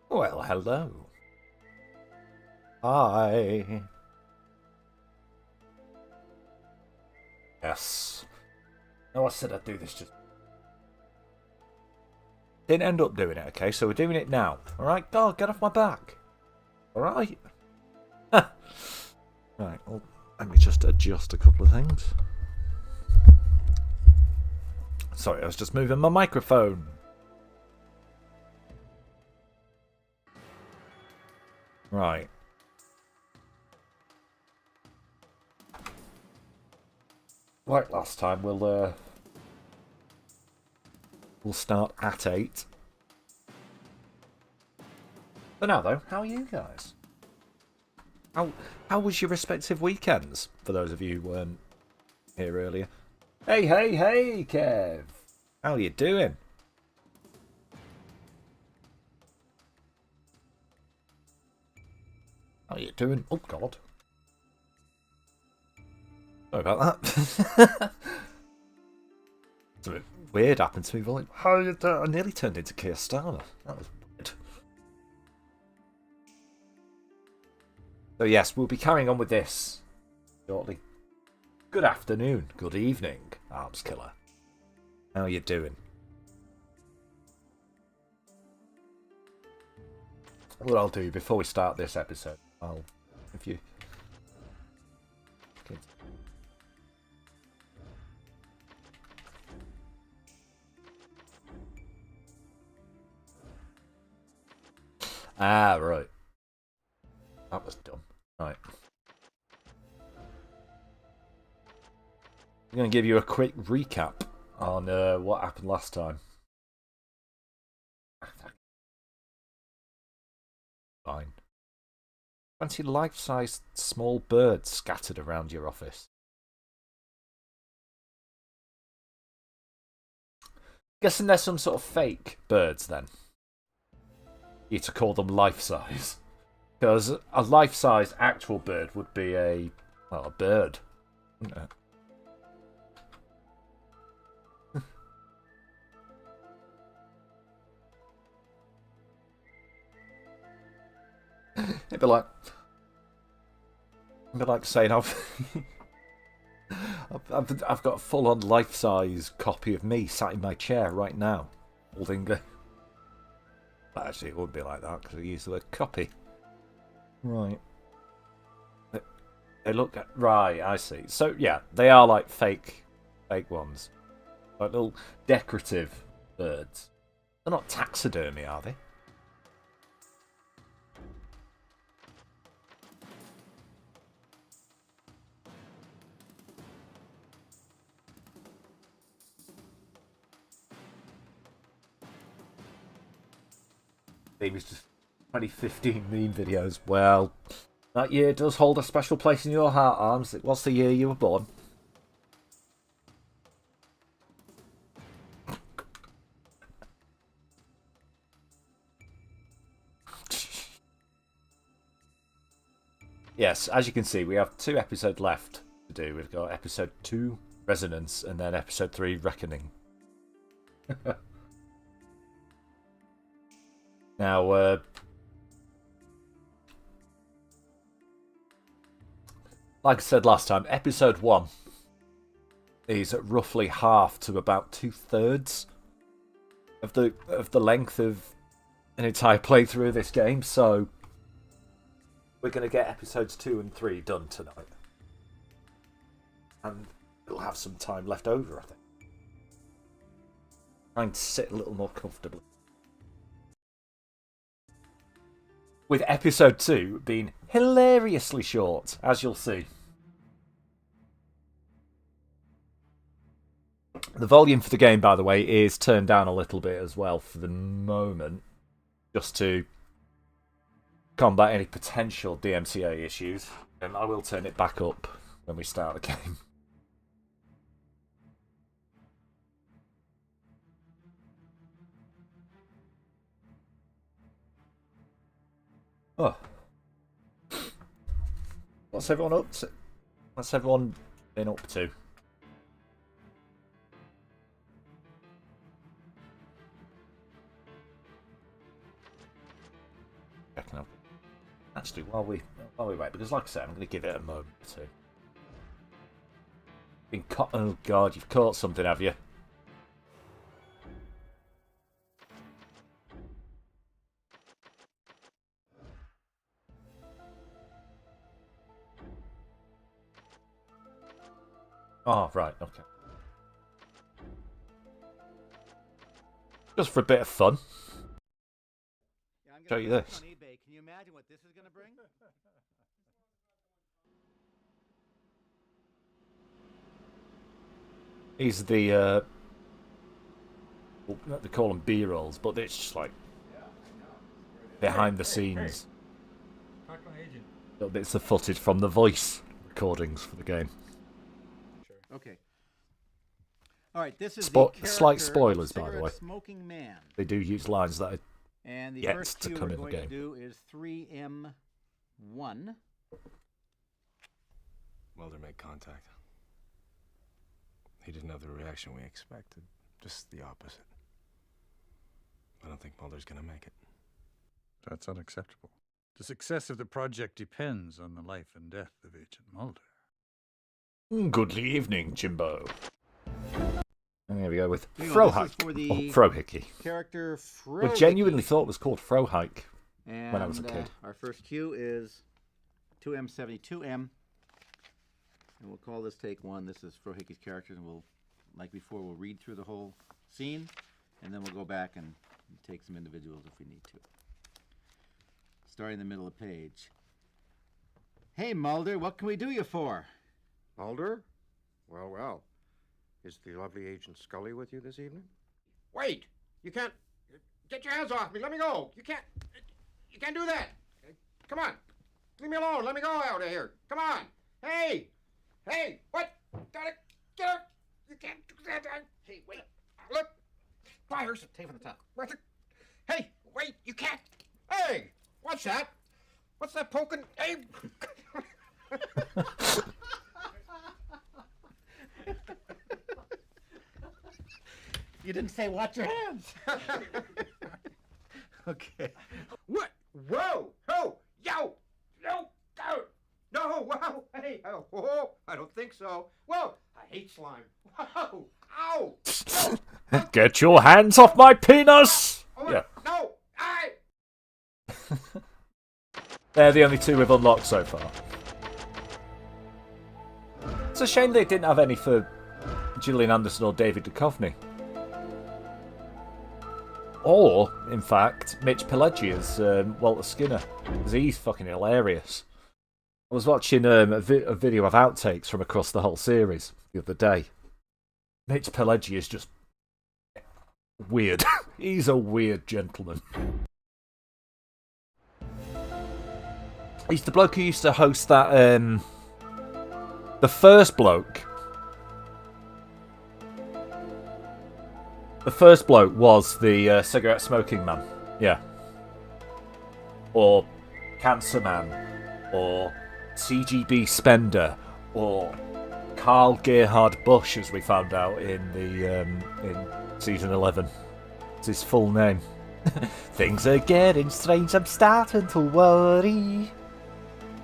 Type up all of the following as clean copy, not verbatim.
Well, hello. Hi. Yes. No, I said I'd do this just... Didn't end up doing it, okay? So we're doing it now. Alright? God, get off my back. Alright? Right, well, let me just adjust a couple of things. Sorry, I was just moving my microphone. Right. Like last time, we'll start at 8. For now, though, how are you guys? How was your respective weekends, for those of you who weren't here earlier? Hey, Kev! How are you doing? How are you doing? Oh, God. Sorry about that. Something weird happened to me. Like, how did I nearly turned into Keir Starmer. That was weird. So yes, we'll be carrying on with this shortly. Good afternoon, good evening, Arms Killer. How are you doing? What I'll do before we start this episode, if you... Ah, right. That was dumb. Right. I'm going to give you a quick recap on what happened last time. Fine. Fancy life-sized small birds scattered around your office. Guessing they're some sort of fake birds then. You to call them life-size. Because a life-size actual bird would be a bird, wouldn't it? It'd be like saying I've got a full-on life-size copy of me sat in my chair right now, holding a... Actually, it wouldn't be like that because I use the word copy. Right. They look at... Right, I see. So, yeah, they are like fake ones. Like little decorative birds. They're not taxidermy, are they? It was just 2015 meme videos. Well, that year does hold a special place in your heart, Arms. It was the year you were born. Yes, as you can see, we have 2 episodes left to do. We've got episode 2, Resonance, and then episode 3, Reckoning. Now, like I said last time, episode 1 is roughly half to about 2/3 of the length of an entire playthrough of this game, so we're going to get episodes 2 and 3 done tonight. And we'll have some time left over, I think. Trying to sit a little more comfortably. With episode 2 being hilariously short, as you'll see. The volume for the game, by the way, is turned down a little bit as well for the moment, just to combat any potential DMCA issues. And I will turn it back up when we start the game. Oh. What's everyone up to? What's everyone been up to? actually, while we wait, because like I said, I'm going to give it a moment or two. Been caught. Oh God, you've caught something, have you? Oh, right, okay. Just for a bit of fun. Yeah, I'm Show gonna you put this. on eBay. Can you imagine what this is going to bring? These are the, well, they call them B-rolls, but it's just like behind the scenes. Talk to my agent. Little bits of footage from the voice recordings for the game. Sure. Okay. All right, this is Slight the spoilers, by the way. Smoking Man. They do use lines that are And the yet first to cue come we're in the going to game. do is 3M1. Mulder made contact. He didn't have the reaction we expected. Just the opposite. I don't think Mulder's gonna make it. That's unacceptable. The success of the project depends on the life and death of Agent Mulder. Good evening, Jimbo. And here we go with Hang on, Frohike. this is for the Frohickey. Character I genuinely thought it was called Frohike and, when I was a kid. Our first cue is 2M72M. And we'll call this take one. This is Frohickey's character, and we'll, like before, we'll read through the whole scene, and then we'll go back and take some individuals if we need to. Starting in the middle of the page. Hey, Mulder, what can we do you for? Mulder? Well, well. Is the lovely Agent Scully with you this evening? Wait! You can't... Get your hands off me! Let me go! You can't do that! Come on! Leave me alone! Let me go out of here! Come on! Hey! Hey! What? Got it! Get up! You can't do that! Hey, wait! Look! Fires! Tape on the top. Hey! Wait! You can't! Hey! What's that? What's that poking? Hey! You didn't say watch your hands. Okay. What? Whoa! Oh! Yo! No! Go! No! Wow! Hey! Oh! I don't think so. Whoa! I hate slime. Whoa! Ow! No! Get your hands off my penis! Oh, Yeah. No! I. They're the only two we've unlocked so far. It's a shame they didn't have any for Gillian Anderson or David Duchovny. Or, in fact, Mitch Pileggi as Walter Skinner. Because he's fucking hilarious. I was watching a video of outtakes from across the whole series the other day. Mitch Pileggi is just weird. He's a weird gentleman. He's the bloke who used to host that, the first bloke. The first bloke was the cigarette smoking man. Yeah. Or Cancer Man. Or CGB Spender. Or Carl Gerhard Busch, as we found out in the in season 11. It's his full name. Things are getting strange, I'm starting to worry.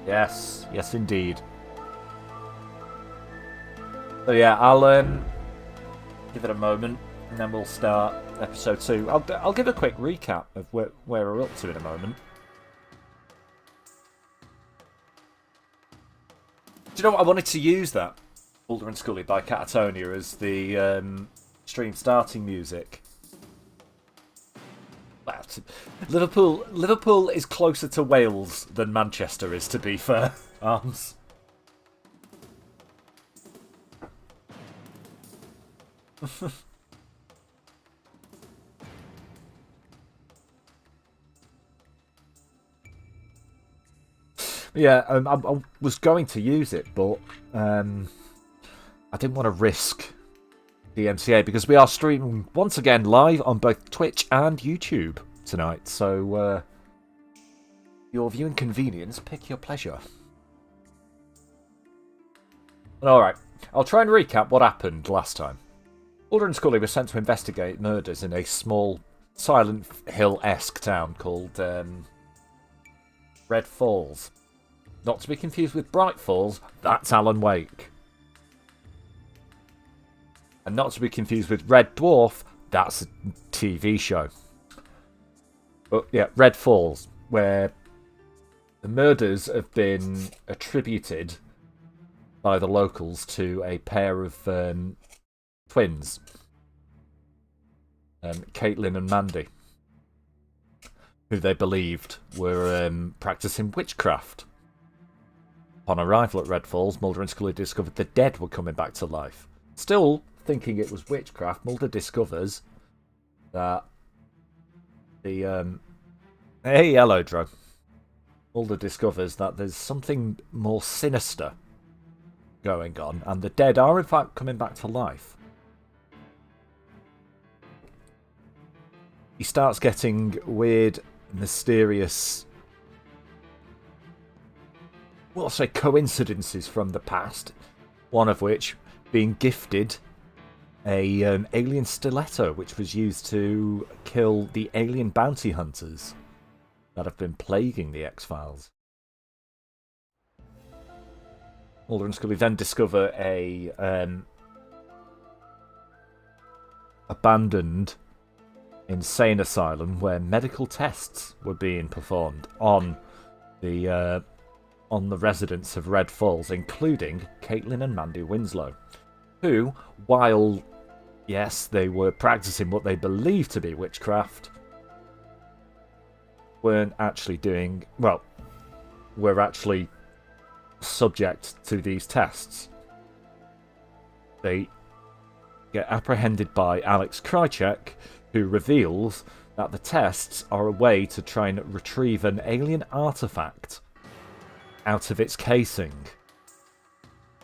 Yes, yes indeed. So yeah, I'll give it a moment, and then we'll start episode 2. I'll give a quick recap of where we're up to in a moment. Do you know what? I wanted to use that Mulder and Scully by Catatonia as the stream starting music. Well, Liverpool is closer to Wales than Manchester is, to be fair. Arms. Yeah, I was going to use it, but I didn't want to risk the MCA because we are streaming once again live on both Twitch and YouTube tonight. So, your viewing convenience, pick your pleasure. Alright, I'll try and recap what happened last time. Mulder and Scully were sent to investigate murders in a small, Silent Hill-esque town called Red Falls. Not to be confused with Bright Falls, that's Alan Wake. And not to be confused with Red Dwarf, that's a TV show. But yeah, Red Falls, where the murders have been attributed by the locals to a pair of twins, Caitlin and Mandy, who they believed were practicing witchcraft. Upon arrival at Red Falls, Mulder and Scully discovered the dead were coming back to life. Still thinking it was witchcraft, Mulder discovers that the hey, hello, Dro. Mulder discovers that there's something more sinister going on, and the dead are in fact coming back to life. He starts getting weird, mysterious, well, I'll say coincidences from the past. One of which being gifted a alien stiletto, which was used to kill the alien bounty hunters that have been plaguing the X-Files. Mulder and Scully then discover a abandoned insane asylum where medical tests were being performed on the residents of Red Falls, including Caitlin and Mandy Winslow, who, while yes, they were practicing what they believed to be witchcraft, weren't actually doing well. Were actually subject to these tests. They get apprehended by Alex Krycek, who reveals that the tests are a way to try and retrieve an alien artifact out of its casing.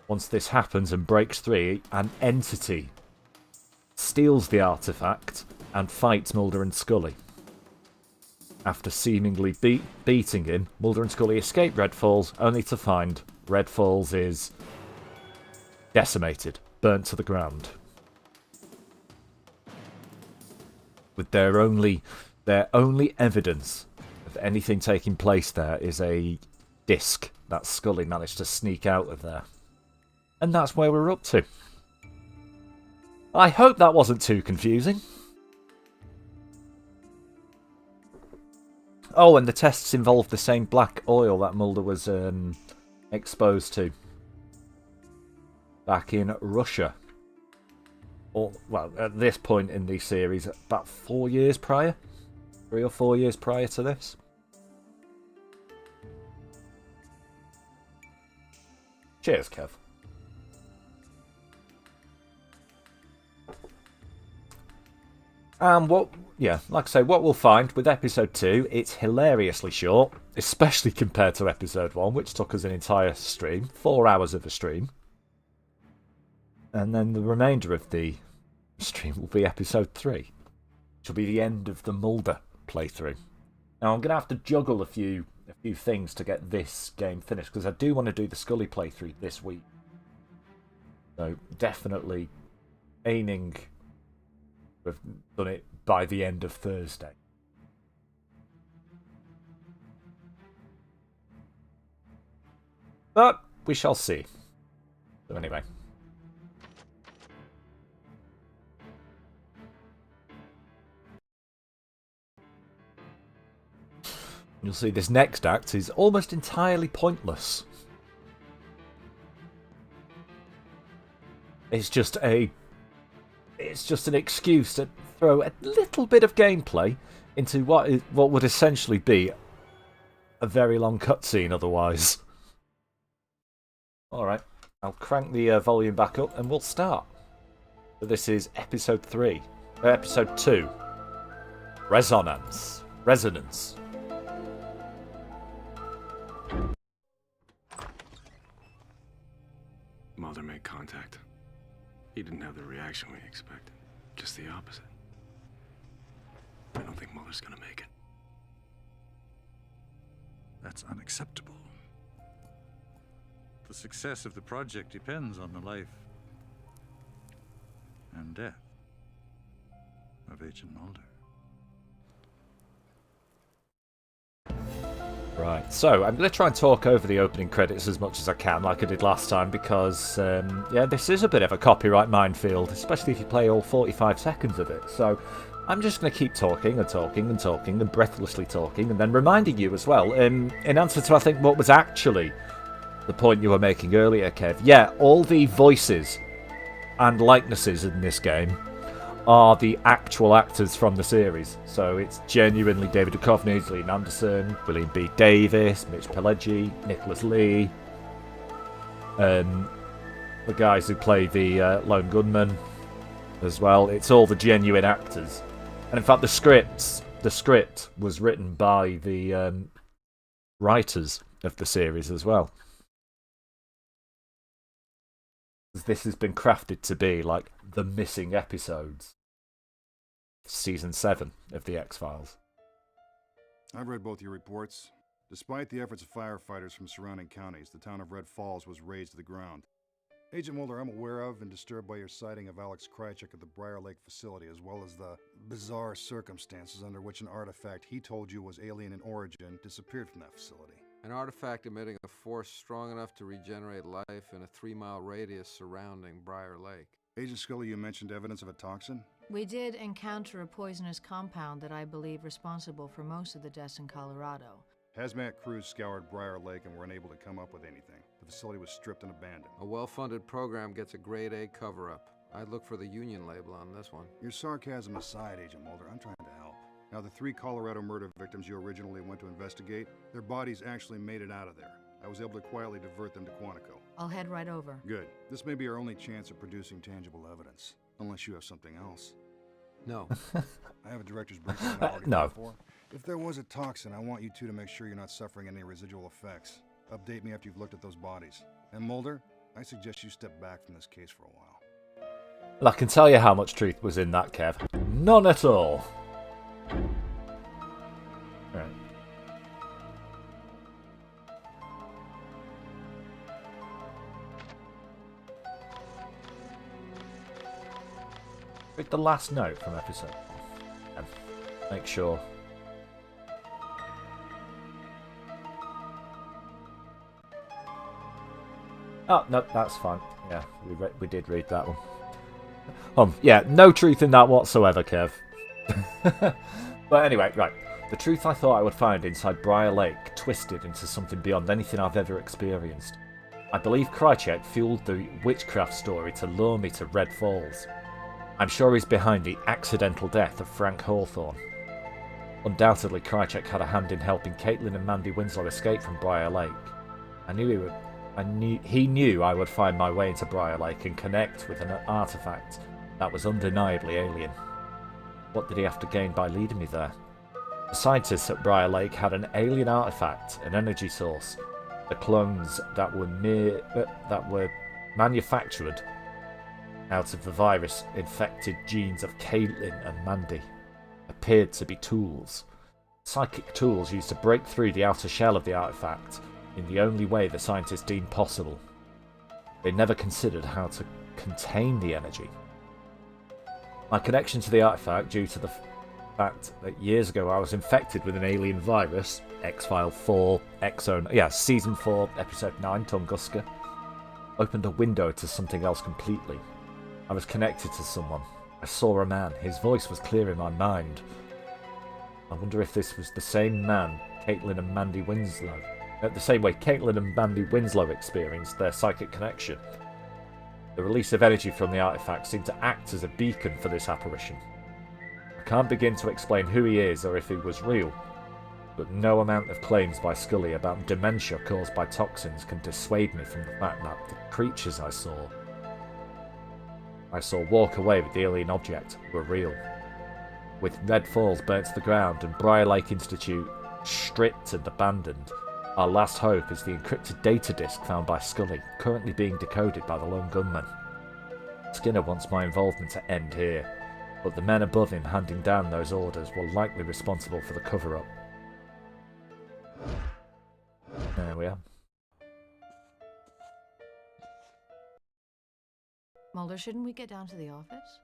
Once this happens and breaks free, an entity steals the artifact and fights Mulder and Scully. After seemingly beating him, Mulder and Scully escape Red Falls, only to find Red Falls is decimated, burnt to the ground. With their only evidence of anything taking place there is a disc that Scully managed to sneak out of there. And that's where we're up to. I hope that wasn't too confusing. Oh, and the tests involved the same black oil that Mulder was exposed to back in Russia. Or, well, at this point in the series, about 4 years prior? 3 or 4 years prior to this? Cheers, Kev. And like I say, what we'll find with episode 2, it's hilariously short, especially compared to episode 1, which took us an entire stream, 4 hours of a stream. And then the remainder of the stream will be episode 3, which will be the end of the Mulder playthrough. Now I'm going to have to juggle a few things to get this game finished, because I do want to do the Scully playthrough this week. So definitely aiming to have done it by the end of Thursday. But we shall see. So anyway. You'll see this next act is almost entirely pointless. It's just an excuse to throw a little bit of gameplay into what would essentially be a very long cutscene otherwise. Alright, I'll crank the volume back up and we'll start. So this is episode 2. Resonance. Mulder made contact. He didn't have the reaction we expected. Just the opposite. I don't think Mulder's gonna make it. That's unacceptable. The success of the project depends on the life and death of Agent Mulder. Right, so I'm going to try and talk over the opening credits as much as I can, like I did last time, because, yeah, this is a bit of a copyright minefield, especially if you play all 45 seconds of it. So I'm just going to keep talking and talking and talking and breathlessly talking, and then reminding you as well, in answer to, I think, what was actually the point you were making earlier, Kev. Yeah, all the voices and likenesses in this game are the actual actors from the series. So it's genuinely David Duchovny, Gillian Anderson, William B. Davis, Mitch Pileggi, Nicholas Lee, the guys who play the lone gunman as well. It's all the genuine actors. And in fact, the script was written by the writers of the series as well. This has been crafted to be like the missing episodes. Season 7 of The X-Files. I've read both your reports. Despite the efforts of firefighters from surrounding counties, the town of Red Falls was razed to the ground. Agent Mulder, I'm aware of and disturbed by your sighting of Alex Krychek at the Briar Lake facility, as well as the bizarre circumstances under which an artifact he told you was alien in origin disappeared from that facility. An artifact emitting a force strong enough to regenerate life in a 3-mile radius surrounding Briar Lake. Agent Scully, you mentioned evidence of a toxin? We did encounter a poisonous compound that I believe responsible for most of the deaths in Colorado. Hazmat crews scoured Briar Lake and were unable to come up with anything. The facility was stripped and abandoned. A well-funded program gets a grade A cover-up. I'd look for the Union label on this one. Your sarcasm aside, Agent Mulder, I'm trying to help. Now, the 3 Colorado murder victims you originally went to investigate, their bodies actually made it out of there. I was able to quietly divert them to Quantico. I'll head right over. Good. This may be our only chance of producing tangible evidence. Unless you have something else. No. I have a director's breakdown already no. for. If there was a toxin, I want you two to make sure you're not suffering any residual effects. Update me after you've looked at those bodies. And Mulder, I suggest you step back from this case for a while. Well, I can tell you how much truth was in that, Kev. None at all. Right. Read the last note from episode 1. Make sure. Oh, no, that's fine. Yeah, we did read that one. Yeah, no truth in that whatsoever, Kev. But anyway, right. The truth I thought I would find inside Briar Lake twisted into something beyond anything I've ever experienced. I believe Krychek fueled the witchcraft story to lure me to Red Falls. I'm sure he's behind the accidental death of Frank Hawthorne. Undoubtedly, Krychek had a hand in helping Caitlin and Mandy Winslow escape from Briar Lake. He knew I would find my way into Briar Lake and connect with an artifact that was undeniably alien. What did he have to gain by leading me there? The scientists at Briar Lake had an alien artifact, an energy source. The clones that were manufactured out of the virus-infected genes of Caitlin and Mandy appeared to be tools. Psychic tools used to break through the outer shell of the artifact in the only way the scientists deemed possible. They never considered how to contain the energy. My connection to the artifact, due to the fact that years ago I was infected with an alien virus, X-File 4, Season 4, Episode 9, Tunguska, opened a window to something else completely. I was connected to someone. I saw a man. His voice was clear in my mind. I wonder if this was the same man Caitlin and Mandy Winslow. The same way Caitlin and Mandy Winslow experienced their psychic connection. The release of energy from the artifact seemed to act as a beacon for this apparition. I can't begin to explain who he is or if he was real, but no amount of claims by Scully about dementia caused by toxins can dissuade me from the fact that the creatures I saw walk away with the alien object were real. With Red Falls burnt to the ground and Briar Lake Institute stripped and abandoned, our last hope is the encrypted data disk found by Scully, currently being decoded by the lone gunman. Skinner wants my involvement to end here, but the men above him handing down those orders were likely responsible for the cover-up. There we are. Mulder, shouldn't we get down to the office?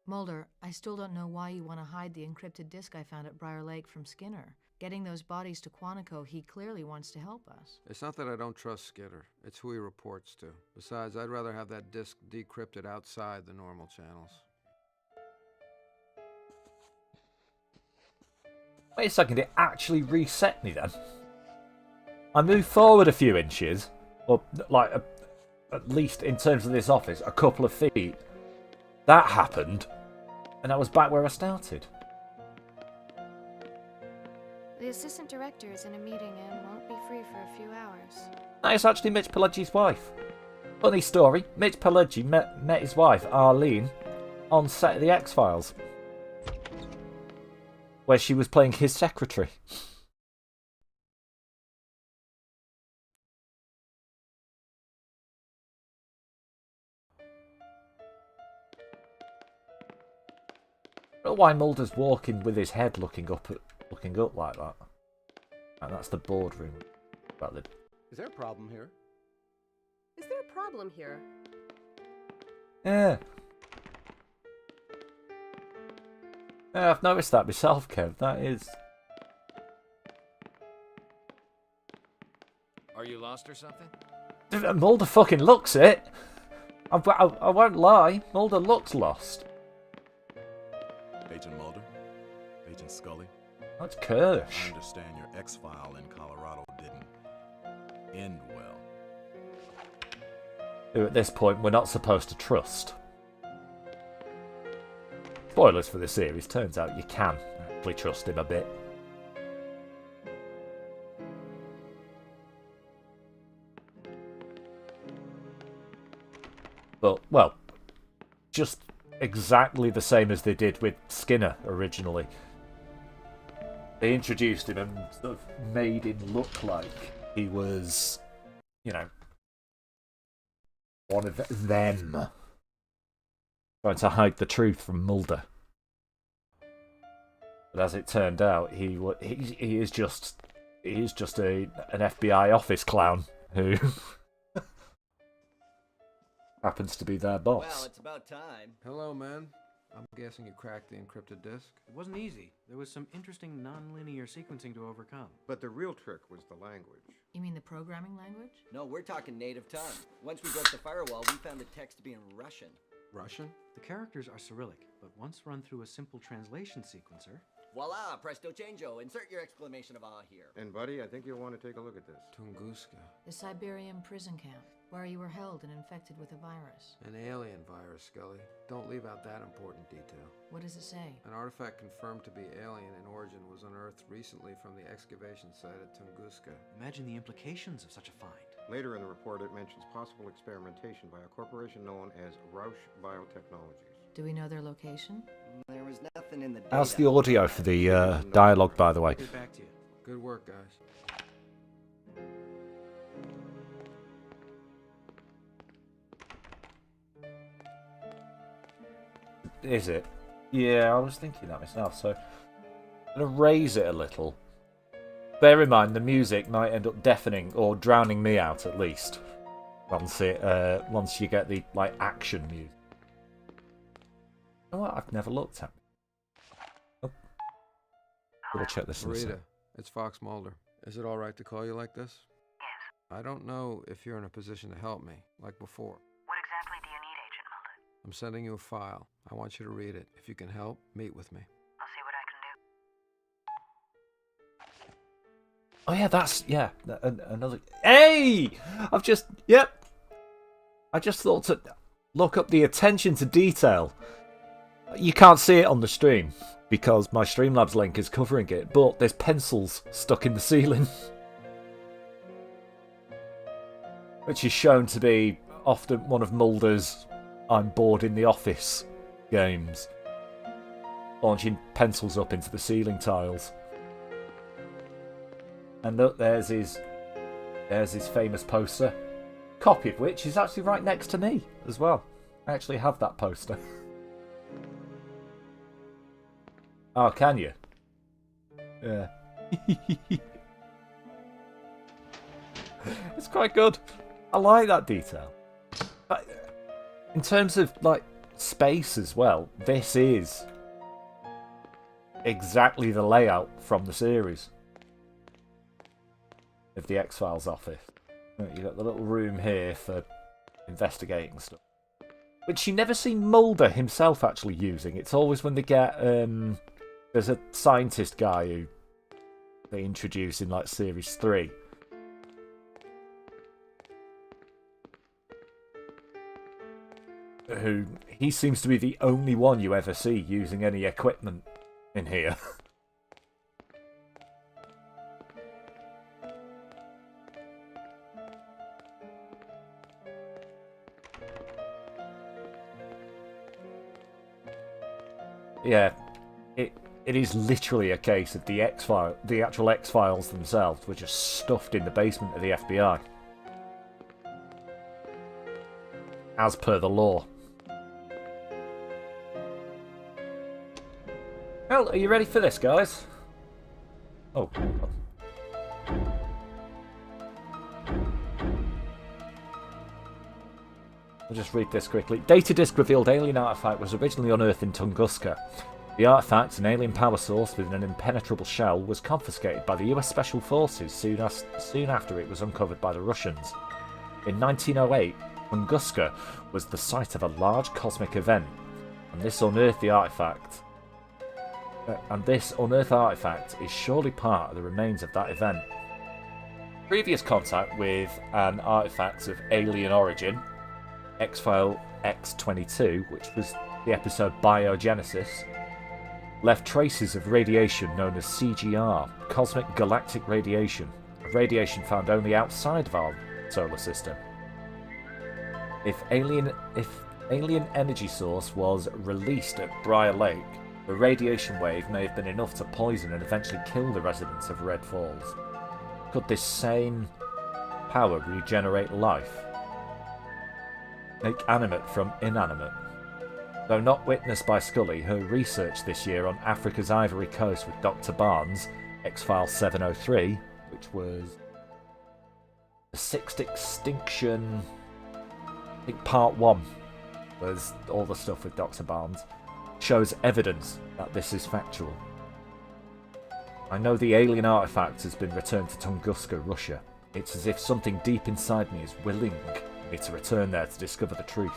Mulder, I still don't know why you want to hide the encrypted disk I found at Briar Lake from Skinner. Getting those bodies to Quantico, he clearly wants to help us. It's not that I don't trust Skidder. It's who he reports to. Besides, I'd rather have that disk decrypted outside the normal channels. Wait a second, it actually reset me then. I moved forward a few inches, or like at least in terms of this office, a couple of feet. That happened, and I was back where I started. The assistant director is in a meeting and won't be free for a few hours. That is actually Mitch Pileggi's wife. Funny story, Mitch Pileggi met his wife, Arlene, on set of The X-Files, where she was playing his secretary. I don't know why Mulder's walking with his head looking up like that. And that's the boardroom. Is there a problem here? Is there a problem here? Yeah. Yeah, I've noticed that myself, Kev. That is. Are you lost or something? Mulder fucking looks it. I won't lie. Mulder looks lost. Agent Mulder? Agent Scully? That's Kirsch. I understand your X-File in Colorado didn't end well. Who at this point we're not supposed to trust. Spoilers for the series. Turns out you can actually trust him a bit. But, well, just exactly the same as they did with Skinner originally. They introduced him and sort of made him look like he was, you know, one of them. Trying to hide the truth from Mulder. But as it turned out, he is just an FBI office clown who happens to be their boss. Well, it's about time. Hello, man. I'm guessing you cracked the encrypted disk? It wasn't easy. There was some interesting non-linear sequencing to overcome. But the real trick was the language. You mean the programming language? No, we're talking native tongue. Once we broke the firewall, we found the text to be in Russian. Russian? The characters are Cyrillic, but once run through a simple translation sequencer... Voila, presto changeo. Insert your exclamation of awe here. And buddy, I think you'll want to take a look at this. Tunguska. The Siberian prison camp, where you were held and infected with a virus. An alien virus, Scully. Don't leave out that important detail. What does it say? An artifact confirmed to be alien in origin was unearthed recently from the excavation site at Tunguska. Imagine the implications of such a find. Later in the report, it mentions possible experimentation by a corporation known as Roush Biotechnologies. Do we know their location? There was nothing in the data. How's the audio for the dialogue, by the way? Get back to you. Good work, guys. Is it? Yeah, I was thinking that myself, so I'm going to raise it a little. Bear in mind, the music might end up deafening or drowning me out at least. Once you get the action music. You know what? I've never looked at. Oh. We'll check this in a Rita, sec. it's Fox Mulder. Is it all right to call you like this? Yes. I don't know if you're in a position to help me, like before. What exactly do you need, Agent Mulder? I'm sending you a file. I want you to read it. If you can help, meet with me. I'll see what I can do. Oh yeah, that's another. Hey, I just thought to look up the attention to detail. You can't see it on the stream because my Streamlabs link is covering it, but there's pencils stuck in the ceiling, which is shown to be often one of Mulder's "I'm bored in the office" games, launching pencils up into the ceiling tiles. And look, there's his famous poster, copy of which is actually right next to me as well. I actually have that poster. Oh, can you? Yeah. It's quite good. I like that detail. But in terms of space as well, this is exactly the layout from the series. of the X-Files office. You've got the little room here for investigating stuff, which you never see Mulder himself actually using. It's always when they get there's a scientist guy who they introduce in like series 3. Who he seems to be the only one you ever see using any equipment in here. Yeah, it is literally a case of the actual X-Files themselves were just stuffed in the basement of the FBI. As per the law. Well, are you ready for this, guys? Oh, hold on. I'll just read this quickly. Data disk revealed alien artifact was originally unearthed in Tunguska. The artifact, an alien power source with an impenetrable shell, was confiscated by the US Special Forces soon after it was uncovered by the Russians. In 1908, Tunguska was the site of a large cosmic event, and this unearthed artifact is surely part of the remains of that event. Previous contact with an artifact of alien origin, X-File X-22, which was the episode Biogenesis, left traces of radiation known as CGR, Cosmic Galactic Radiation, a radiation found only outside of our solar system. If alien energy source was released at Briar Lake, the radiation wave may have been enough to poison and eventually kill the residents of Red Falls. Could this same power regenerate life? Make animate from inanimate? Though not witnessed by Scully, her research this year on Africa's Ivory Coast with Dr. Barnes, X-File 703, which was the sixth extinction, I think part 1 was all the stuff with Dr. Barnes, shows evidence that this is factual. I know the alien artifact has been returned to Tunguska, Russia. It's as if something deep inside me is willing me to return there to discover the truth.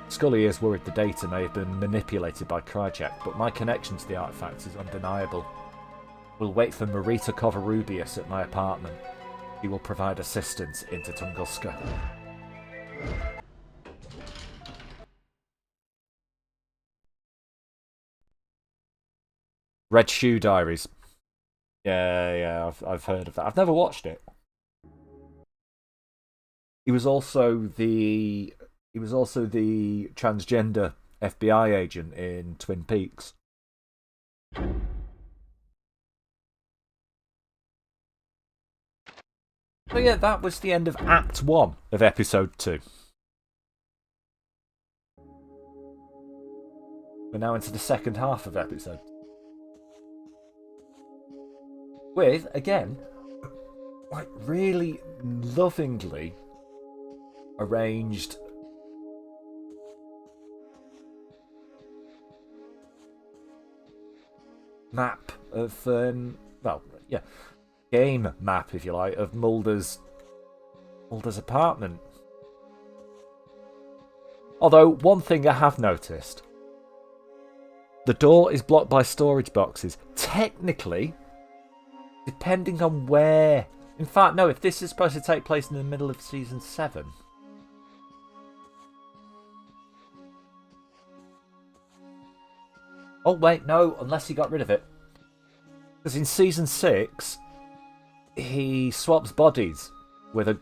Scully is worried the data may have been manipulated by Krychek, but my connection to the artifact is undeniable. We'll wait for Marita Covarrubias at my apartment. He will provide assistance into Tunguska. Red Shoe Diaries. Yeah, I've heard of that. I've never watched it. He was also the transgender FBI agent in Twin Peaks. So yeah, that was the end of Act 1 of Episode 2. We're now into the second half of Episode 2. With, again, like really lovingly arranged map of, game map, if you like, of Mulder's apartment. Although, one thing I have noticed, the door is blocked by storage boxes. Technically, depending on where... In fact, no, if this is supposed to take place in the middle of Season 7... Oh, wait, no, unless he got rid of it. Because in Season 6, he swaps bodies with a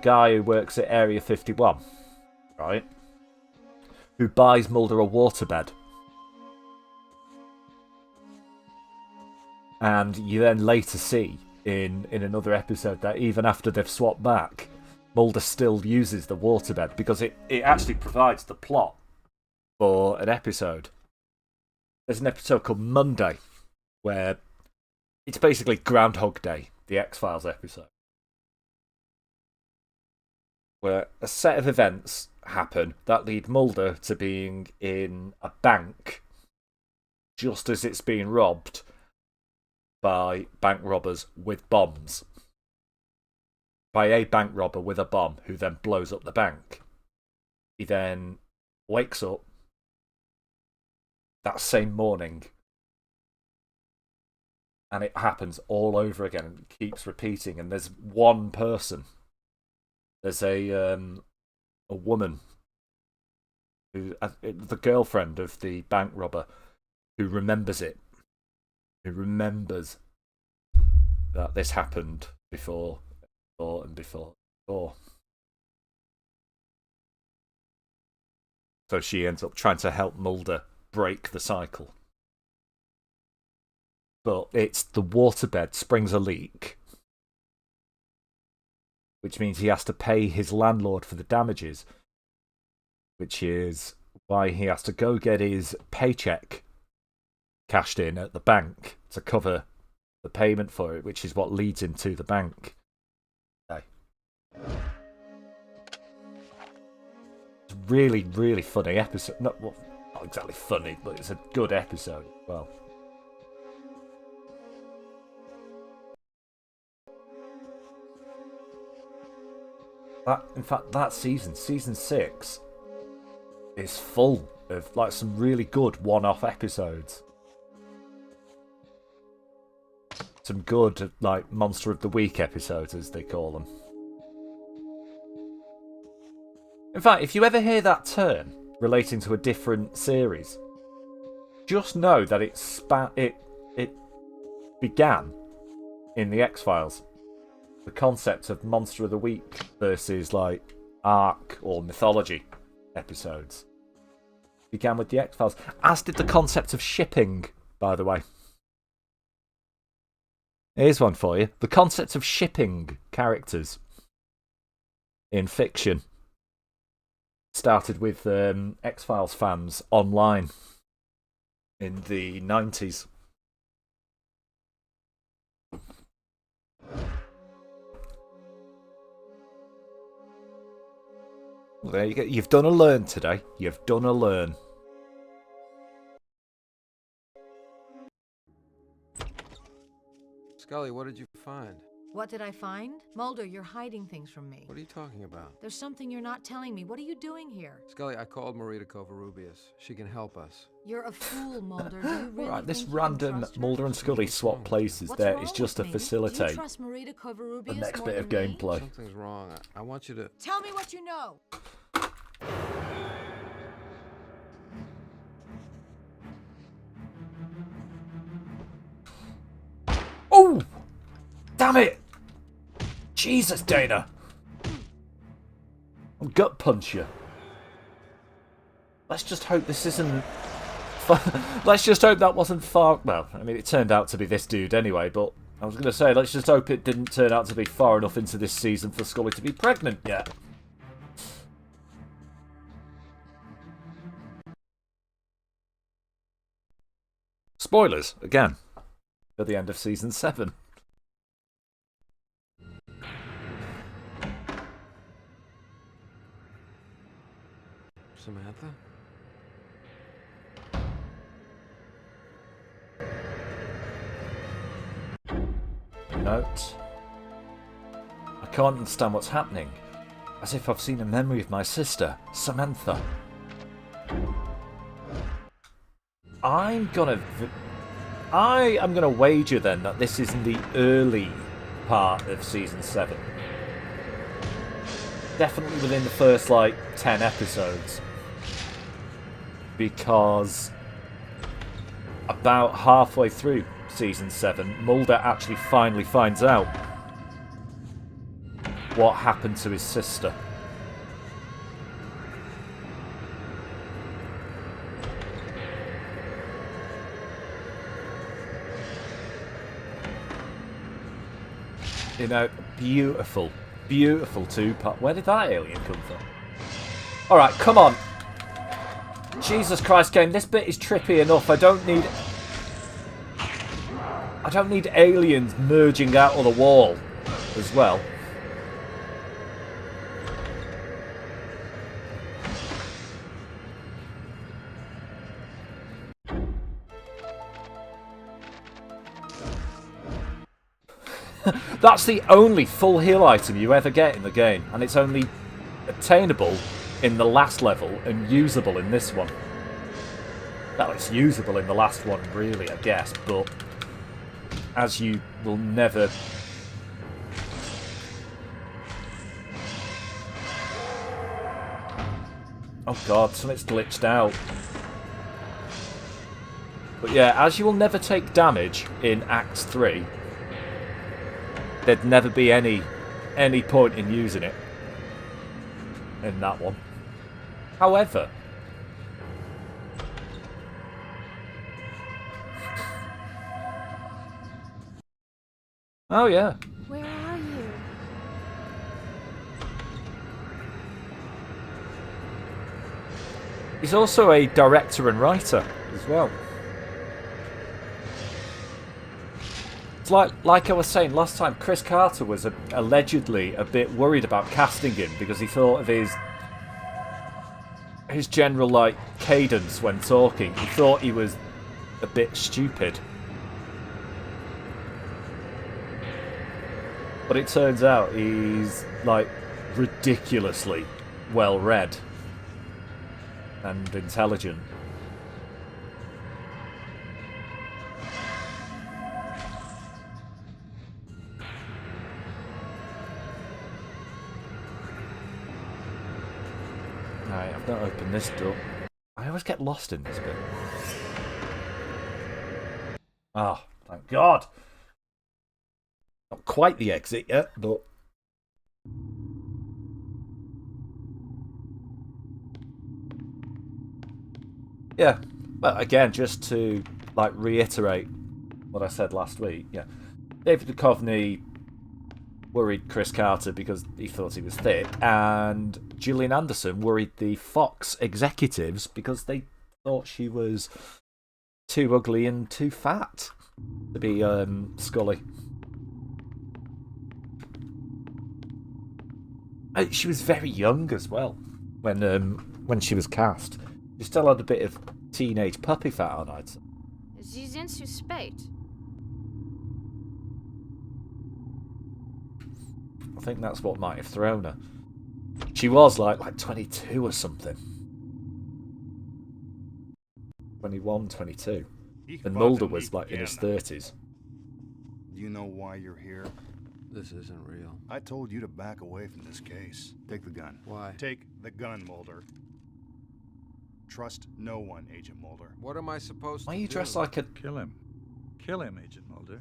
guy who works at Area 51, right? Who buys Mulder a waterbed. And you then later see in another episode that even after they've swapped back, Mulder still uses the waterbed because it actually provides the plot for an episode. There's an episode called Monday where it's basically Groundhog Day, the X-Files episode, where a set of events happen that lead Mulder to being in a bank just as it's being robbed, by bank robbers with bombs. By a bank robber with a bomb who then blows up the bank. He then wakes up that same morning and it happens all over again and it keeps repeating, and there's one person. There's a woman who the girlfriend of the bank robber who remembers it. Who remembers that this happened before. So she ends up trying to help Mulder break the cycle. But it's the waterbed springs a leak, which means he has to pay his landlord for the damages, which is why he has to go get his paycheck cashed in at the bank to cover the payment for it, which is what leads him to the bank. Okay. It's a really, really funny episode. Not exactly funny, but it's a good episode as well. In fact, that season 6, is full of like some really good one-off episodes. Some good like Monster of the Week episodes, as they call them. In fact, if you ever hear that term relating to a different series, just know that it began in the X-Files. The concept of Monster of the Week versus like arc or mythology episodes began with the X-Files, as did the concept of shipping, by the way. Here's one for you. The concept of shipping characters in fiction started with X-Files fans online in the 90s. Well, there you go. You've done a learn today. You've done a learn. Scully, what did you find? What did I find? Mulder, you're hiding things from me. What are you talking about? There's something you're not telling me. What are you doing here? Scully, I called Marita Covarrubias. She can help us. You're a fool, Mulder. Do you really Right, this think you can random trust her? Mulder and Scully swap places What's there wrong is just to with me? Do you facilitate trust Marita Covarrubias the next more bit of than me? gameplay. Something's wrong. I want you to... Tell me what you know. Oh! Damn it! Jesus, Dana! I'll gut punch you. Let's just hope this isn't... Let's just hope that wasn't far... Well, I mean, it turned out to be this dude anyway, but I was going to say, let's just hope it didn't turn out to be far enough into this season for Scully to be pregnant yet. Spoilers, again, at the end of Season 7. Samantha? Note. I can't understand what's happening. As if I've seen a memory of my sister, Samantha. I am gonna wager then that this is in the early part of Season 7. Definitely within the first, 10 episodes. Because about halfway through Season 7, Mulder actually finally finds out what happened to his sister. You know, beautiful, beautiful two-part. Where did that alien come from? Alright, come on. Jesus Christ, game, this bit is trippy enough. I don't need aliens merging out of the wall as well. That's the only full heal item you ever get in the game, and it's only attainable in the last level and usable in this one. Well, it's usable in the last one, really, I guess, but as you will never... Oh god, something's glitched out. But yeah, as you will never take damage in Act 3, there'd never be any point in using it in that one. However... Oh yeah. Where are you? He's also a director and writer as well. It's like I was saying last time, Chris Carter was allegedly a bit worried about casting him because he thought of his general like cadence when talking. He thought he was a bit stupid. But it turns out he's like ridiculously well read and intelligent. Right, I've not opened this door. I always get lost in this bit. Ah, oh, thank God. Not quite the exit yet, but... Yeah, but again, just to like reiterate what I said last week, yeah. David Duchovny worried Chris Carter because he thought he was thick, and Gillian Anderson worried the Fox executives because they thought she was too ugly and too fat to be Scully. She was very young as well when she was cast. She still had a bit of teenage puppy fat on, I'd say. Sie sind zu spät. I think that's what might have thrown her. She was like 22 or something. 21, 22. And Mulder was like in his 30s. Do you know why you're here? This isn't real. I told you to back away from this case. Take the gun. Why? Take the gun, Mulder. Trust no one, Agent Mulder. What am I supposed to do? Why are you dressed like a... Kill him. Kill him, Agent Mulder.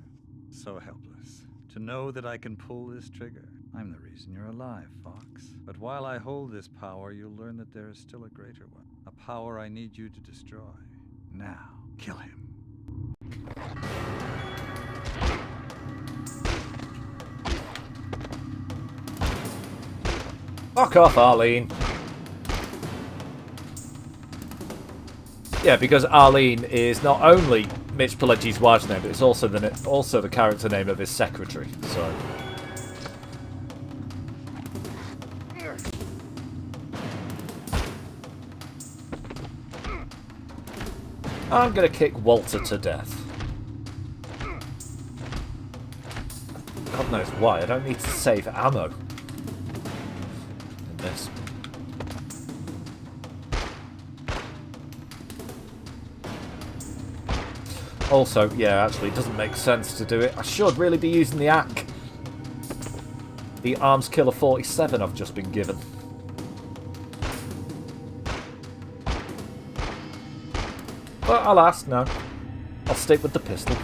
So helpless. To know that I can pull this trigger. I'm the reason you're alive, Fox. But while I hold this power, you'll learn that there is still a greater one. A power I need you to destroy. Now, kill him. Fuck off, Arlene. Yeah, because Arlene is not only Mitch Pileggi's wife's name, but it's also the character name of his secretary. So I'm gonna kick Walter to death. God knows why. I don't need to save ammo in this. Also, yeah, actually, it doesn't make sense to do it. I should really be using the AK. The Arms Killer 47 I've just been given. But alas, no. I'll stick with the pistol.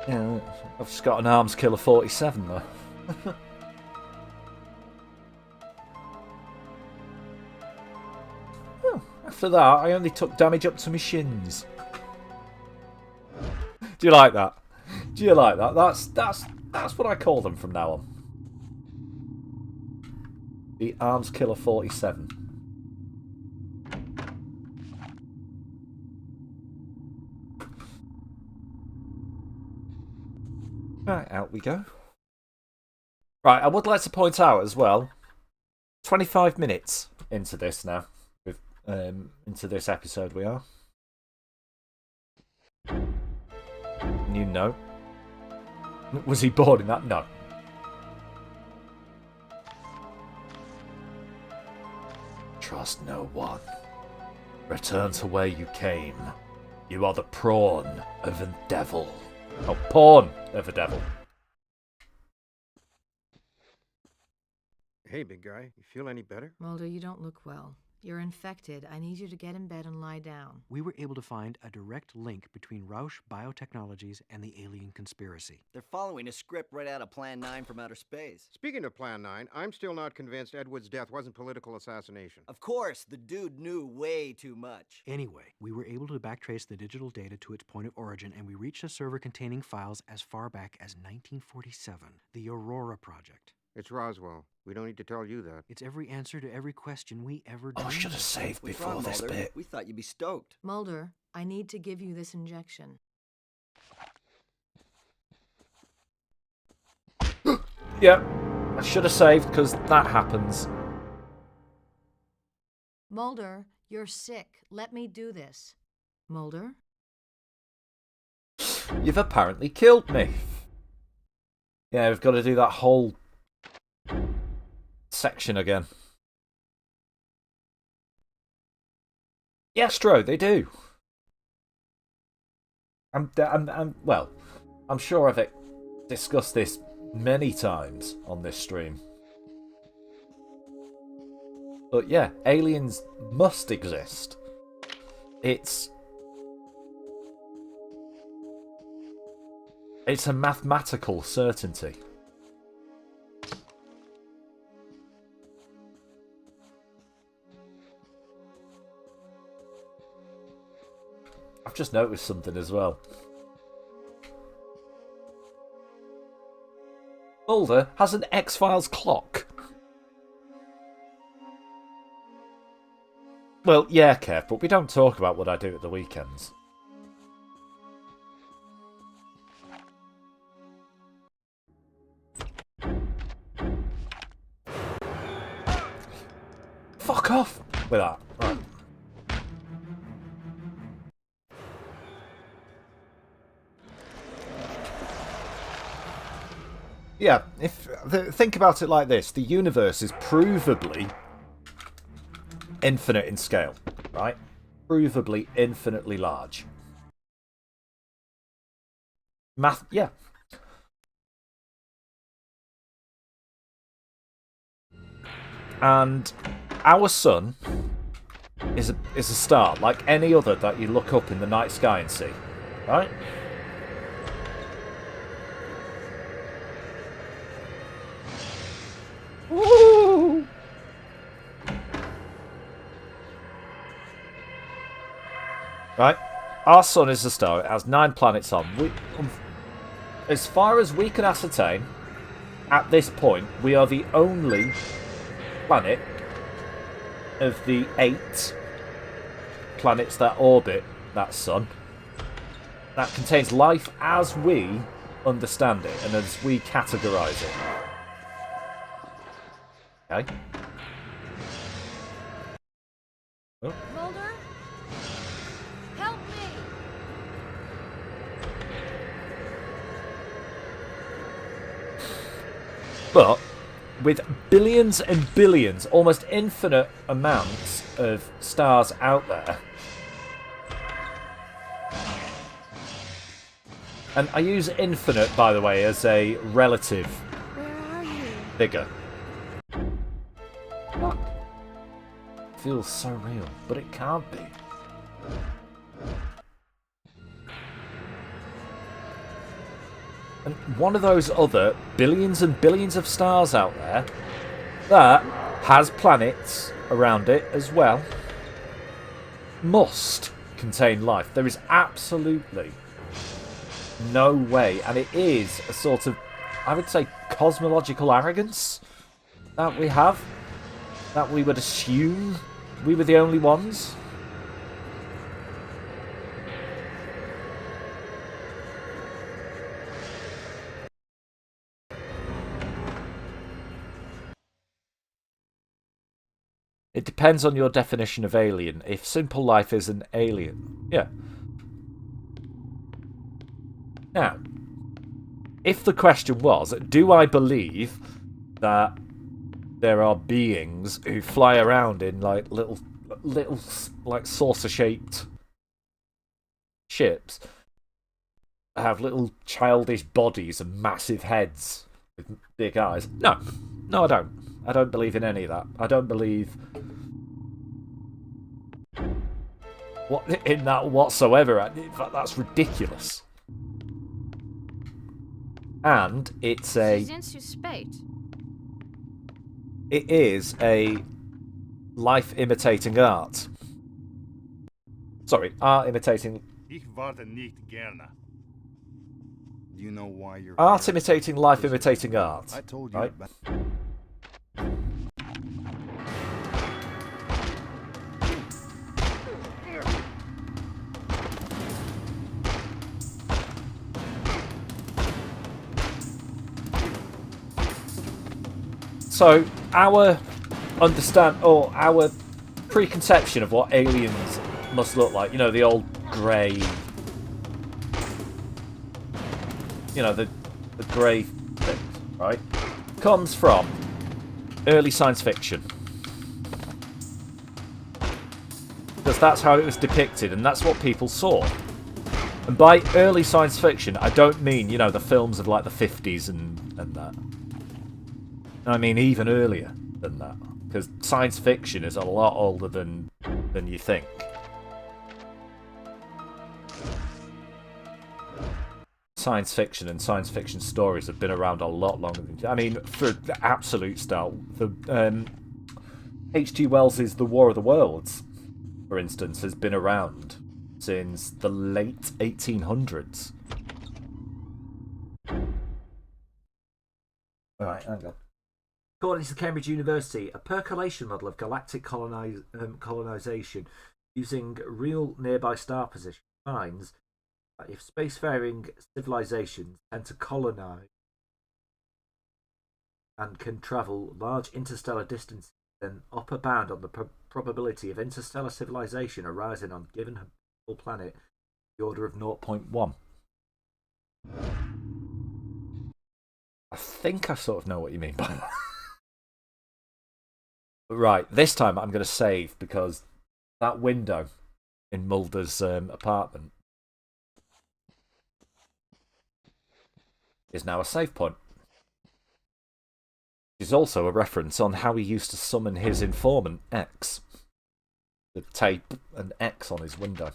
Yeah, I've just got an Arms Killer 47 though. Oh, after that, I only took damage up to my shins. Do you like that? Do you like that? That's what I call them from now on. The Arms Killer 47. Right, out we go. Right, I would like to point out as well, 25 minutes into this now. Into this episode we are. New note. Was he bored in that? No. Trust no one. Return to where you came. You are the prawn of the devil. Oh, pawn of the devil. Hey, big guy, you feel any better? Mulder, you don't look well. You're infected. I need you to get in bed and lie down. We were able to find a direct link between Rausch Biotechnologies and the alien conspiracy. They're following a script right out of Plan 9 from outer space. Speaking of Plan 9, I'm still not convinced Edward's death wasn't political assassination. Of course, the dude knew way too much. Anyway, we were able to backtrace the digital data to its point of origin, and we reached a server containing files as far back as 1947, the Aurora Project. It's Roswell. We don't need to tell you that. It's every answer to every question we ever Oh, I dreamed should have of. saved What's before wrong, this Mulder? bit. We thought you'd be stoked. Mulder, I need to give you this injection. Yeah, I should have saved because that happens. Mulder, you're sick. Let me do this. Mulder? You've apparently killed me. Yeah, we've got to do that whole section again. Yes, Stro, they do. Well, I'm sure I've discussed this many times on this stream. But yeah, aliens must exist. It's a mathematical certainty. I've just noticed something as well. Mulder has an X-Files clock. Well, yeah, Kev, but we don't talk about what I do at the weekends. Fuck off with that. Right. Yeah, think about it like this. The universe is provably infinite in scale, right? Provably infinitely large. Yeah. And our sun is a star, like any other that you look up in the night sky and see, right? Woo! Right? Our sun is a star. It has 9 planets on. As far as we can ascertain, at this point, we are the only planet of the 8 planets that orbit that sun that contains life as we understand it and as we categorize it. Okay. Oh. Mulder? Help me! But with billions and billions, almost infinite amounts of stars out there, and I use infinite, by the way, as a relative figure. What? Feels so real, but it can't be. And one of those other billions and billions of stars out there that has planets around it as well must contain life. There is absolutely no way, and it is a sort of, I would say, cosmological arrogance that we have, that we would assume we were the only ones. It depends on your definition of alien. If simple life is an alien, yeah. Now, if the question was, do I believe that there are beings who fly around in like little like saucer-shaped ships, have little childish bodies and massive heads with big eyes? No, I don't. I don't believe in any of that. I don't believe in that whatsoever. In fact, that's ridiculous. And it's She's into spate. It is a life imitating art. Sorry, art imitating. Ich warte nicht gerne. Do you know why you're Art here? imitating life imitating art. I told you right? about... So our preconception of what aliens must look like, you know, the old grey, you know, the grey things, right, comes from early science fiction. Because that's how it was depicted, and that's what people saw. And by early science fiction, I don't mean, you know, the films of like the 50s and that. I mean even earlier than that, because science fiction is a lot older than you think. Science fiction and science fiction stories have been around a lot longer than... I mean, for the absolute start, the H.G. Wells' The War of the Worlds, for instance, has been around since the late 1800s. Alright, hang on. According to Cambridge University, a percolation model of galactic colonization using real nearby star positions finds that if spacefaring civilizations tend to colonize and can travel large interstellar distances, then upper bound on the probability of interstellar civilization arising on a given planet, the order of 0.1. I think I sort of know what you mean by that. Right, this time I'm going to save because that window in Mulder's apartment is now a save point. It's also a reference on how he used to summon his informant, X. To tape an X on his window.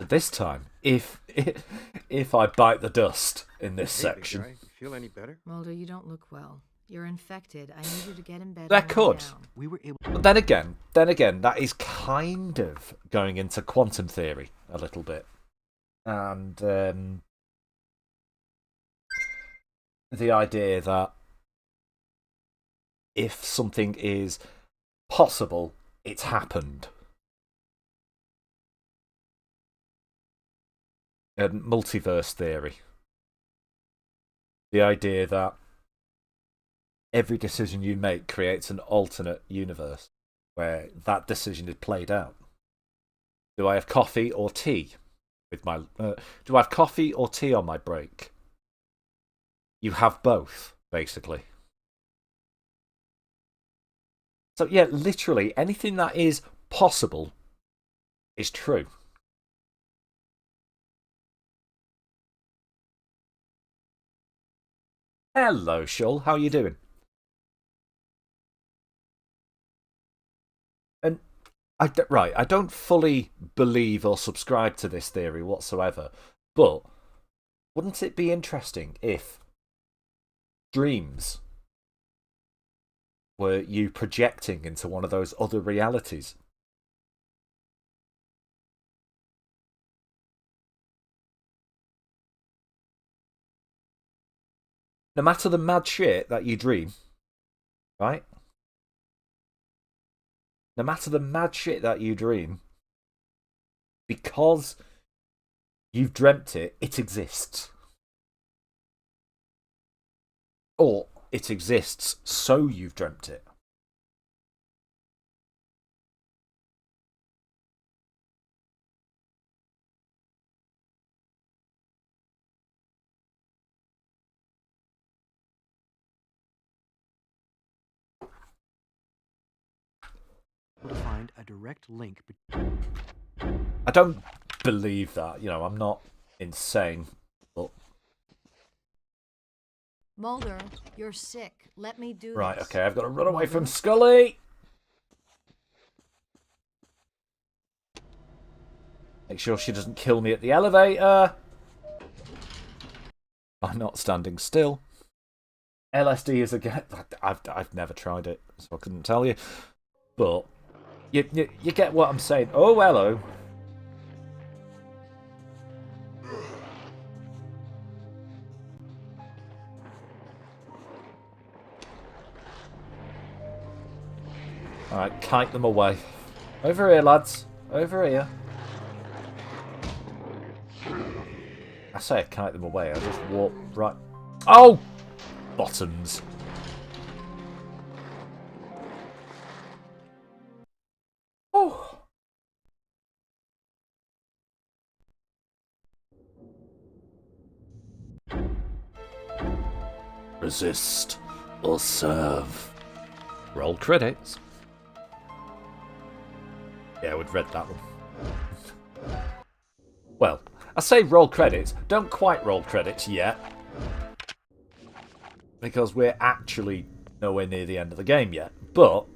This time, if I bite the dust in this section, Big guy, you feel any better? Mulder, you don't look well. You're infected. I need you to get in bed. that and lie could. down. We were able. But then again, that is kind of going into quantum theory a little bit, and the idea that if something is possible, it's happened. And multiverse theory. The idea that every decision you make creates an alternate universe where that decision is played out. Do I have coffee or tea with my? Do I have coffee or tea on my break? You have both, basically. So yeah, literally anything that is possible is true. Hello, Shull. How are you doing? And I don't fully believe or subscribe to this theory whatsoever, but wouldn't it be interesting if dreams were you projecting into one of those other realities? No matter the mad shit that you dream, right? no matter the mad shit that you dream, because you've dreamt it, it exists. Or it exists so you've dreamt it. To find a direct link. I don't believe that. You know, I'm not insane. But... Mulder, you're sick. Let me do Right, this. okay, I've got to run away from Scully. Make sure she doesn't kill me at the elevator. I'm not standing still. LSD is again. I've never tried it, so I couldn't tell you. But you get what I'm saying. Oh, hello. Alright, kite them away. Over here, lads. Over here. I say I kite them away, I just walk right... Oh! Bottoms. Oh! Resist or serve. Roll credits. Yeah, we'd read that one. Well, I say roll credits. Don't quite roll credits yet. Because we're actually nowhere near the end of the game yet. But...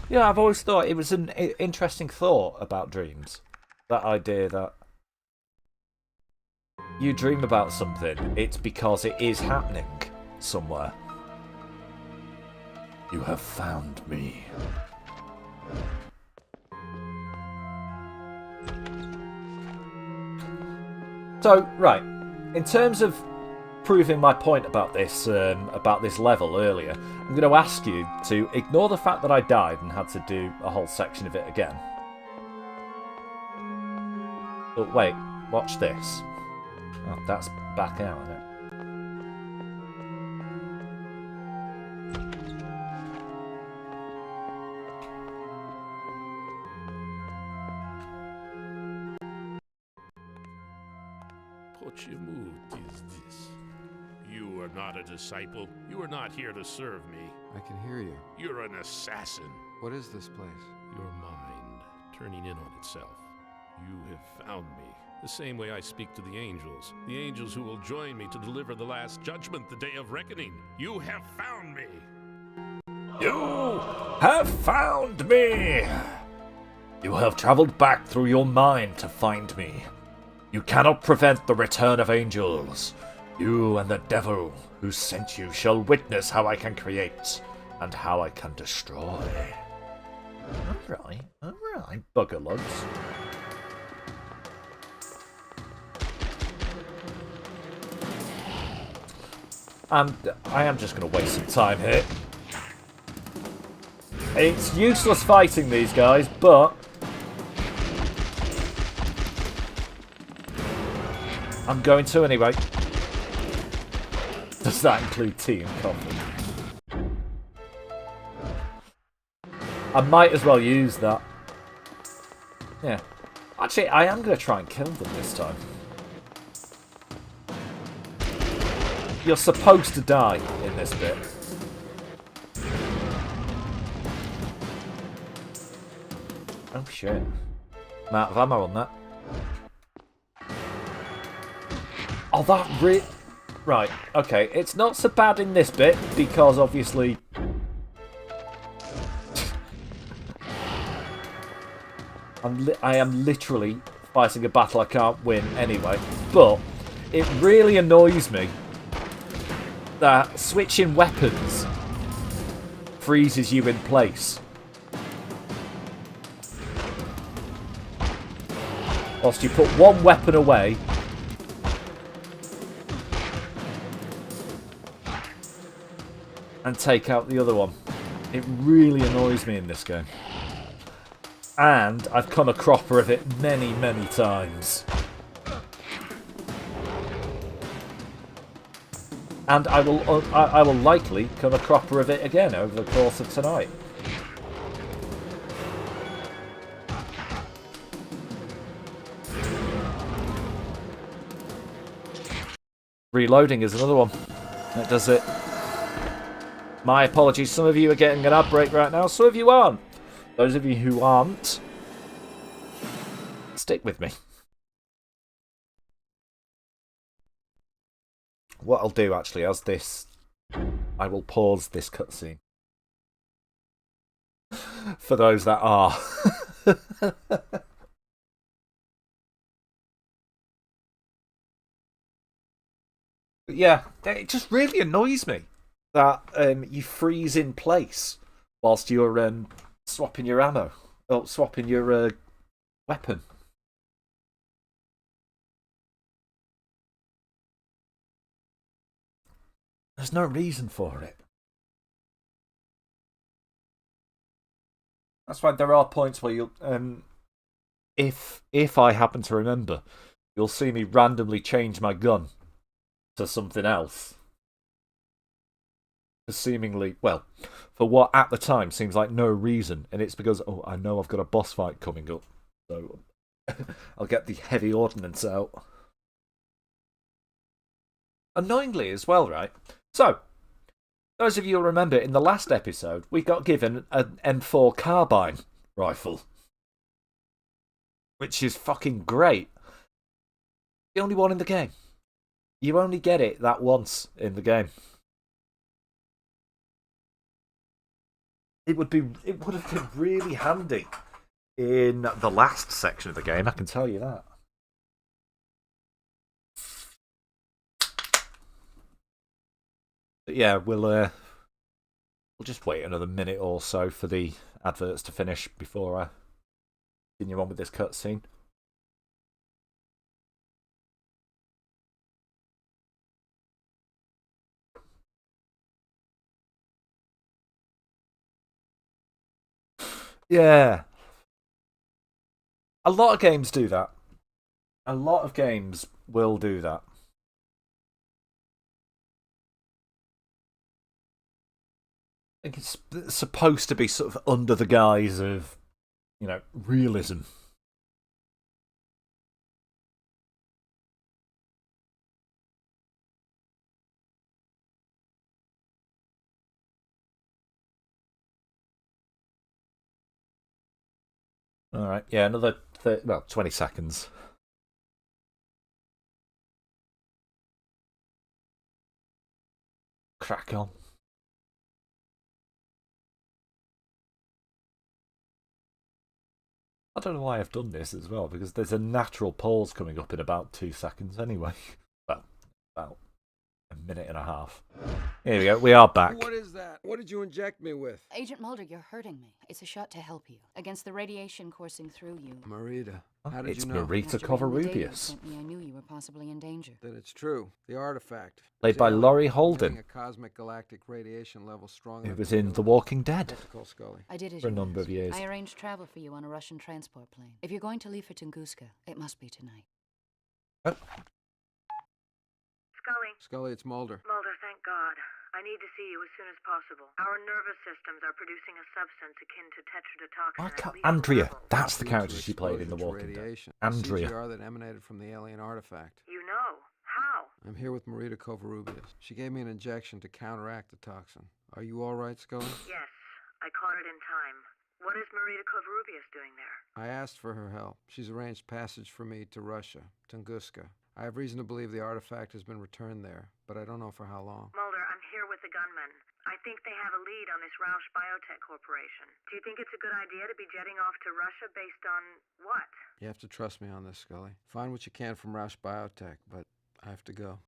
yeah, I've always thought it was an interesting thought about dreams. That idea that you dream about something, it's because it is happening somewhere. You have found me. So, right, in terms of proving my point about this level earlier, I'm going to ask you to ignore the fact that I died and had to do a whole section of it again. But wait, watch this. Oh, that's back out, isn't it? What is this? You are not a disciple. You are not here to serve me. I can hear you. You're an assassin. What is this place? Your mind turning in on itself. You have found me. The same way I speak to the angels who will join me to deliver the last judgment, the day of reckoning. You have found me. You have found me! You have travelled back through your mind to find me. You cannot prevent the return of angels. You and the devil who sent you shall witness how I can create and how I can destroy. Alright, bugger lugs. And I am just going to waste some time here. It's useless fighting these guys, but I'm going to anyway. Does that include tea and coffee? I might as well use that. Yeah. Actually, I am going to try and kill them this time. You're supposed to die in this bit. Oh shit. I'm out of ammo on that. Oh, that right, okay. It's not so bad in this bit, because obviously... I am literally fighting a battle I can't win anyway. But it really annoys me that switching weapons freezes you in place. whilst you put one weapon away, and take out the other one. It really annoys me in this game. And I've come a cropper of it many, many times. And I will likely come a cropper of it again over the course of tonight. Reloading is another one. That does it. My apologies, some of you are getting an ad break right now, some of you aren't. Those of you who aren't, stick with me. What I'll do actually, as this, I will pause this cutscene. For those that are. But yeah, it just really annoys me that you freeze in place whilst you're swapping your ammo, or swapping your weapon. There's no reason for it. That's why there are points where you'll, if I happen to remember, you'll see me randomly change my gun to something else. Seemingly, well, for what at the time seems like no reason, and it's because, oh, I know I've got a boss fight coming up, so I'll get the heavy ordnance out. Annoyingly as well, right? So, those of you who remember, in the last episode, we got given an M4 carbine rifle, which is fucking great. The only one in the game. You only get it that once in the game. It would have been really handy in the last section of the game, I can tell you that. But yeah, we'll just wait another minute or so for the adverts to finish before I continue on with this cutscene. Yeah. A lot of games do that. A lot of games will do that. I think it's supposed to be sort of under the guise of, you know, realism. All right, yeah, another 20 seconds. Crack on. I don't know why I've done this as well, because there's a natural pause coming up in about 2 seconds anyway. Well, about a minute and a half. Here we go, we are back. What is that? What did you inject me with? Agent Mulder, you're hurting me. It's a shot to help you. Against the radiation coursing through you. Marita. How did It's you know? Marita Covarrubias. I knew you were possibly in danger. Then it's true. The artifact. Played by Laurie Holden. A cosmic galactic radiation level strong. Who was in The Walking Dead. I did as for a you number asked. of years. I arranged travel for you on a Russian transport plane. If you're going to leave for Tunguska, it must be tonight. Scully. Scully, it's Mulder. Mulder, thank God. I need to see you as soon as possible. Our nervous systems are producing a substance akin to tetrodotoxin. I can't, Andrea, that's the character she played in The Walking Dead. Andrea. CGR that emanated from the alien artifact. You know. How? I'm here with Marita Covarrubias. She gave me an injection to counteract the toxin. Are you all right, Scully? Yes, I caught it in time. What is Marita Covarrubias doing there? I asked for her help. She's arranged passage for me to Russia, Tunguska. I have reason to believe the artifact has been returned there, but I don't know for how long. Mulder, I'm here with the gunmen. I think they have a lead on this Roush Biotech Corporation. Do you think it's a good idea to be jetting off to Russia based on what? You have to trust me on this, Scully. Find what you can from Roush Biotech, but I have to go.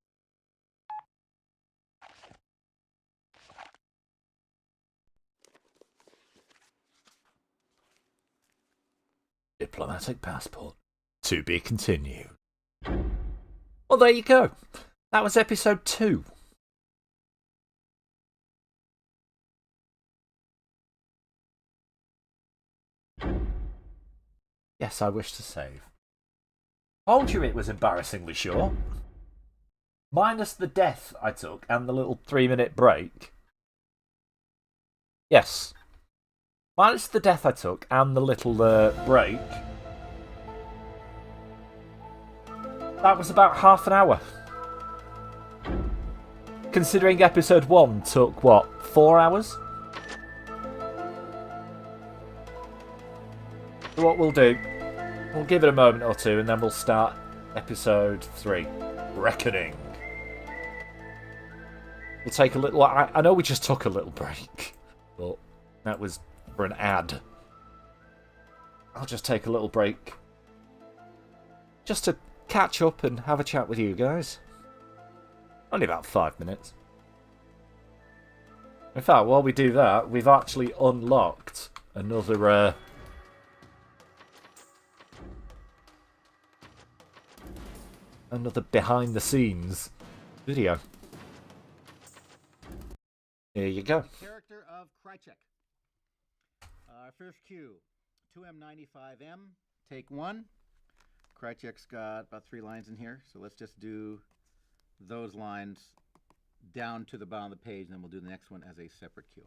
Diplomatic passport. To be continued. Well, there you go. That was episode 2. Yes, I wish to save. Told you it was embarrassingly short. Minus the death I took and the little 3-minute break. Yes. Minus the death I took and the little break. That was about half an hour. Considering episode 1 took, what, 4 hours? So what we'll do, we'll give it a moment or two and then we'll start episode 3. Reckoning. We'll take a little... I know we just took a little break, but that was for an ad. I'll just take a little break. Just to catch up and have a chat with you guys. Only about 5 minutes. In fact, while we do that, we've actually unlocked another... another behind-the-scenes video. Here you go. Character of Krychek. Our first cue, 2M95M, take 1. Krychek's got about 3 lines in here, so let's just do those lines down to the bottom of the page, and then we'll do the next one as a separate cue.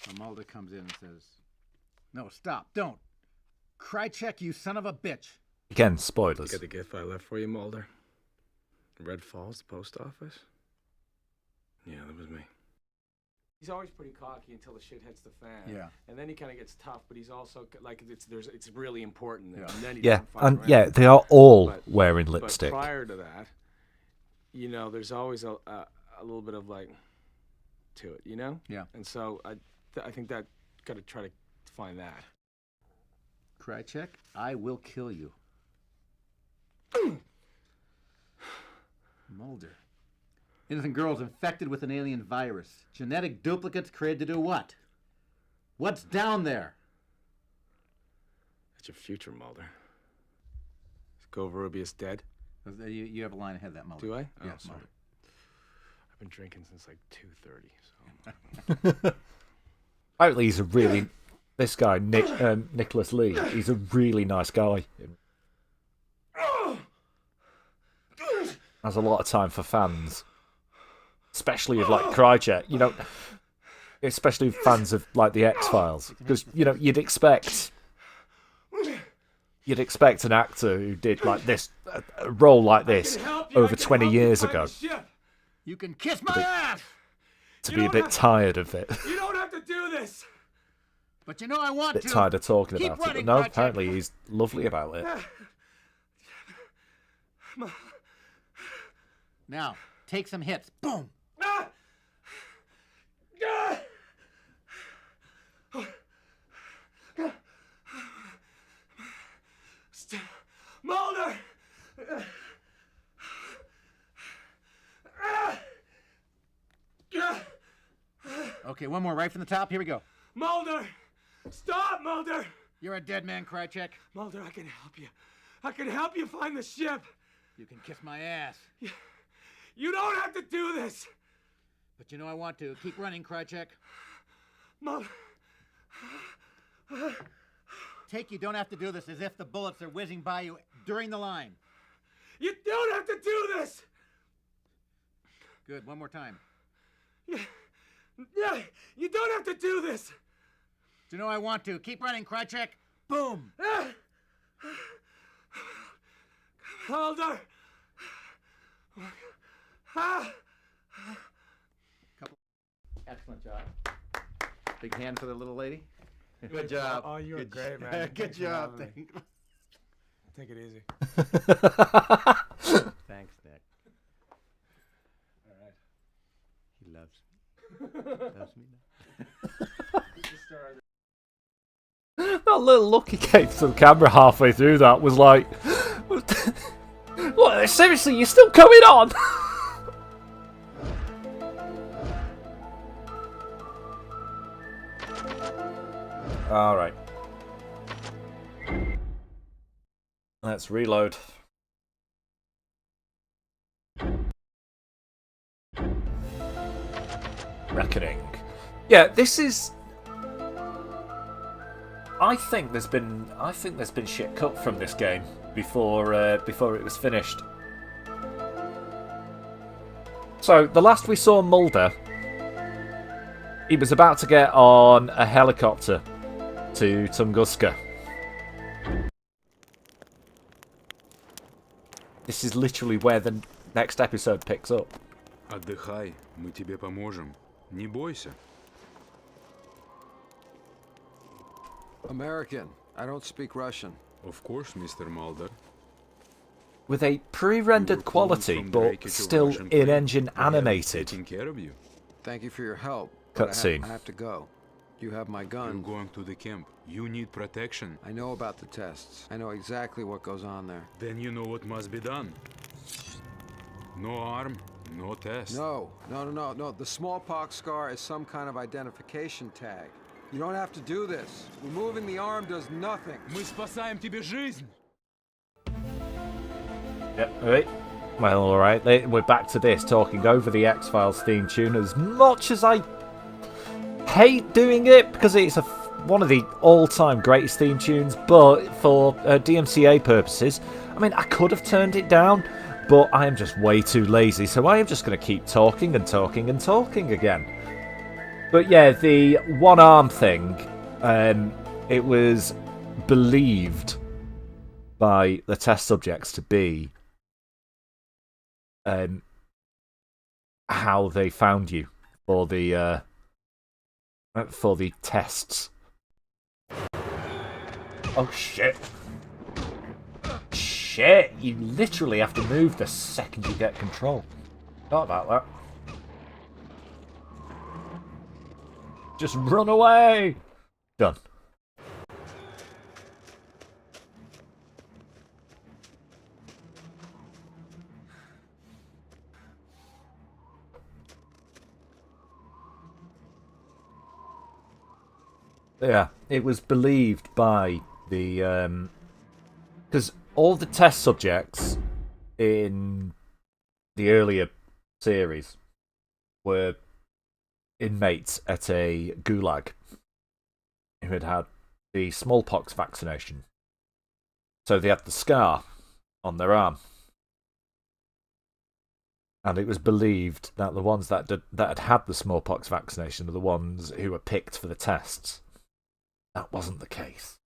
So Mulder comes in and says, "No, stop, don't. Krychek, you son of a bitch." Again, spoilers. You got the gift I left for you, Mulder? Red Falls, the post office? Yeah, that was me. He's always pretty cocky until the shit hits the fan. Yeah. And then he kind of gets tough, but he's also like it's really important. Yeah. And then he Yeah, doesn't fuck and around. yeah, they are all But- wearing lipstick. But prior to that, you know, there's always a little bit of like to it, you know? Yeah. And so I think that got to try to find that. Krychek, I will kill you. Mulder. Innocent girls infected with an alien virus. Genetic duplicates created to do what? What's down there? That's your future, Mulder. Is Covarrubias dead? You have a line ahead of that, Mulder. Do I? Yeah, Oh, sorry. Mulder. I've been drinking since like 2:30. So. Apparently he's a really... This guy, Nicholas Lee, he's a really nice guy. Has a lot of time for fans. Especially of, like, Krychek. You know, especially fans of, like, the X-Files. Because, you know, you'd expect an actor who did, like, this, a role like this over 20 years ago. You can kiss my ass! To be a bit tired of it. You don't have to do this! But you know I want A bit to. tired of talking Keep about it. running, But no, Krychek. apparently he's lovely about it. Now, take some hits. Boom! Mulder! Okay, one more right from the top. Here we go. Mulder! Stop, Mulder! You're a dead man, Krychek. Mulder, I can help you. I can help you find the ship. You can kiss my ass. You don't have to do this. But you know I want to. Keep running, Krychek. Mulder. Take you don't have to do this as if the bullets are whizzing by you during the line. You don't have to do this. Good, one more time. Yeah, you don't have to do this. Do you know I want to? Keep running, Krychek. Boom! Mulder. Excellent job. Big hand for the little lady. Good job. Oh, you were Good great, job. man. Good Thanks for job. having me. Take it easy. Thanks, Nick. All right. He loves me. Loves me now. That little look he gave to the camera halfway through that was like... What, seriously, you're still going on? Alright. Let's reload. Reckoning. Yeah, this is. I think there's been shit cut from this game before it was finished. So the last we saw Mulder, he was about to get on a helicopter to Tunguska. This is literally where the next episode picks up. Отдыхай, мы тебе поможем. Не бойся. American. I don't speak Russian. Of course, Mr. Mulder. With a pre-rendered quality, but still in-engine animated. Taking care of you. Thank you for your help. but Cutscene. I have to go. You have my gun. You're going to the camp. You need protection. I know about the tests. I know exactly what goes on there. Then you know what must be done. No arm, no test. No. The smallpox scar is some kind of identification tag. You don't have to do this. Removing the arm does nothing. Мы спасаем тебе жизнь. Yep, alright. Well, alright. We're back to this, talking over the X-Files theme tune. As much as I hate doing it, because it's one of the all-time greatest theme tunes, but for DMCA purposes, I mean, I could have turned it down, but I am just way too lazy, so I am just going to keep talking and talking and talking again. But yeah, the one-arm thing, it was believed by the test subjects to be how they found you for the tests. Oh shit! Shit! You literally have to move the second you get control. Not about that. Just run away! Done. Yeah, it was believed by the because all the test subjects in the earlier series were inmates at a gulag who had had the smallpox vaccination. So they had the scar on their arm. And it was believed that the ones that had the smallpox vaccination were the ones who were picked for the tests. That wasn't the case.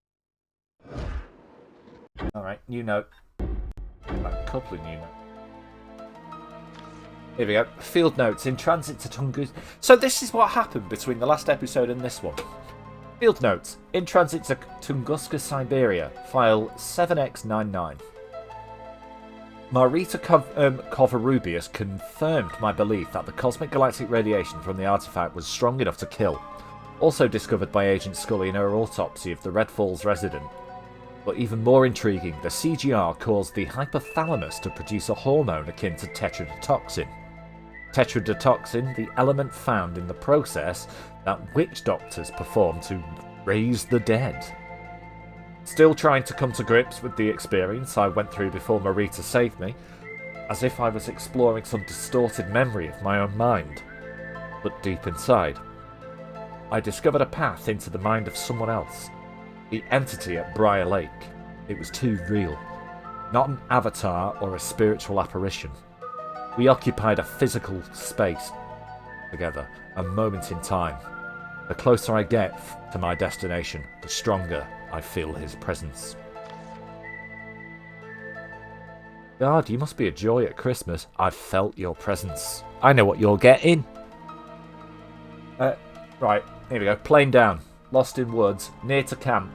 Alright, new note. A couple of new notes. Here we go. Field notes. In transit to Tunguska. So this is what happened between the last episode and this one. Field notes. In transit to Tunguska, Siberia. File 7X99. Marita Covarrubias confirmed my belief that the cosmic galactic radiation from the artifact was strong enough to kill. Also discovered by Agent Scully in her autopsy of the Red Falls resident. But even more intriguing, the CGR caused the hypothalamus to produce a hormone akin to tetrodotoxin. Tetrodotoxin, the element found in the process that witch doctors perform to raise the dead. Still trying to come to grips with the experience I went through before Marita saved me, as if I was exploring some distorted memory of my own mind. But deep inside, I discovered a path into the mind of someone else. The entity at Briar Lake. It was too real. Not an avatar or a spiritual apparition. We occupied a physical space together, a moment in time. The closer I get to my destination, the stronger I feel his presence. God, you must be a joy at Christmas. I've felt your presence. I know what you're getting. Right, here we go. Plane down. Lost in woods. Near to camp.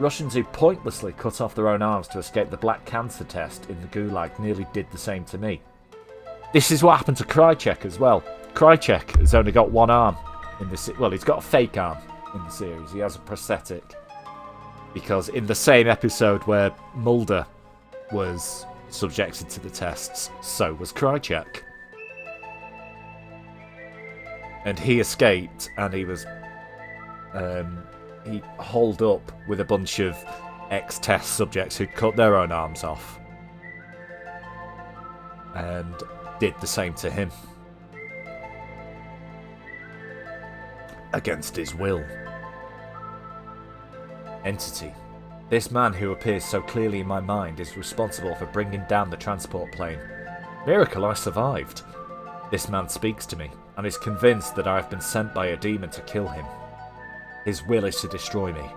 Russians who pointlessly cut off their own arms to escape the black cancer test in the Gulag nearly did the same to me. This is what happened to Krychek as well. Krychek has only got one arm in this. Well, he's got a fake arm in the series. He has a prosthetic. Because in the same episode where Mulder was subjected to the tests, so was Krychek. And he escaped, and he was he holed up with a bunch of ex-test subjects who cut their own arms off and did the same to him. Against his will. Entity. This man who appears so clearly in my mind is responsible for bringing down the transport plane. Miracle I survived. This man speaks to me and is convinced that I have been sent by a demon to kill him. His will is to destroy me,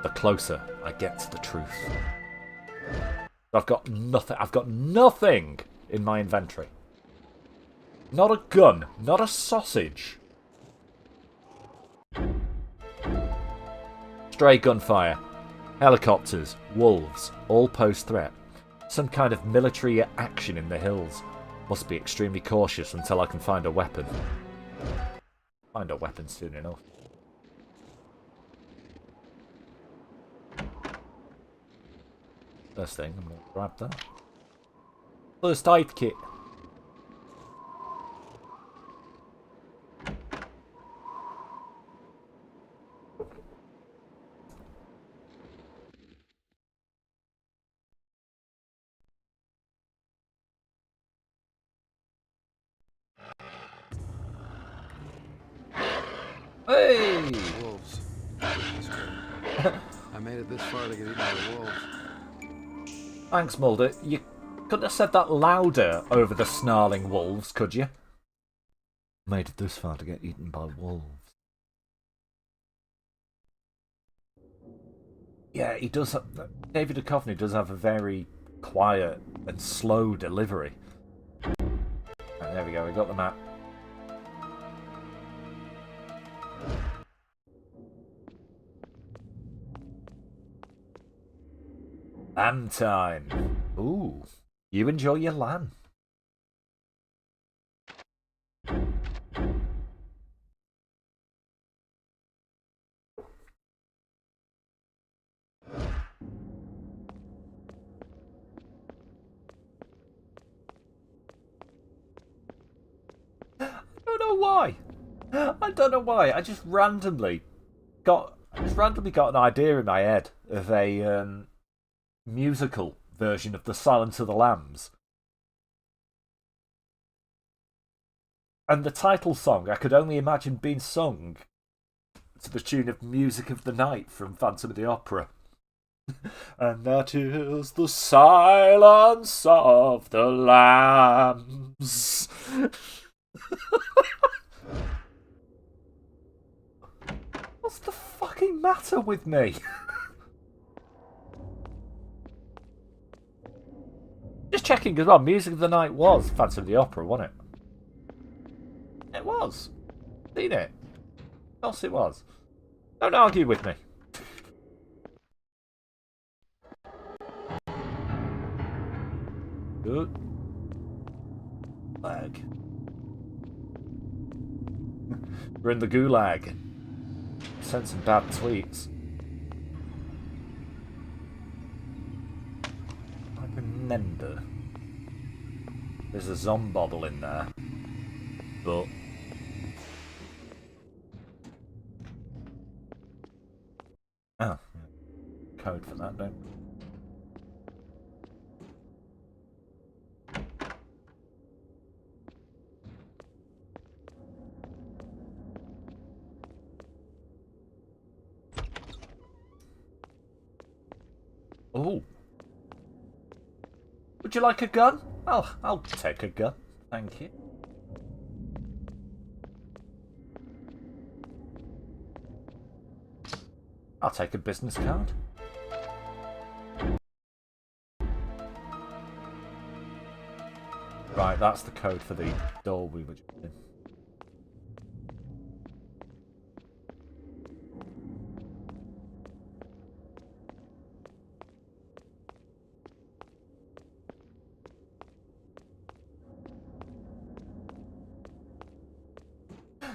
the closer I get to the truth. I've got nothing in my inventory. Not a gun, not a sausage. Stray gunfire, helicopters, wolves, all pose threat. Some kind of military action in the hills. Must be extremely cautious until I can find a weapon. Find a weapon soon enough. First thing, I'm going to grab that. First aid kit. Hey! Wolves. I made it this far to get eaten by the wolves. Thanks, Mulder. You couldn't have said that louder over the snarling wolves, could you? Made it this far to get eaten by wolves. Yeah, he does. David Duchovny does have a very quiet and slow delivery. Right, there we go. We got the map. LAN time. Ooh, you enjoy your LAN. I don't know why. I don't know why. I just randomly got an idea in my head of a musical version of The Silence of the Lambs. And the title song I could only imagine being sung to the tune of Music of the Night from Phantom of the Opera. And that is the silence of the lambs. What's the fucking matter with me? Just checking as well, Music of the Night was Phantom of the Opera, wasn't it? It was. Seen it. Of course it was. Don't argue with me. Good. Gulag. We're in the gulag. Sent some bad tweets. I remember. There's a zombottle in there. But oh, code for that, don't we? Oh. Would you like a gun? I'll take a gun. Thank you. I'll take a business card. Right, that's the code for the door we were just in.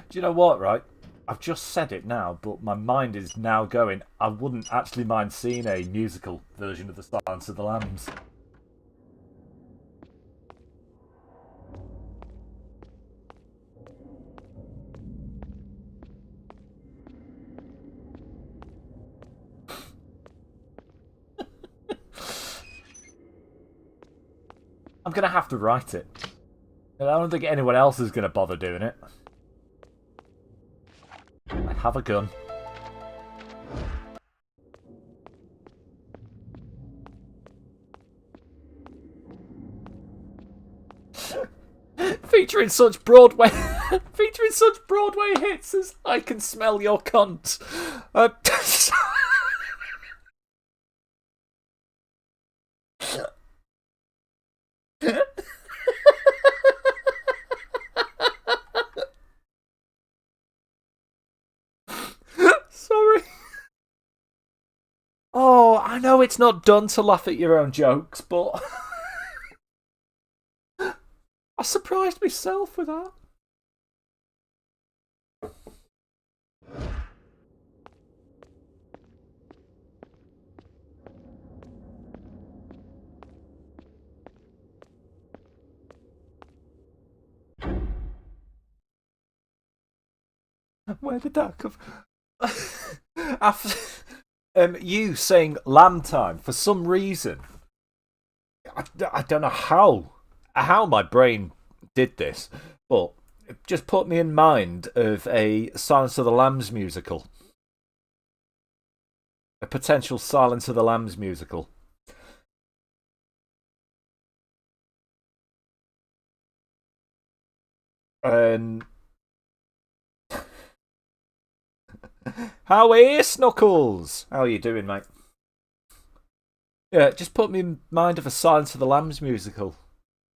Do you know what, right? I've just said it now, but my mind is now going, I wouldn't actually mind seeing a musical version of The Silence of the Lambs. I'm going to have to write it. I don't think anyone else is going to bother doing it. I have a gun. Featuring such Broadway hits as "I Can Smell Your Cunt." Sorry. Oh, I know it's not done to laugh at your own jokes, but I surprised myself with that. Where did that come from? After you saying lamb time, for some reason, I don't know how my brain did this, but it just put me in mind of a Silence of the Lambs musical. A potential Silence of the Lambs musical. How are you, Snuckles? How are you doing, mate? Yeah, it just put me in mind of a Silence of the Lambs musical.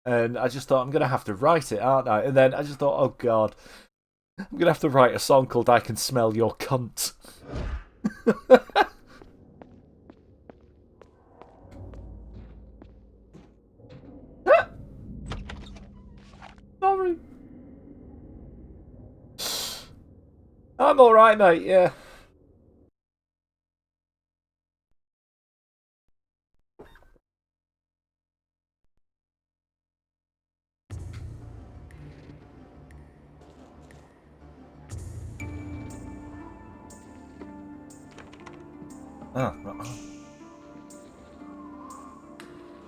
And I just thought, I'm going to have to write it, aren't I? And then I just thought, oh God, I'm going to have to write a song called "I Can Smell Your Cunt." Sorry. I'm alright, mate, yeah.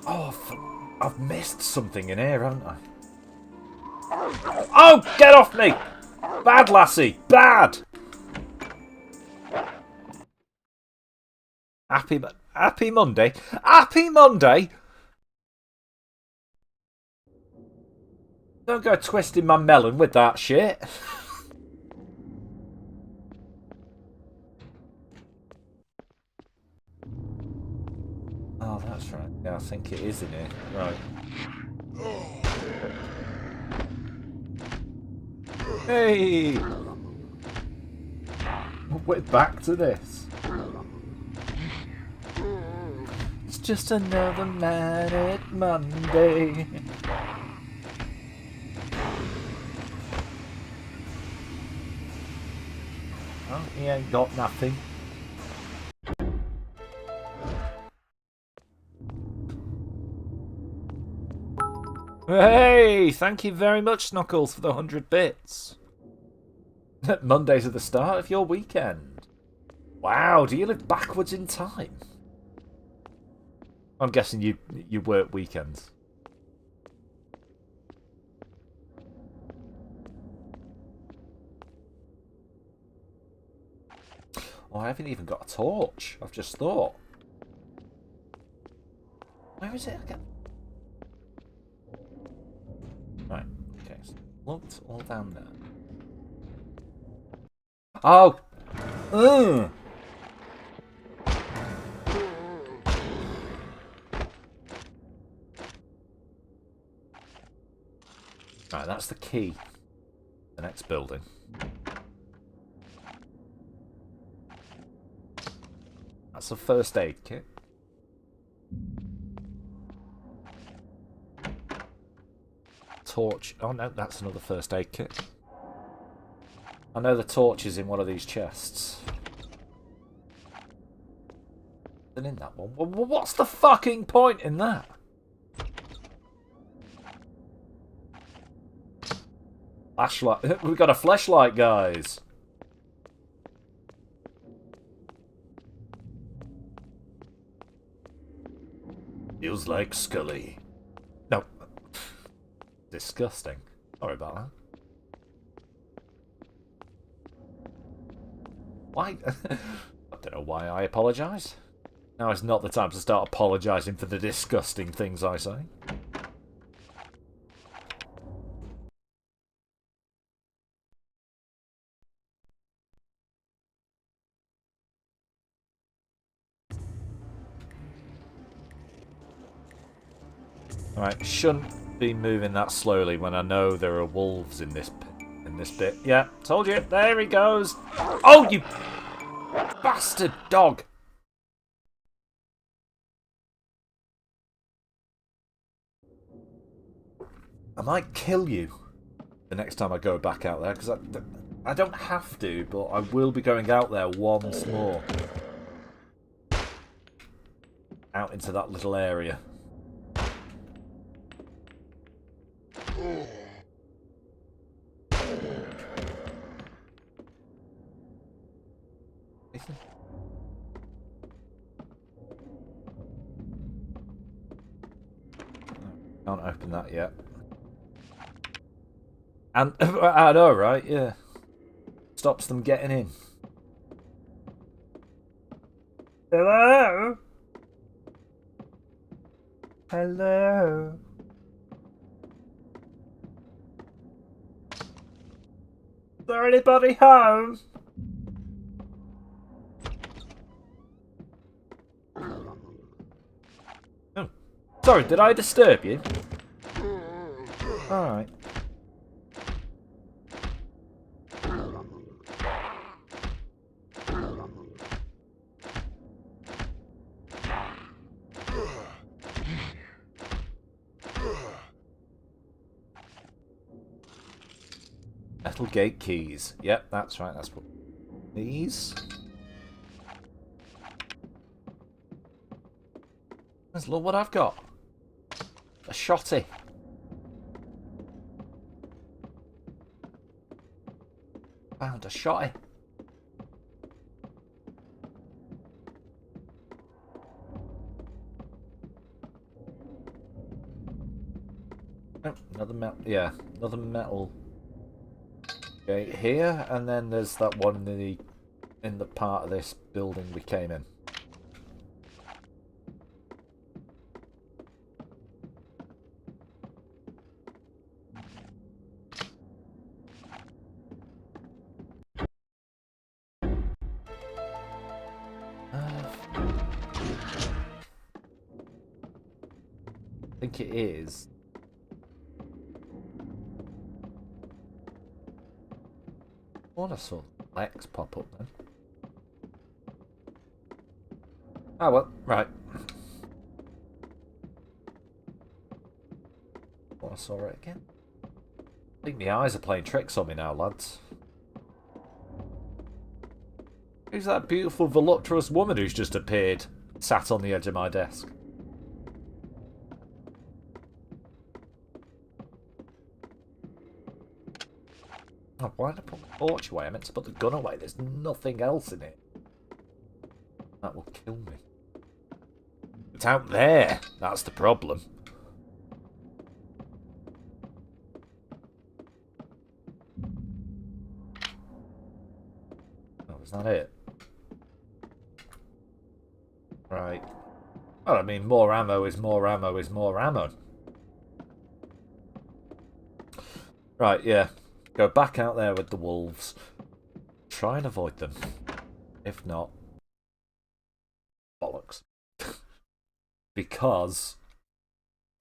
Oh, I've missed something in here, haven't I? Oh, get off me! Bad, lassie, bad! Happy Monday. Happy Monday! Don't go twisting my melon with that shit. Oh, that's right. Yeah, I think it is in here. Right. Hey! We're back to this. It's just another manic Monday. Oh, he ain't got nothing. Hey, thank you very much, Snuckles, for the 100 bits. Mondays are the start of your weekend. Wow, do you live backwards in time? I'm guessing you work weekends. Oh, I haven't even got a torch. I've just thought. Where is it again? Right, okay, so looked all down there. Oh! Right, that's the key. The next building. That's a first aid kit. Torch. Oh no, that's another first aid kit. I know the torch is in one of these chests. And in that one. What's the fucking point in that? Flashlight. We've got a flashlight, guys. Feels like Scully. No. disgusting. Sorry about that. Why? I don't know why I apologise. Now is not the time to start apologising for the disgusting things I say. Alright, shouldn't be moving that slowly when I know there are wolves in this bit. Yeah, told you. There he goes. Oh, you bastard dog. I might kill you the next time I go back out there, because I don't have to, but I will be going out there once more. Out into that little area. Can't open that yet. And I know, right? Yeah. Stops them getting in. Hello? Hello? Is there anybody home? Oh. Sorry, did I disturb you? Alright. Metal gate keys. Yep, that's right. That's what these. Let's look what I've got. A shotty. Found a shotty. Oh, another metal. Yeah, another metal. Okay, here, and then there's that one in the part of this building we came in. I think it is. I saw Lex pop up then. Oh well, right. I saw it again. I think the eyes are playing tricks on me now, lads. Who's that beautiful voluptuous woman who's just appeared, sat on the edge of my desk? Oh, why did I put the torch away? I meant to put the gun away. There's nothing else in it. That will kill me. It's out there. That's the problem. Oh, is that it? Right. Well, I mean, more ammo is more ammo is more ammo. Right, yeah. Go back out there with the wolves. Try and avoid them. If not, bollocks. Because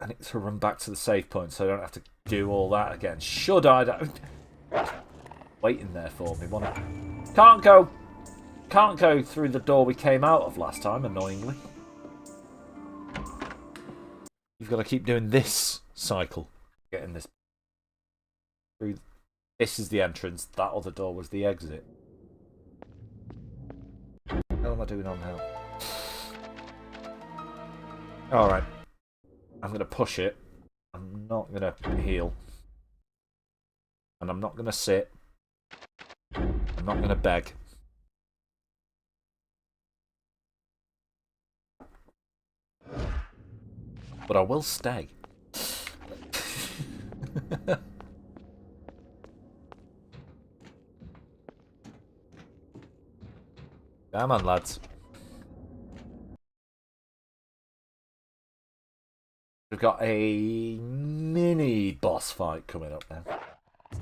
I need to run back to the save point so I don't have to do all that again. Should I? Waiting there for me, wasn't it? Can't go through the door we came out of last time, annoyingly. You've got to keep doing this cycle. Getting this through. This is the entrance. That other door was the exit. What am I doing on now? Alright. I'm going to push it. I'm not going to heal. And I'm not going to sit. I'm not going to beg. But I will stay. Come on, lads. We've got a mini boss fight coming up now. I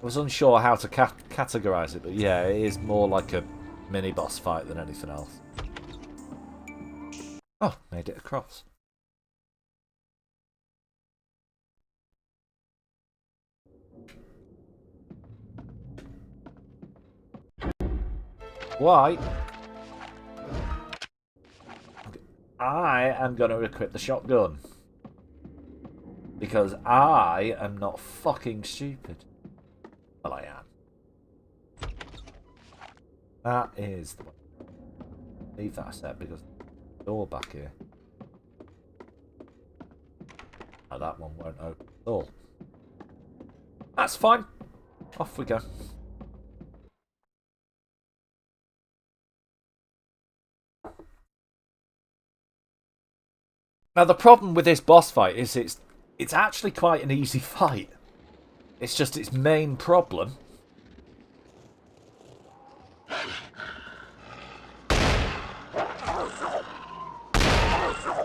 was unsure how to categorise it, but yeah, it is more like a mini boss fight than anything else. Oh, made it across. Why? I am going to equip the shotgun. Because I am not fucking stupid. Well, I am. That is the way. Leave that set because the door back here. Oh, that one won't open at all. That's fine. Off we go. Now the problem with this boss fight is it's actually quite an easy fight. It's just its main problem.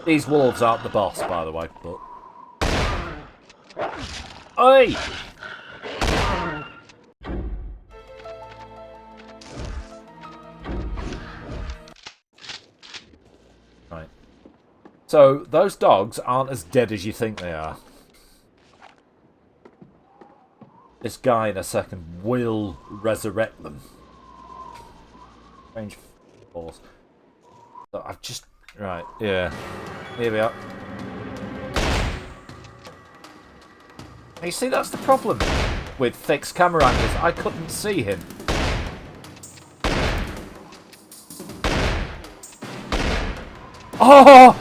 These wolves aren't the boss, by the way, but... Oi! Right. So, those dogs aren't as dead as you think they are. This guy in a second will resurrect them. Strange force. So I've just... Right, yeah. Here we are. You see, that's the problem with fixed camera angles. I couldn't see him. Oh!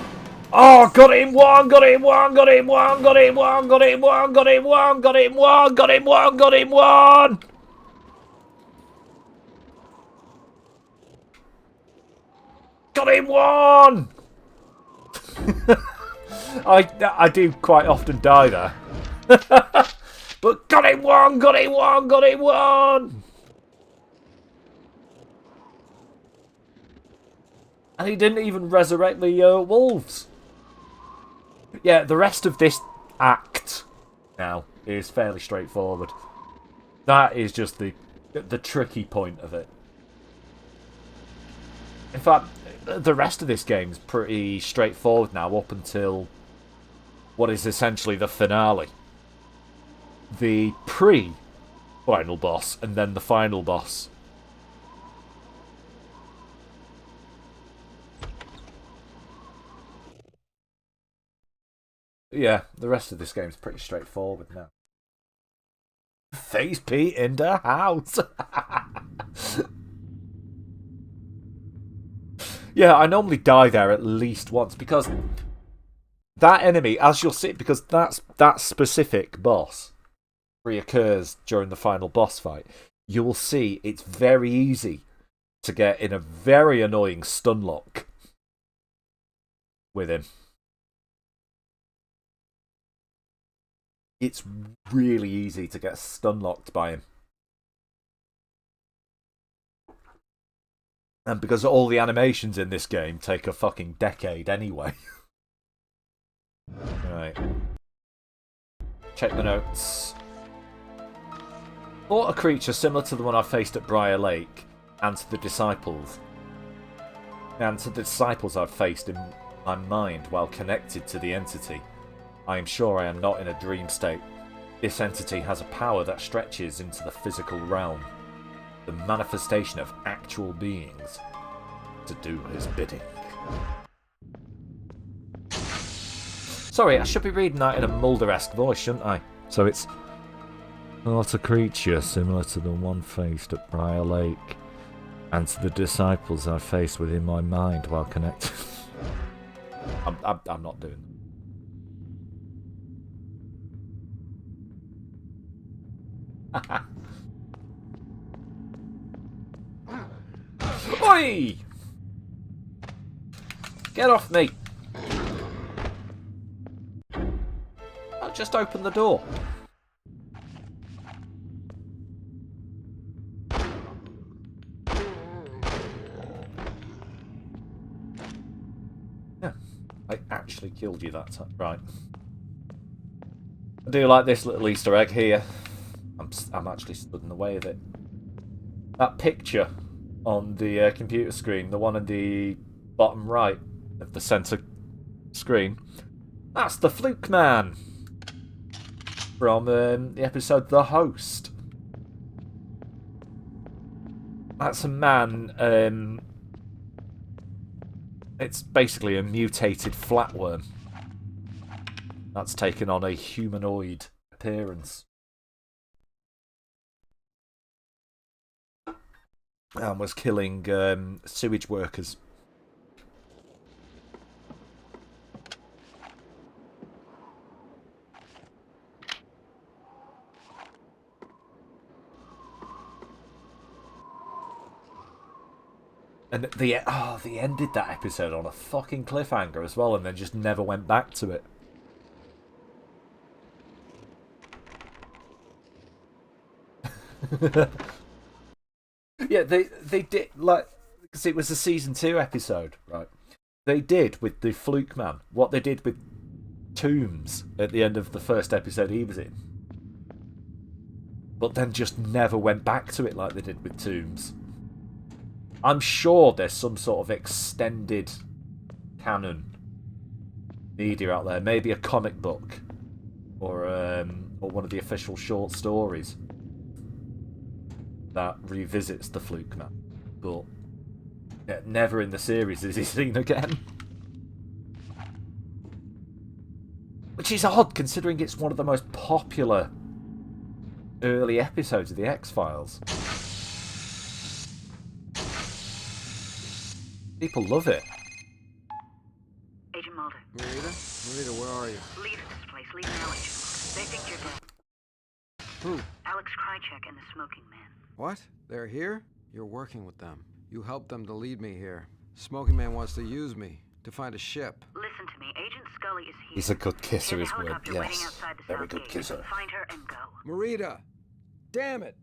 Oh, got him one, got him one, got him one, got him one, got him one, got him one, got him one, got him one, got him one! Got him one! I do quite often die there. But got him one, got him one, got him one! And he didn't even resurrect the wolves. Yeah, the rest of this act now is fairly straightforward. That is just the tricky point of it. In fact, the rest of this game is pretty straightforward now up until what is essentially the finale. The pre-final boss and then the final boss. Yeah, the rest of this game is pretty straightforward now. Face Pete in the house! Yeah, I normally die there at least once because that enemy, as you'll see, because that specific boss reoccurs during the final boss fight, you will see it's very easy to get in a very annoying stun lock with him. It's really easy to get stun locked by him. And because all the animations in this game take a fucking decade anyway. Right. Check the notes. Fought a creature similar to the one I faced at Briar Lake, and to the disciples. And to the disciples I've faced in my mind while connected to the entity. I am sure I am not in a dream state. This entity has a power that stretches into the physical realm. The manifestation of actual beings to do his bidding. Sorry, I should be reading that in a Mulder-esque voice, shouldn't I? So it's... Not a creature similar to the one faced at Briar Lake, and to the disciples I faced within my mind while connected. I'm not doing that. Oi! Get off me! Just open the door. Yeah, I actually killed you that time. Right. I do like this little Easter egg here. I'm actually stood in the way of it. That picture on the computer screen, the one in the bottom right of the centre screen, that's the Fluke Man from the episode The Host. That's a man, it's basically a mutated flatworm that's taken on a humanoid appearance. And was killing sewage workers. And they ended that episode on a fucking cliffhanger as well, and then just never went back to it. Yeah, they did, like, because it was a season 2 episode, right? They did with the Fluke Man what they did with Tombs at the end of the first episode he was in, but then just never went back to it like they did with Tombs. I'm sure there's some sort of extended canon media out there, maybe a comic book or one of the official short stories that revisits the Fluke Man, but yeah, never in the series is he seen again. Which is odd, considering it's one of the most popular early episodes of the X-Files. People love it. Agent Mulder. Marita, where are you? Leave this place. Leave now, Agent Mulder. They think you're dead. Who? Alex Krychek and the Smoking Man. What? They're here? You're working with them. You helped them to lead me here. Smoking Man wants to use me to find a ship. Listen to me. Agent Scully is here. He's a good kisser, There's his a word. helicopter waiting Yes. outside the Very south good gate. kisser. Find her and go. Marita! Damn it!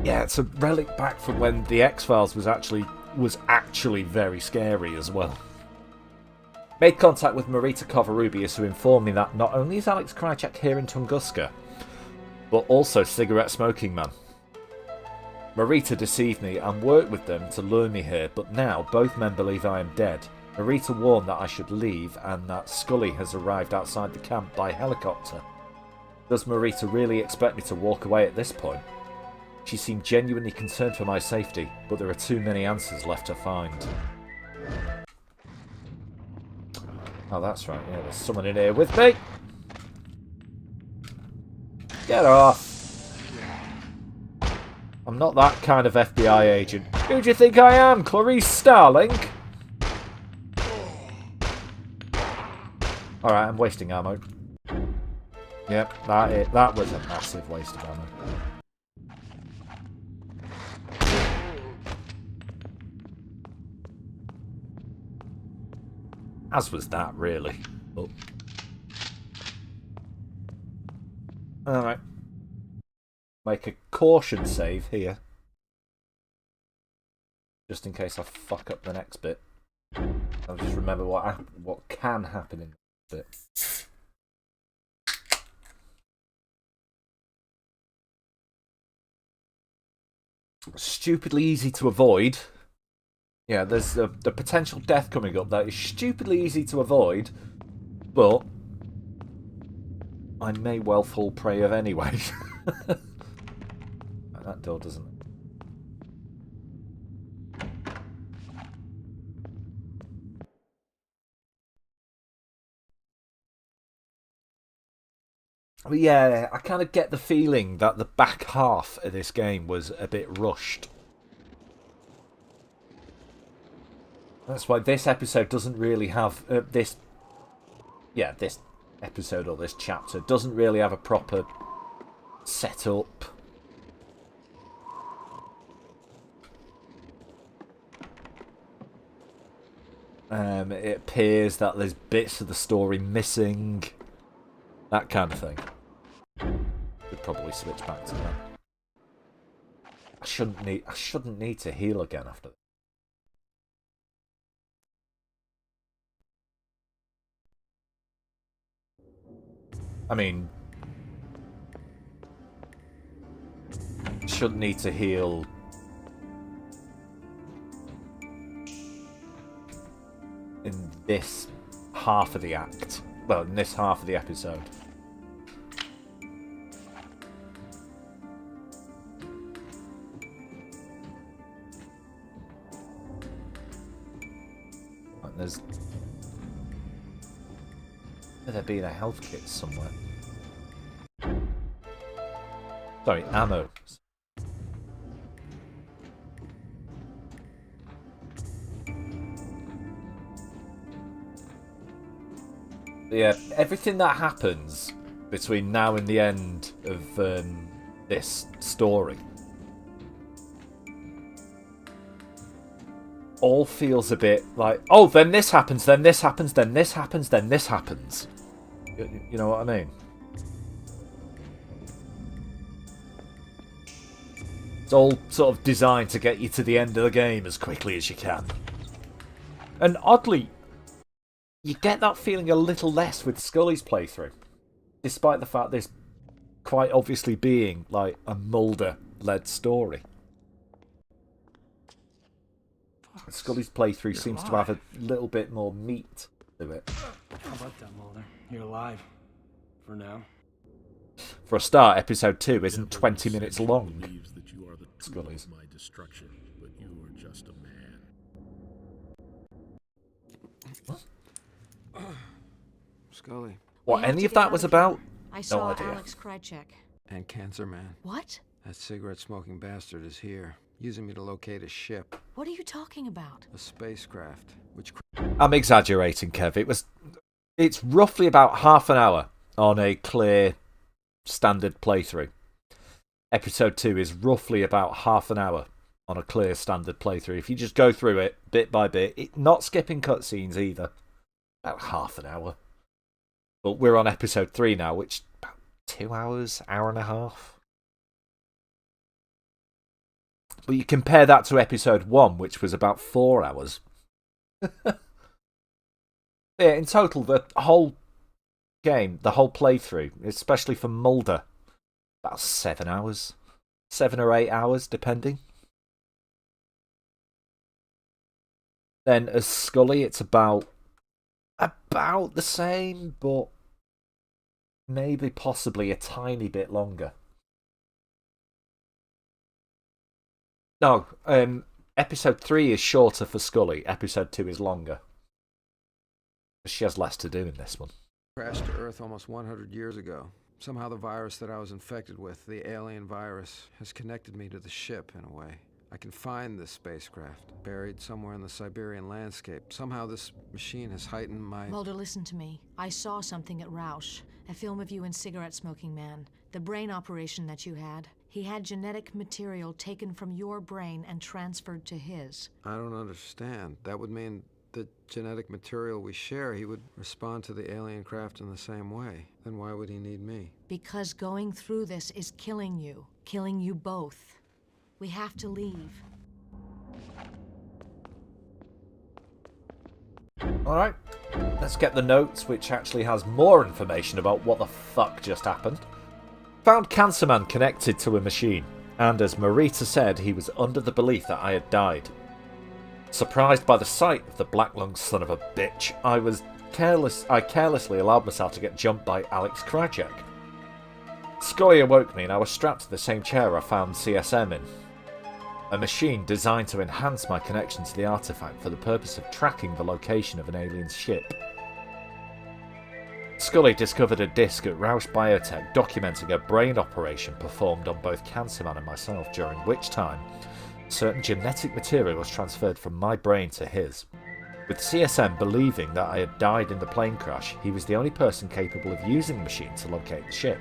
Yeah, it's a relic back from when the X-Files was actually very scary as well. Made contact with Marita Covarrubias, who informed me that not only is Alex Krychek here in Tunguska, but also Cigarette Smoking Man. Marita deceived me and worked with them to lure me here, but now both men believe I am dead. Marita warned that I should leave and that Scully has arrived outside the camp by helicopter. Does Marita really expect me to walk away at this point? She seemed genuinely concerned for my safety, but there are too many answers left to find. Oh, that's right, yeah, there's someone in here with me! Get off! I'm not that kind of FBI agent. Who do you think I am, Clarice Starling? Alright, I'm wasting ammo. Yep, that was a massive waste of ammo. As was that, really. Oh. Alright. Make a caution save here. Just in case I fuck up the next bit. I'll just remember what can happen in this bit. Stupidly easy to avoid. Yeah, there's the potential death coming up that is stupidly easy to avoid, but I may well fall prey of anyway. That door doesn't. But yeah, I kind of get the feeling that the back half of this game was a bit rushed. That's why this episode doesn't really have this episode or this chapter doesn't really have a proper setup. It appears that there's bits of the story missing. That kind of thing. Could probably switch back to that. I shouldn't need to heal again after this. I mean, shouldn't need to heal in this half of the act. Well, in this half of the episode. And there's... there being a health kit somewhere. Sorry, ammo. Yeah, everything that happens between now and the end of this story all feels a bit like, oh, then this happens, then this happens, then this happens, then this happens. You know what I mean? It's all sort of designed to get you to the end of the game as quickly as you can. And oddly, you get that feeling a little less with Scully's playthrough. Despite the fact this quite obviously being like a Mulder-led story. Scully's playthrough seems to have a little bit more meat to it. How about that, Mulder? You're alive. For now. For a start, episode 2 isn't 20 minutes long. Scully's. My destruction, but you are just a man. What? Scully. What any of that was about? I saw no idea. Alex Krycek. And Cancer Man. What? That cigarette-smoking bastard is here, using me to locate a ship. What are you talking about? A spacecraft, which... I'm exaggerating, Kev. It's roughly about half an hour on a clear, standard playthrough. Episode 2 is roughly about half an hour on a clear, standard playthrough. If you just go through it bit by bit, not skipping cutscenes either. About half an hour. But we're on episode 3 now, which about 2 hours, hour and a half. But you compare that to episode 1, which was about 4 hours. Yeah, in total, the whole game, the whole playthrough, especially for Mulder, about 7 hours. 7 or 8 hours, depending. Then as Scully, it's about the same, but maybe possibly a tiny bit longer. No, episode 3 is shorter for Scully. Episode 2 is longer. She has less to do in this one. Crashed to Earth almost 100 years ago. Somehow the virus that I was infected with, the alien virus, has connected me to the ship in a way. I can find this spacecraft, buried somewhere in the Siberian landscape. Somehow this machine has heightened my... Mulder, listen to me. I saw something at Rausch, a film of you and cigarette-smoking man. The brain operation that you had. He had genetic material taken from your brain and transferred to his. I don't understand. That would mean the genetic material we share, he would respond to the alien craft in the same way. Then why would he need me? Because going through this is killing you both. We have to leave. Alright, let's get the notes, which actually has more information about what the fuck just happened. Found Cancer Man connected to a machine, and as Marita said, he was under the belief that I had died. Surprised by the sight of the black-lunged son of a bitch, I carelessly allowed myself to get jumped by Alex Krycek. Scully awoke me and I was strapped to the same chair I found CSM in. A machine designed to enhance my connection to the artifact for the purpose of tracking the location of an alien ship. Scully discovered a disc at Rausch Biotech documenting a brain operation performed on both Cancer Man and myself, during which time certain genetic material was transferred from my brain to his. With CSM believing that I had died in the plane crash, he was the only person capable of using the machine to locate the ship.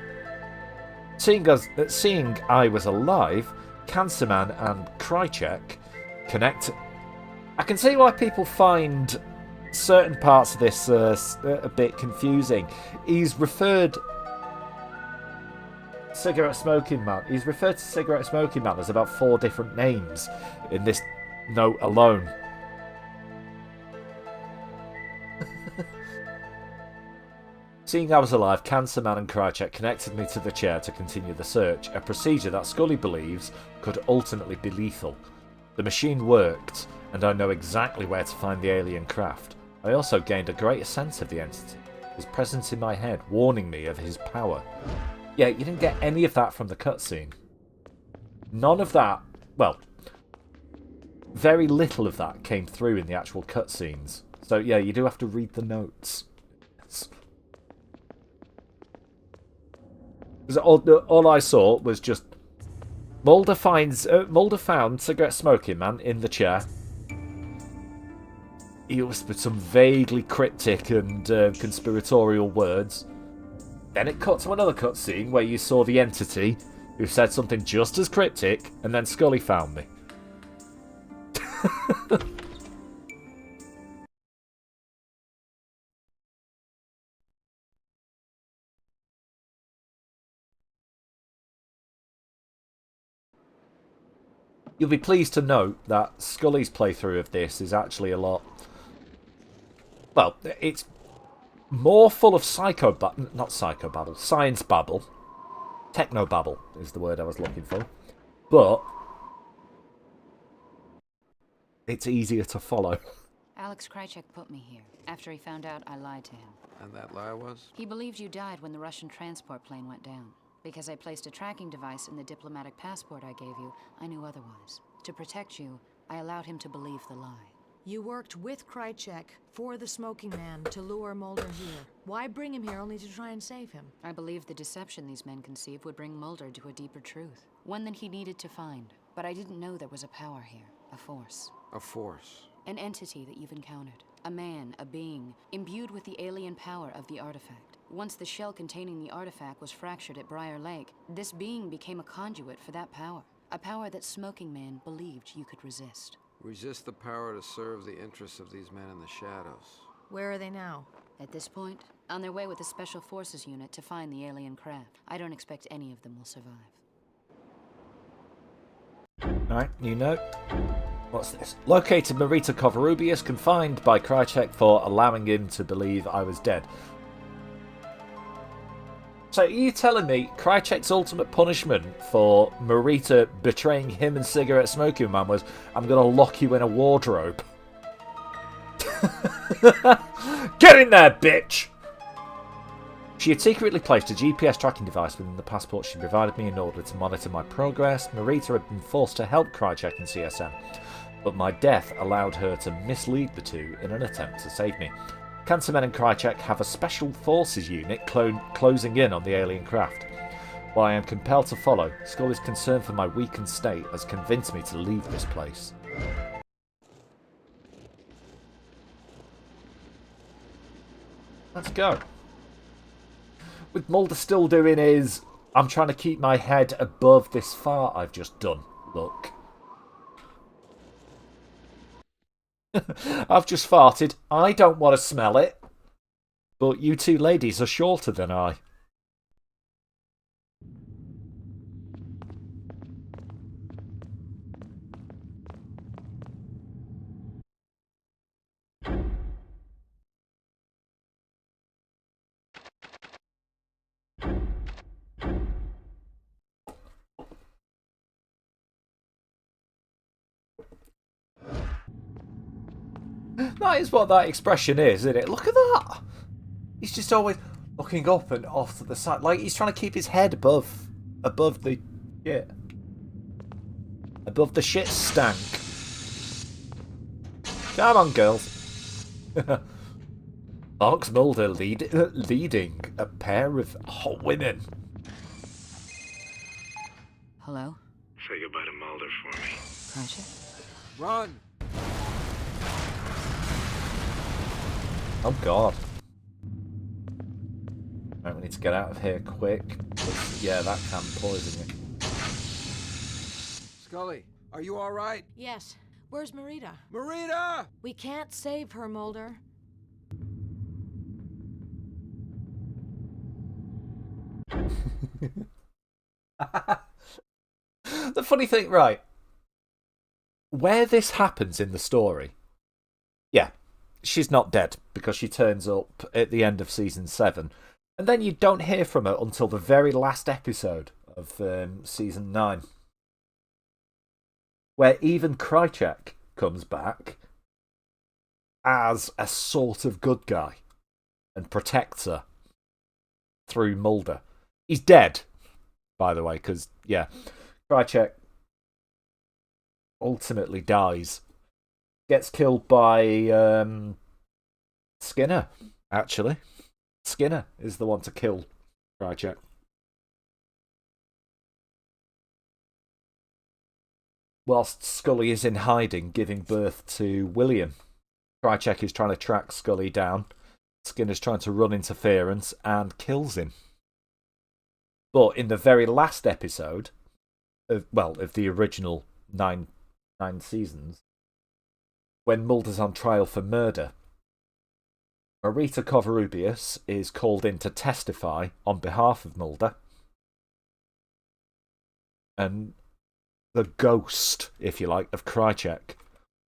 Seeing I was alive, Cancer Man and Krycek connect. I can see why people find certain parts of this are a bit confusing. He's referred Cigarette Smoking Man. He's referred to Cigarette Smoking Man as about 4 different names in this note alone. Seeing I was alive, Cancer Man and Krychek connected me to the chair to continue the search, a procedure that Scully believes could ultimately be lethal. The machine worked, and I know exactly where to find the alien craft. I also gained a greater sense of the entity, his presence in my head warning me of his power. Yeah, you didn't get any of that from the cutscene. None of that, well, very little of that came through in the actual cutscenes. So yeah, you do have to read the notes. All I saw was just Mulder found Cigarette Smoking Man in the chair. He whispered some vaguely cryptic and conspiratorial words. Then it cut to another cutscene where you saw the entity who said something just as cryptic, and then Scully found me. You'll be pleased to note that Scully's playthrough of this is actually a lot... Well, it's more full of science babble. Techno-babble is the word I was looking for. But it's easier to follow. Alex Krychek put me here, after he found out I lied to him. And that lie was? He believed you died when the Russian transport plane went down. Because I placed a tracking device in the diplomatic passport I gave you, I knew otherwise. To protect you, I allowed him to believe the lie. You worked with Krychek for the Smoking Man to lure Mulder here. Why bring him here only to try and save him? I believed the deception these men conceived would bring Mulder to a deeper truth. One that he needed to find. But I didn't know there was a power here. A force. A force? An entity that you've encountered. A man, a being, imbued with the alien power of the artifact. Once the shell containing the artifact was fractured at Briar Lake, this being became a conduit for that power. A power that Smoking Man believed you could resist. Resist the power to serve the interests of these men in the shadows. Where are they now? At this point, on their way with the Special Forces unit to find the alien craft. I don't expect any of them will survive. Alright, new note. What's this? Located Marita Covarrubias, confined by Krychek for allowing him to believe I was dead. So are you telling me Krychek's ultimate punishment for Marita betraying him and Cigarette Smoking Man was, I'm going to lock you in a wardrobe? Get in there, bitch! She had secretly placed a GPS tracking device within the passport she provided me in order to monitor my progress. Marita had been forced to help Krychek and CSM, but my death allowed her to mislead the two in an attempt to save me. Cancermen and Krychek have a special forces unit closing in on the alien craft. While I am compelled to follow, Scully's concern for my weakened state has convinced me to leave this place. Let's go. With Mulder still doing his, I'm trying to keep my head above this fart I've just done. Look. I've just farted. I don't want to smell it. But you two ladies are shorter than I. That is what that expression is, isn't it? Look at that! He's just always looking up and off to the side. Like he's trying to keep his head above the shit. Above the shit stank. Come on, girls. Fox Mulder leading a pair of hot women. Hello? Say goodbye to Mulder for me. Krychek? Run! Oh god. Right, we need to get out of here quick. Yeah, that can poison you. Scully, are you alright? Yes. Where's Marita? Marita! We can't save her, Mulder. The funny thing, right, where this happens in the story, yeah, she's not dead because she turns up at the end of season 7, and then you don't hear from her until the very last episode of season 9, where even Krychek comes back as a sort of good guy and protects her through Mulder. He's dead, by the way, because, yeah, Krychek ultimately dies. Gets killed by Skinner, actually. Skinner is the one to kill Krychek. Whilst Scully is in hiding, giving birth to William. Krychek is trying to track Scully down. Skinner's trying to run interference and kills him. But in the very last episode, of the original nine seasons, when Mulder's on trial for murder, Marita Covarrubias is called in to testify on behalf of Mulder. And the ghost, if you like, of Krychek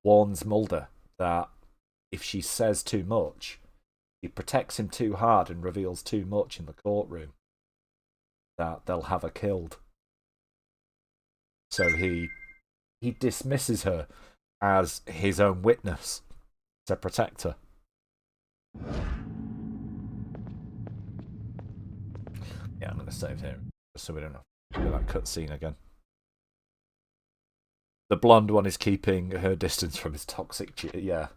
warns Mulder that if she says too much, he protects him too hard and reveals too much in the courtroom, that they'll have her killed. So he dismisses her as his own witness to protect her. Yeah, I'm going to save here so we don't have to do that cutscene again. The blonde one is keeping her distance from his toxic yeah.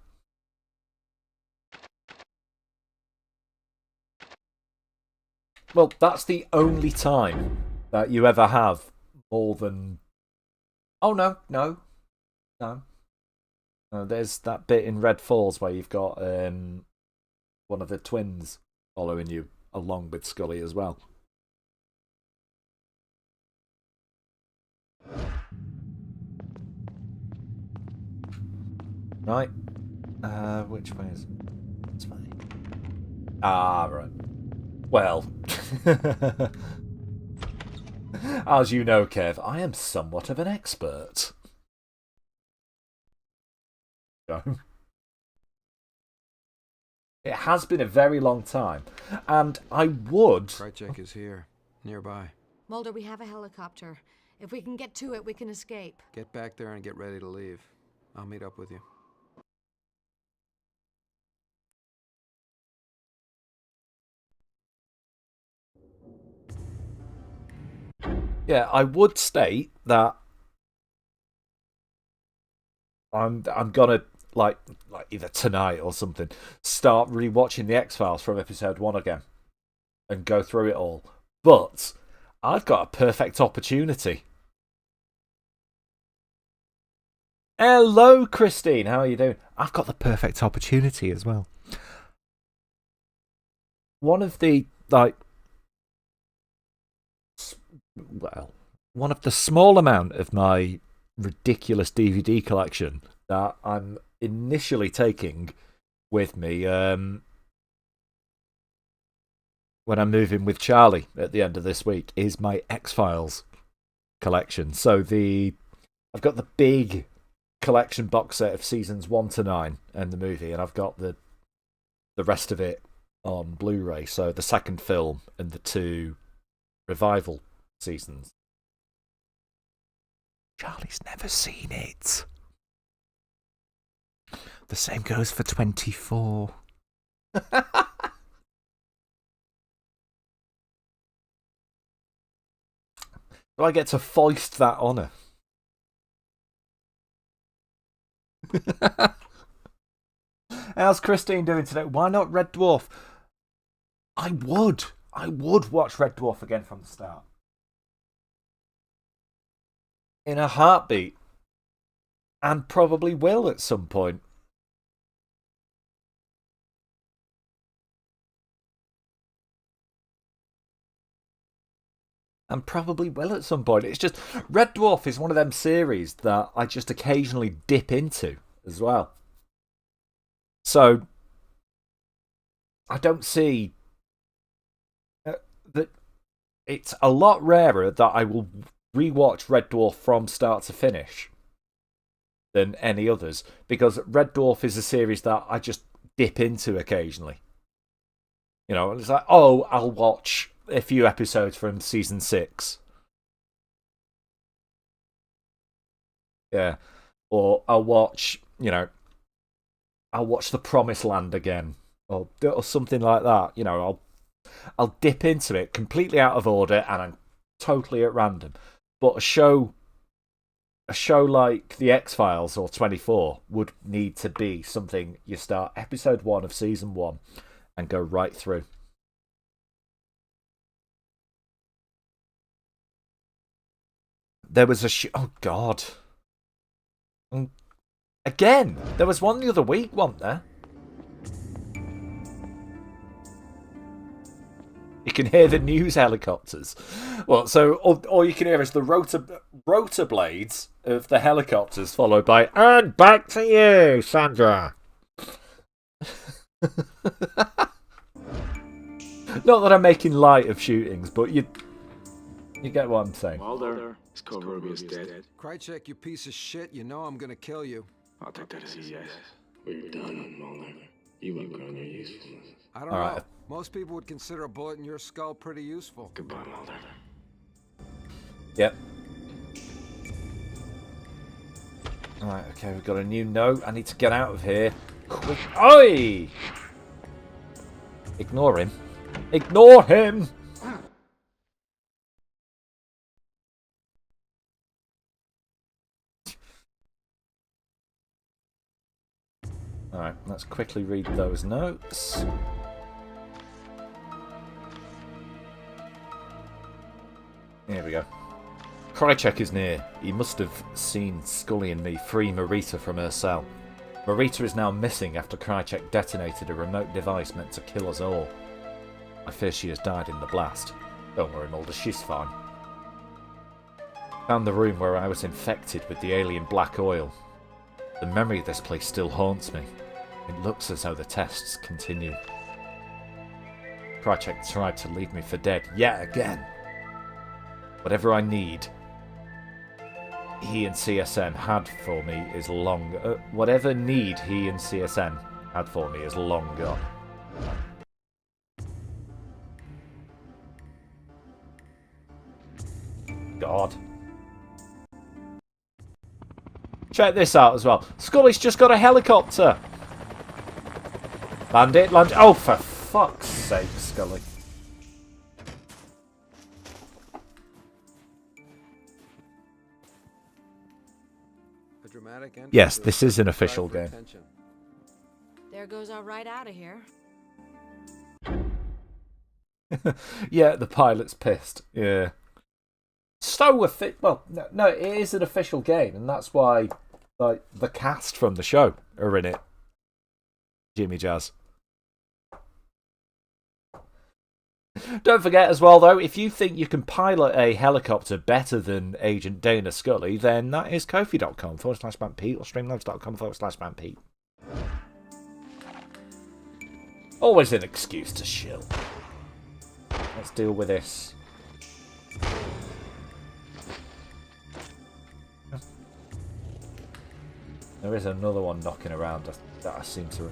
Well, that's the only time that you ever have more than... Oh, no. There's that bit in Red Falls where you've got one of the twins following you along with Scully as well. Right. Which way is it? This way. Ah, right. Well, as you know, Kev, I am somewhat of an expert. It has been a very long time, and I would... Krychek is here, nearby. Mulder, we have a helicopter. If we can get to it, we can escape. Get back there and get ready to leave. I'll meet up with you. Yeah, I would state that I'm gonna like either tonight or something start rewatching the X-Files from episode 1 again and go through it all. But I've got a perfect opportunity. Hello, Christine. How are you doing? I've got the perfect opportunity as well. One of the one of the small amount of my ridiculous DVD collection that I'm initially taking with me when I'm moving with Charlie at the end of this week is my X-Files collection. So I've got the big collection box set of seasons 1 to 9 and the movie, and I've got the rest of it on Blu-ray. So the second film and the 2 revival seasons. Charlie's never seen it. The same goes for 24. Do I get to foist that honour? How's Christine doing today? Why not Red Dwarf? I would watch Red Dwarf again from the start. In a heartbeat. And probably will at some point. And probably will at some point. It's just, Red Dwarf is one of them series that I just occasionally dip into as well. So, I don't see that it's a lot rarer that I will rewatch Red Dwarf from start to finish than any others, because Red Dwarf is a series that I just dip into occasionally. You know, it's like, oh, I'll watch a few episodes from season 6. Yeah. Or I'll watch, I'll watch The Promised Land again, or something like that. You know, I'll dip into it completely out of order, and I'm totally at random. But a show like The X-Files or 24 would need to be something you start episode 1 of season 1 and go right through. There was a oh God. Again, there was one the other week, wasn't there? You can hear the news helicopters. Well, so all you can hear is the rotor blades of the helicopters, followed by "And back to you, Sandra." Not that I'm making light of shootings, but you get what I'm saying. Mulder, is Kovarovius dead? Krychek, you piece of shit. You know I'm gonna kill you. I'll take that as a yes. We're done, Mulder. You won't grow your usefulness. I don't know. Most people would consider a bullet in your skull pretty useful. Goodbye, Mulder. Yep. Alright, okay, we've got a new note. I need to get out of here. Quick. Oi! Ignore him. Ignore him! Alright, let's quickly read those notes. Here we go. Krychek is near. He must have seen Scully and me free Marita from her cell. Marita is now missing after Krychek detonated a remote device meant to kill us all. I fear she has died in the blast. Don't worry, Mulder, she's fine. Found the room where I was infected with the alien black oil. The memory of this place still haunts me. It looks as though the tests continue. Krychek tried to leave me for dead yet again. Whatever I need, he and CSM had for me is long. Whatever need he and CSM had for me is long gone. God. Check this out as well. Scully's just got a helicopter. Land it, land it. Oh, for fuck's sake, Scully. A dramatic entrance. Yes, this is an official game. There goes our ride out of here. Yeah, the pilot's pissed. Yeah. So well, no, it is an official game, and that's why, like, the cast from the show are in it. Jimmy Jazz. Don't forget as well, though, if you think you can pilot a helicopter better than Agent Dana Scully, then that is kofi.com/MANCPETE or streamlabs.com/MANCPETE. Always an excuse to shill. Let's deal with this. There is another one knocking around that I seem to...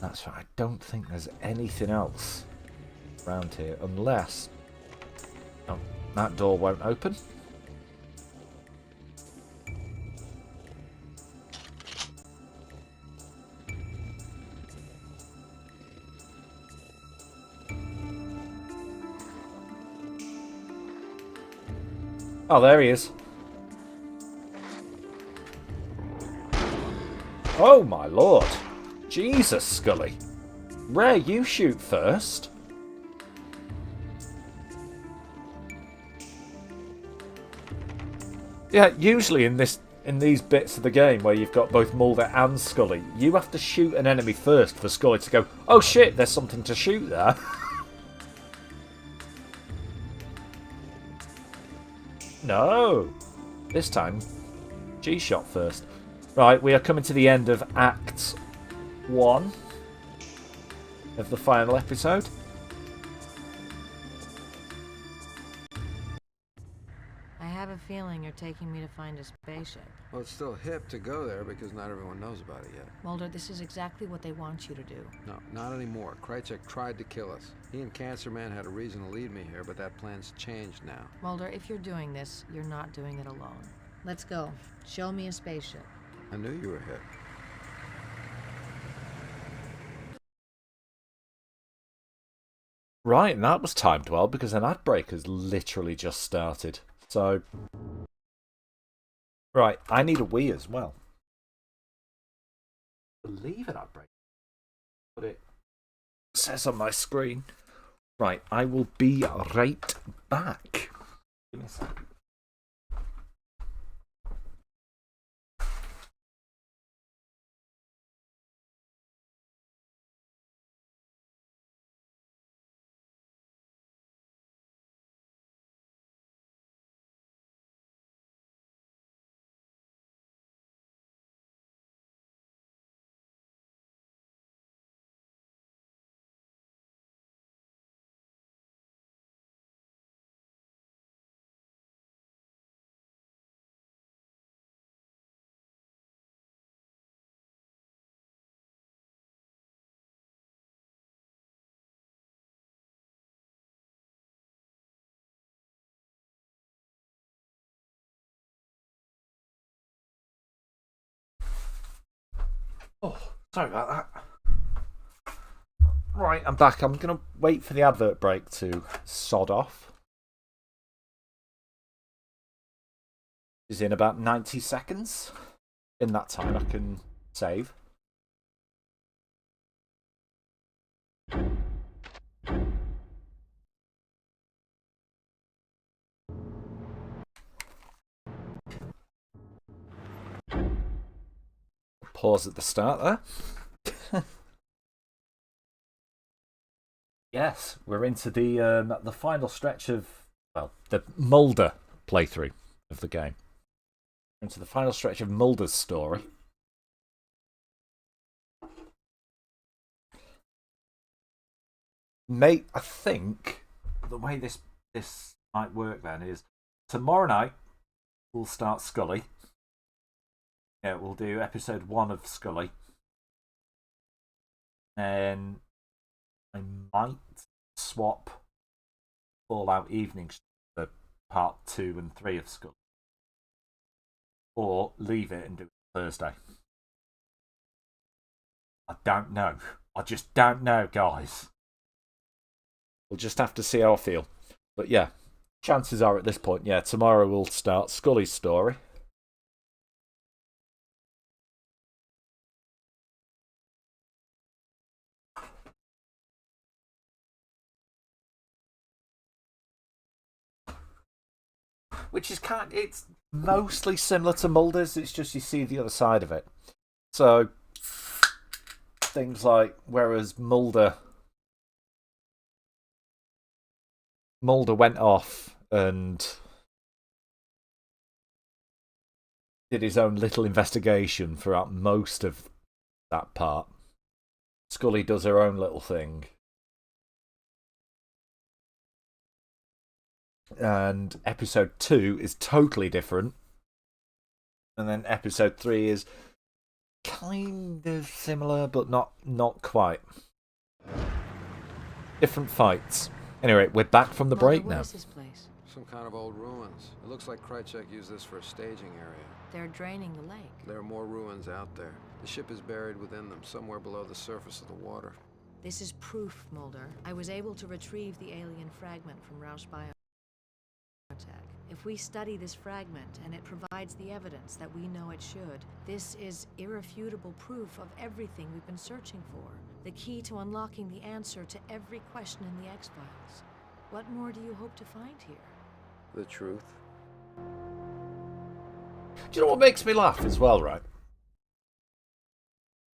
That's right, I don't think there's anything else around here, unless... Oh, that door won't open. Oh, there he is. Oh my lord. Jesus, Scully. Rare, you shoot first. Yeah, usually in these bits of the game where you've got both Mulder and Scully, you have to shoot an enemy first for Scully to go, oh shit, there's something to shoot there. No. This time, G shot first. Right, we are coming to the end of Act 1 of the final episode. feeling you're taking me to find a spaceship. Well, it's still hip to go there because not everyone knows about it yet. Mulder, this is exactly what they want you to do. No, not anymore. Krychek tried to kill us. He and Cancer Man had a reason to lead me here, but that plan's changed now. Mulder, if you're doing this, you're not doing it alone. Let's go. Show me a spaceship. I knew you were hip. Right, and that was timed well because an ad break has literally just started. So, right, I need a wee as well. I believe an ad break, but it says on my screen. Right, I will be right back. Give me a sec. Oh, sorry about that. Right, I'm back. I'm going to wait for the advert break to sod off. Is in about 90 seconds. In that time, I can save. Pause at the start there. Yes, we're into the final stretch of, well, the Mulder playthrough of the game. We're into the final stretch of Mulder's story. Mate, I think the way this might work then is tomorrow night we'll start Scully. Yeah, we'll do episode 1 of Scully. And I might swap Fallout Evening for part 2 and 3 of Scully. Or leave it and do it Thursday. I don't know. I just don't know, guys. We'll just have to see how I feel. But yeah, chances are at this point, yeah, tomorrow we'll start Scully's story. Which is it's mostly similar to Mulder's, it's just you see the other side of it. So, things like, whereas Mulder went off and did his own little investigation throughout most of that part. Scully does her own little thing. And episode 2 is totally different. And then episode 3 is kind of similar, but not quite. Different fights. Anyway, we're back from the break now. What is this place? Some kind of old ruins. It looks like Krychek used this for a staging area. They're draining the lake. There are more ruins out there. The ship is buried within them, somewhere below the surface of the water. This is proof, Mulder. I was able to retrieve the alien fragment from Rausch Biotech. If we study this fragment and it provides the evidence that we know it should, this is irrefutable proof of everything we've been searching for. The key to unlocking the answer to every question in the X-Files. What more do you hope to find here? The truth. Do you know what makes me laugh as well, right?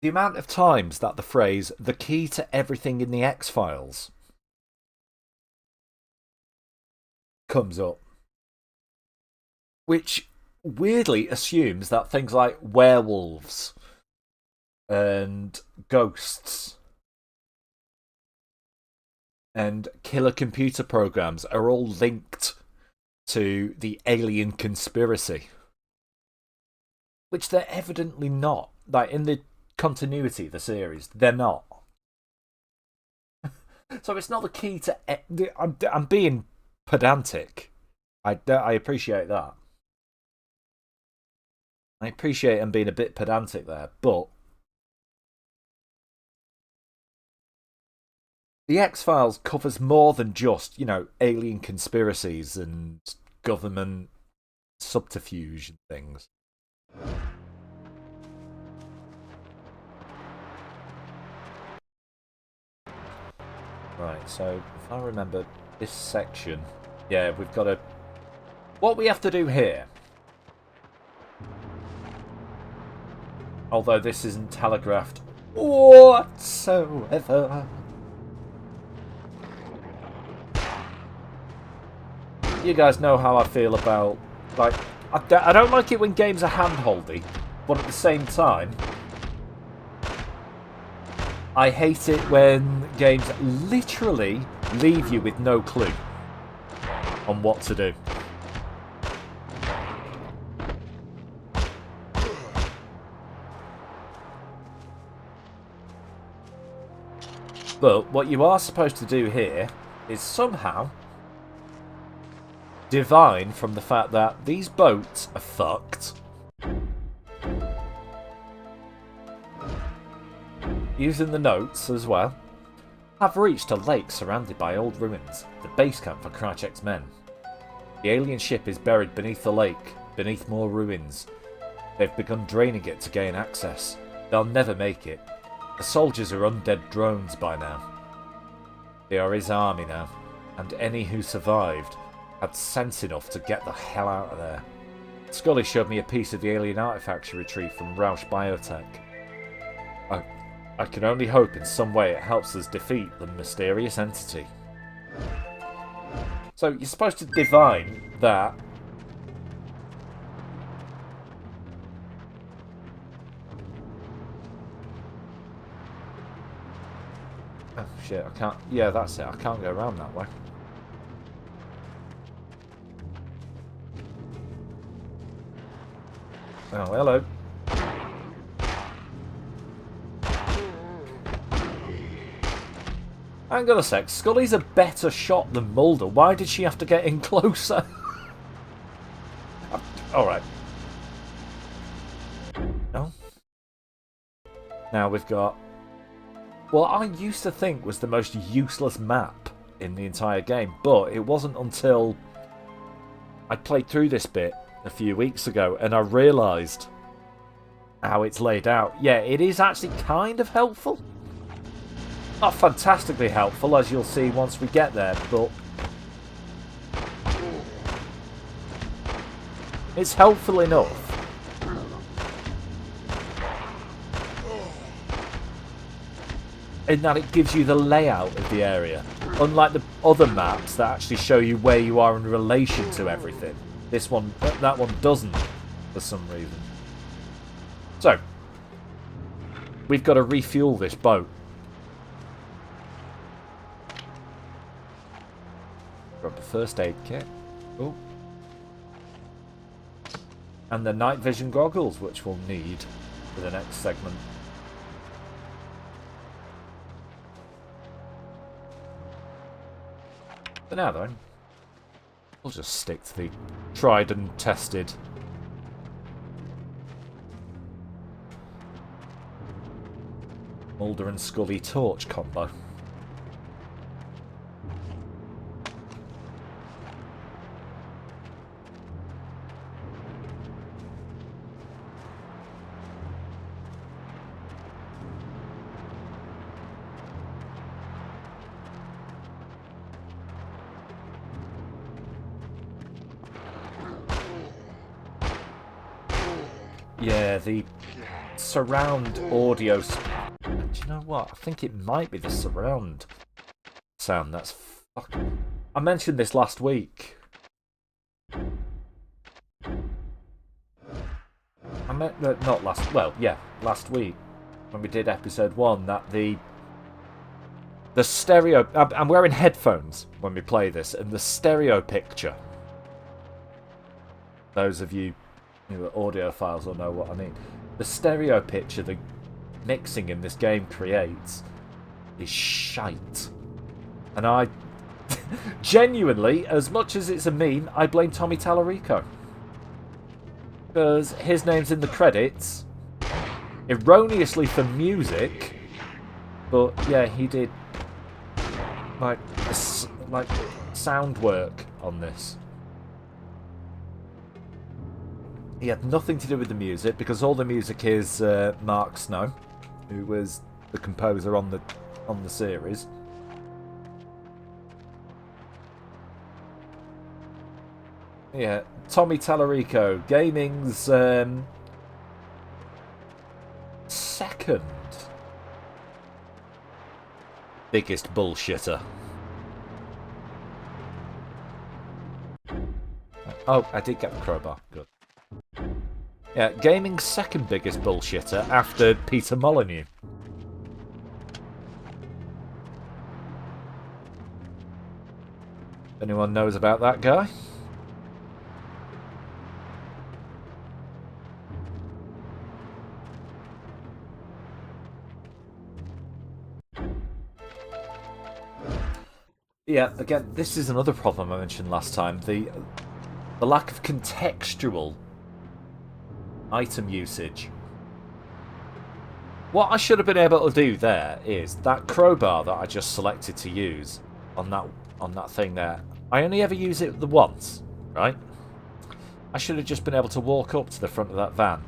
The amount of times that the phrase, the key to everything in the X-Files, comes up. Which weirdly assumes that things like werewolves and ghosts and killer computer programs are all linked to the alien conspiracy. Which they're evidently not. Like, in the continuity of the series, they're not. So it's not the key to... I'm being pedantic. I appreciate that. I appreciate him being a bit pedantic there, but the X-Files covers more than just, alien conspiracies and government subterfuge and things. Right, so if I remember this section, yeah, we've got to... What we have to do here, although this isn't telegraphed whatsoever, you guys know how I feel about, like, I don't like it when games are hand-holdy, but at the same time, I hate it when games literally leave you with no clue on what to do. But what you are supposed to do here is somehow divine from the fact that these boats are fucked. Using the notes as well. Have reached a lake surrounded by old ruins, the base camp for Krychek's men. The alien ship is buried beneath the lake, beneath more ruins. They've begun draining it to gain access. They'll never make it. The soldiers are undead drones by now. They are his army now, and any who survived had sense enough to get the hell out of there. Scully showed me a piece of the alien artifact she retrieved from Rausch Biotech. I can only hope in some way it helps us defeat the mysterious entity. So you're supposed to divine that oh shit, I can't... Yeah, that's it. I can't go around that way. Oh, hello. Hang on a sec. Scully's a better shot than Mulder. Why did she have to get in closer? Alright. No. Now we've got what I used to think was the most useless map in the entire game, but it wasn't until I played through this bit a few weeks ago and I realised how it's laid out. Yeah, it is actually kind of helpful. Not fantastically helpful, as you'll see once we get there, but it's helpful enough. In that it gives you the layout of the area. Unlike the other maps that actually show you where you are in relation to everything. This one, that one doesn't, for some reason. So, we've got to refuel this boat. Grab the first aid kit. Oh. And the night vision goggles, which we'll need for the next segment. For now, though, we'll just stick to the tried and tested Mulder and Scully torch combo. Yeah, the surround audio... Do you know what? I think it might be the surround sound. That's fucking... I mentioned this last week. I meant... not last... Well, yeah, last week. When we did episode 1, that the stereo... I'm wearing headphones when we play this, and the stereo picture those of you who are audiophiles will know what I mean. The stereo picture the mixing in this game creates is shite. And I genuinely, as much as it's a meme, I blame Tommy Tallarico. Because his name's in the credits, erroneously for music, but yeah, he did like sound work on this. He had nothing to do with the music, because all the music is Mark Snow, who was the composer on the series. Yeah, Tommy Tallarico, gaming's second biggest bullshitter. Oh, I did get the crowbar. Good. Yeah, gaming's second biggest bullshitter after Peter Molyneux. Anyone knows about that guy? Yeah, again, this is another problem I mentioned last time. The lack of contextual item usage. What I should have been able to do there is that crowbar that I just selected to use on that thing there. I only ever use it the once, right? I should have just been able to walk up to the front of that van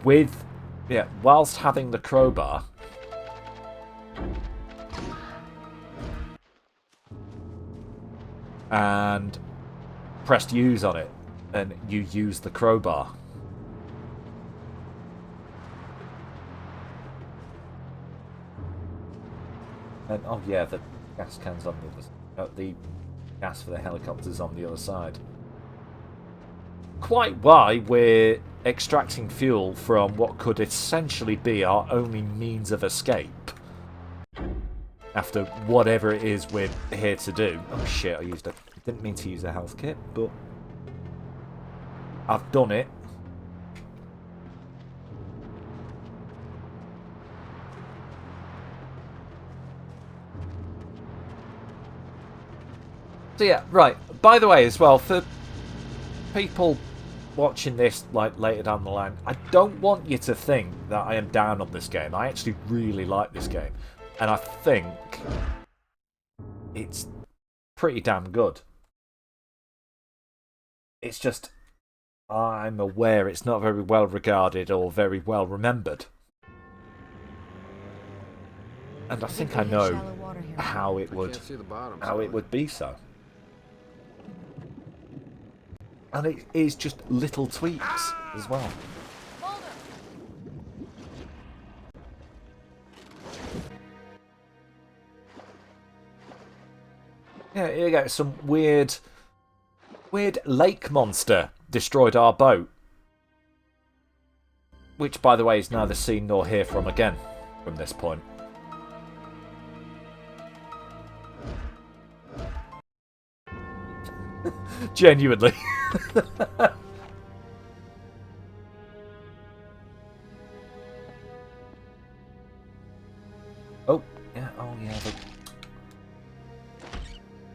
with, yeah, whilst having the crowbar. And pressed use on it, and you use the crowbar. And oh yeah, the gas cans on the other, the gas for the helicopters on the other side. Quite why we're extracting fuel from what could essentially be our only means of escape. After whatever it is we're here to do. Oh shit, I didn't mean to use a health kit, but I've done it. So yeah, right. By the way, as well, for people watching this like later down the line, I don't want you to think that I am down on this game. I actually really like this game. And I think it's pretty damn good. It's just, I'm aware it's not very well regarded or very well remembered. And I think I know how it would be so. And it is just little tweaks as well. Yeah, here you go. Some weird lake monster destroyed our boat. Which, by the way, is neither seen nor hear from again from this point. Genuinely. Oh, yeah, the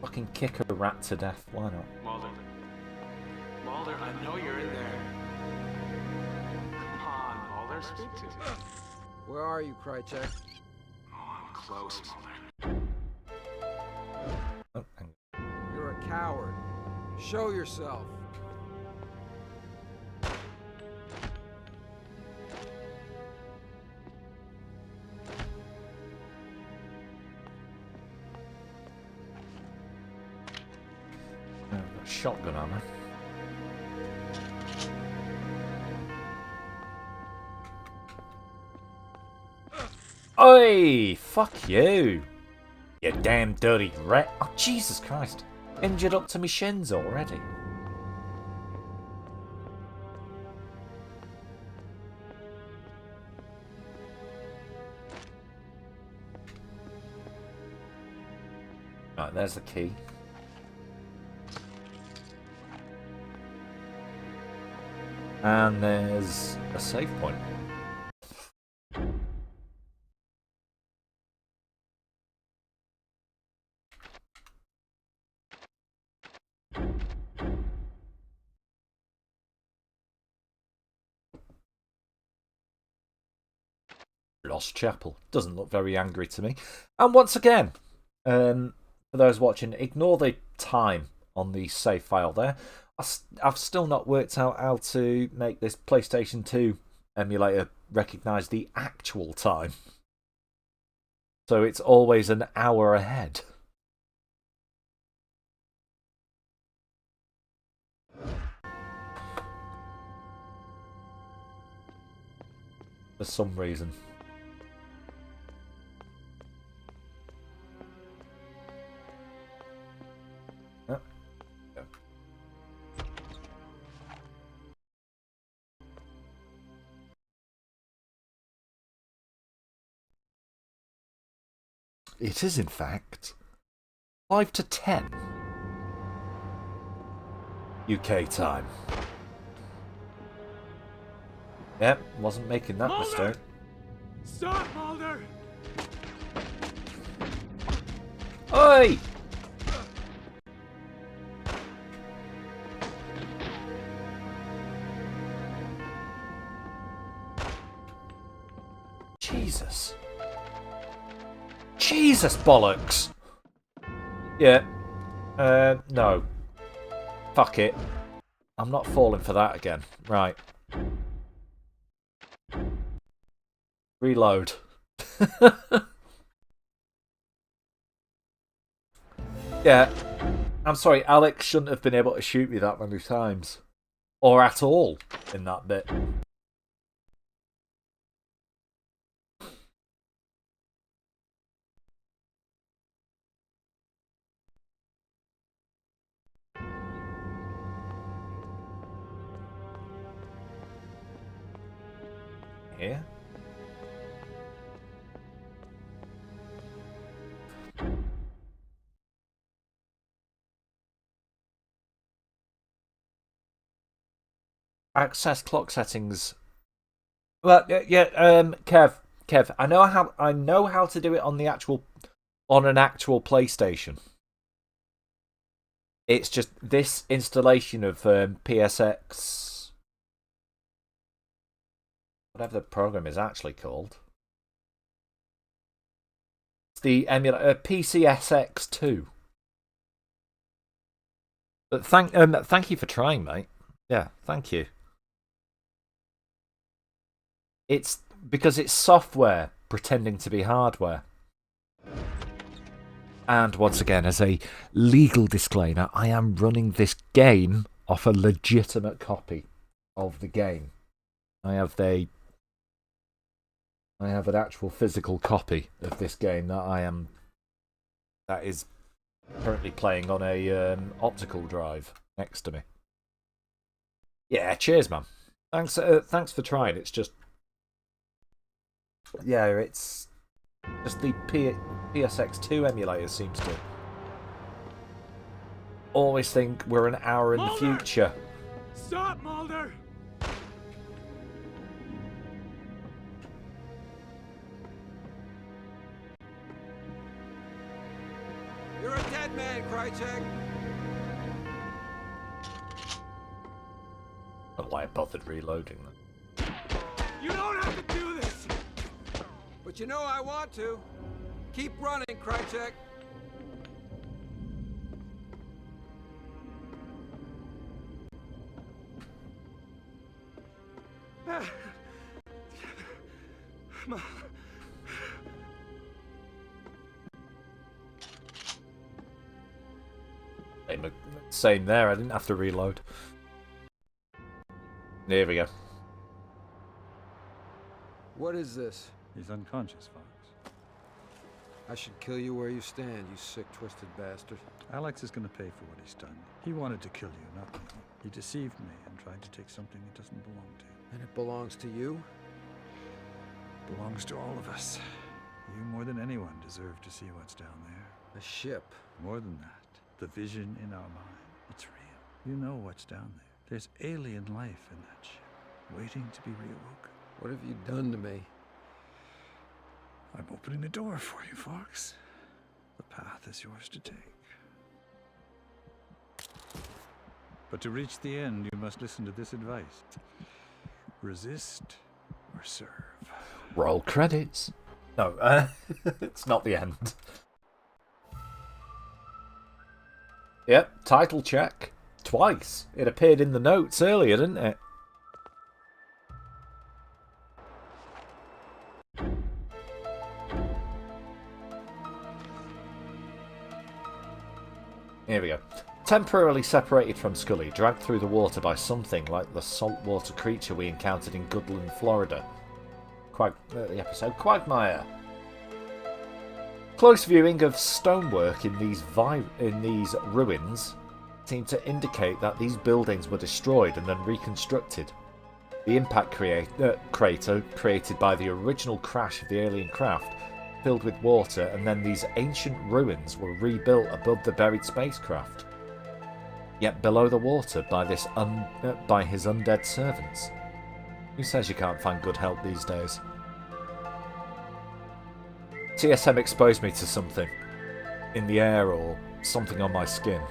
fucking kick a rat to death, why not? Mulder. Mulder, I know you're in there. Come on, Mulder, speak to me. Where are you, Krychek? Oh, I'm close, Mulder. Oh, hang on. You're a coward. Show yourself. I've got shotgun ammo. Oi! Fuck you! You damn dirty rat! Oh, Jesus Christ! Injured up to my shins already. Right, there's the key. And there's a save point. Lost Chapel. Doesn't look very angry to me. And once again, for those watching, ignore the time on the save file there. I've still not worked out how to make this PlayStation 2 emulator recognise the actual time. So it's always an hour ahead. For some reason. It is, in fact, 5 to 10 UK time. Yep, wasn't making that mistake. Stop, Mulder! Oi! Jesus. Jesus bollocks! Yeah. No. Fuck it. I'm not falling for that again. Right. Reload. Yeah. I'm sorry, Alex shouldn't have been able to shoot me that many times. Or at all in that bit. Here. Access clock settings. Well, yeah, Kev, I know how to do it on an actual PlayStation. It's just this installation of PSX, whatever the program is actually called. It's the emulator PCSX2. But thank you for trying, mate. Yeah, thank you. It's because it's software pretending to be hardware. And once again, as a legal disclaimer, I am running this game off a legitimate copy of the game. I have an actual physical copy of this game that is currently playing on a optical drive next to me. Yeah, cheers, man. Thanks for trying. It's just, yeah, it's just the PSX2 emulator seems to always think we're an hour in the future. Stop, Mulder! You're a dead man, Krychek. I don't know why I bothered reloading that. You don't have to do this! But you know I want to. Keep running, Krychek. Same there, I didn't have to reload. There we go. What is this? He's unconscious, Fox. I should kill you where you stand, you sick, twisted bastard. Alex is going to pay for what he's done. He wanted to kill you, not me. He deceived me and tried to take something it doesn't belong to. And it belongs to you? It belongs to all of us. You, more than anyone, deserve to see what's down there. A ship. More than that, the vision in our mind. It's real. You know what's down there. There's alien life in that ship. waiting to be reawoken. What have you done to me? I'm opening the door for you, Fox. The path is yours to take. But to reach the end, you must listen to this advice. Resist or serve. Roll credits. No, it's not the end. Yep, title check. Twice. It appeared in the notes earlier, didn't it? Here we go. Temporarily separated from Scully, dragged through the water by something like the saltwater creature we encountered in Goodland, Florida. The episode Quagmire. Close viewing of stonework in these ruins seemed to indicate that these buildings were destroyed and then reconstructed. The impact crater created by the original crash of the alien craft filled with water, and then these ancient ruins were rebuilt above the buried spacecraft, yet below the water by his undead servants. Who says you can't find good help these days? TSM exposed me to something in the air or something on my skin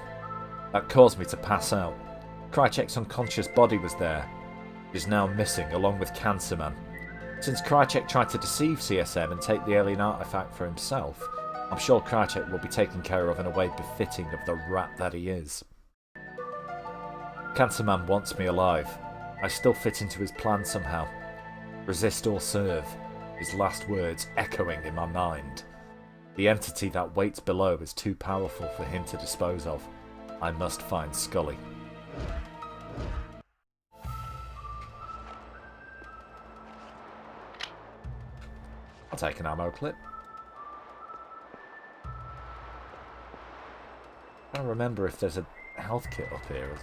that caused me to pass out. Krychek's unconscious body was there. It is now missing, along with Cancer Man. Since Krychek tried to deceive CSM and take the alien artifact for himself, I'm sure Krychek will be taken care of in a way befitting of the rat that he is. Cancer Man wants me alive. I still fit into his plan somehow. Resist or serve. His last words echoing in my mind. The entity that waits below is too powerful for him to dispose of. I must find Scully. I'll take an ammo clip. I don't remember if there's a health kit up here.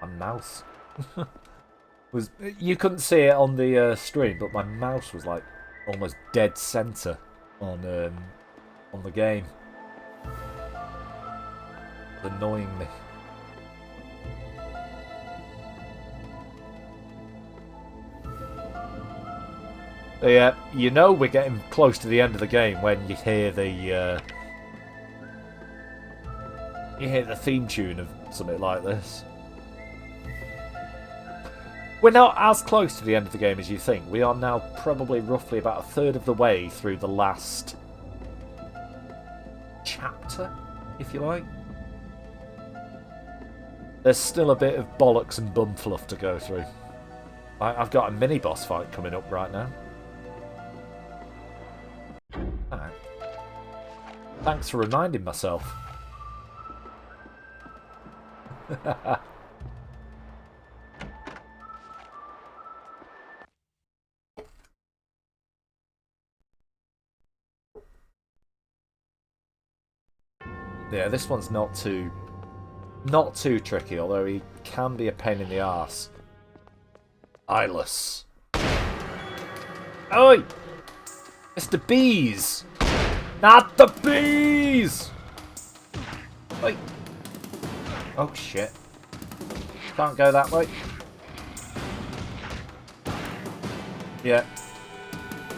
My mouse was... You couldn't see it on the stream, but my mouse was like almost dead center on the game. Annoying me. Yeah, you know we're getting close to the end of the game when you hear the theme tune of something like this. We're not as close to the end of the game as you think. We are now probably roughly about a third of the way through the last chapter, if you like. There's still a bit of bollocks and bum fluff to go through. I've got a mini boss fight coming up right now. Alright. Thanks for reminding myself. Yeah, this one's not too tricky, although he can be a pain in the arse. Eyeless. Oi! It's the bees! Not the bees! Oi! Oh shit. Can't go that way. Yeah.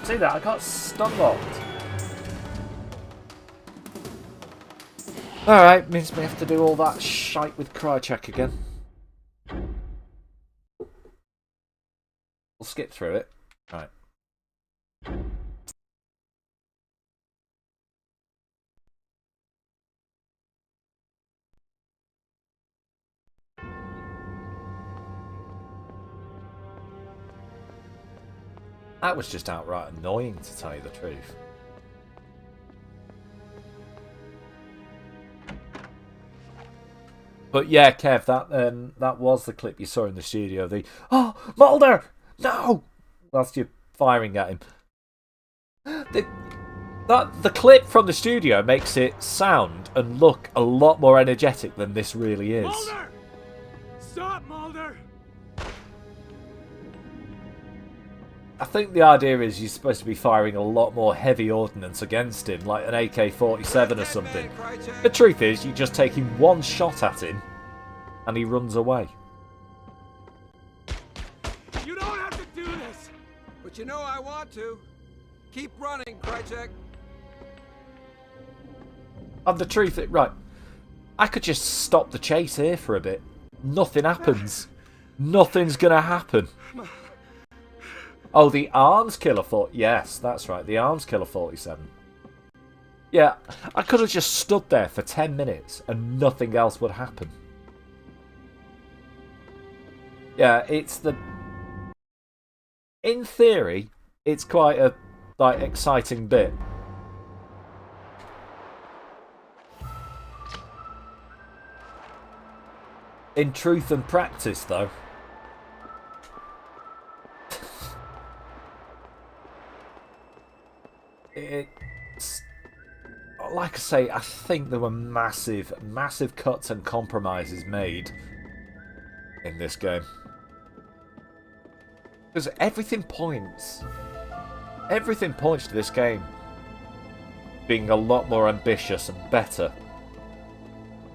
See that? I got stun locked. Alright, means we have to do all that shite with Krychek again. We'll skip through it. Right. That was just outright annoying, to tell you the truth. But yeah, Kev, that was the clip you saw in the studio. The "Oh, Mulder, no!" whilst you're firing at him. The clip from the studio makes it sound and look a lot more energetic than this really is. Mulder! Stop, Mulder! I think the idea is you're supposed to be firing a lot more heavy ordnance against him, like an AK-47 or something. The truth is, you're just taking one shot at him, and he runs away. You But you know I want to. Keep running, Krychek. And the truth, right, I could just stop the chase here for a bit. Nothing happens. Nothing's gonna happen. Oh, the arms killer yes, that's right, the arms killer 47. Yeah, I could have just stood there for 10 minutes and nothing else would happen. Yeah, it's the... In theory, it's quite a, like, exciting bit. In truth and practice, though... it's... Like I say, I think there were massive, massive cuts and compromises made in this game. Because everything points to this game being a lot more ambitious and better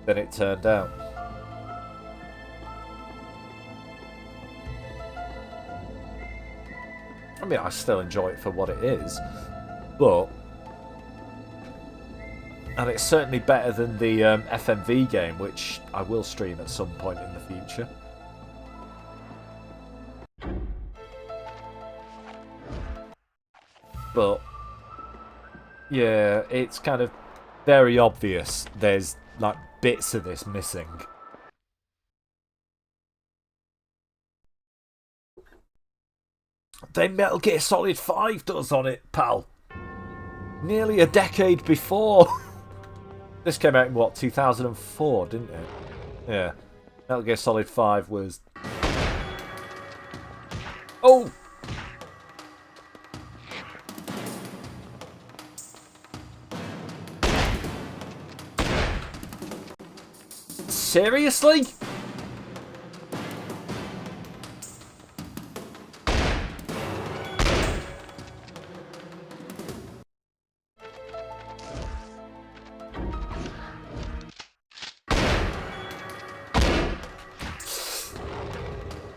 than it turned out. I mean, I still enjoy it for what it is, but... And it's certainly better than the FMV game, which I will stream at some point in the future. But, yeah, it's kind of very obvious there's, like, bits of this missing. Then Metal Gear Solid 5 does on it, pal. Nearly a decade before. This came out in, what, 2004, didn't it? Yeah. Metal Gear Solid 5 was... Oh! Seriously?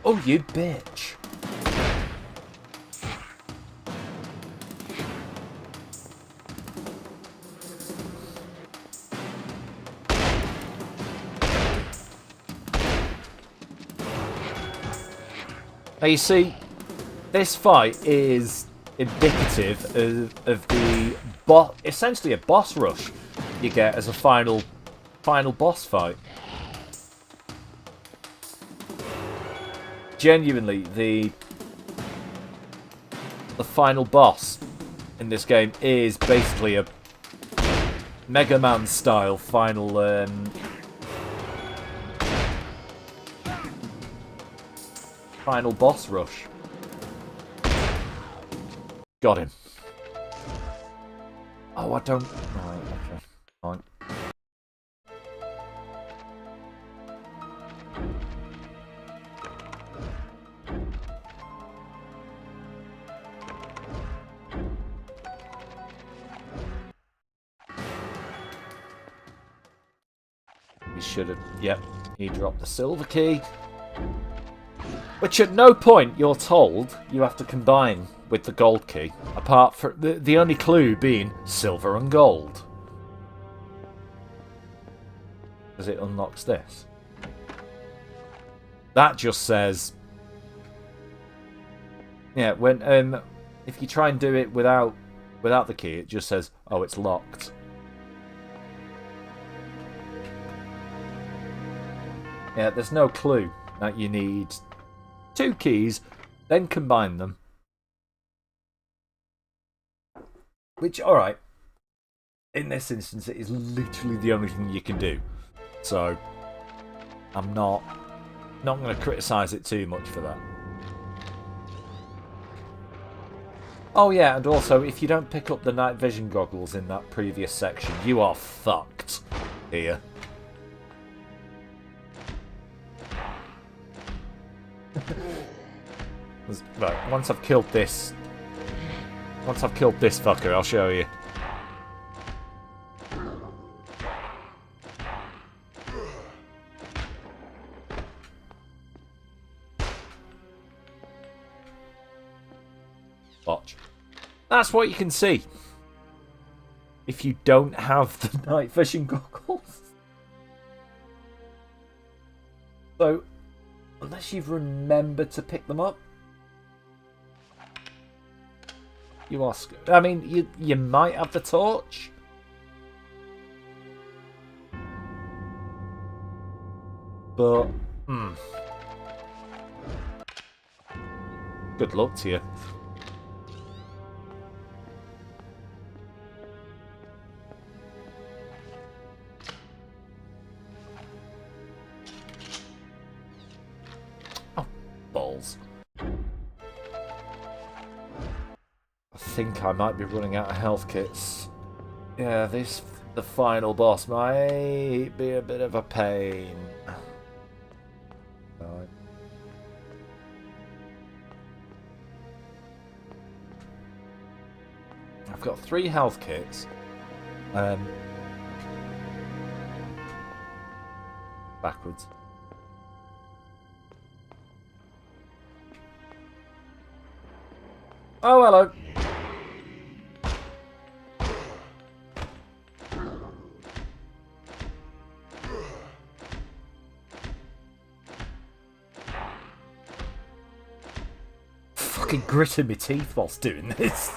Oh, you bitch. Now you see, this fight is indicative of the essentially a boss rush you get as a final boss fight. Genuinely, the final boss in this game is basically a Mega Man style final boss rush. Got him. Oh, I don't... Right, okay. Fine. He should have... Yep, he dropped the silver key. Which at no point you're told you have to combine with the gold key, apart from the only clue being silver and gold. Because it unlocks this. That just says... Yeah, when if you try and do it without the key, it just says, oh, it's locked. Yeah, there's no clue that you need 2 keys, then combine them. Which, alright, in this instance, it is literally the only thing you can do. So, I'm not going to criticise it too much for that. Oh yeah, and also, if you don't pick up the night vision goggles in that previous section, you are fucked here. Right, once I've killed this fucker, I'll show you. Watch. That's what you can see. If you don't have the night vision goggles. So, unless you've remembered to pick them up, you are screwed. I mean, you might have the torch. But, good luck to you. Oh, balls. I think I might be running out of health kits. Yeah, the final boss might be a bit of a pain. I've got 3 health kits. Backwards. Oh, hello. Fucking gritting my teeth whilst doing this.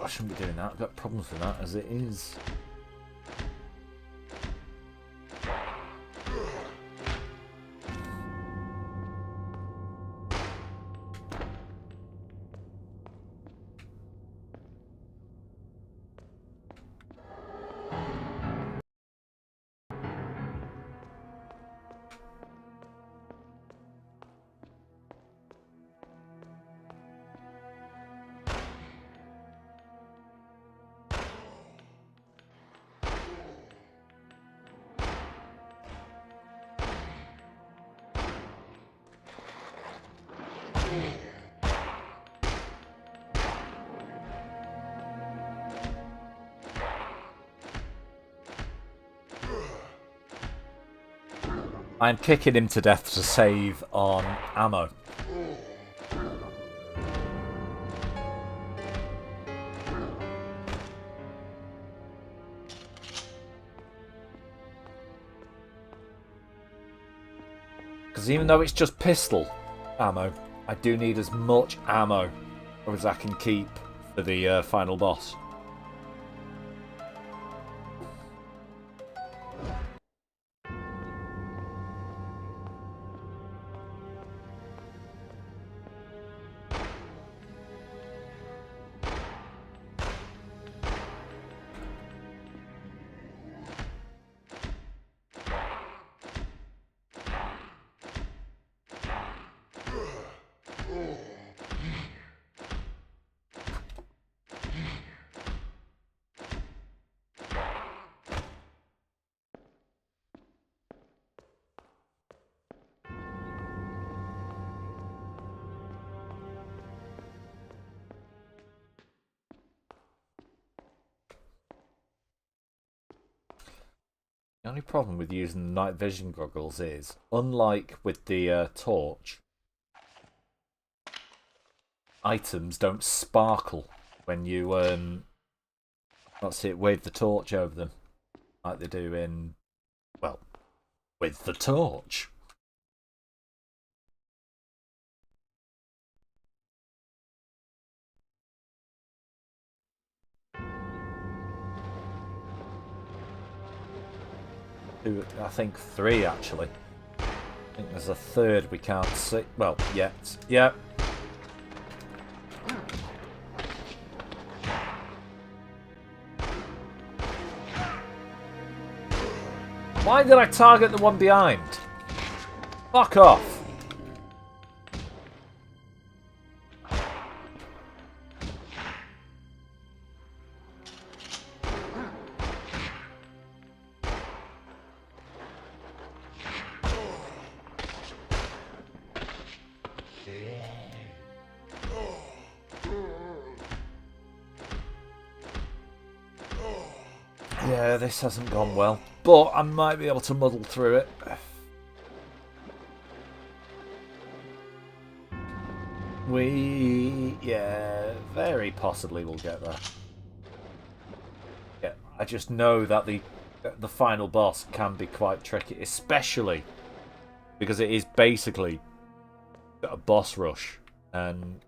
I shouldn't be doing that. I've got problems with that as it is. I'm kicking him to death to save on ammo. Because even though it's just pistol ammo, I do need as much ammo as I can keep for the final boss. The only problem with using the night vision goggles is, unlike with the torch, items don't sparkle when you let's see it, wave the torch over them like they do in, well, with the torch. I think 3 actually. I think there's a 3rd we can't see. Well, yet. Yeah. Why did I target the one behind? Fuck off. Yeah, this hasn't gone well, but I might be able to muddle through it. Yeah, very possibly we'll get there. Yeah, I just know that the final boss can be quite tricky, especially because it is basically a boss rush, and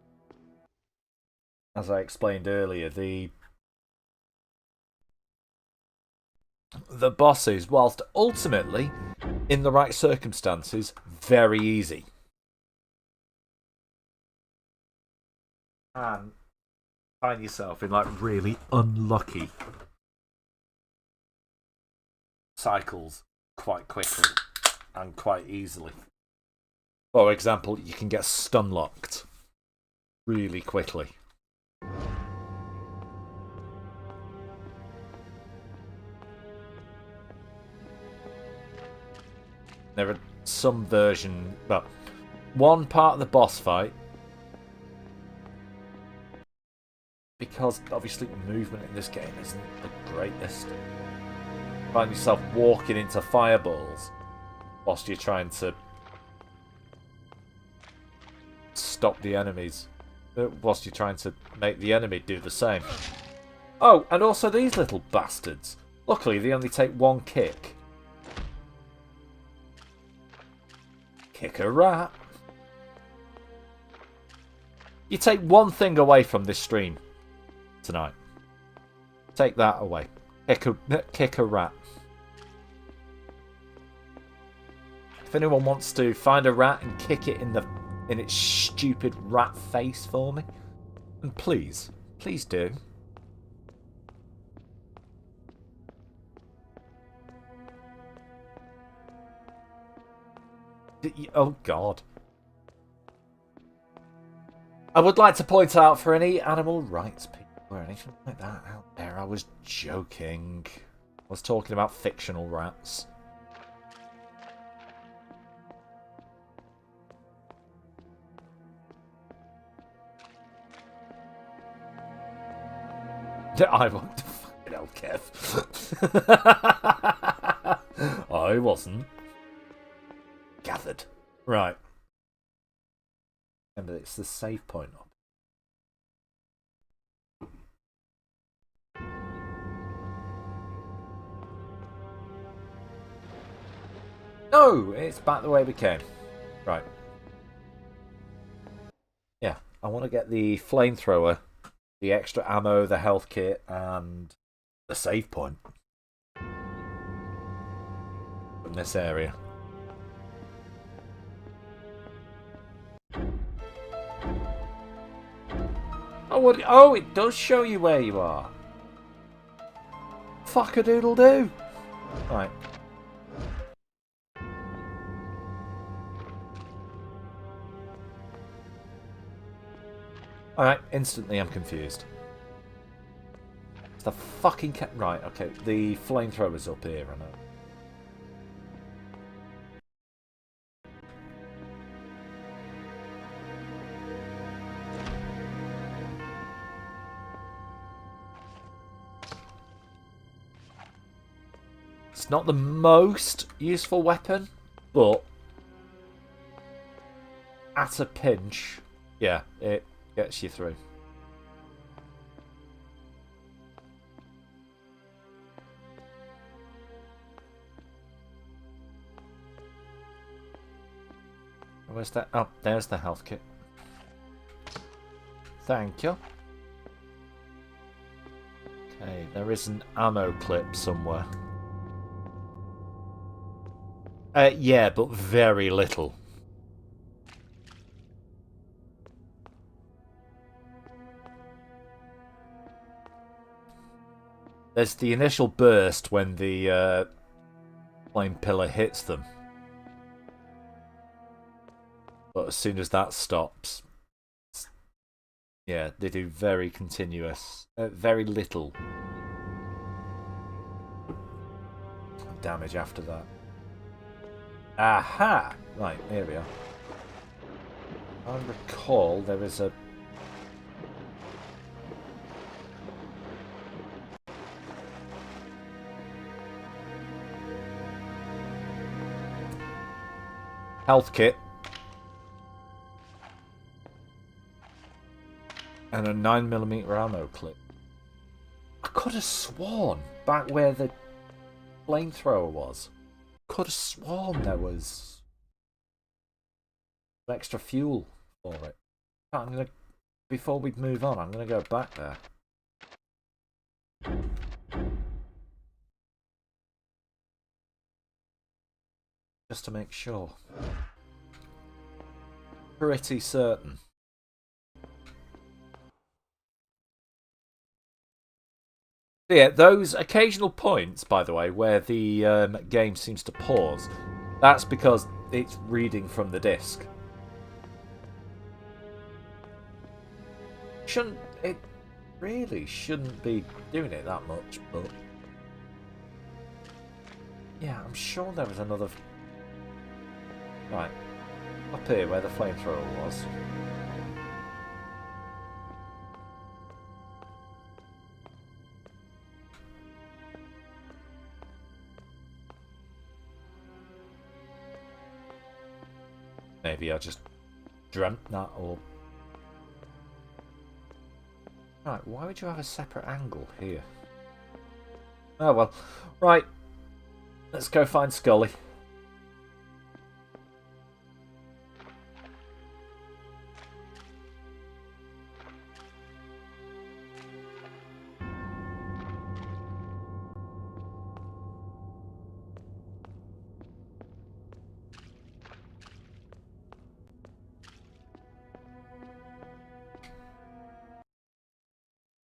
as I explained earlier, the bosses, whilst ultimately in the right circumstances, very easy. And find yourself in like really unlucky cycles quite quickly and quite easily. For example, you can get stun locked really quickly. There are some version, well, one part of the boss fight, because obviously movement in this game isn't the greatest. Find yourself walking into fireballs whilst you're trying to stop the enemies, whilst you're trying to make the enemy do the same. Oh, and also these little bastards. Luckily, they only take one kick. Kick a rat. You take one thing away from this stream tonight. Take that away. Kick a rat. If anyone wants to find a rat and kick it in its stupid rat face for me, then please do. Oh God. I would like to point out for any animal rights people or anything like that out there, I was joking. I was talking about fictional rats. I want to fucking hell, Kev. I wasn't. Gathered. Right. Remember, it's the save point up. No! It's back the way we came. Right. Yeah, I want to get the flamethrower, the extra ammo, the health kit, and the save point from this area. Oh, it does show you where you are. Fuck-a-doodle-doo. Right. Alright, instantly I'm confused. It's the fucking right, okay, the flamethrower's up here, I know. It's not the most useful weapon, but at a pinch, yeah, it gets you through. Where's that? Oh, there's the health kit. Thank you. Okay, there is an ammo clip somewhere. Yeah, but very little. There's the initial burst when the flame pillar hits them. But as soon as that stops, yeah, they do very continuous, very little damage after that. Aha! Right, here we are. I recall there is a... health kit. And a 9mm ammo clip. I could have sworn back where the flamethrower was. Could have sworn there was extra fuel for it. I'm gonna, before we move on, I'm gonna go back there. Just to make sure. Pretty certain. Yeah, those occasional points, by the way, where the game seems to pause, that's because it's reading from the disc. It really shouldn't be doing it that much, but yeah, I'm sure there was another. Right, up here where the flamethrower was. Maybe I just dreamt that, or... Right, why would you have a separate angle here? Oh well. Right. Let's go find Scully.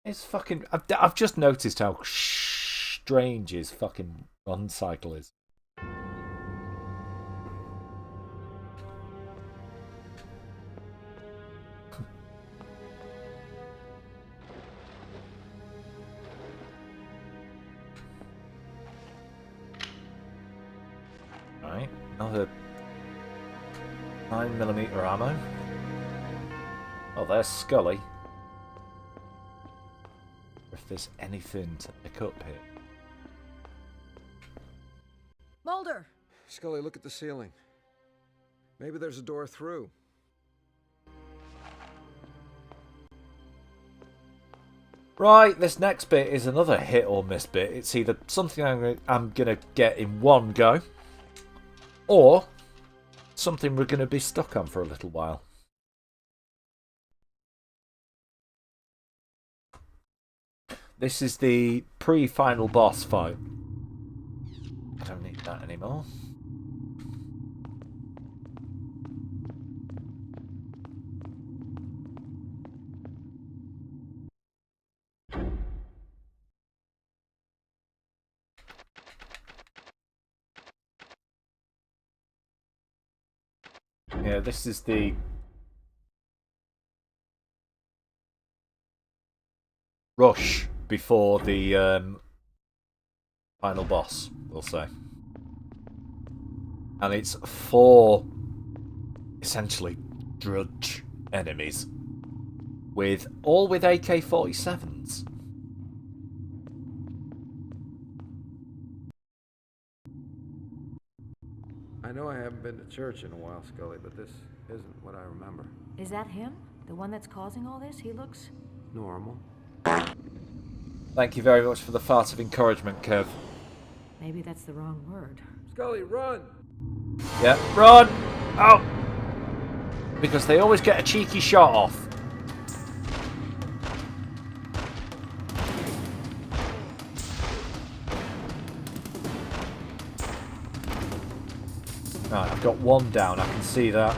It's fucking... I've just noticed how strange his fucking run cycle is. Right, another 9mm ammo. Oh, there's Scully. If there's anything to pick up here. Mulder! Scully, look at the ceiling. Maybe there's a door through. Right, this next bit is another hit or miss bit. It's either something I'm gonna get in one go, or something we're gonna be stuck on for a little while. This is the pre-final boss fight. I don't need that anymore. Yeah, this is the rush before the final boss, we'll say. And it's 4 essentially drudge enemies, all with AK-47s. I know I haven't been to church in a while, Scully, but this isn't what I remember. Is that him? The one that's causing all this? He looks... normal. Thank you very much for the fart of encouragement, Kev. Maybe that's the wrong word. Scully, run! Yeah, run! Oh! Because they always get a cheeky shot off. Right, I've got one down, I can see that.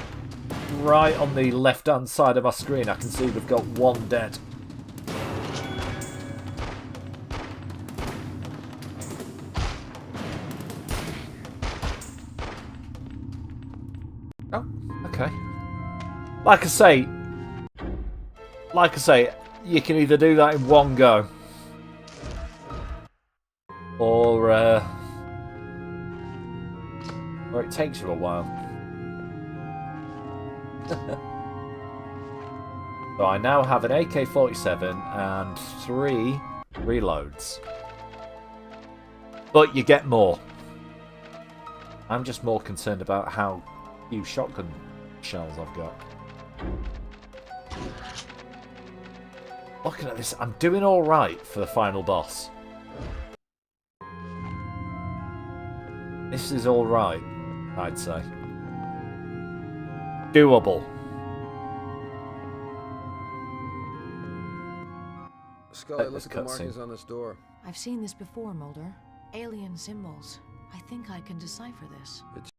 Right on the left-hand side of my screen, I can see we've got one dead. Oh, okay. Like I say, you can either do that in one go, or it takes you a while. So I now have an AK-47 and 3 reloads. But you get more. I'm just more concerned about how few shotgun shells I've got. Looking at this, I'm doing alright for the final boss. This is alright, I'd say. Doable. Scully, look at the markings on this door. I've seen this before, Mulder. Alien symbols. I think I can decipher this. It's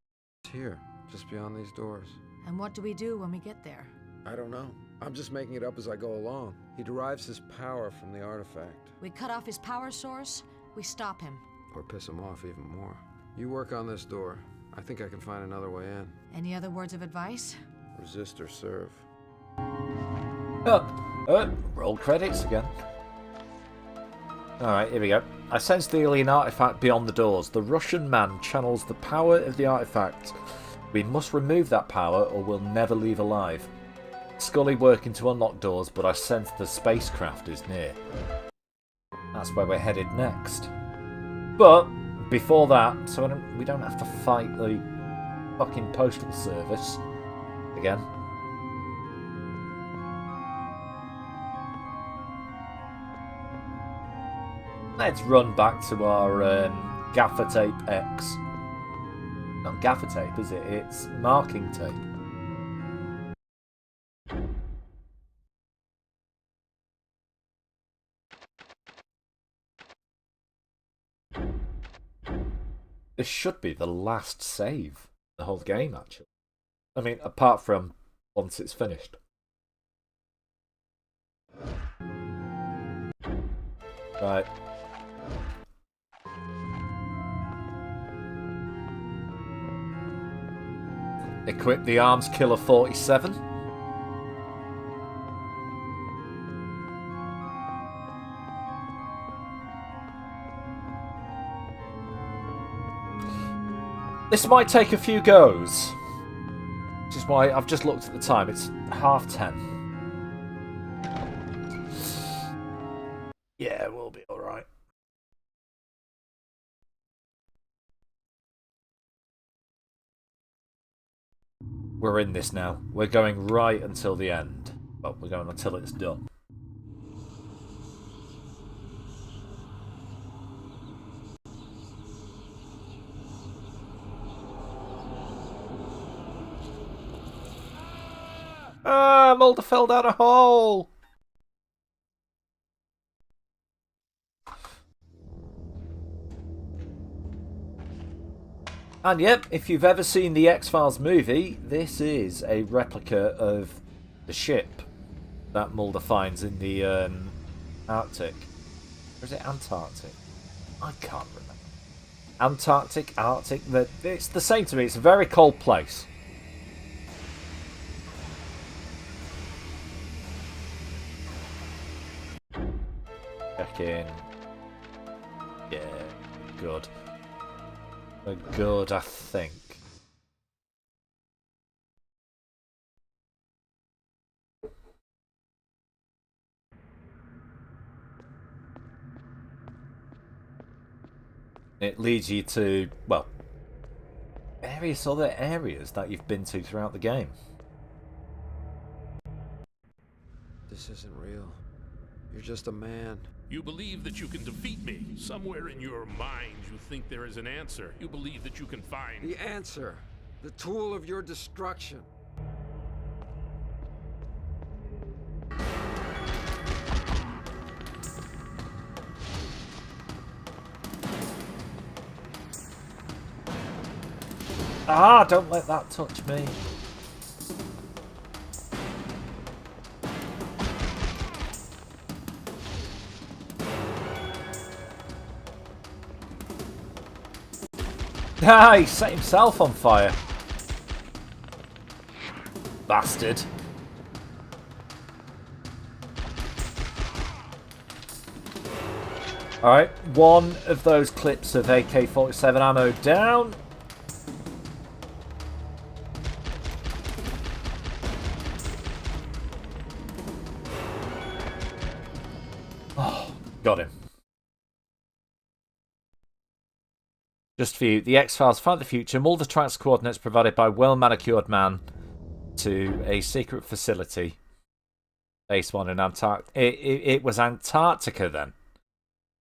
here, just beyond these doors. And what do we do when we get there? I don't know. I'm just making it up as I go along. He derives his power from the artifact. We cut off his power source, we stop him. Or piss him off even more. You work on this door. I think I can find another way in. Any other words of advice? Resist or serve. Roll credits again. Alright, here we go. I sense the alien artifact beyond the doors. The Russian man channels the power of the artifact. We must remove that power or we'll never leave alive. Scully working to unlock doors, but I sense the spacecraft is near. That's where we're headed next. But before that, so we don't have to fight the fucking postal service again. Let's run back to our gaffer tape X. Not gaffer tape, is it? It's marking tape. This should be the last save the whole game, actually. I mean, apart from once it's finished. Right. Equip the Arms Killer 47. This might take a few goes, which is why I've just looked at the time. It's 10:30. Yeah, we'll be alright. We're in this now. We're going right until the end. Well, we're going until it's done. Ah, Mulder fell down a hole! And yep, if you've ever seen the X-Files movie, this is a replica of the ship that Mulder finds in the Arctic. Or is it Antarctic? I can't remember. Antarctic, Arctic, it's the same to me. It's a very cold place. Check in. Yeah, good. We're good, I think. It leads you to, well, various other areas that you've been to throughout the game. This isn't real. You're just a man. You believe that you can defeat me. Somewhere in your mind you think there is an answer. You believe that you can find... The answer. The tool of your destruction. Ah, don't let that touch me. Ah, he set himself on fire. Bastard. Alright, one of those clips of AK-47 ammo down. Oh, got him. Just for you, the X-Files find the future. Mulder tracks coordinates provided by well-manicured man to a secret facility Base one in Antarctica. It was Antarctica then,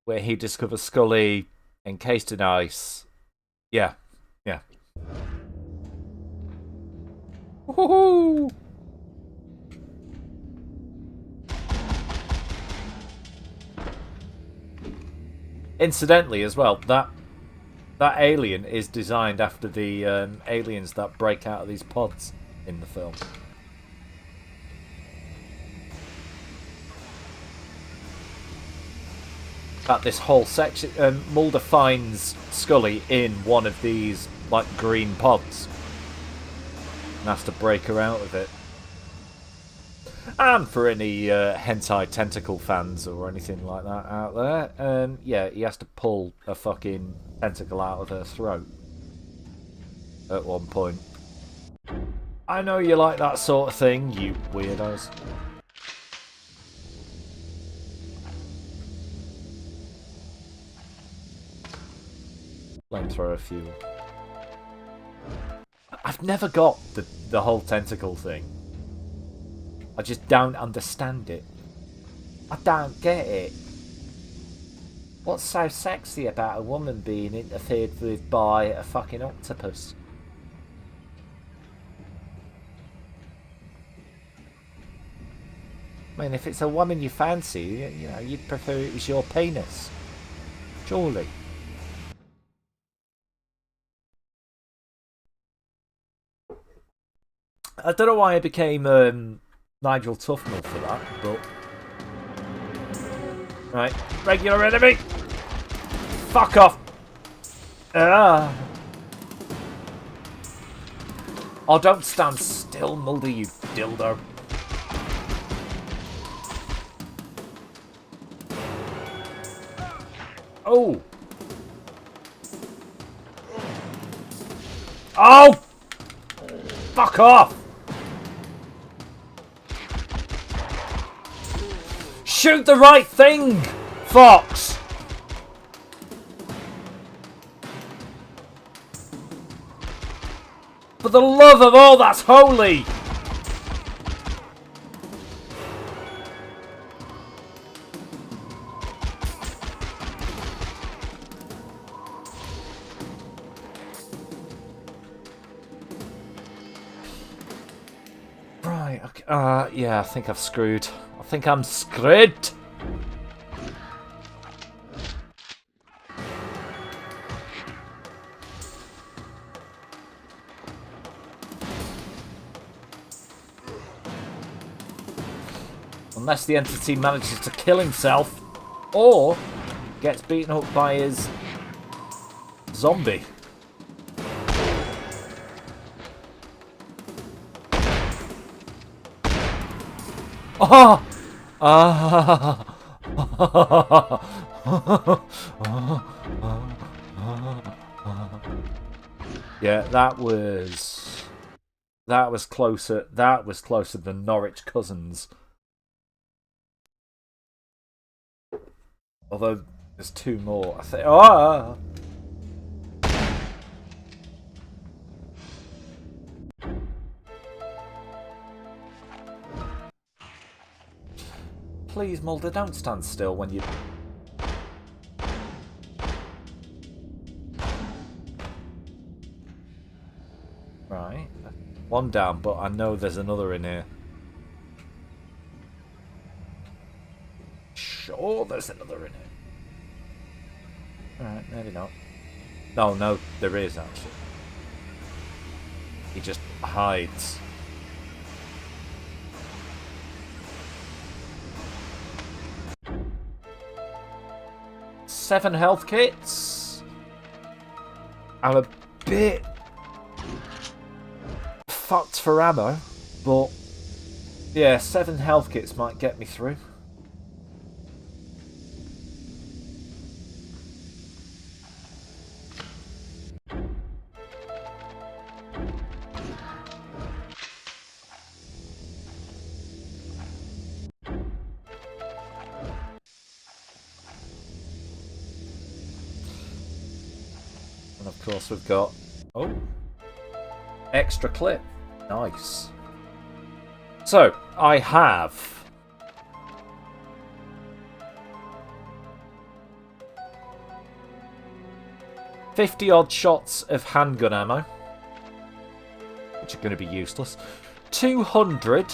where he discovers Scully encased in ice. Yeah, yeah. Woohoo! Incidentally, as well, that alien is designed after the aliens that break out of these pods in the film. At this whole section, Mulder finds Scully in one of these like green pods and has to break her out of it. And for any hentai tentacle fans or anything like that out there, yeah, he has to pull a fucking tentacle out of her throat at one point. I know you like that sort of thing, you weirdos. Flamethrower fuel. I've never got the whole tentacle thing. I just don't understand it. I don't get it. What's so sexy about a woman being interfered with by a fucking octopus? I mean, if it's a woman you fancy, you know, you'd prefer it was your penis. Surely. I don't know why I became Nigel Tufnell for that, but... Right, regular enemy! Fuck off! Ah! Oh, don't stand still, Mulder, you dildo. Oh! Oh! Fuck off! Shoot the right thing, Fox! For the love of all that's holy! Right, okay. Yeah, I think I've screwed. I think I'm screwed! Unless the entity manages to kill himself, or gets beaten up by his zombie. Oh! Yeah, that was closer. That was closer than Norwich Cousins. Although there's two more, I think. Oh! Please, Mulder, don't stand still when you... Right. One down, but I know there's another in here. Sure, there's another in here. Alright, maybe not. No, there is, actually. He just hides. Seven health kits. I'm a bit fucked for ammo, but yeah, 7 health kits might get me through. And of course we've got, oh, extra clip. Nice. So, I have 50 odd shots of handgun ammo, which are going to be useless. 200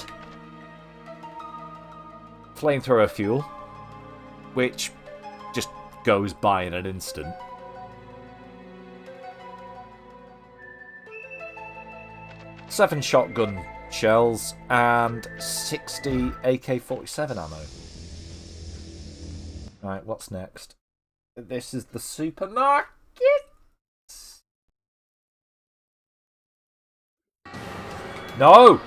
flamethrower fuel, which just goes by in an instant. 7 shotgun shells and 60 AK-47 ammo. Right, what's next? This is the supermarket. No!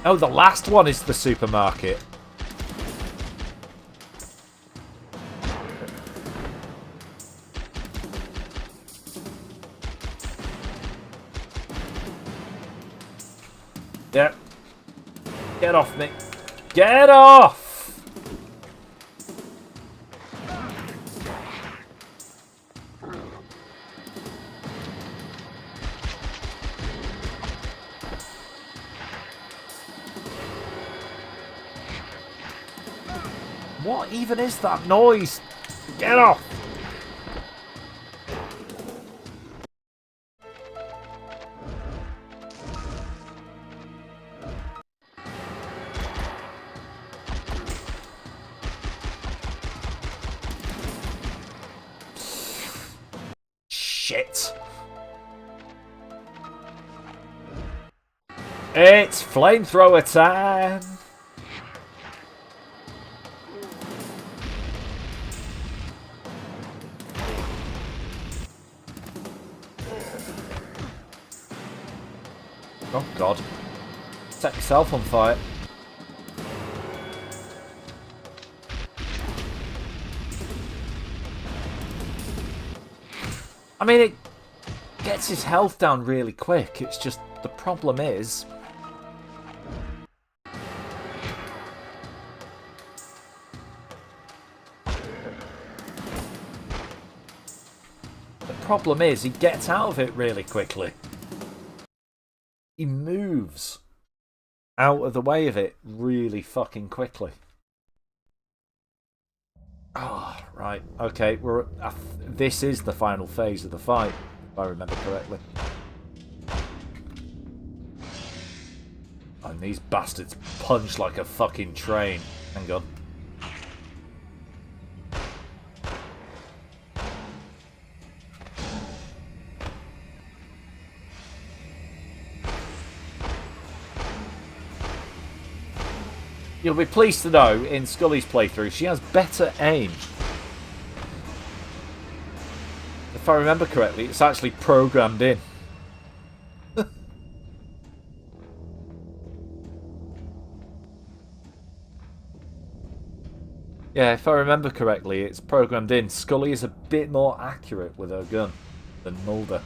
Oh, the last one is the supermarket. Yeah. Get off me. Get off! What even is that noise? Get off! Shit. It's flamethrower time! Oh god. Set yourself on fire. I mean, it gets his health down really quick. It's just, the problem is... he gets out of it really quickly. He moves out of the way of it really fucking quickly. Oh, right. Okay, this is the final phase of the fight, if I remember correctly. And these bastards punch like a fucking train. Hang on. You'll be pleased to know, in Scully's playthrough, she has better aim. If I remember correctly, it's actually programmed in. Yeah, if I remember correctly, it's programmed in. Scully is a bit more accurate with her gun than Mulder.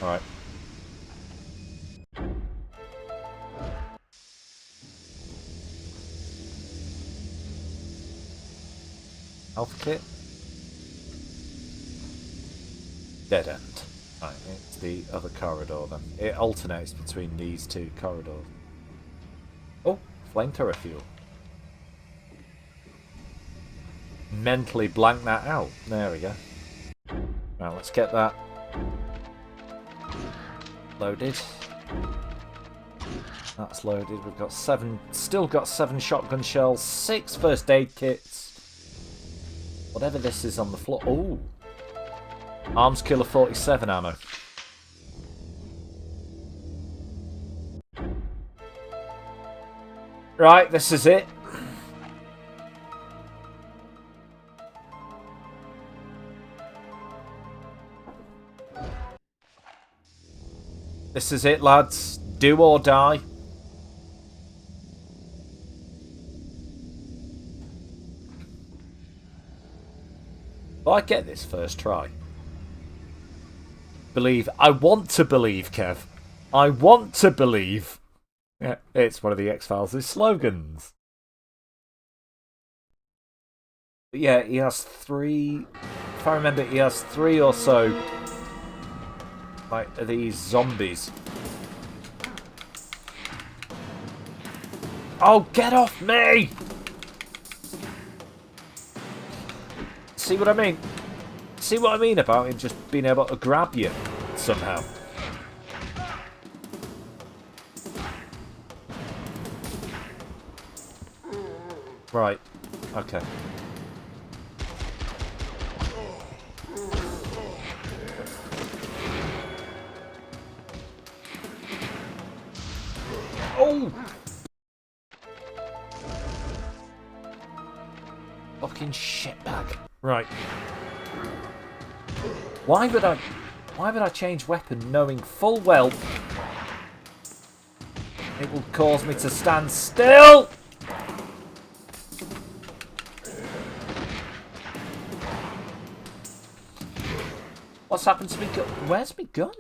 Alright. Health kit. Dead end. Right, it's the other corridor then. It alternates between these two corridors. Oh, flamethrower fuel. Mentally blank that out. There we go. Right, let's get that loaded. That's loaded. We've got still got 7 shotgun shells, 6 first aid kits. Whatever this is on the floor. Oh! Arms Killer 47 ammo. Right, this is it. This is it, lads. Do or die. Will I get this first try? Believe. I want to believe, Kev. I want to believe. Yeah, it's one of the X-Files' slogans. But yeah, he has 3... If I remember, he has 3 or so... like, these zombies. Oh, get off me! See what I mean? See what I mean about him just being able to grab you somehow? Right. Okay. Oh! Fucking shitbag. Right. Why would I change weapon knowing full well it will cause me to stand still? What's happened to me gun? Where's my gun?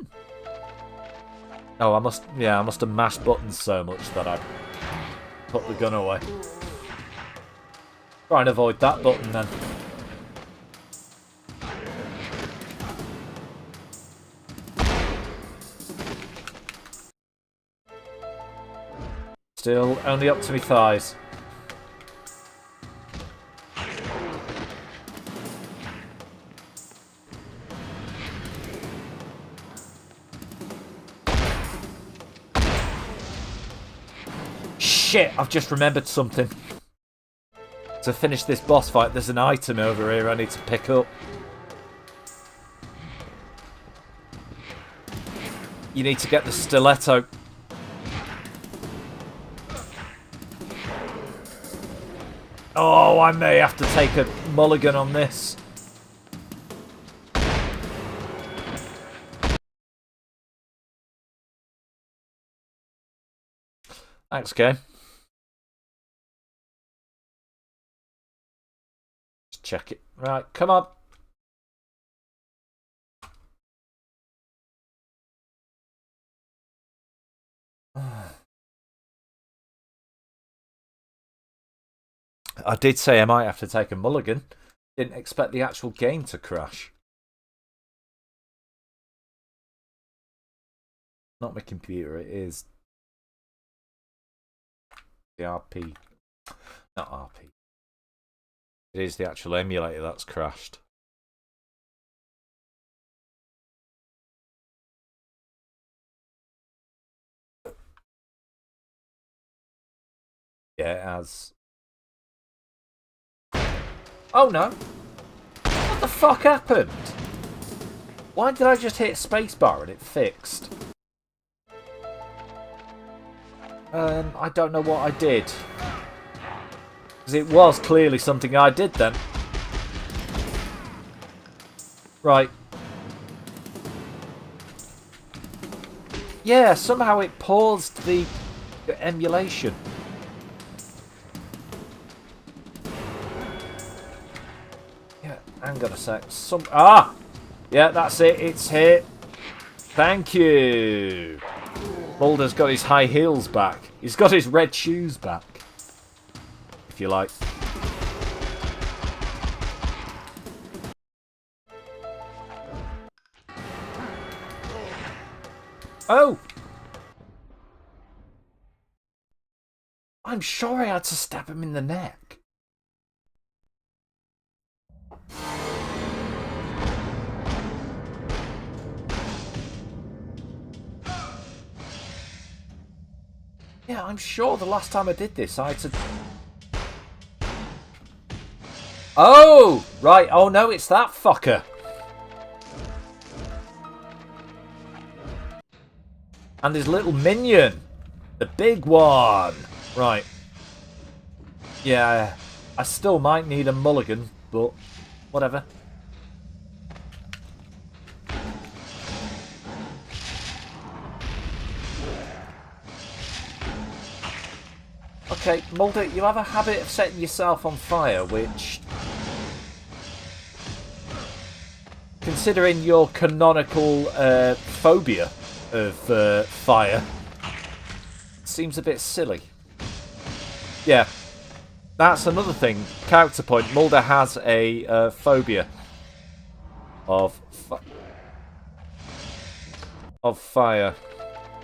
Oh, I must have mashed buttons so much that I put the gun away. Try and avoid that button then. Still only up to my thighs. Shit, I've just remembered something. To finish this boss fight, there's an item over here I need to pick up. You need to get the stiletto. Oh, I may have to take a mulligan on this. Thanks, game. Just check it. Right, come on. I did say I might have to take a mulligan. Didn't expect the actual game to crash. Not my computer, it is the RP. Not RP. It is the actual emulator that's crashed. Yeah, it has. Oh no! What the fuck happened? Why did I just hit spacebar and it fixed? I don't know what I did. Because it was clearly something I did then. Right. Yeah, somehow it paused the emulation. Yeah, hang on a sec. Yeah, that's it. It's here. Thank you. Mulder's got his high heels back. He's got his red shoes back. If you like. Oh! I'm sure I had to stab him in the neck. Yeah, I'm sure the last time I did this, I had to... Oh! Right, oh no, it's that fucker. And his little minion. The big one. Right. Yeah, I still might need a mulligan, but whatever. Okay, Mulder, you have a habit of setting yourself on fire, which, considering your canonical phobia of fire, seems a bit silly. Yeah, that's another thing. Character point, Mulder has a phobia of fire.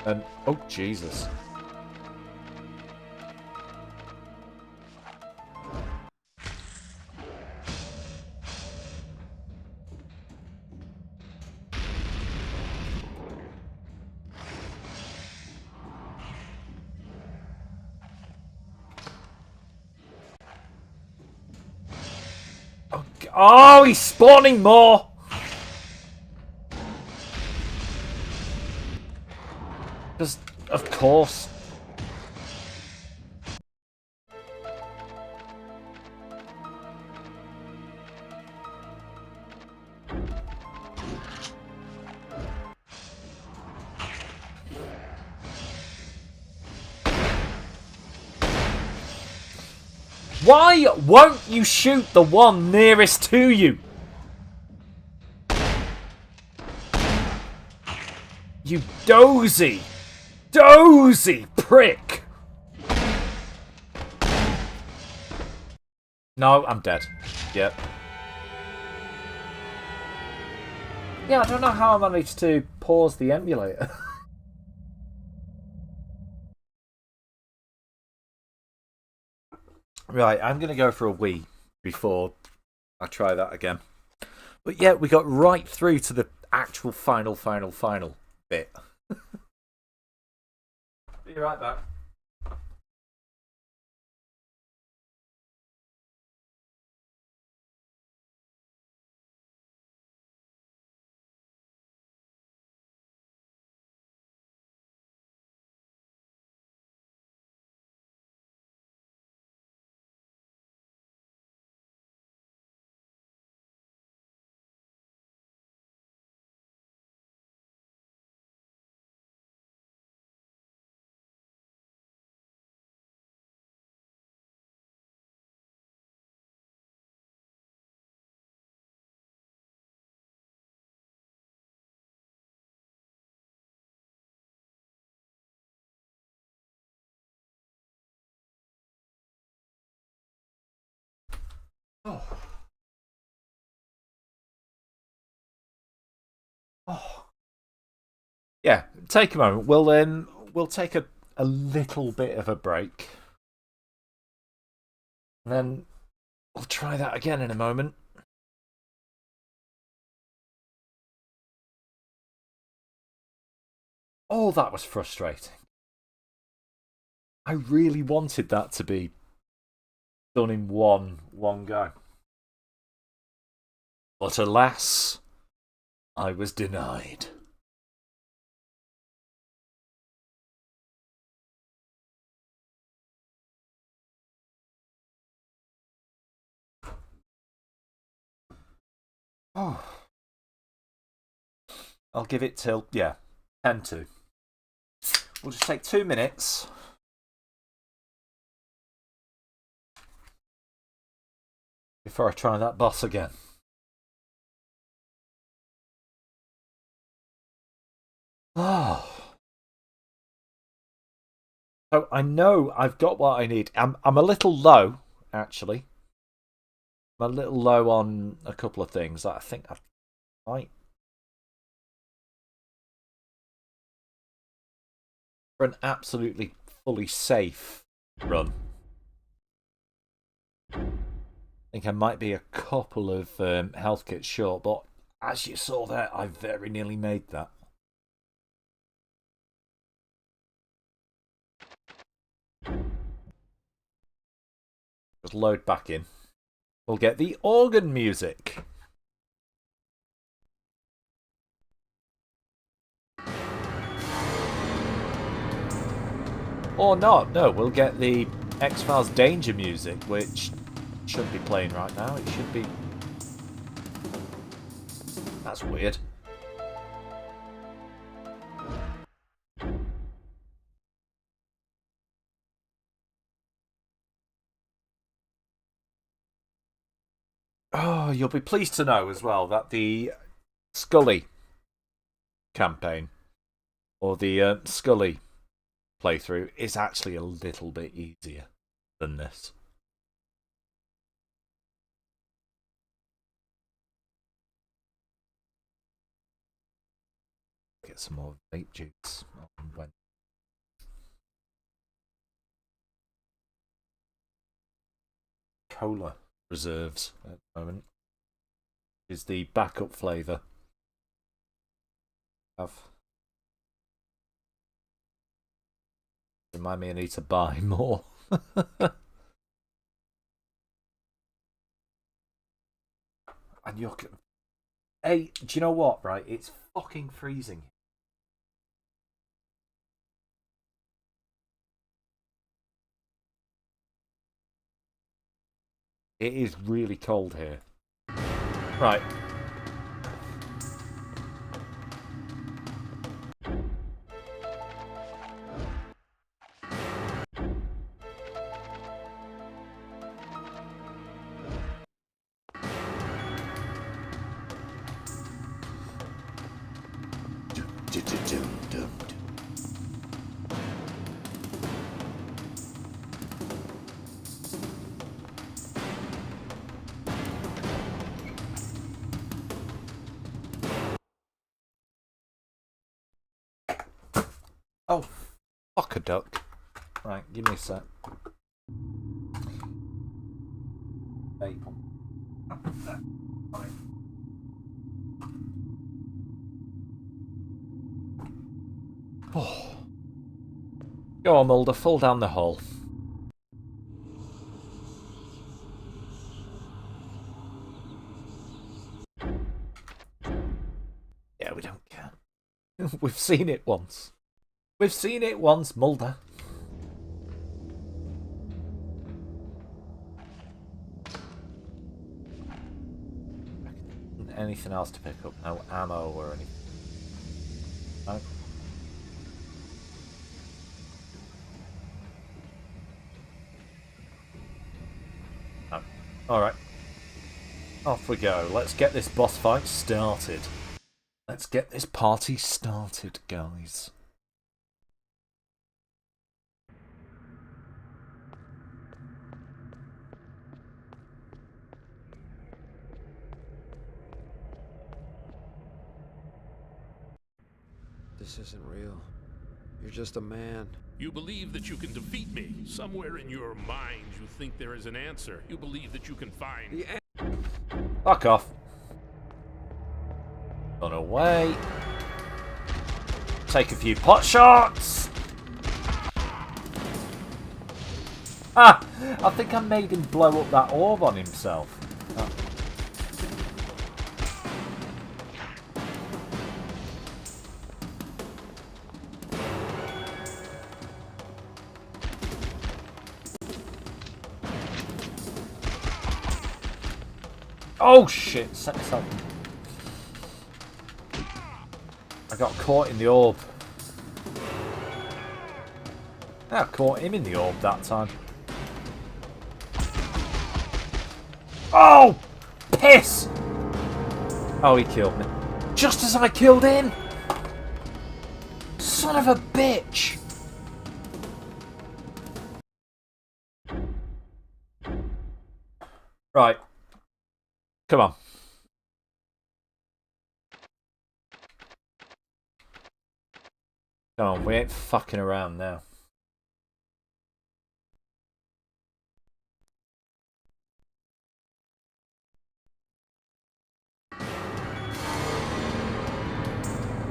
And, oh, Jesus. Oh, he's spawning more! Just, of course. Why won't you shoot the one nearest to you? You dozy prick! No, I'm dead. Yep. Yeah, I don't know how I managed to pause the emulator. Right, I'm going to go for a wee before I try that again. But yeah, we got right through to the actual final bit. Be right back. Oh. Oh. Yeah, take a moment. We'll take a little bit of a break. And then we'll try that again in a moment. Oh, that was frustrating. I really wanted that to be done in one go. But alas, I was denied. Oh. I'll give it till, 10 to. We'll just take 2 minutes. Before I try that boss again. Oh. So I know I've got what I need. I'm a little low, actually. I'm a little low on a couple of things. I think I might. For an absolutely fully safe run, I think I might be a couple of health kits short, but as you saw there, I very nearly made that. Just load back in. We'll get the organ music. Or not. No, we'll get the X-Files Danger music, which should be playing right now. It should be. That's weird. Oh, you'll be pleased to know as well that the Scully campaign, or the Scully playthrough, is actually a little bit easier than this. Get some more vape juice. Cola reserves at the moment is the backup flavour. Remind me I need to buy more. And you're... Hey, do you know what, right? It's fucking freezing. It is really cold here. Right. Oh, fuck a duck. Right, give me a sec. Hey. Oh. Go on, Mulder, fall down the hole. Yeah, we don't care. We've seen it once. We've seen it once, Mulder. Anything else to pick up? No ammo or anything? No? No. Alright. Off we go. Let's get this boss fight started. Let's get this party started, guys. This isn't real. You're just a man. You believe that you can defeat me. Somewhere in your mind, you think there is an answer. You believe that you can find... Fuck off. Run away. Take a few pot shots. Ah! I think I made him blow up that orb on himself. Oh shit, set myself. I got caught in the orb. I caught him in the orb that time. Oh! Piss! Oh, he killed me. Just as I killed him! Son of a bitch! Right. Come on. Come on, we ain't fucking around now.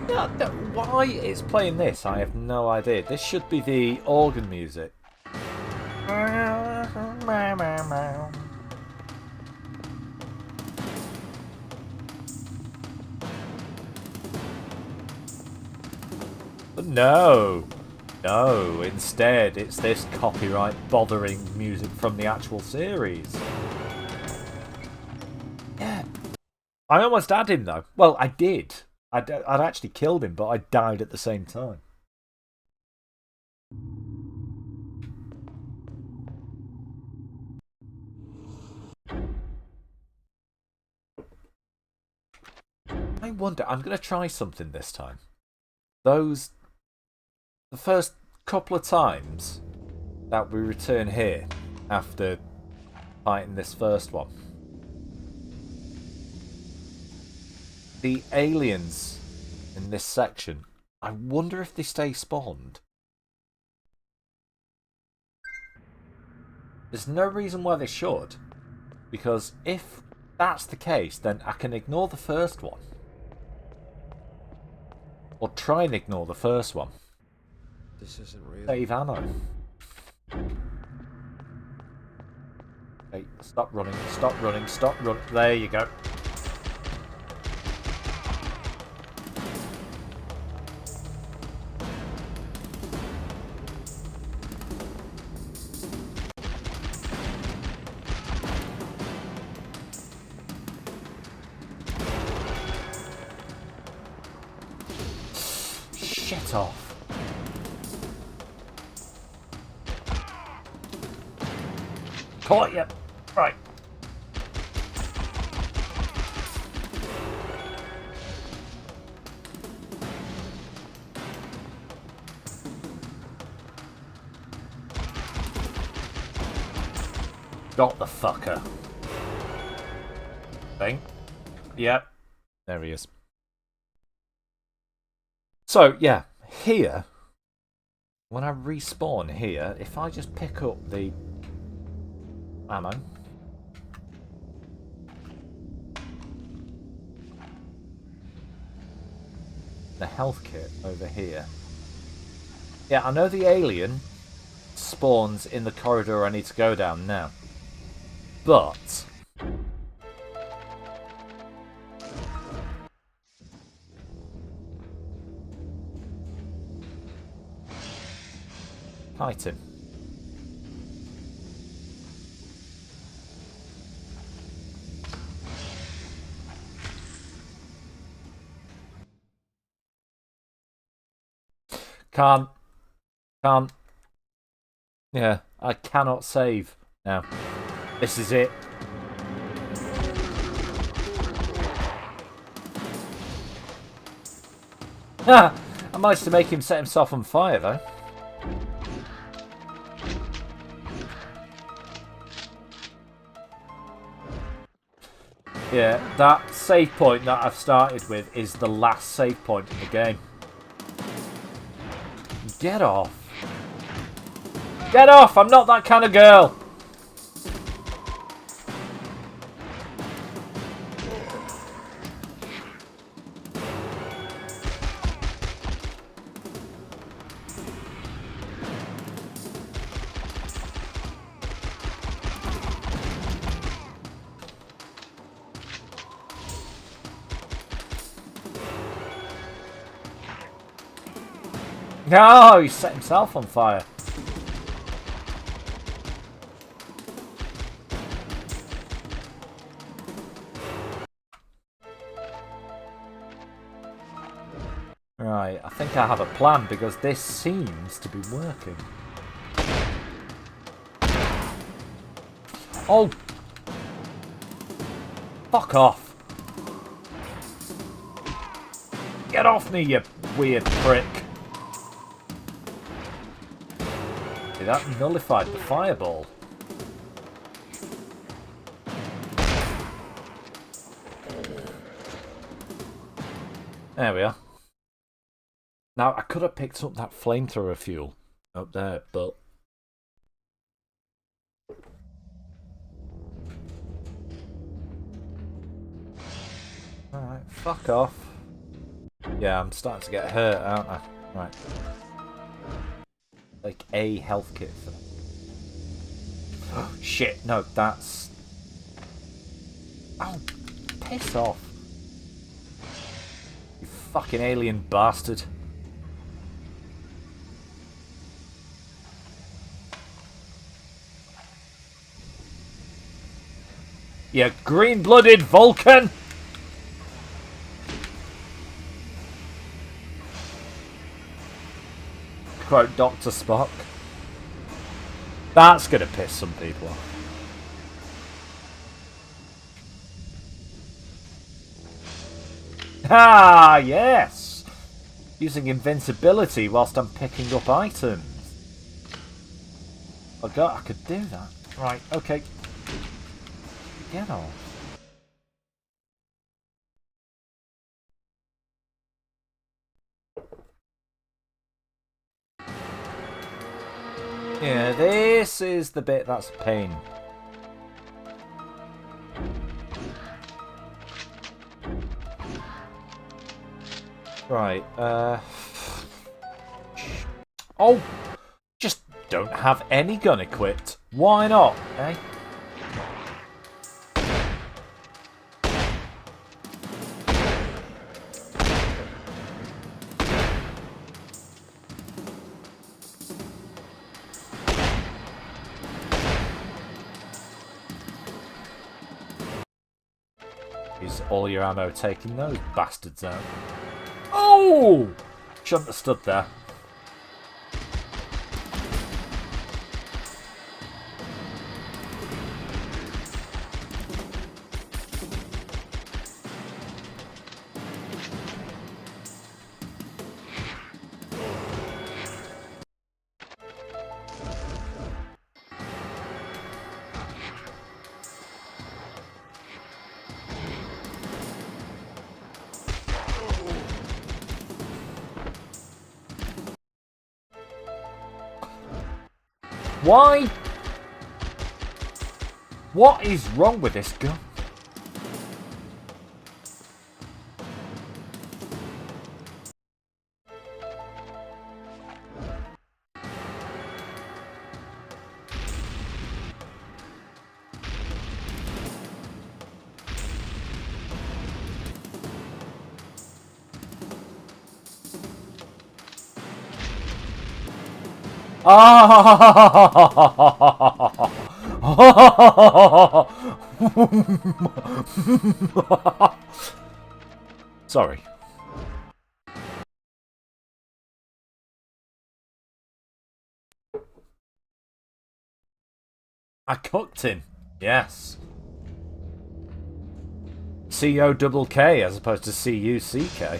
No, why it's playing this, I have no idea. This should be the organ music. But no, instead it's this copyright bothering music from the actual series. Yeah. I almost had him though. Well, I did. I'd actually killed him, but I died at the same time. I wonder, I'm going to try something this time. The first couple of times that we return here after fighting this first one, the aliens in this section, I wonder if they stay spawned. There's no reason why they should, because if that's the case, then I can ignore the first one. Or try and ignore the first one. This isn't real. Save ammo. Okay, stop running, stop running, stop running. There you go. shit off. Caught you. Right. Got the fucker. Thing. Yep. There he is. So, yeah. Here, when I respawn here, if I just pick up the ammo. The health kit over here. Yeah, I know the alien spawns in the corridor I need to go down now. But fight him. Can't. Yeah, I cannot save now. This is it. I managed to make him set himself on fire though. Yeah, that save point that I've started with is the last save point in the game. Get off. Get off! I'm not that kind of girl! No, he set himself on fire. Right, I think I have a plan because this seems to be working. Oh! Fuck off! Get off me, you weird prick! See, that nullified the fireball. There we are. Now, I could have picked up that flamethrower fuel up there, but... Alright, fuck off. Yeah, I'm starting to get hurt, aren't I? Right. Like a health kit for that. Shit, no, that's... Oh, piss off. You fucking alien bastard. You green-blooded Vulcan! Quote Dr. Spock. That's gonna piss some people off. Ah, yes! Using invincibility whilst I'm picking up items. I forgot I could do that. Right, okay. Get off. Yeah, this is the bit that's a pain. Right, oh! Just don't have any gun equipped. Why not, eh? Is all your ammo taking those bastards out? Oh! Shouldn't have stood there. Why? What is wrong with this gun? Sorry. I cooked him. Yes. C-O-double-K as opposed to C-U-C-K.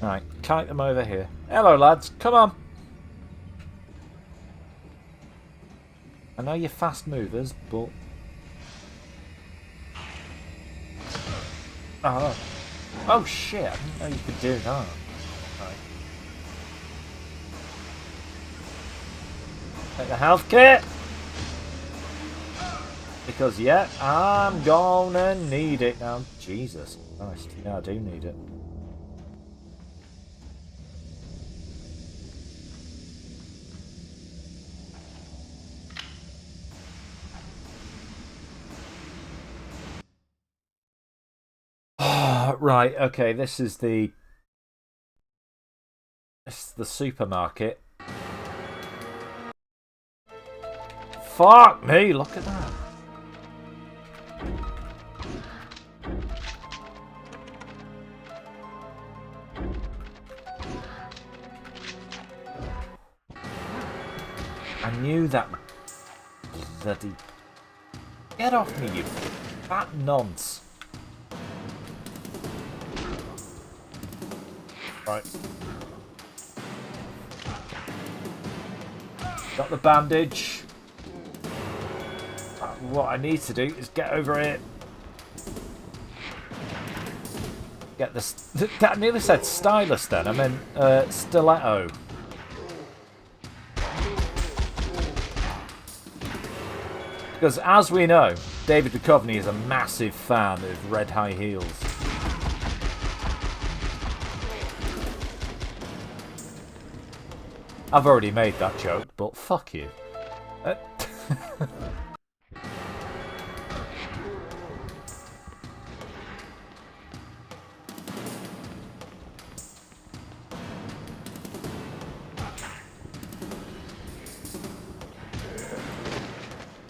Right, kite them over here. Hello, lads. Come on. I know you're fast movers, but... Oh. Oh, shit. I didn't know you could do that. Right. Take the health kit. Because, yeah, I'm gonna need it now. Jesus Christ. Yeah, I do need it. Right, okay, this is the supermarket. Fuck me, look at that. I knew that. Bloody. Get off me, you fat nonce. Right. Got the bandage. What I need to do is get over it. Get this. I nearly said stylus then. I meant stiletto. Because as we know, David Duchovny is a massive fan of red high heels. I've already made that joke, but fuck you.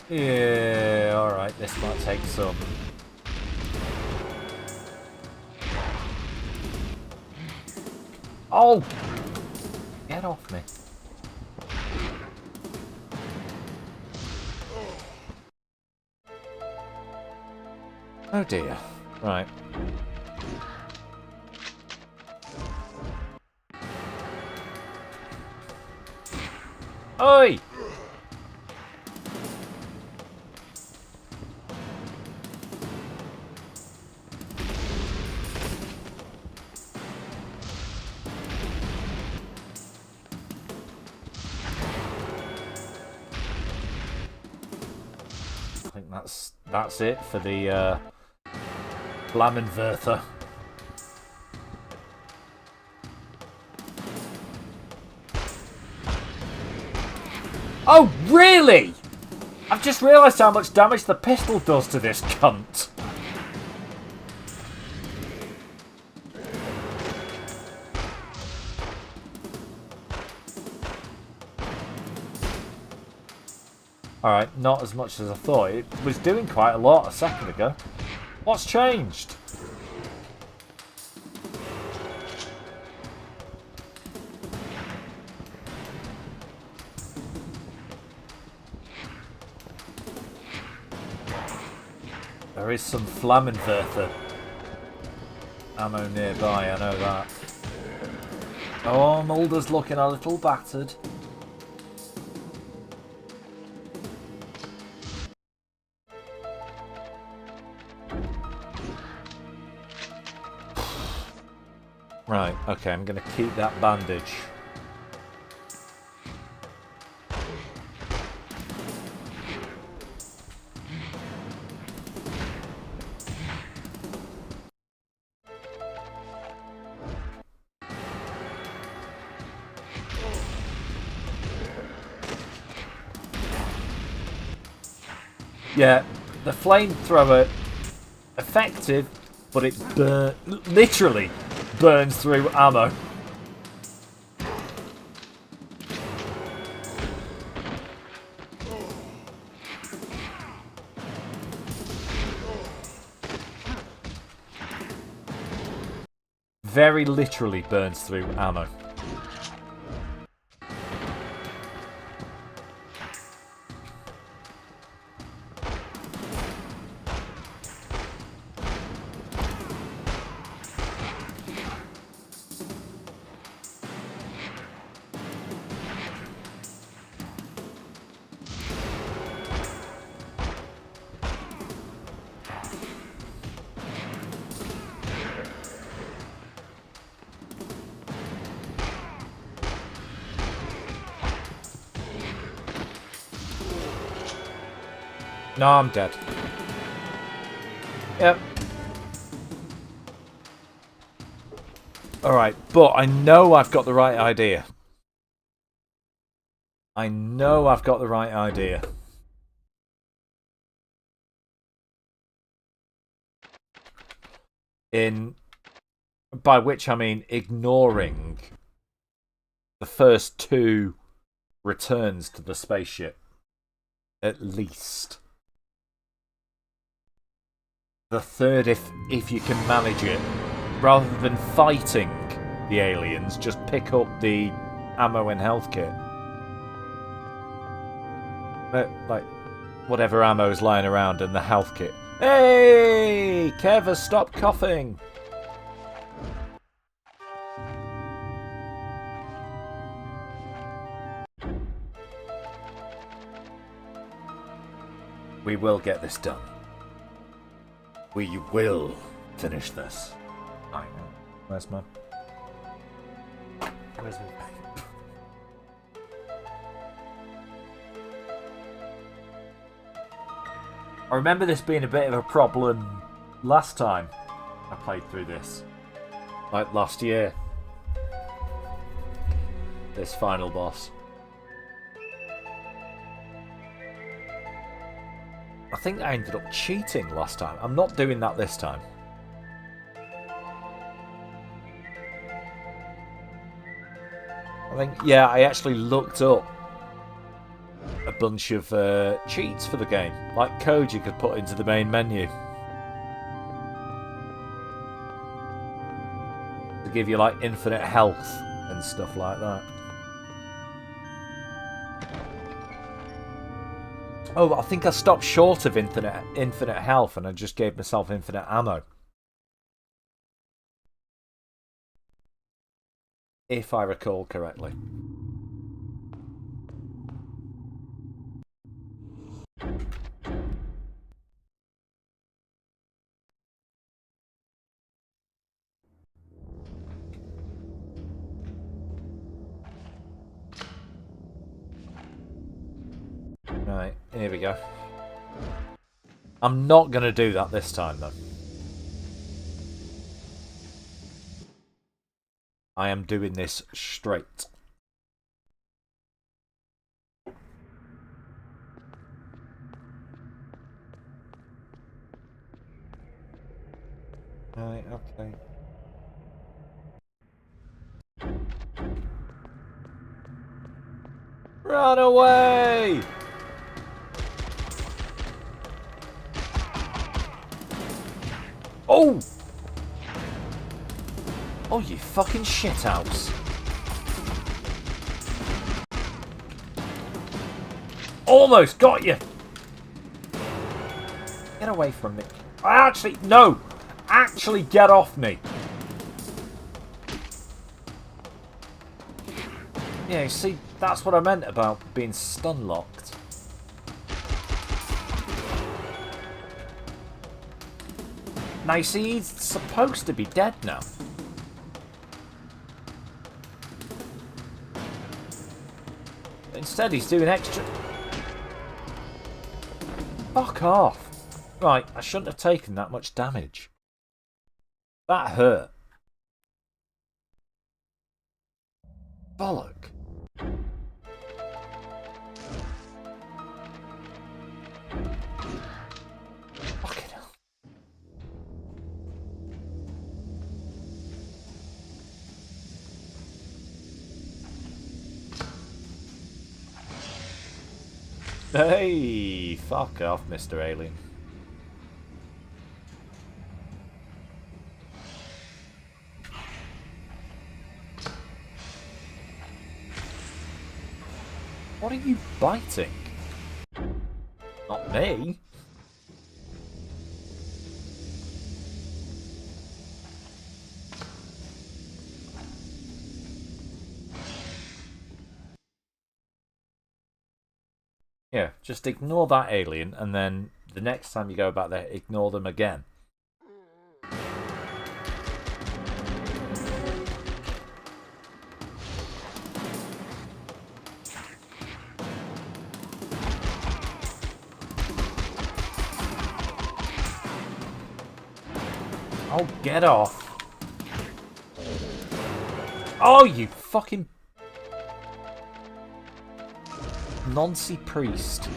Yeah, alright, this might take some. Oh! Get off me. Oh dear. Right. Oi! I think that's it for the Flammenwerfer. Oh, really? I've just realised how much damage the pistol does to this cunt. Alright, not as much as I thought. It was doing quite a lot a second ago. What's changed? There is some Flammenwerfer ammo nearby, I know that. Oh, Mulder's looking a little battered. Right, okay, I'm going to keep that bandage. Yeah, the flamethrower, effective, but it literally burns through ammo. Very literally burns through ammo. No, I'm dead. Yep. Alright, but I know I've got the right idea. I know I've got the right idea. By which I mean ignoring the first two returns to the spaceship. At least. The third, if you can manage it, rather than fighting the aliens, just pick up the ammo and health kit. Like, whatever ammo's lying around and the health kit. Hey! Kev, stop coughing! We will get this done. We will finish this. I know. Where's my... Where's my... I remember this being a bit of a problem last time I played through this. Like last year. This final boss. I think I ended up cheating last time. I'm not doing that this time. I think, yeah, I actually looked up a bunch of cheats for the game. Like code you could put into the main menu. To give you like infinite health and stuff like that. Oh, I think I stopped short of infinite health and I just gave myself infinite ammo. If I recall correctly. Right, here we go. I'm not going to do that this time, though. I am doing this straight. Right, okay. Run away! Oh! Oh, you fucking shithouse. Almost got you! Get away from me. Actually, no! Actually get off me! Yeah, you see, that's what I meant about being stun locked. Now you see, he's supposed to be dead now. Instead he's doing extra... Fuck off. Right, I shouldn't have taken that much damage. That hurt. Bollock. Fucking hell. Hey, fuck off, Mr. Alien. What are you biting? Not me. Yeah, just ignore that alien, and then the next time you go back there, ignore them again. Oh, get off. Oh, you fucking... Nancy priest.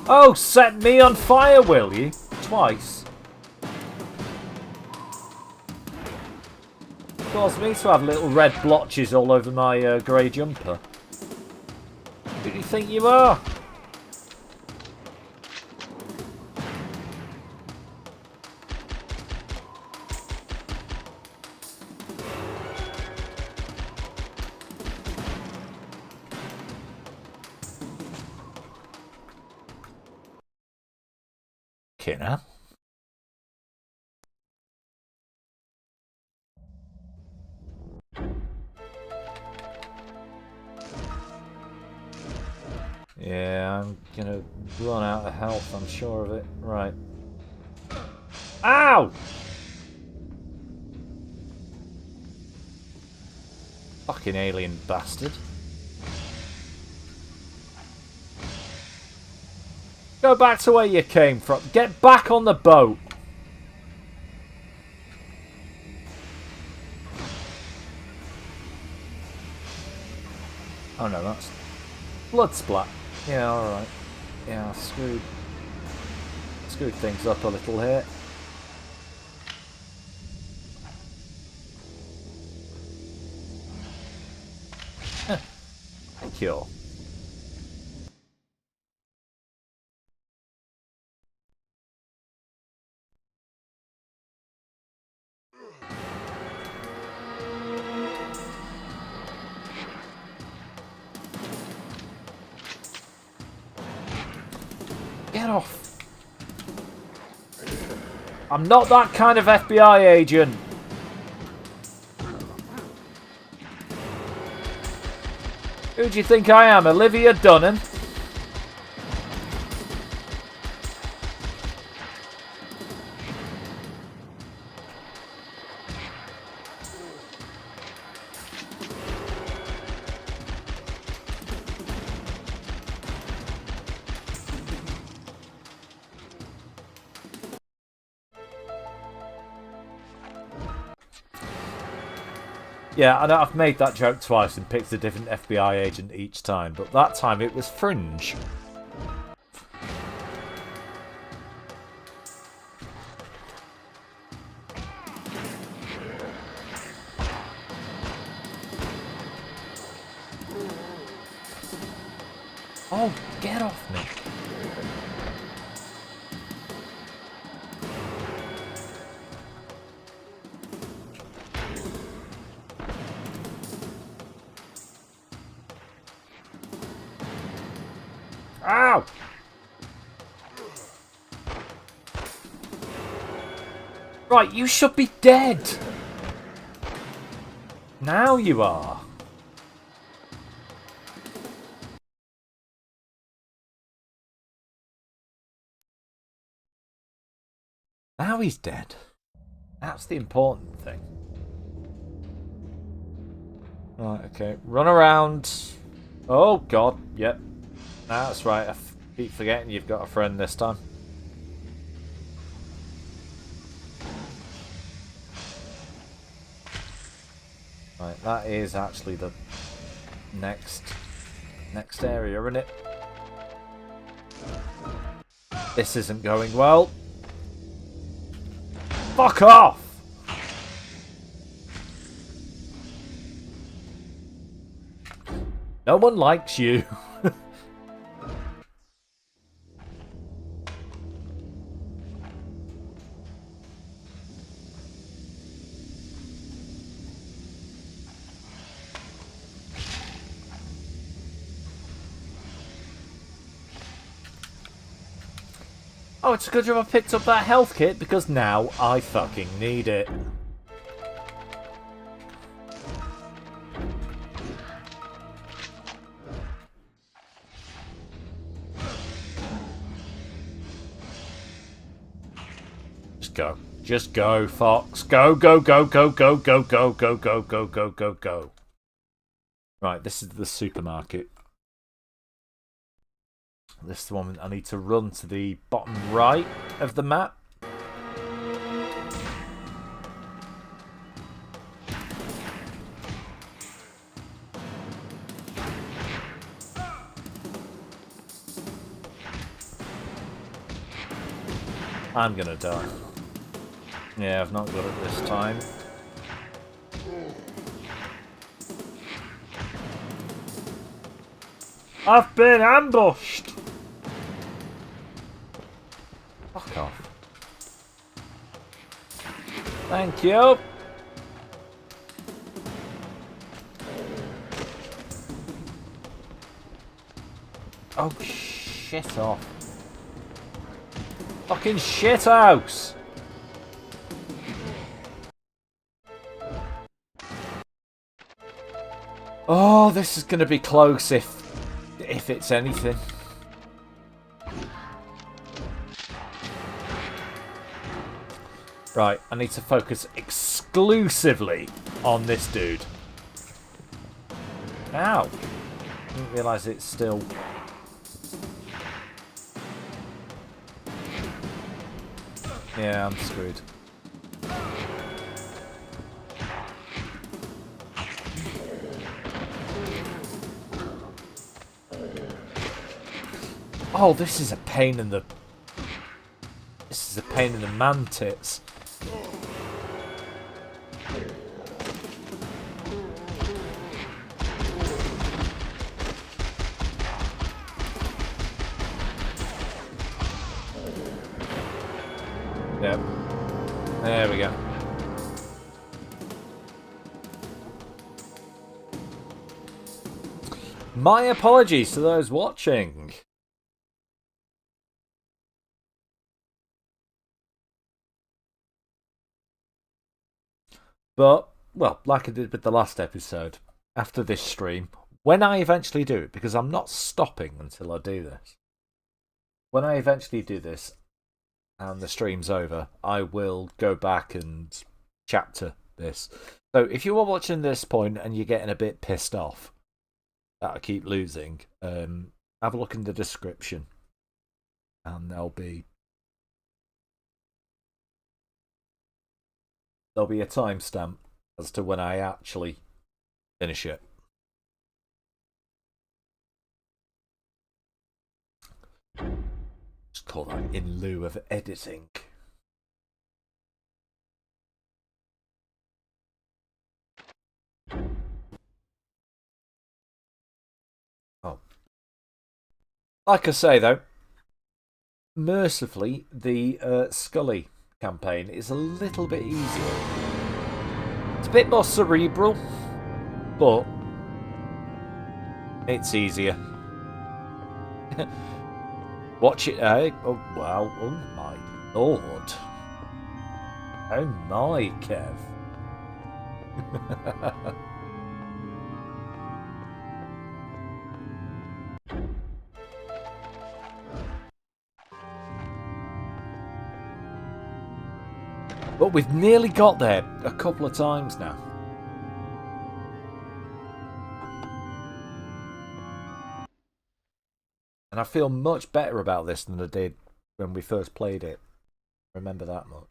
Oh, set me on fire, will you? Twice. Caused me to have little red blotches all over my grey jumper. Who do you think you are? Kinner. Yeah, I'm gonna run out of health, I'm sure of it. Right. Ow! Fucking alien bastard. Go back to where you came from. Get back on the boat. Oh no, that's blood splat. Yeah, alright. Yeah, screwed things up a little here. Cure. Get off. I'm not that kind of FBI agent. Who do you think I am, Olivia Dunham? Yeah, I know I've made that joke twice and picked a different FBI agent each time, but that time it was Fringe. Oh, get off me. Ow! Right, you should be dead. Now you are. Now he's dead. That's the important thing. Right, okay. Run around. Oh, God. Yep. That's right. I keep forgetting you've got a friend this time. Right, that is actually the next area, isn't it? This isn't going well. Fuck off! No one likes you. Oh, it's a good job I picked up that health kit because now I fucking need it. Just go. Just go, Fox. Go, go, go, go, go, go, go, go, go, go, go, go, go. Right, this is the supermarket. This is the one I need to run to the bottom right of the map. I'm gonna die. Yeah, I've not got it this time. I've been ambushed! Fuck off. Thank you. Oh, shit off. Fucking shit house! Oh, this is gonna be close if it's anything. Right, I need to focus exclusively on this dude. Ow! Didn't realise it's still... Yeah, I'm screwed. Oh, this is a pain in the... This is a pain in the man tits. Yep. There we go. My apologies to those watching. But, well, like I did with the last episode, after this stream, when I eventually do it, because I'm not stopping until I do this, when I eventually do this and the stream's over, I will go back and chapter this. So if you are watching this point and you're getting a bit pissed off that I keep losing, have a look in the description and there'll be a timestamp as to when I actually finish it. Just call that in lieu of editing. Oh. Like I say though, mercifully, the Scully campaign is a little bit easier. It's a bit more cerebral, but it's easier. Watch it, eh? Oh, wow. Oh, my lord. Oh, my, Kev. But we've nearly got there a couple of times now. And I feel much better about this than I did when we first played it. Remember that much.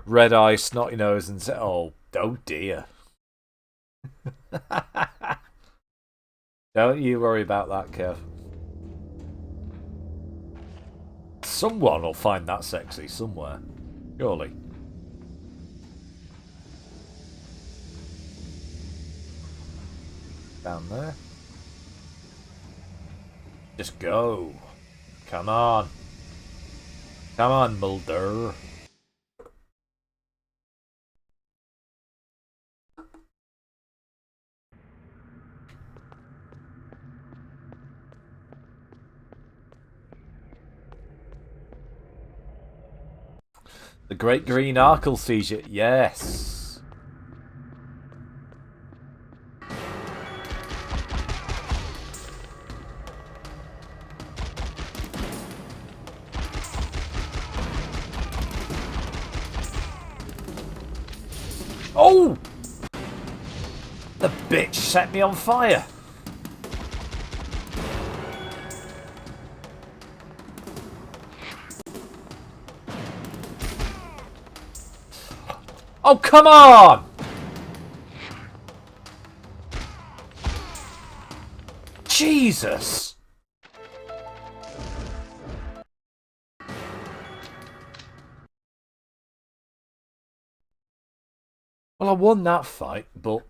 Red eye, snotty nose, and say, oh dear. Don't you worry about that, Kev. Someone will find that sexy somewhere. Surely. Down there. Just go. Come on. Come on, Mulder. The Great Green Arkle seizure. Yes. Oh! The bitch set me on fire. Oh, come on! Jesus! Well, I won that fight, but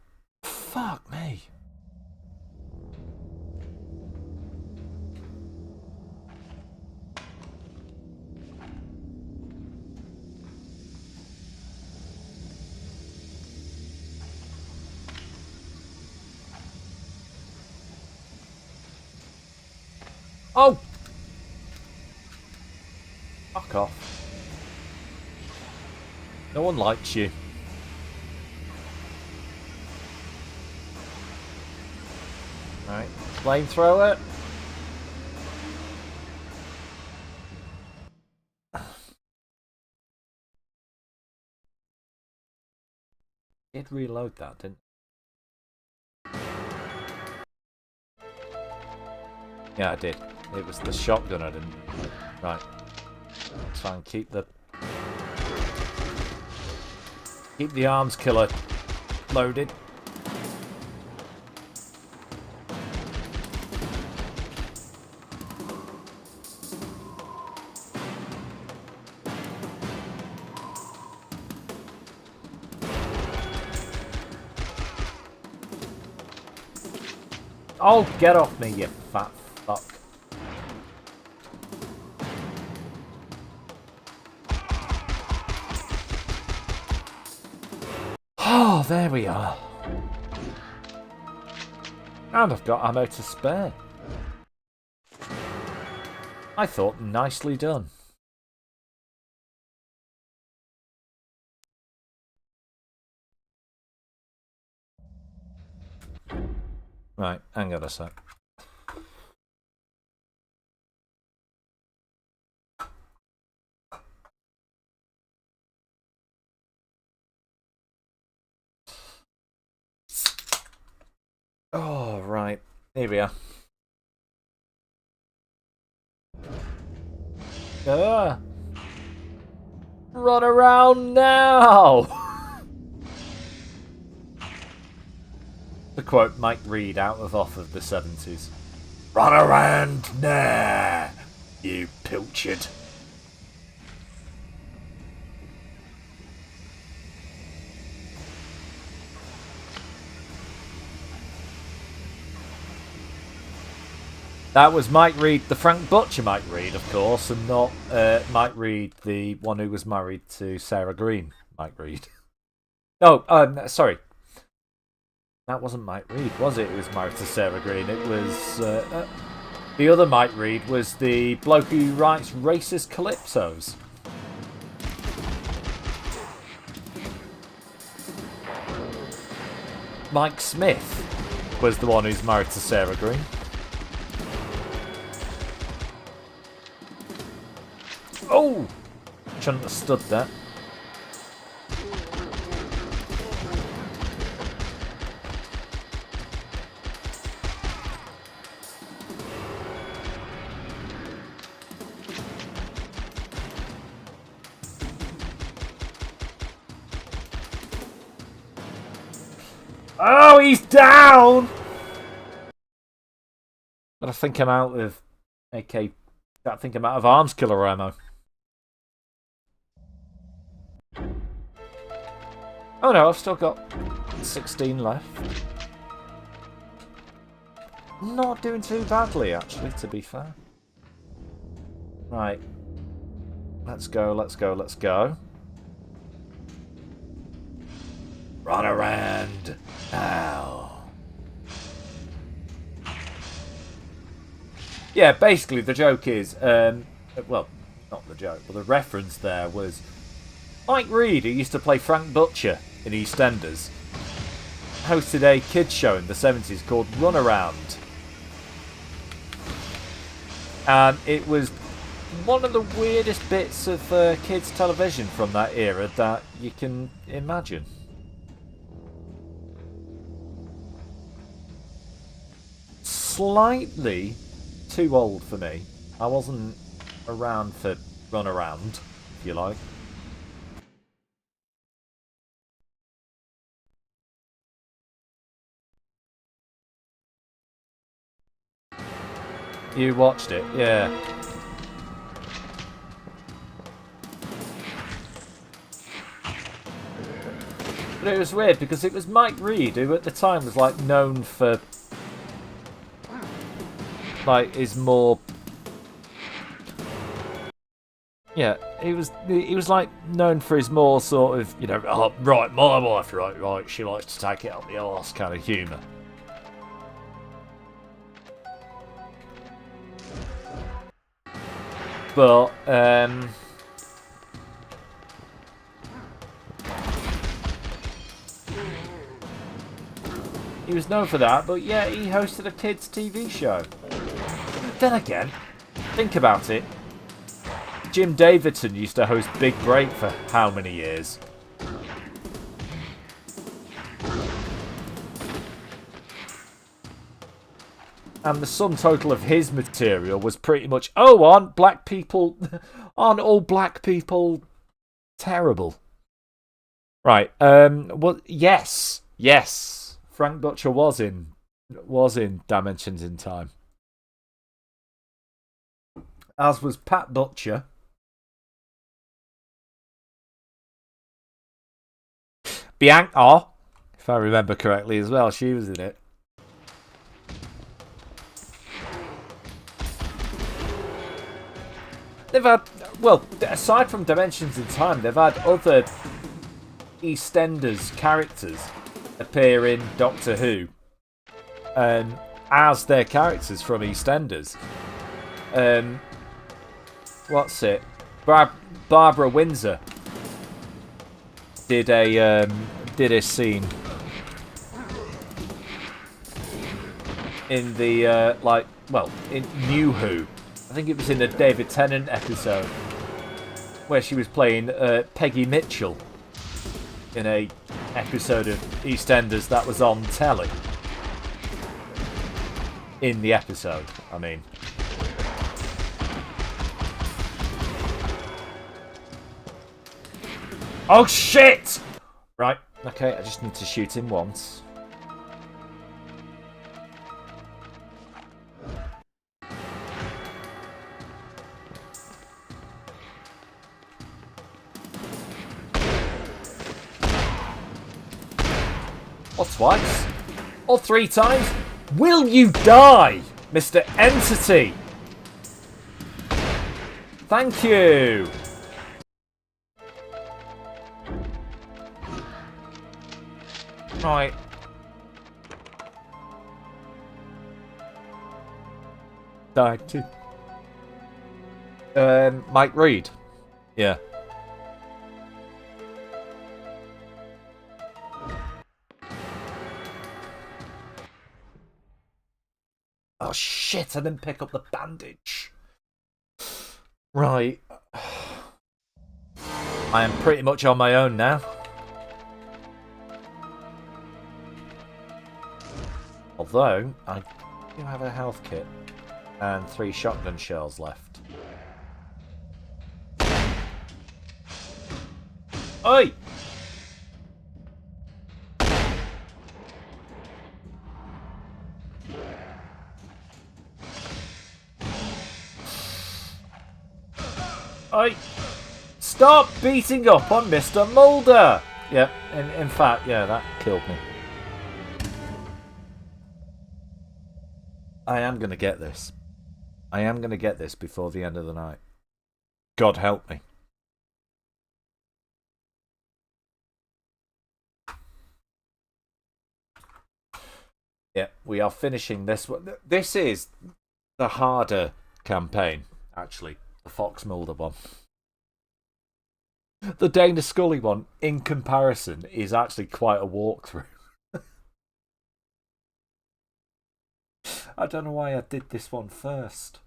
fuck me. Oh! Fuck off. No one likes you. Right, flamethrower. Did reload that, didn't? Yeah, I did. It was the shotgun I didn't. Right. Try and keep the arms killer loaded. Oh, get off me, you fat fuck. Oh, there we are. And I've got ammo to spare. I thought nicely done. Right, hang on a sec. Oh, right. Here we are. Run around now! To quote Mike Reed out of Off of the 70s. Run around now, you pilchard. That was Mike Reed, the Frank Butcher Mike Reed, of course, and not Mike Reed, the one who was married to Sarah Green, Mike Reed. Oh, sorry. That wasn't Mike Reed, was it? It was married to Sarah Green. It was... the other Mike Reed was the bloke who writes racist calypsos. Mike Smith was the one who's married to Sarah Green. Oh! Shouldn't have stood there. Oh, he's down! But I think I'm out of AK. I think I'm out of arms killer ammo. Oh no, I've still got 16 left. Not doing too badly, actually, to be fair. Right. Let's go, let's go, let's go. Run around now. Yeah, basically the joke is, well, not the joke, but the reference there was Mike Reed, who used to play Frank Butcher in EastEnders, hosted a kids show in the 70s called Run Around. And it was one of the weirdest bits of kids television from that era that you can imagine. Slightly too old for me. I wasn't around for Run Around, if you like. You watched it, yeah. But it was weird because it was Mike Reed, who at the time was like known for like his more, yeah, he was like known for his more sort of, you know, oh, right, my wife, right, she likes to take it up the arse kind of humour. But he was known for that, but yeah, he hosted a kids' TV show. Then again, think about it. Jim Davidson used to host Big Break for how many years? And the sum total of his material was pretty much, oh, aren't all black people terrible? Right, well, yes. Frank Butcher was in Dimensions in Time. As was Pat Butcher. Bianca, if I remember correctly as well, she was in it. They've had, well, aside from Dimensions in Time, they've had other EastEnders characters appear in Doctor Who as their characters from EastEnders. What's it? Barbara Windsor did a scene in the in New Who. I think it was in the David Tennant episode where she was playing Peggy Mitchell in a episode of EastEnders that was on telly. In the episode, I mean. Oh shit! Right, okay, I just need to shoot him once. Or twice? Or 3 times? Will you die, Mr. Entity? Thank you. Right. died too. Mike Reed. Yeah. Oh shit, I didn't pick up the bandage. Right. I am pretty much on my own now. Although, I do have a health kit and 3 shotgun shells left. Oi! Oi! Stop beating up on Mr. Mulder! Yep, in fact, yeah, that killed me. I am going to get this. I am going to get this before the end of the night. God help me. Yeah, we are finishing this one. This is the harder campaign, actually. The Fox Mulder one. The Dana Scully one, in comparison, is actually quite a walkthrough. I don't know why I did this one first.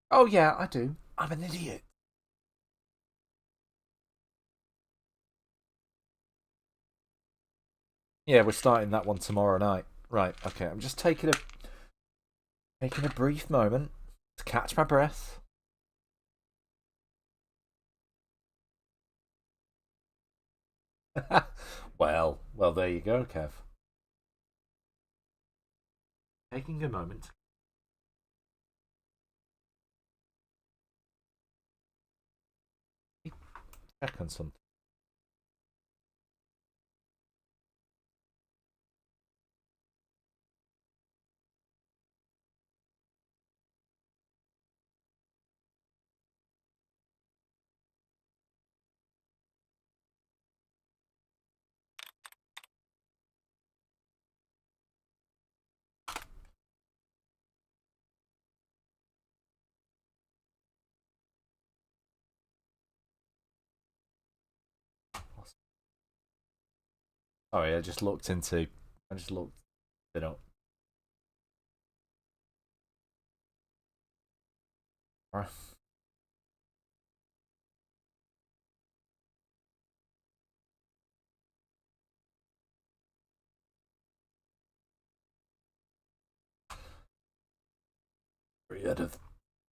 Oh yeah, I do. I'm an idiot. Yeah, we're starting that one tomorrow night. Right, okay, I'm just taking a brief moment to catch my breath. well, there you go, Kev. Taking a moment. Check on something. Sorry, I just looked it up. Right. Rid of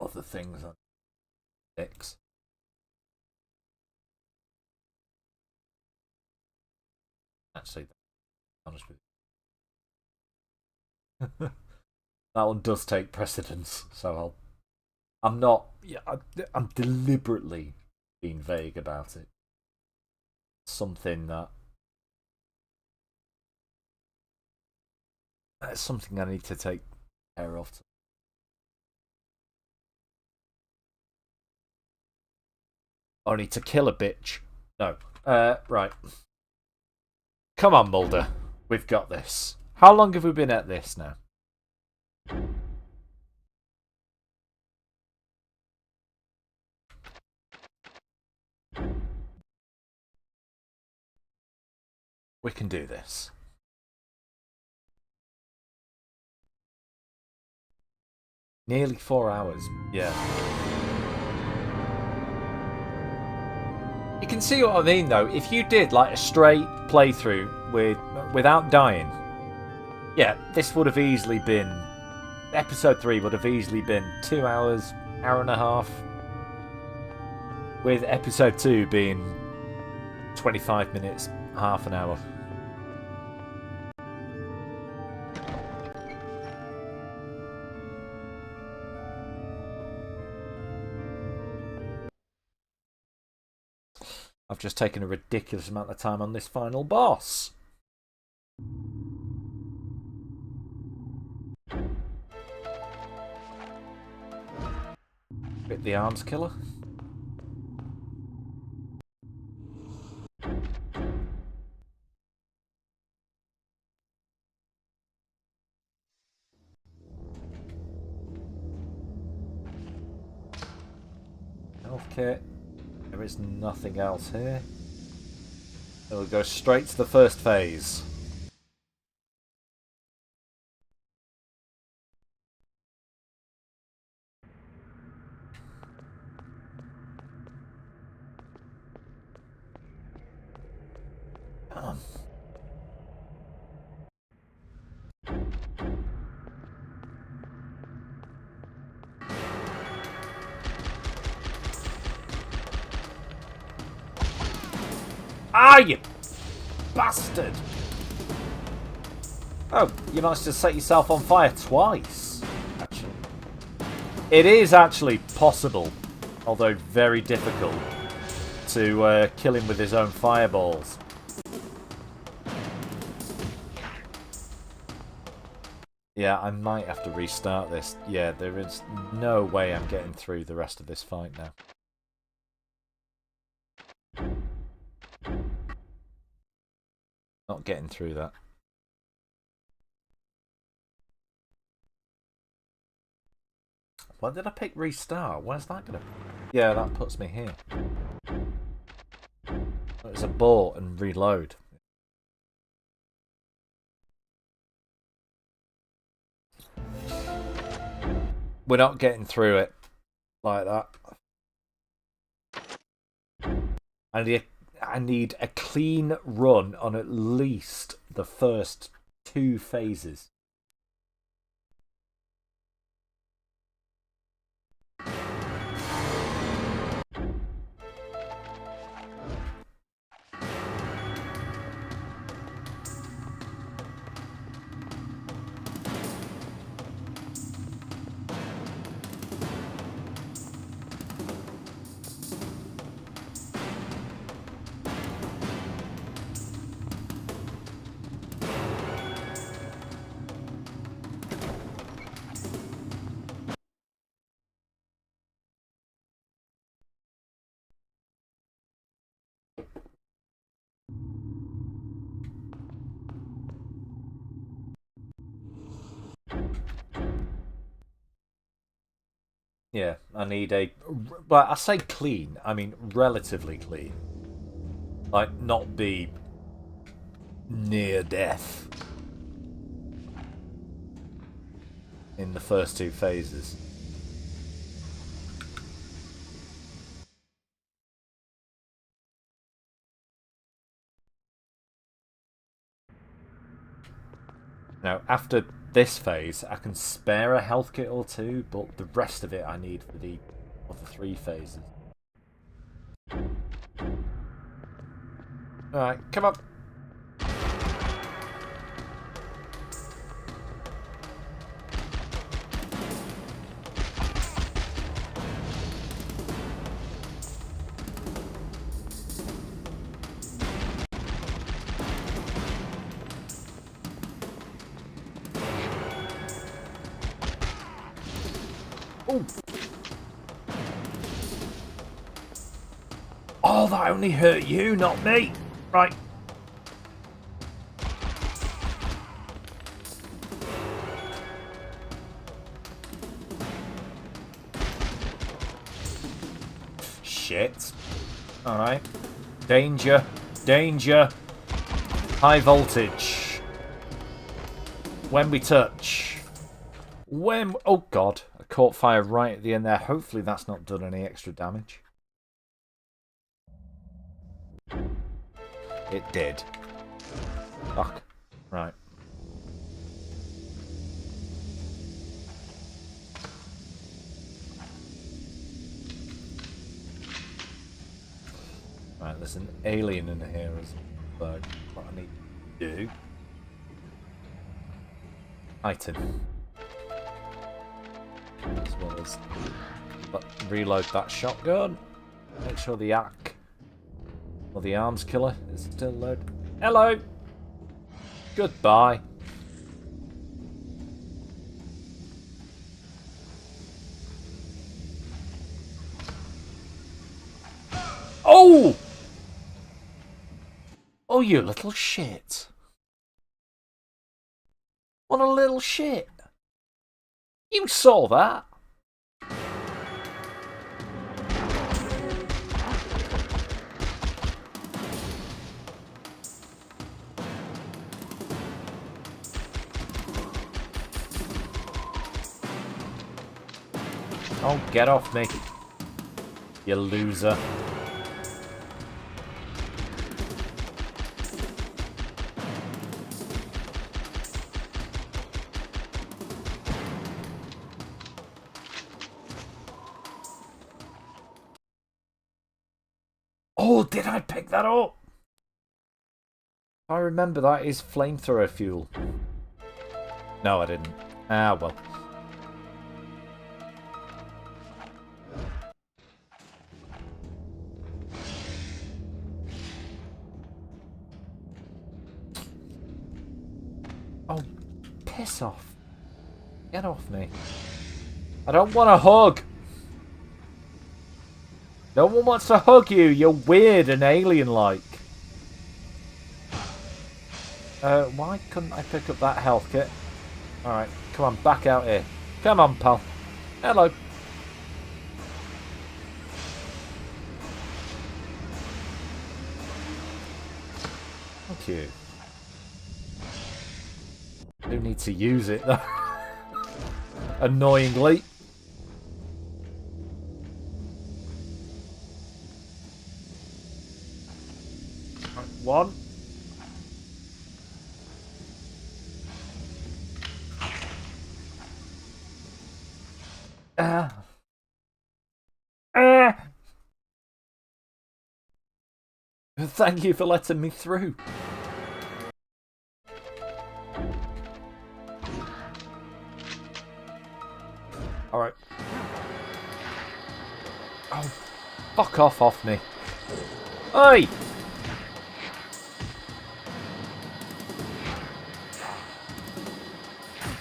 other things on X. Actually, honest with you. That one does take precedence, so I'm not. Yeah, I'm deliberately being vague about it. Something that's something I need to take care of. Only to kill a bitch. No. Right. Come on, Mulder. We've got this. How long have we been at this now? We can do this. Nearly 4 hours. Yeah. You can see what I mean, though. If you did like a straight playthrough without dying, yeah, this would have easily been. Episode 3 would have easily been 2 hours, hour and a half. With episode 2 being 25 minutes, half an hour. I've just taken a ridiculous amount of time on this final boss. Bit the arms killer. health kit. There is nothing else here. It'll go straight to the first phase. Ah, you bastard! Oh, you managed to set yourself on fire twice, actually. It is actually possible, although very difficult, to kill him with his own fireballs. Yeah, I might have to restart this. Yeah, there is no way I'm getting through the rest of this fight now. Not getting through that. Why did I pick restart? Where's that gonna... Yeah, that puts me here. It's abort and reload. We're not getting through it like that. I need a clean run on at least the first 2 phases. Yeah, I need a... Well, I say clean, I mean relatively clean. Like, not be near death in the first 2 phases. Now, after this phase, I can spare a health kit or 2, but the rest of it I need for the other 3 phases. Alright, come on. Ooh. Oh, that only hurt you, not me. Right. Shit. Alright. Danger. Danger. High voltage. When we touch. When... Oh, God. I caught fire right at the end there. Hopefully that's not done any extra damage. It did. Fuck. Right. Right, there's an alien in here as well. What I need to do. Item. As well as reload that shotgun. Make sure the AK or the arms killer is still loaded. Hello! Goodbye. Oh! Oh, you little shit. What a little shit. You saw that. Oh, get off me. You loser. Oh, did I pick that up? I remember that is flamethrower fuel. No, I didn't. Ah, well. Oh, piss off. Get off me. I don't want a hug. No one wants to hug you. You're weird and alien-like. Why couldn't I pick up that health kit? Alright, come on, back out here. Come on, pal. Hello. Thank you. I do need to use it, though. Annoyingly. One. Thank you for letting me through. Alright. Oh, fuck off me. Oi!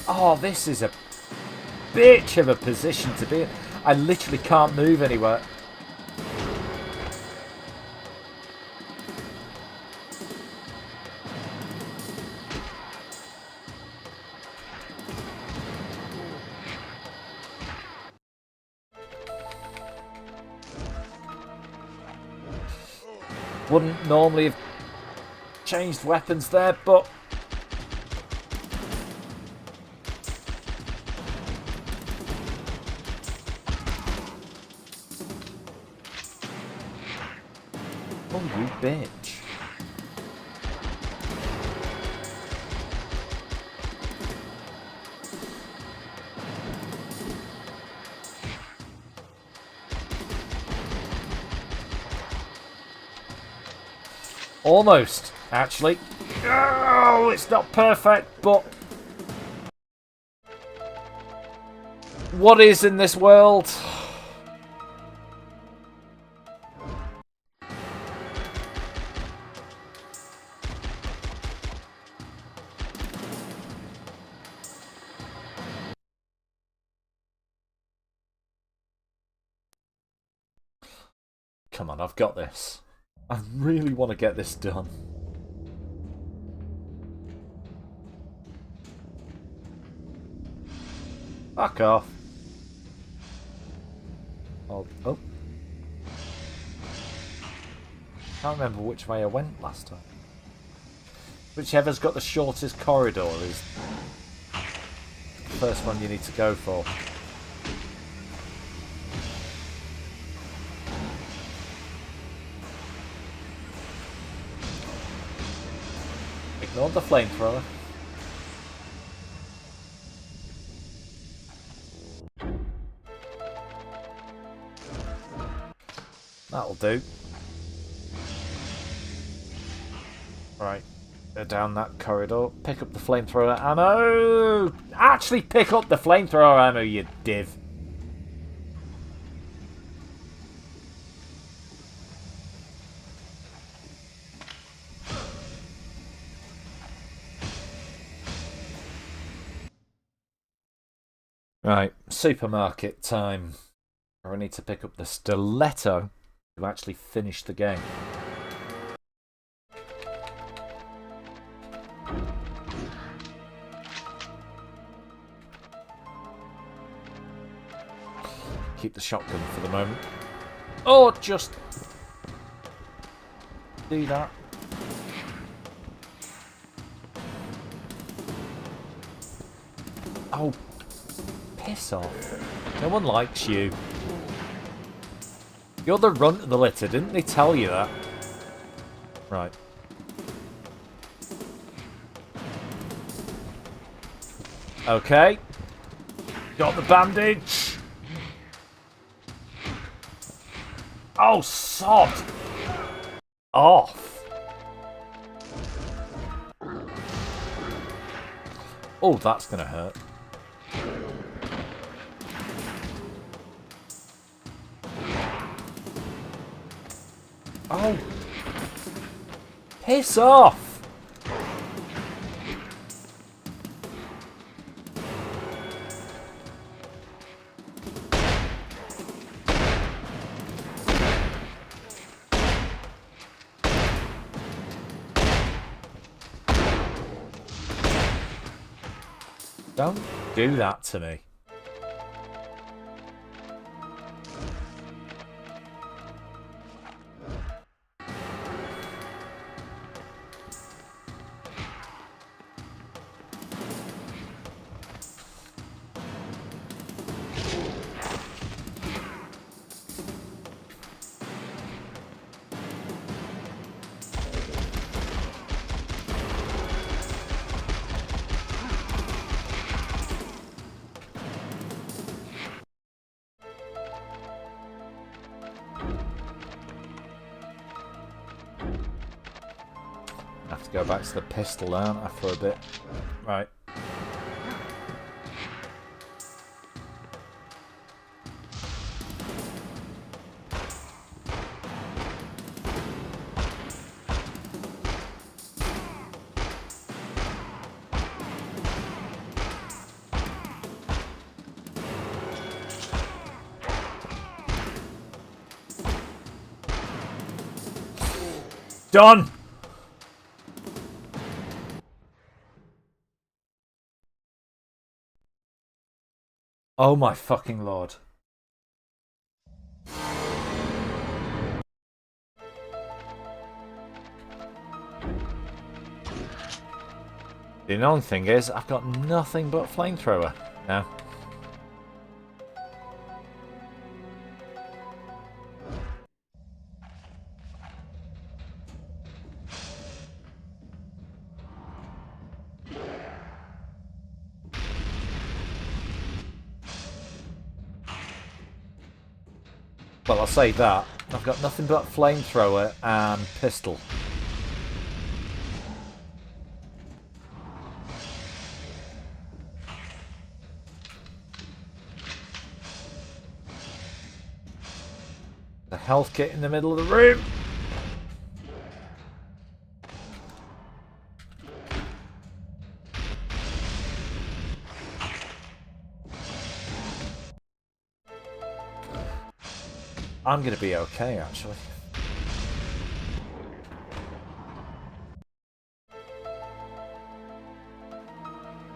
Oh, this is a bitch of a position to be in. I literally can't move anywhere. Wouldn't normally have changed weapons there, but oh, you bitch. Almost, actually. Oh, it's not perfect, but what is in this world? Come on, I've got this. I really want to get this done. Fuck off. Oh. Can't remember which way I went last time. Whichever's got the shortest corridor is the first one you need to go for. Ignore the flamethrower. That'll do. Right. Go down that corridor. Pick up the flamethrower ammo! Actually pick up the flamethrower ammo, you div. Right, supermarket time. I need to pick up the stiletto to actually finish the game. Keep the shotgun for the moment. Or just do that. Piss off. No one likes you. You're the runt of the litter, didn't they tell you that? Right. Okay. Got the bandage. Oh, sod. Off. Oh, that's gonna hurt. Oh. Piss off. Don't do that to me. Have to go back to the pistol, aren't I, for a bit? Right. Done! Oh my fucking lord. The only thing is, I've got nothing but flamethrower now. Well, I'll say that. I've got nothing but flamethrower and pistol. The health kit in the middle of the room. I'm gonna be okay, actually.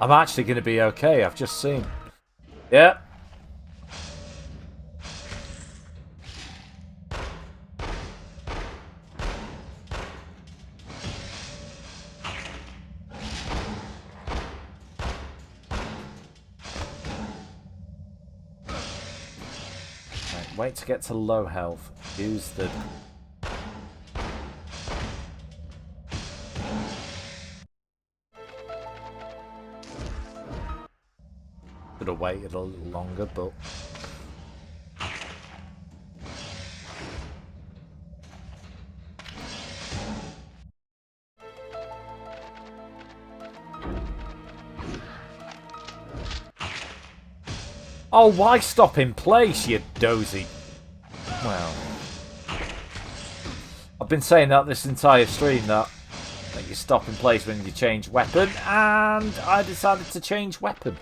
I'm actually gonna be okay, I've just seen. Yep. Wait to get to low health. Use the... Could have waited a little longer, but... Oh, why stop in place, you dozy? Well... I've been saying that this entire stream, that you stop in place when you change weapon, and I decided to change weapon.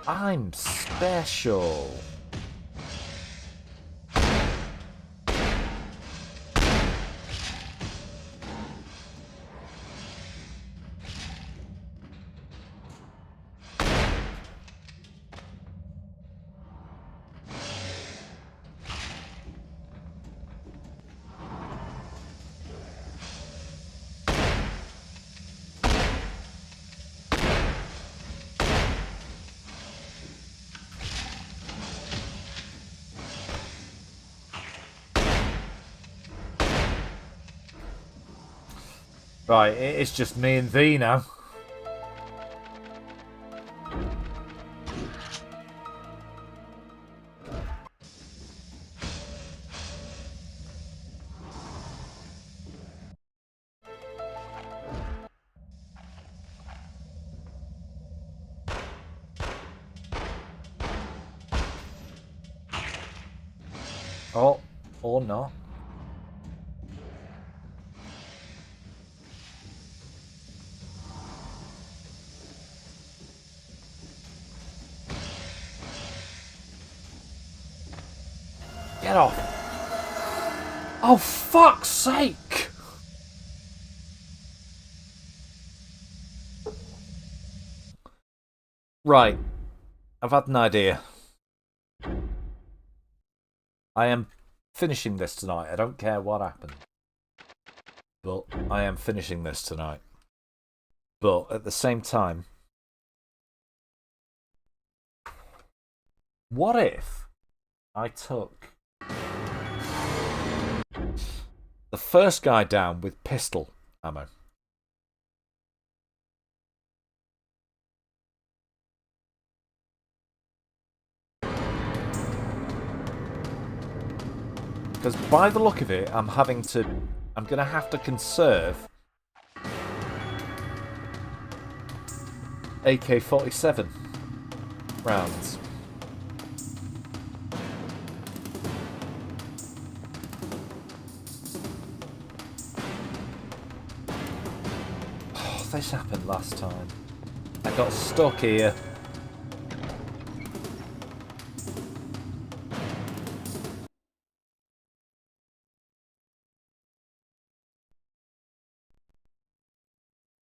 I'm special. Right, it's just me and thee now. Oh, or not. Get off! Oh, fuck's sake! Right. I've had an idea. I am finishing this tonight. I don't care what happened. But I am finishing this tonight. But at the same time, what if I took the first guy down with pistol ammo? Because by the look of it, I'm going to have to conserve AK-47 rounds. Oh, this happened last time. I got stuck here.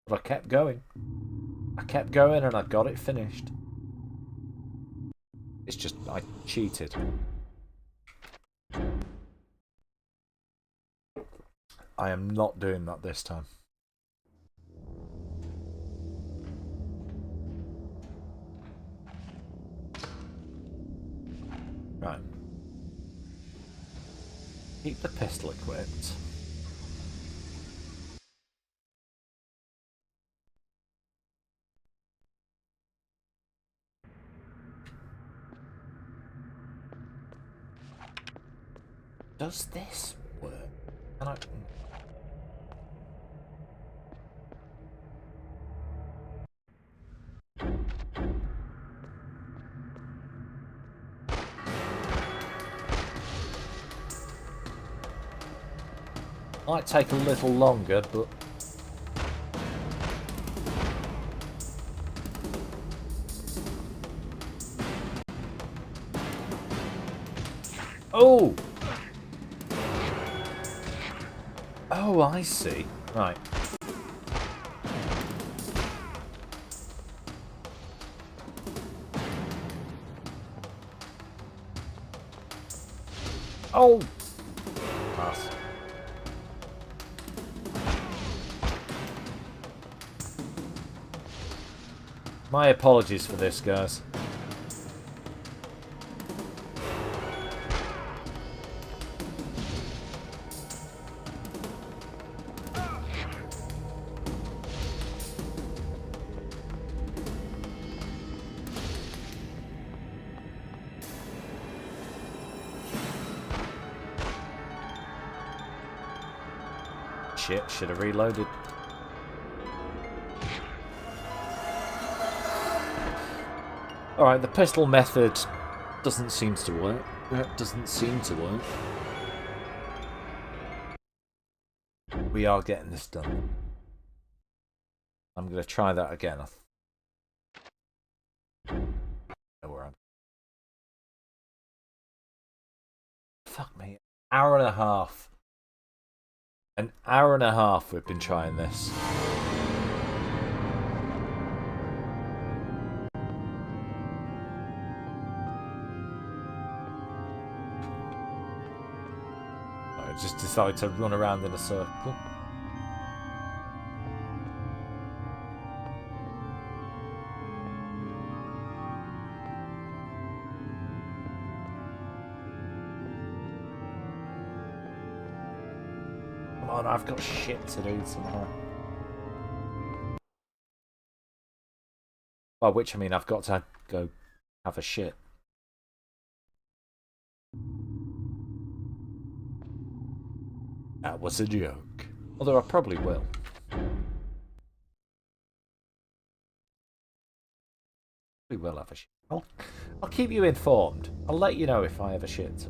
But I kept going. I kept going and I got it finished. It's just, I cheated. I am not doing that this time. Right. Keep the pistol equipped. Does this work? Can I... Might take a little longer, but... Oh! Oh, I see. Right. Oh! Pass. My apologies for this, guys. Shit, should have reloaded. Alright, the pistol method doesn't seem to work. We are getting this done. I'm going to try that again. Where I'm. Fuck me. Hour and a half. An hour and a half we've been trying this. I just decided to run around in a circle. Come on, I've got shit to do somehow. By which I mean I've got to go have a shit. That was a joke. Although I probably will. We will have a shit. I'll keep you informed. I'll let you know if I have a shit.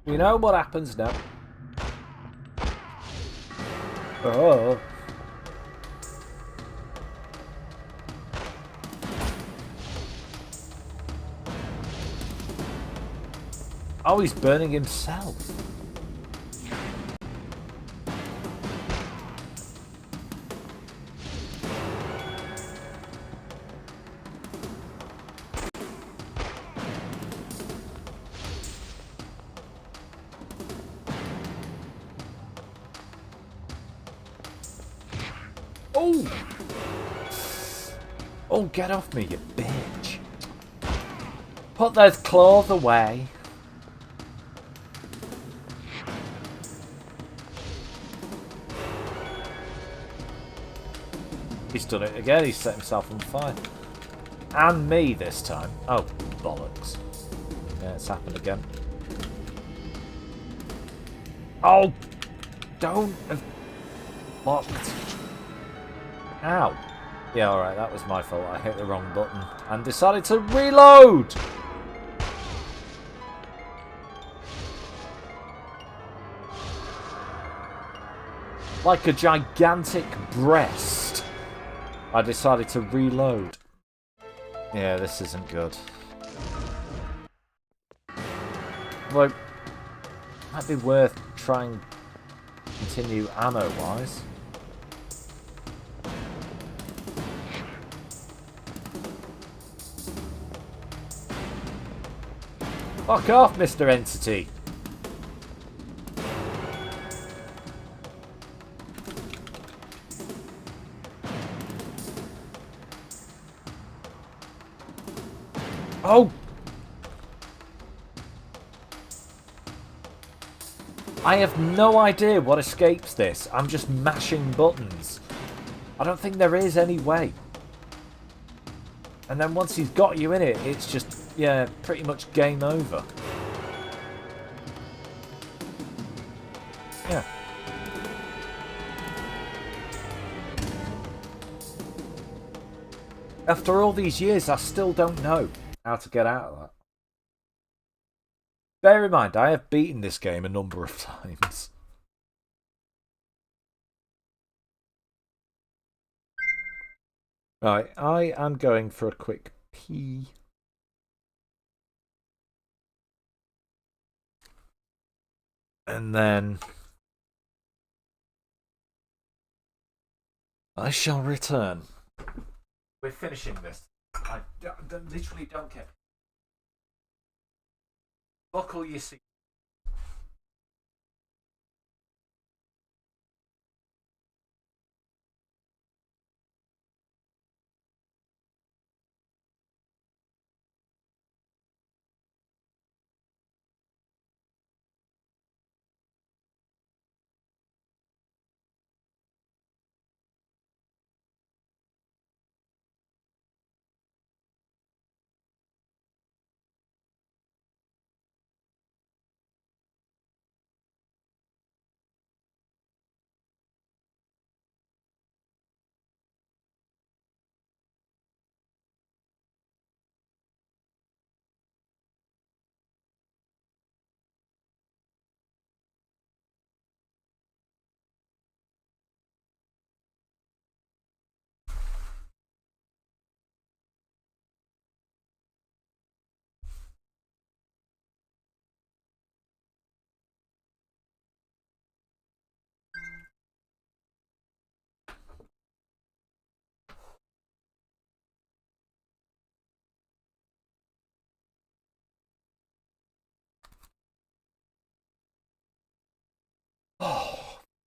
We know what happens now. Oh. Oh, he's burning himself. Oh! Oh, get off me, you bitch. Put those claws away. He's done it again. He's set himself on fire. And me this time. Oh, bollocks. Yeah, it's happened again. Oh! Don't have blocked. Ow. Yeah, alright, that was my fault. I hit the wrong button and decided to reload! Like a gigantic breast, I decided to reload. Yeah, this isn't good. Well, might be worth trying to continue ammo-wise. Fuck off, Mr. Entity! Oh! I have no idea what escapes this. I'm just mashing buttons. I don't think there is any way. And then once he's got you in it, it's just, yeah, pretty much game over. Yeah. After all these years, I still don't know how to get out of that. Bear in mind, I have beaten this game a number of times. Right, I am going for a quick pee. And then I shall return. We're finishing this. I literally don't care. Buckle your seat.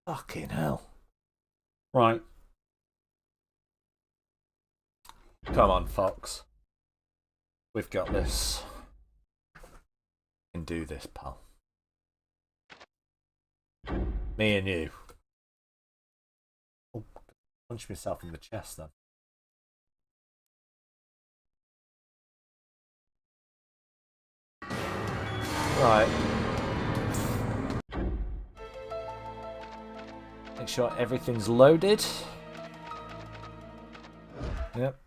Fucking hell. Right. Come on, Fox. We've got this. We can do this, pal. Me and you. Oh, punch myself in the chest then. Right. Make sure everything's loaded. Yep.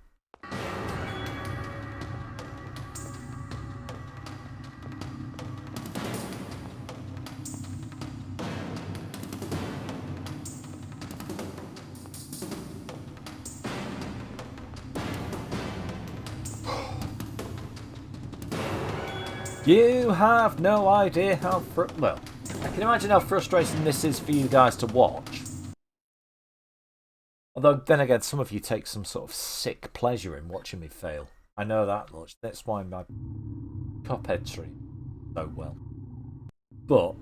You have no idea how well, I can imagine how frustrating this is for you guys to watch. Although, then again, some of you take some sort of sick pleasure in watching me fail. I know that much. That's why my Cuphead stream so well. But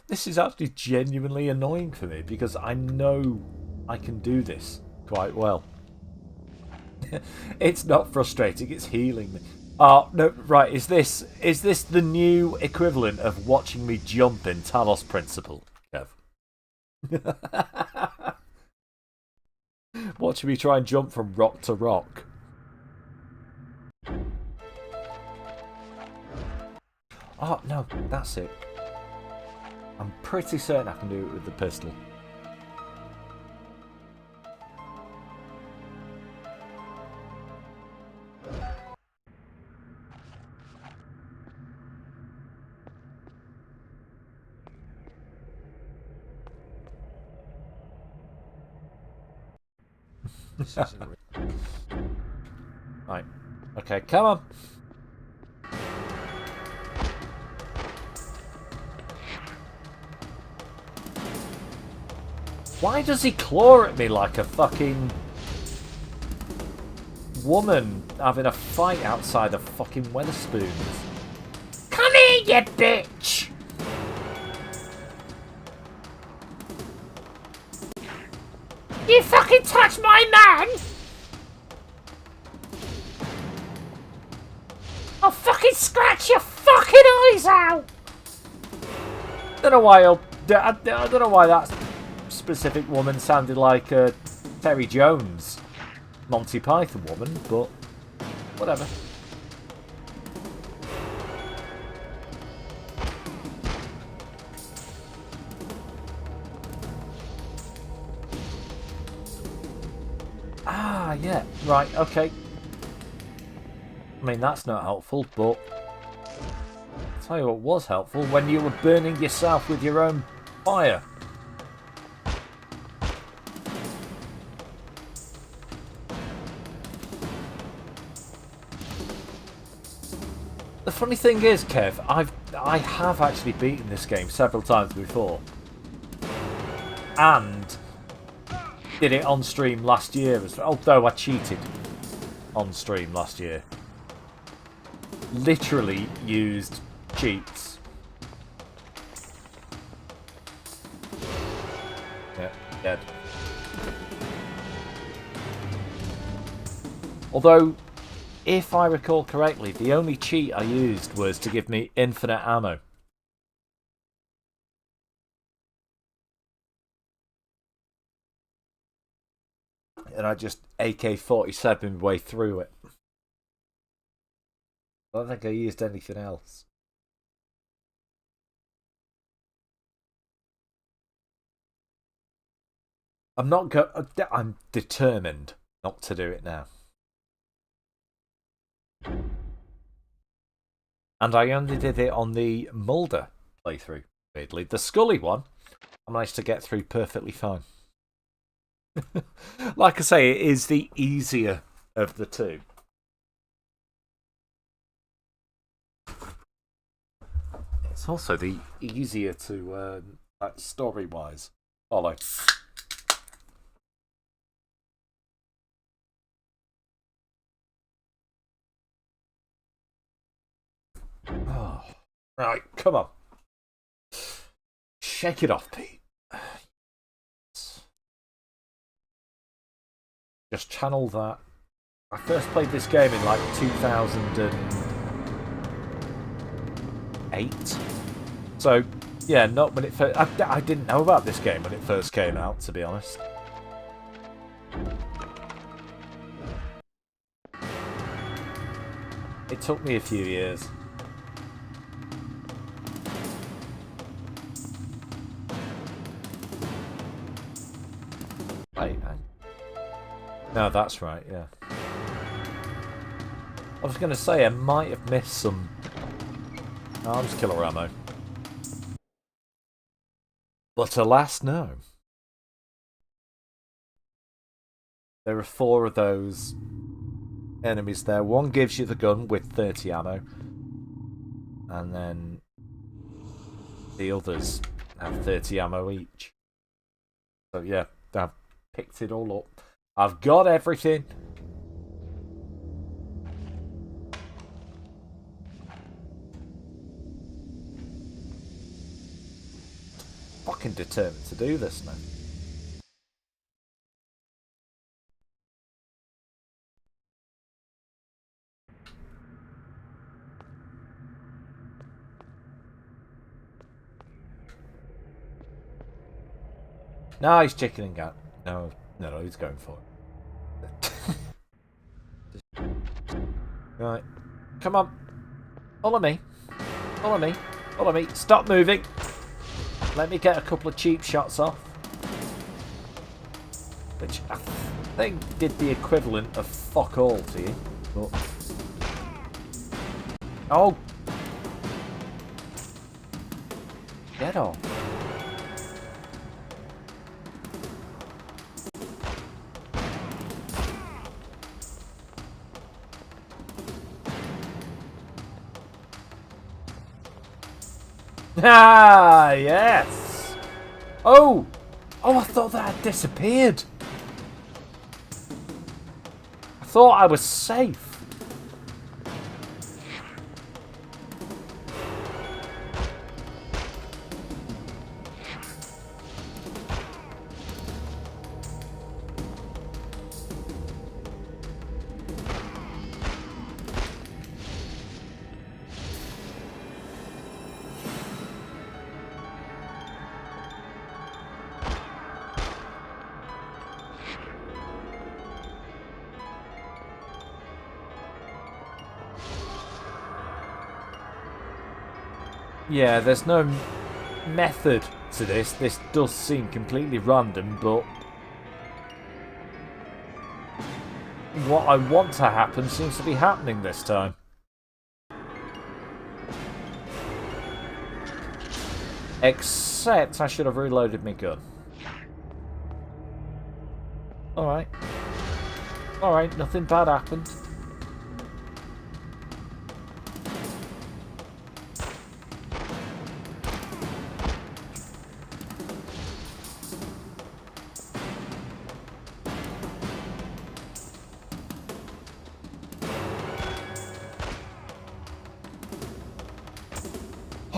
this is actually genuinely annoying for me because I know I can do this quite well. It's not frustrating, it's healing me. Oh, no, right, is this the new equivalent of watching me jump in Talos Principle, Kev? Watching me try and jump from rock to rock. Oh, no, that's it. I'm pretty certain I can do it with the pistol. This isn't real. Right. Okay, come on. Why does he claw at me like a fucking woman having a fight outside of fucking Weatherspoons? Come here, you bitch! You fucking touch my man! I'll fucking scratch your fucking eyes out! Don't know why I don't know why that specific woman sounded like Terry Jones, Monty Python woman, but whatever. Ah, yeah, right, okay. I mean, that's not helpful, but I'll tell you what was helpful, when you were burning yourself with your own fire. The funny thing is, Kev, I have actually beaten this game several times before. And did it on stream last year as well, although I cheated on stream last year. Literally used cheats. Yeah, dead. Although, if I recall correctly, the only cheat I used was to give me infinite ammo. And I just AK-47 my way through it. I don't think I used anything else. I'm determined not to do it now. And I only did it on the MULDER playthrough, weirdly. The Scully one, I managed to get through perfectly fine. Like I say, it is the easier of the two. It's also the easier to, like, story-wise, follow. Right, come on. Shake it off, Pete. Just channel that. I first played this game in like 2008. So, yeah, not when it first... I didn't know about this game when it first came out, to be honest. It took me a few years. Wait, no, that's right, yeah. I was going to say, I might have missed some arms killer ammo. But alas, no. There are 4 of those enemies there. One gives you the gun with 30 ammo. And then the others have 30 ammo each. So yeah, I've picked it all up. I've got everything. Fucking determined to do this now. No, he's chickening out. No, he's going for it. Right. Come on. Follow me. Follow me. Follow me. Stop moving. Let me get a couple of cheap shots off. Which I think did the equivalent of fuck all to you. But... oh! Get on. Ah, yes! Oh! Oh, I thought that had disappeared. I thought I was safe. Yeah, there's no method to this. This does seem completely random, but what I want to happen seems to be happening this time. Except I should have reloaded my gun. Alright. Alright, nothing bad happened.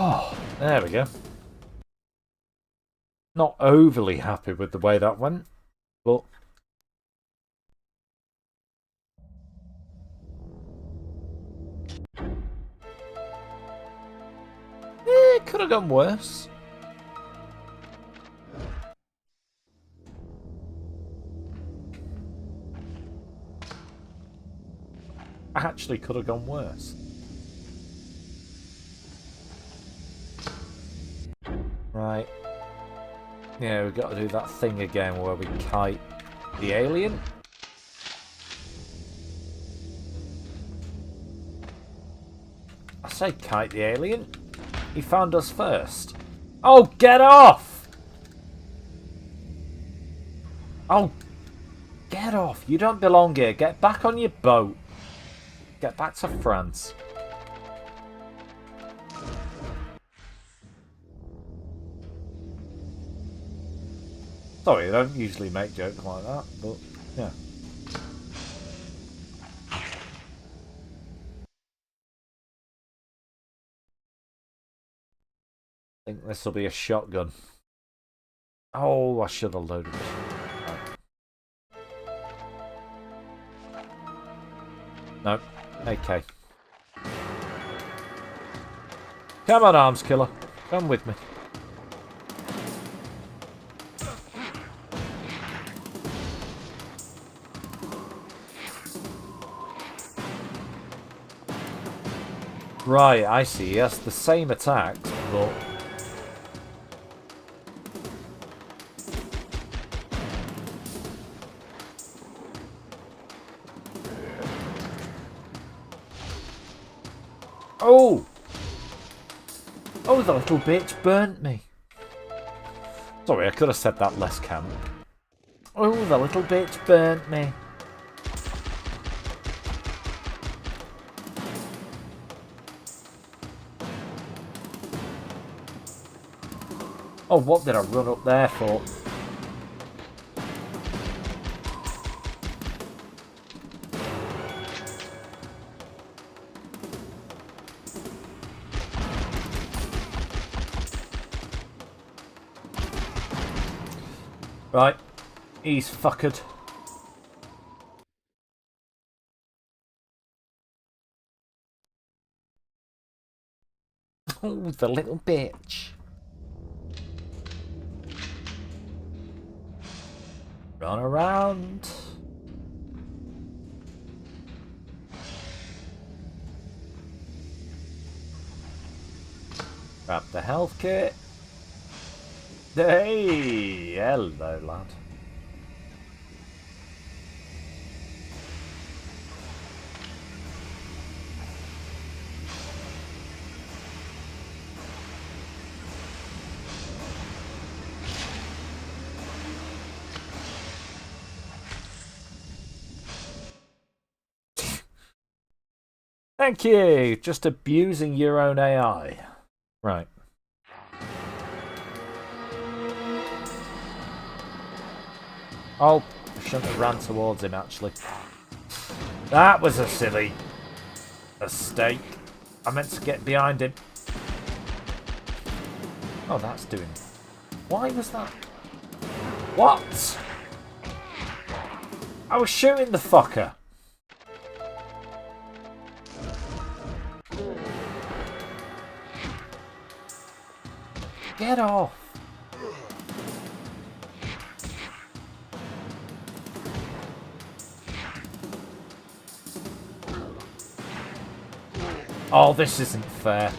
Oh, there we go. Not overly happy with the way that went, but it could have gone worse. Actually could have gone worse. Right. Yeah, we've got to do that thing again where we kite the alien. I say kite the alien. He found us first. Oh, get off! Oh, get off. You don't belong here. Get back on your boat. Get back to France. Sorry, I don't usually make jokes like that, but yeah. think this will be a shotgun. Oh, I should have loaded it. Right. No. Okay. Come on, arms killer. Come with me. Right, I see. Yes, the same attacks, but... Oh! Oh, the little bitch burnt me. Sorry, I could have said that less camp. Oh, the little bitch burnt me. Oh, what did I run up there for? Right, he's fuckered. Oh, the little bitch. Run around. Grab the health kit. Hey, hello, lad. Thank you. Just abusing your own AI. Right. Oh, I shouldn't have ran towards him, actually. That was a silly mistake. I meant to get behind him. Oh, that's doing... Why was that? What? I was shooting the fucker. Get off. Oh, this isn't fair.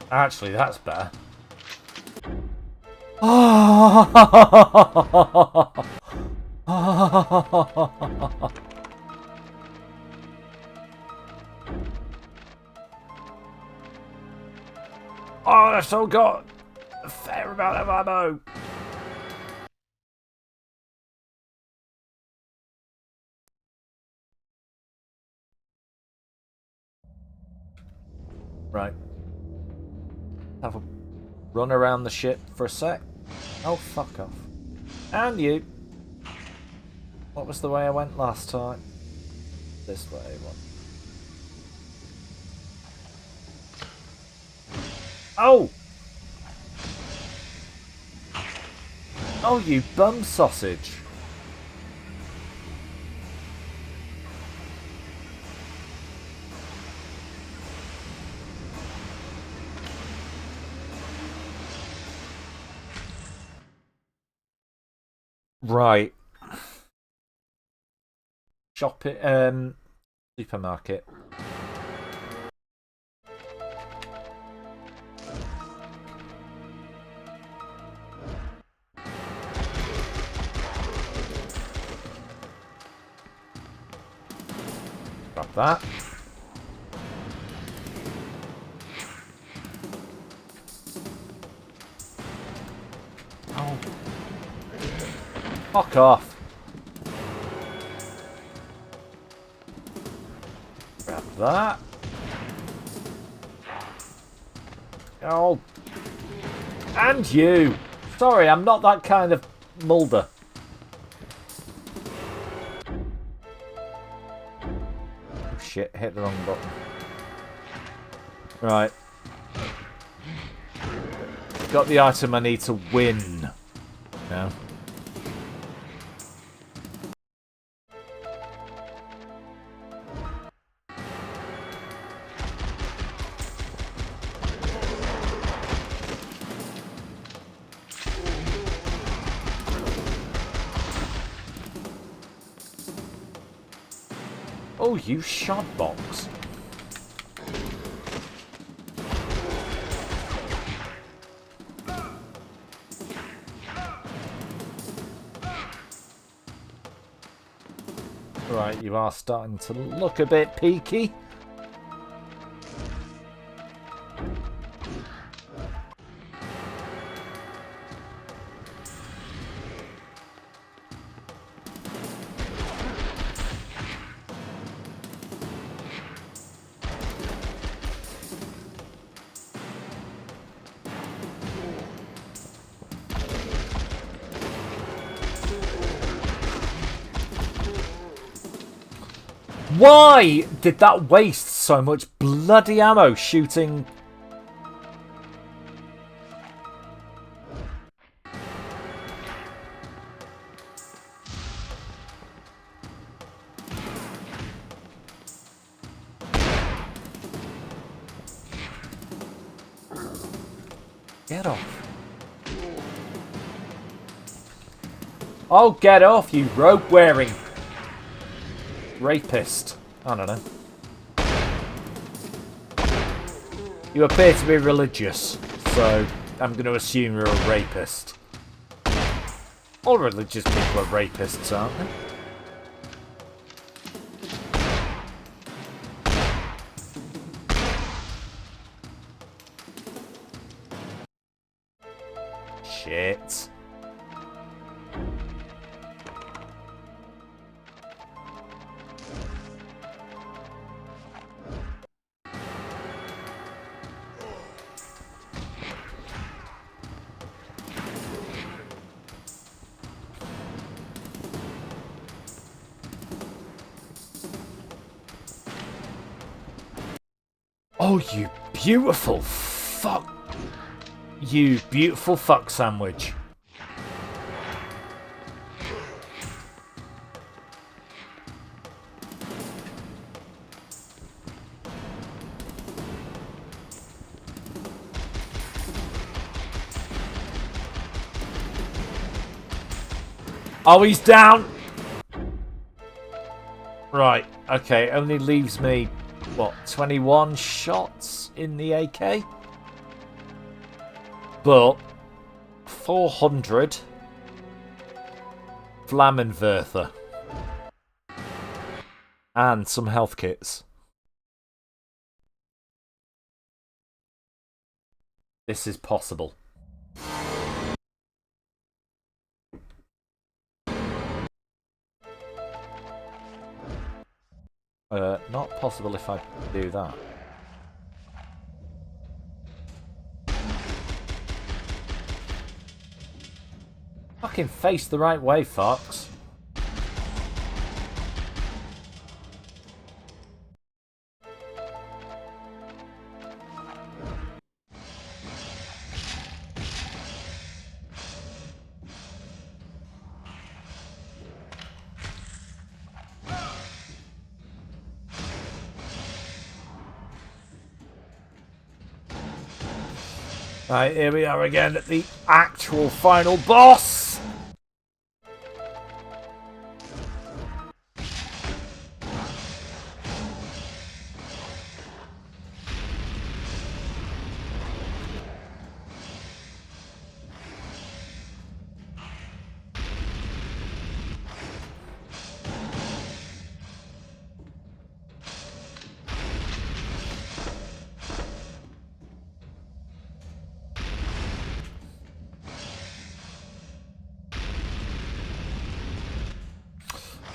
Actually, that's better. Oh, I've still got a fair amount of ammo. Right. Have a run around the ship for a sec. Oh, fuck off. And you. What was the way I went last time? This way, one. Oh! Oh, you bum sausage. Right. Shop it, supermarket. Grab that. Oh. Fuck off. That. Oh. And you. Sorry, I'm not that kind of Mulder. Oh shit, hit the wrong button. Right. Got the item I need to win. Now. Oh, you shot box. Right, you are starting to look a bit peaky. Why did that waste so much bloody ammo shooting? Get off. Oh, get off, you robe-wearing rapist. I don't know. You appear to be religious, so I'm going to assume you're a rapist. All religious people are rapists, aren't they? Shit. Oh, you beautiful fuck. You beautiful fuck sandwich. Oh, he's down. Right, okay, only leaves me, what, 21 shots in the AK? But 400 Flammenwerfer and some health kits. This is possible. Not possible if I do that. Fucking face the right way, Fox. Right, here we are again at the actual final boss!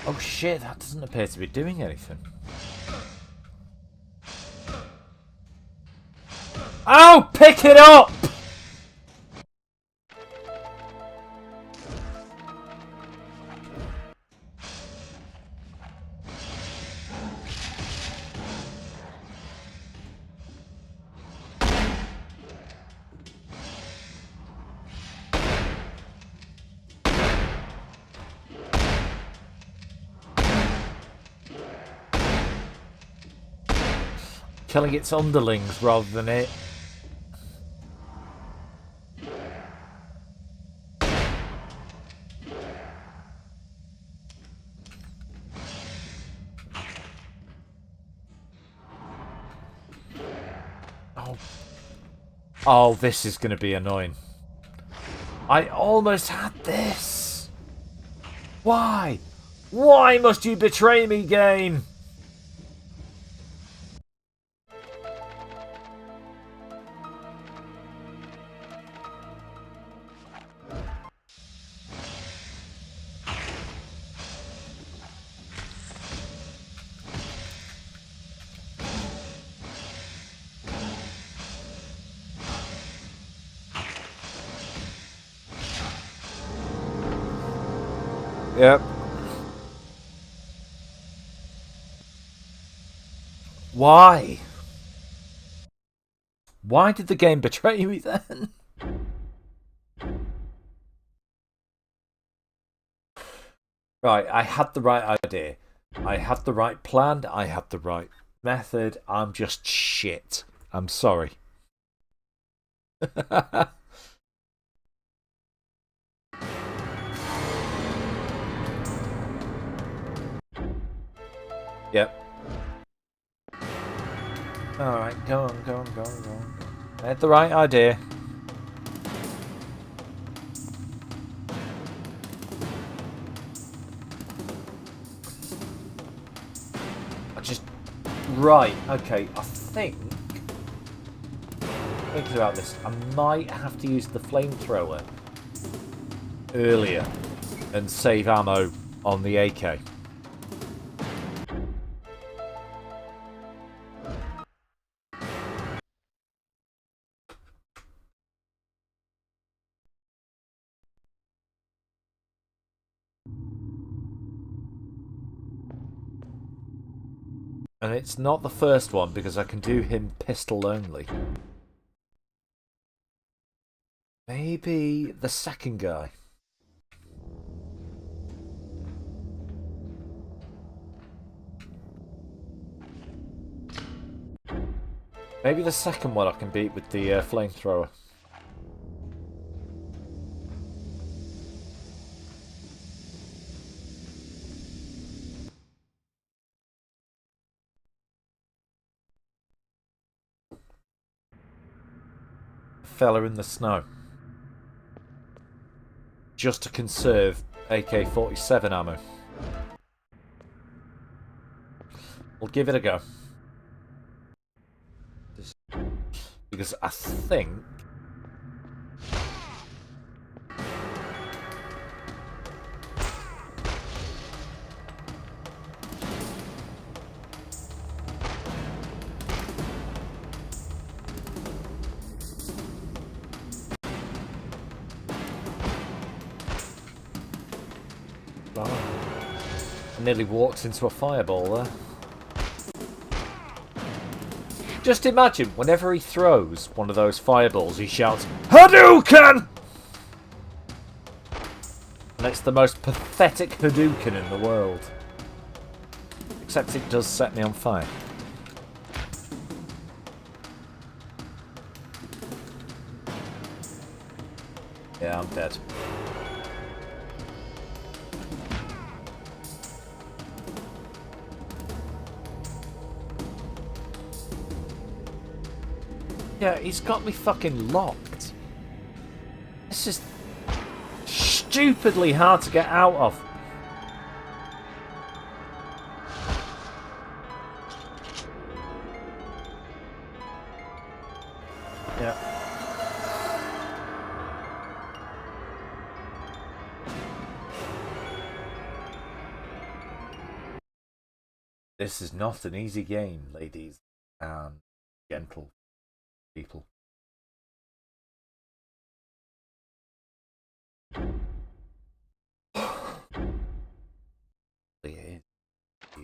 Oh shit, that doesn't appear to be doing anything. Oh, pick it up! Killing its underlings rather than it. Oh. Oh, this is going to be annoying. I almost had this. Why? Why must you betray me, game? Yep. Why? Why did the game betray me then? Right, I had the right idea. I had the right plan. I had the right method. I'm just shit. I'm sorry. Yep. Alright, go on, go on, go on, go on. I had the right idea. Right, okay, I think... Thinking about this, I might have to use the flamethrower earlier and save ammo on the AK. And it's not the first one because I can do him pistol only. Maybe the second guy. Maybe the second one I can beat with the flamethrower. Fella in the snow. Just to conserve AK-47 ammo. We'll give it a go. Because I think... I nearly walked into a fireball there. Just imagine, whenever he throws one of those fireballs, he shouts, Hadouken! And it's the most pathetic Hadouken in the world. Except it does set me on fire. Yeah, I'm dead. Yeah, he's got me fucking locked. This is stupidly hard to get out of. Yeah. This is not an easy game, ladies and gentle people.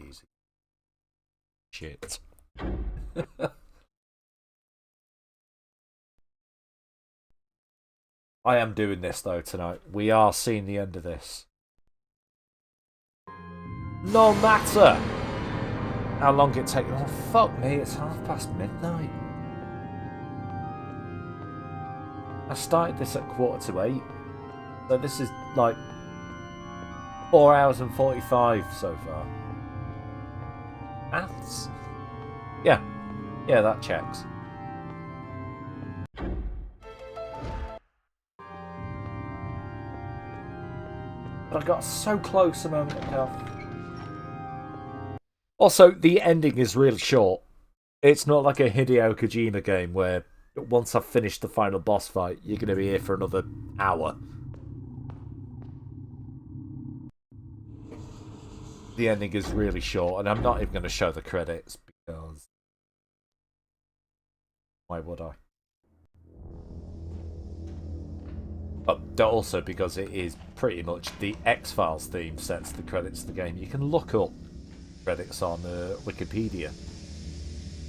easy. Shit. I am doing this though tonight. We are seeing the end of this. No matter how long it takes. Oh, fuck me, it's midnight. I started this at 8:15. So this is like 4 hours and 45 so far. Maths? Yeah. Yeah, that checks. But I got so close a moment ago. Also, the ending is really short. It's not like a Hideo Kojima game where once I've finished the final boss fight, you're going to be here for another hour. The ending is really short, and I'm not even going to show the credits because... why would I? But also because it is pretty much the X-Files theme sets the credits of the game. You can look up credits on Wikipedia.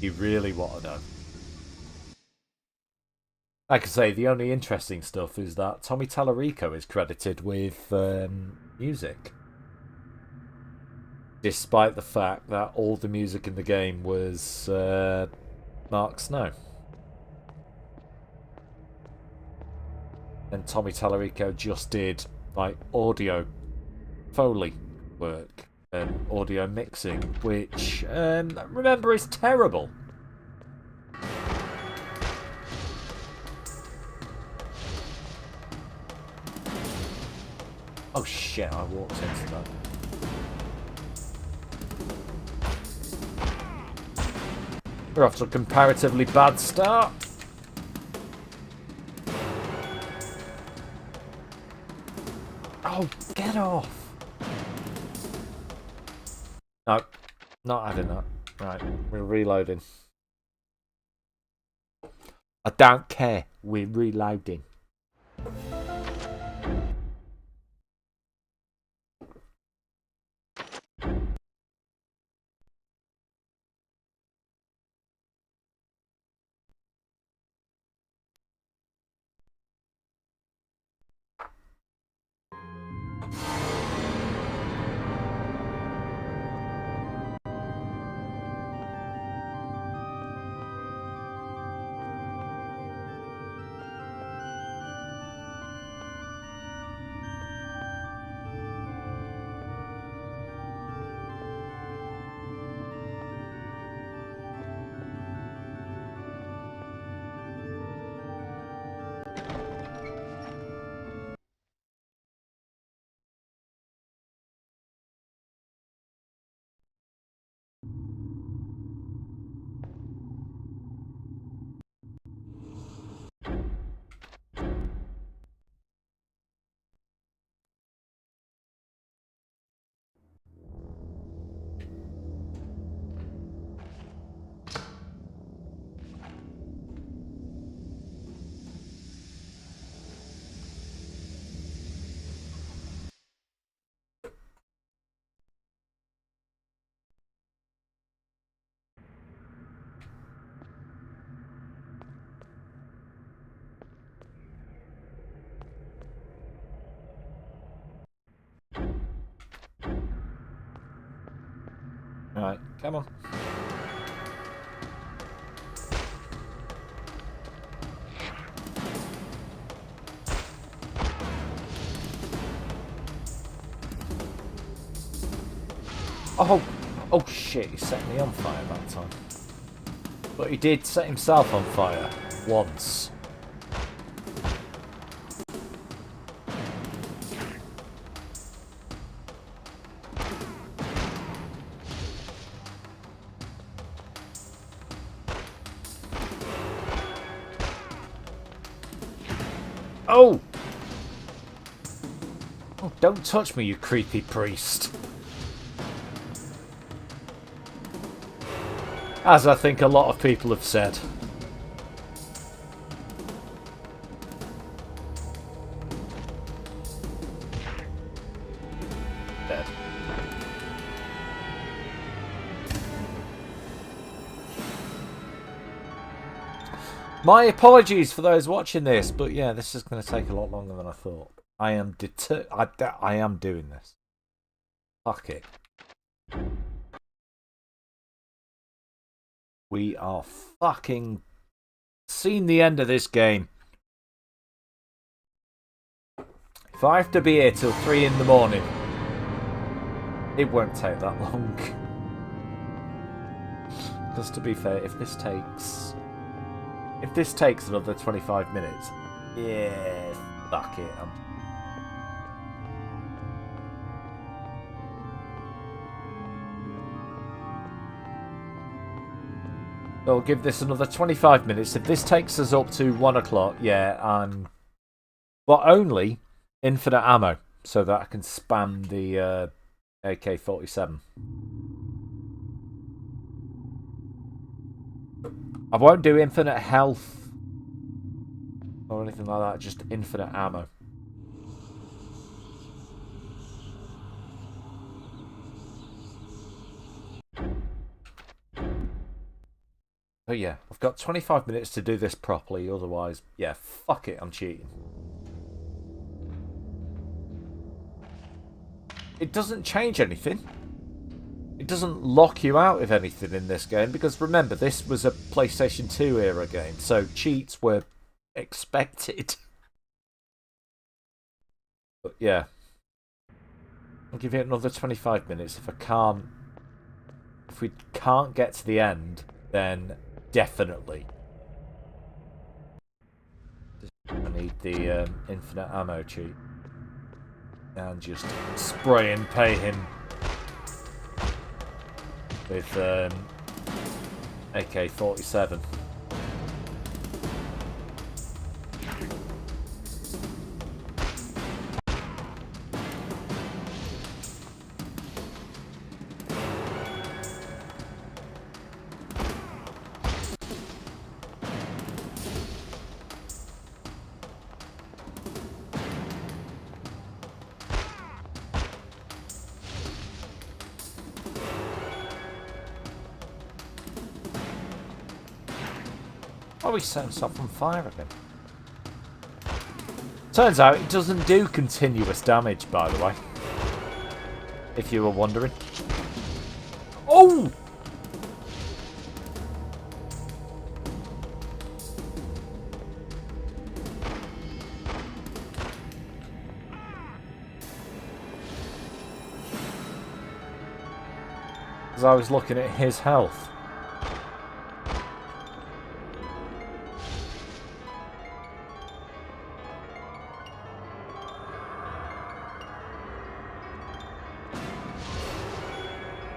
You really want to know. Like I say, the only interesting stuff is that Tommy Tallarico is credited with music. Despite the fact that all the music in the game was Mark Snow. And Tommy Tallarico just did like audio Foley work and audio mixing, which remember is terrible. Oh shit, I walked into that. We're off to a comparatively bad start. Oh, get off! No, not having that. Right, we're reloading. I don't care, we're reloading. Right, come on. Oh shit, he set me on fire that time. But he did set himself on fire once. Oh! Oh, don't touch me, you creepy priest. As I think a lot of people have said. Dead. My apologies for those watching this, but yeah, this is going to take a lot longer than I thought. I am I am doing this. Fuck it. We are fucking seen the end of this game. If I have to be here till 3 in the morning, it won't take that long. Because to be fair, if this takes another 25 minutes, yeah, fuck it. So we'll give this another 25 minutes. If this takes us up to 1 o'clock, yeah, but only infinite ammo, so that I can spam the AK-47. I won't do infinite health or anything like that, just infinite ammo. But yeah, I've got 25 minutes to do this properly, otherwise, yeah, fuck it, I'm cheating. It doesn't change anything. It doesn't lock you out of anything in this game, because remember, this was a PlayStation 2 era game, so cheats were expected. But yeah. I'll give it another 25 minutes. If we can't get to the end, then definitely I need the infinite ammo cheat. And just spray and pay him with AK-47. Oh, he set himself on fire again. Turns out it doesn't do continuous damage, by the way. If you were wondering. Oh! Because I was looking at his health.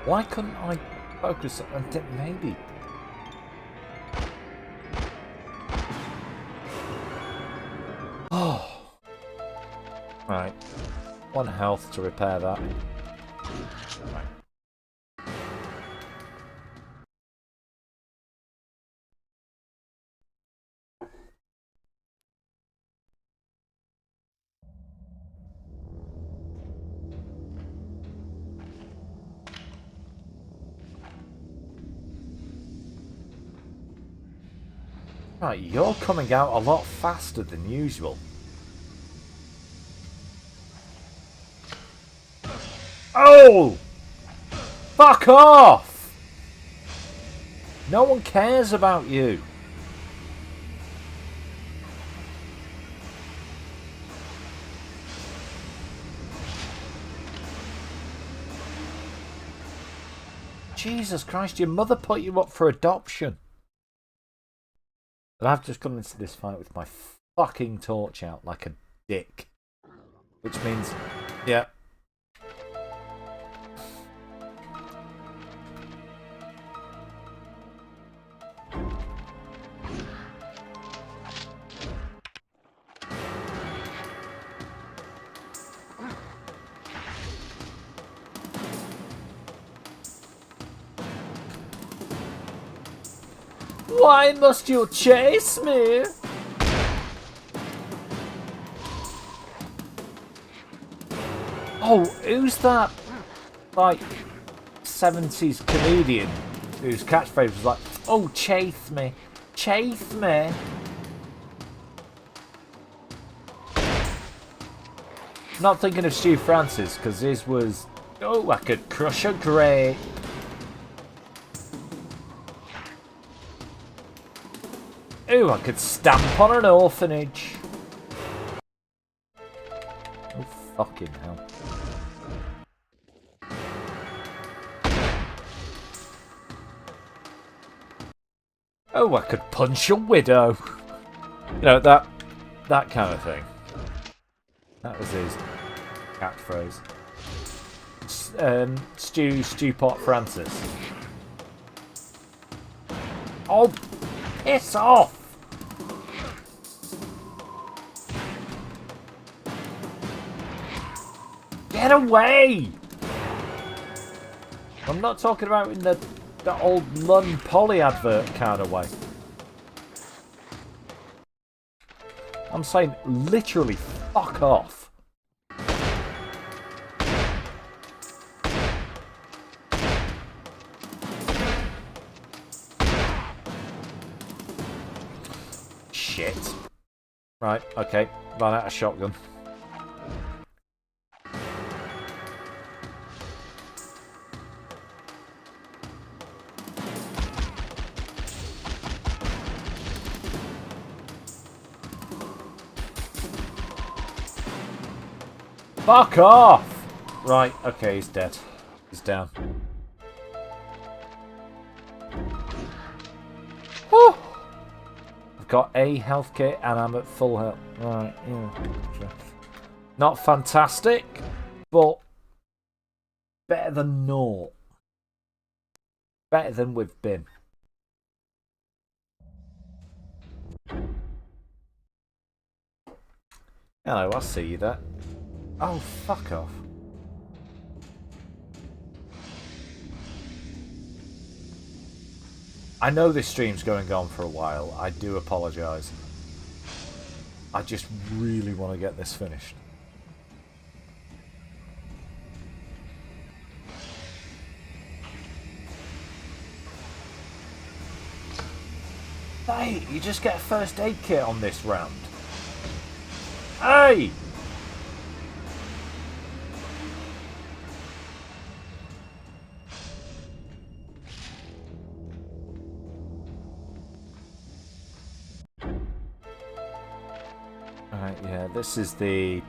Why couldn't I focus on it? Maybe. Oh. Right. 1 health to repair that. Right. Right, you're coming out a lot faster than usual. Oh! Fuck off! No one cares about you. Jesus Christ, your mother put you up for adoption. And I've just gone into this fight with my fucking torch out like a dick. Which means, yeah. Why must you chase me? Oh, who's that, like, 70s comedian whose catchphrase was like, oh, chase me? Chase me. Not thinking of Stu Francis, because his was... Oh, I could crush a grape. Oh, I could stamp on an orphanage. Oh, fucking hell. Oh, I could punch a widow. You know, that kind of thing. That was his catchphrase. Stewpot Francis. Oh, piss off! Get away! I'm not talking about in the old Lun Polly advert kind of way. I'm saying literally fuck off. Shit. Right, okay. Ran out of shotgun. Fuck off! Right, okay, he's dead. He's down. Whew. I've got a health kit and I'm at full health. Right, yeah. Not fantastic, but better than naught. Better than we've been. Hello, I see you there. Oh, fuck off. I know this stream's going on for a while. I do apologise. I just really want to get this finished. Hey, you just get a first aid kit on this round. Hey! Alright, yeah, this is the...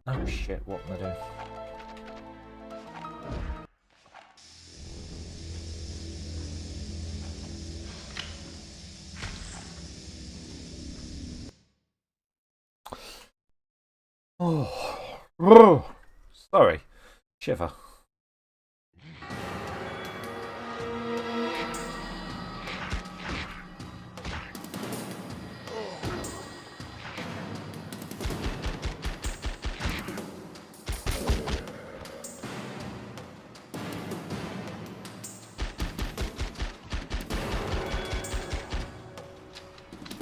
Oh shit, what am I doing? Oh, sorry. Shiver.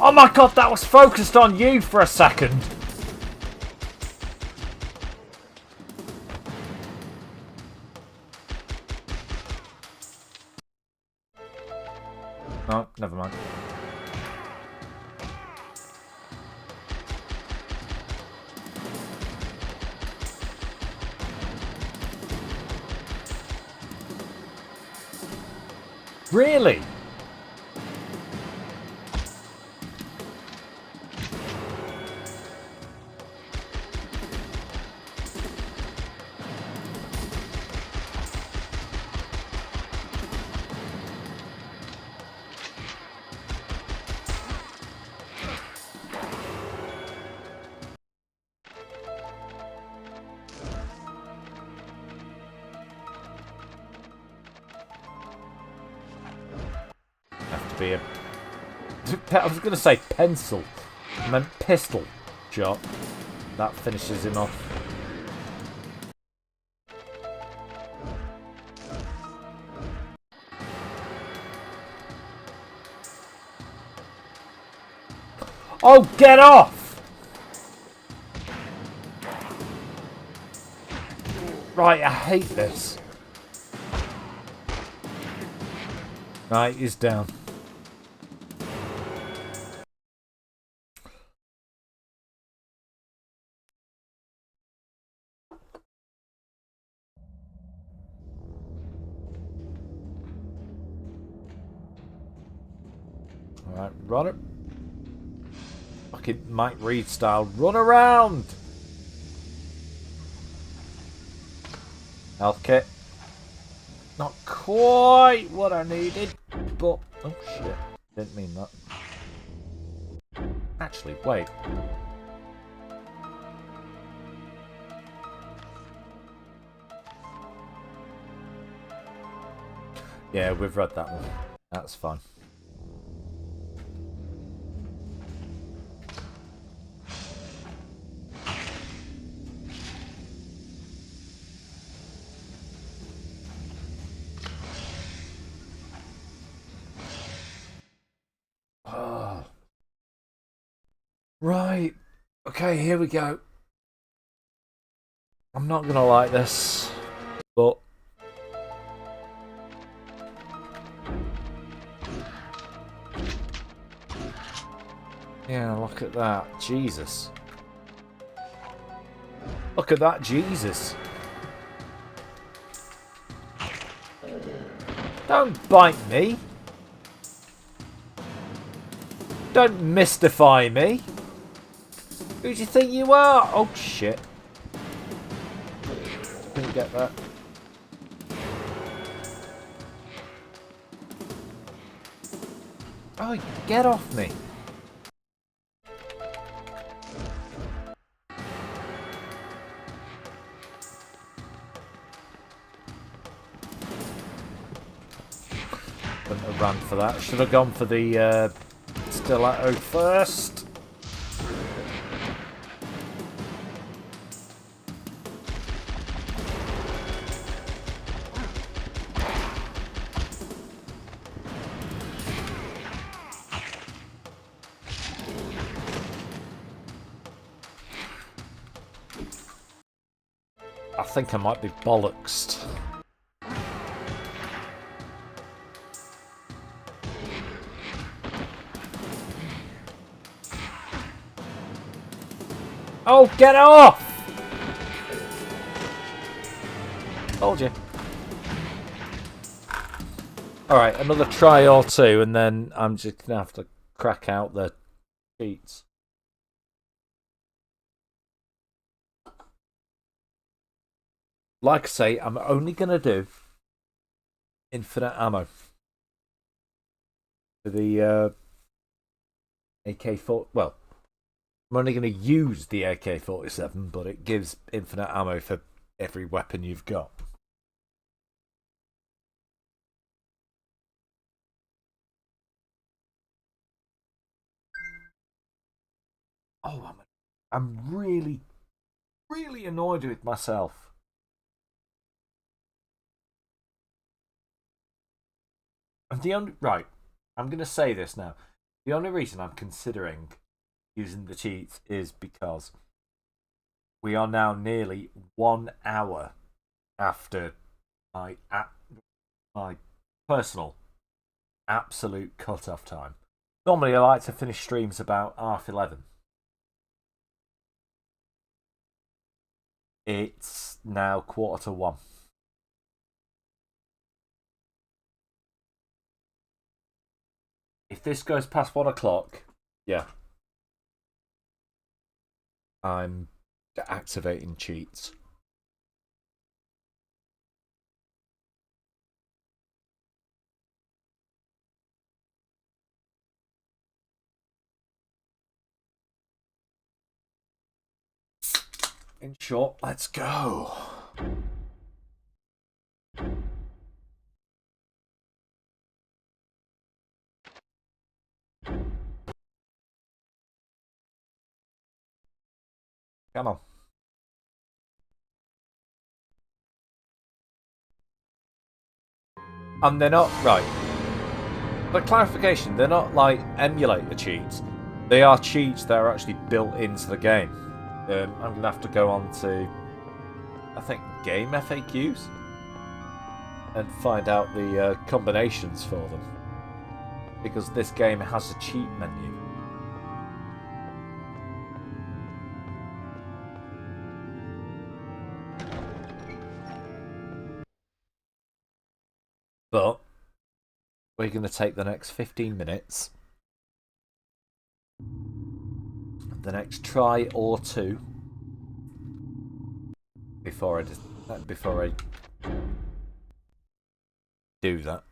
Oh my god, that was focused on you for a second. Oh, never mind. Really? Be a... I was going to say pencil. I meant pistol shot. That finishes him off. Oh, get off! Right, I hate this. Right, he's down. Alright, run it. Fucking Mike Reed style. Run around! Health kit. Not quite what I needed, but... Oh shit. Didn't mean that. Actually, wait. Yeah, we've read that one. That's fine. Oh. Right. Okay, here we go. I'm not gonna like this, but... Yeah, look at that. Jesus. Look at that, Jesus. Don't bite me. Don't mystify me. Who do you think you are? Oh, shit. Didn't get that. Oh, get off me. Wouldn't have ran for that. Should have gone for the stiletto first. I think I might be bollocksed. Oh, get off! Told you. Alright, another try or two, and then I'm just going to have to crack out the cheats. Like I say, I'm only going to do infinite ammo for the AK-40. Well, I'm only going to use the AK-47, but it gives infinite ammo for every weapon you've got. Oh, I'm really, really annoyed with myself. And the only... Right, I'm going to say this now. The only reason I'm considering using the cheats is because we are now nearly 1 hour after my personal absolute cut-off time. Normally I like to finish streams about 11:30. It's now 1:45. If this goes past 1 o'clock, yeah, I'm activating cheats. In short, let's go. Come on. And they're not, right. But clarification, they're not like emulator cheats. They are cheats that are actually built into the game. I'm going to have to go on to, I think, game FAQs and find out the combinations for them. Because this game has a cheat menu. But we're going to take the next 15 minutes the next try or two before I do that.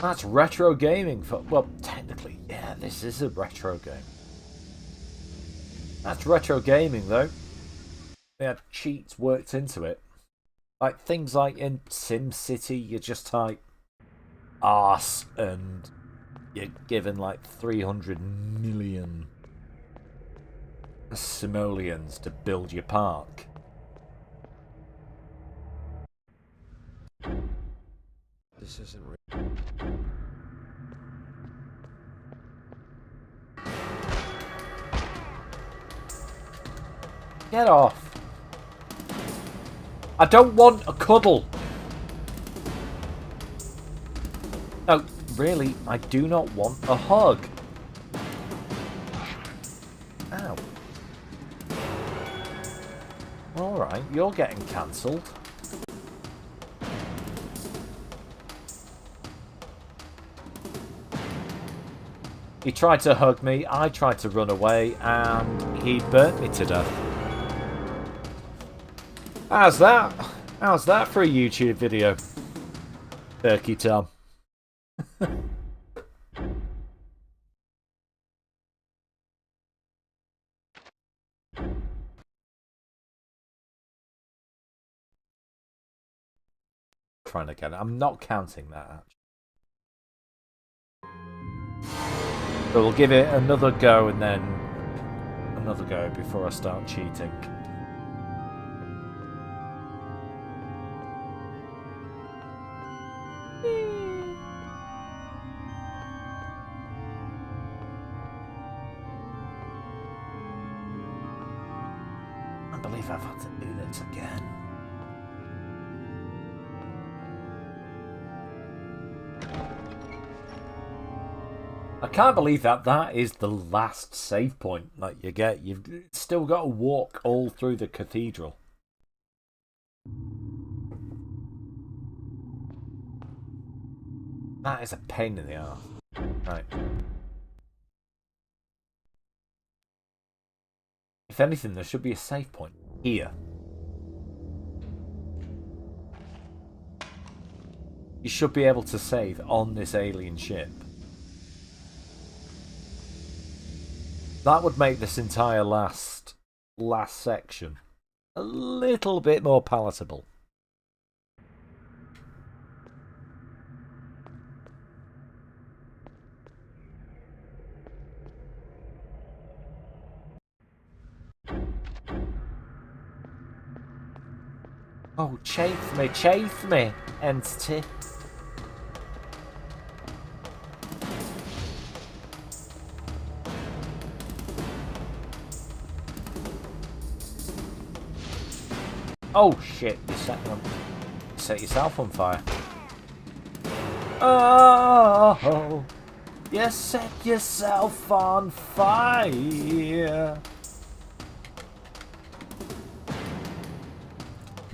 That's retro gaming for, well, technically, yeah, this is a retro game. That's retro gaming though. They had cheats worked into it. Like things like in SimCity, you just type arse and you're given like 300 million simoleons to build your park. This isn't real. Get off. I don't want a cuddle. No, really, I do not want a hug. Ow. Alright, you're getting cancelled. He tried to hug me, I tried to run away, and he burnt me to death. How's that? How's that for a YouTube video? Turkey Tom. Trying to get it. I'm not counting that actually. So we'll give it another go and then another go before I start cheating. I believe I've had to do this again. I can't believe that is the last save point that you get. You've still got to walk all through the cathedral. That is a pain in the arse. Right. If anything, there should be a save point here. You should be able to save on this alien ship. That would make this entire last section a little bit more palatable. Oh, chafe me, entity. Oh shit, you set yourself on fire. Oh, you set yourself on fire.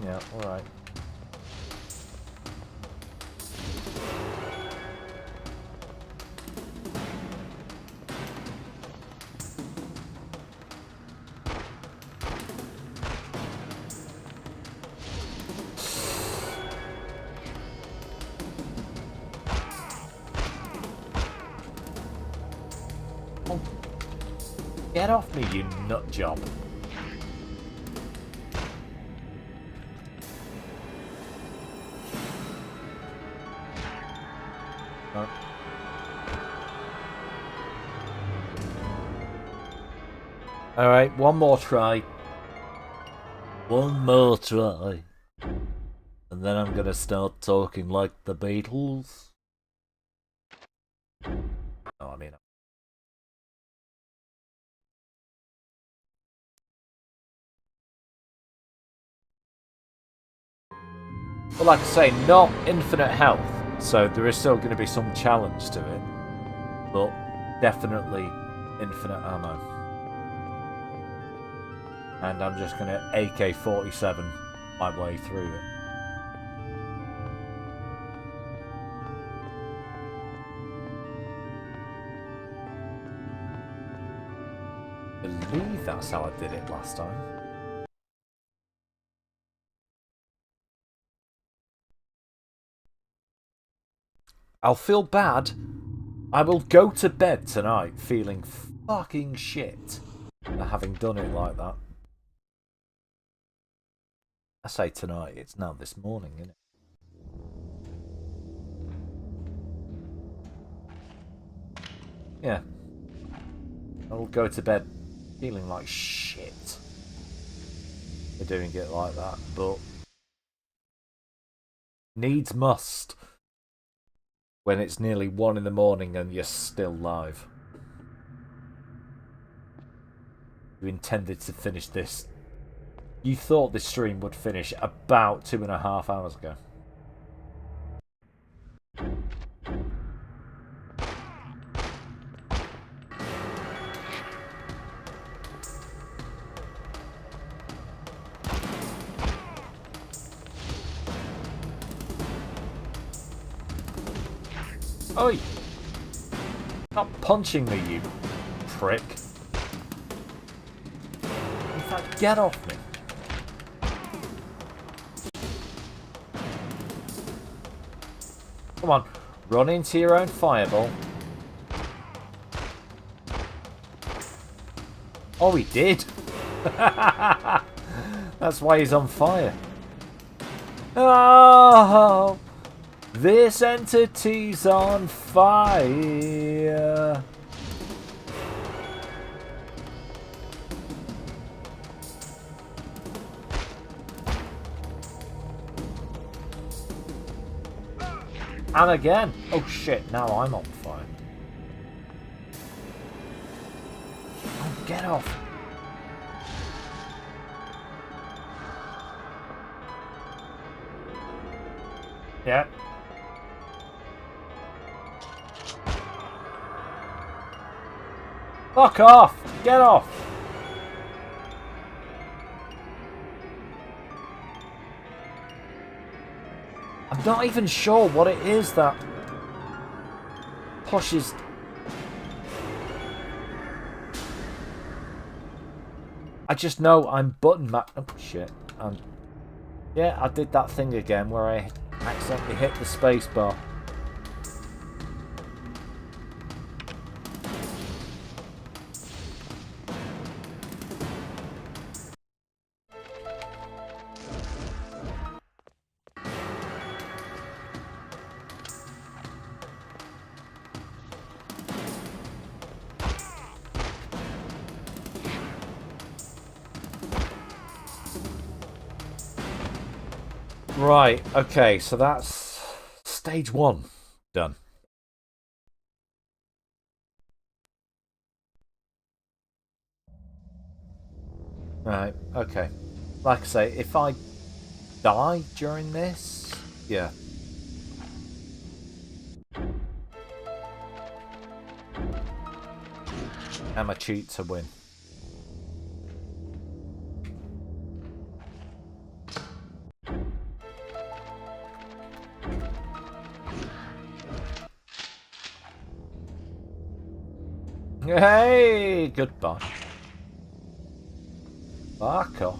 Yeah, alright. Oh. Get off me, you nut job. Alright, one more try. One more try. And then I'm gonna start talking like the Beatles. Oh, I mean... Well, like I say, not infinite health, so there is still going to be some challenge to it, but definitely infinite ammo. And I'm just going to AK-47 my way through it. believe that's how I did it last time. I'll feel bad. I will go to bed tonight feeling fucking shit for having done it like that. I say tonight, it's now this morning, isn't it? Yeah. I will go to bed feeling like shit for doing it like that, but needs must when it's nearly 1 in the morning and you're still live. You intended to finish this. You thought this stream would finish about 2.5 hours ago. Oi! Stop punching me, you prick. In fact, get off me. Come on, run into your own fireball. Oh, he did. That's why he's on fire. Oh! This entity's on fire. And again. Oh shit, now I'm on fire. Oh, get off. Yeah. Fuck off! Get off! I'm not even sure what it is that pushes. I just know I'm button oh shit. Yeah, I did that thing again where I accidentally hit the space bar. Right, okay, so that's stage 1 done. Right, okay. Like I say, if I die during this, yeah. I'm a cheat to win. Hey, goodbye. Fuck off.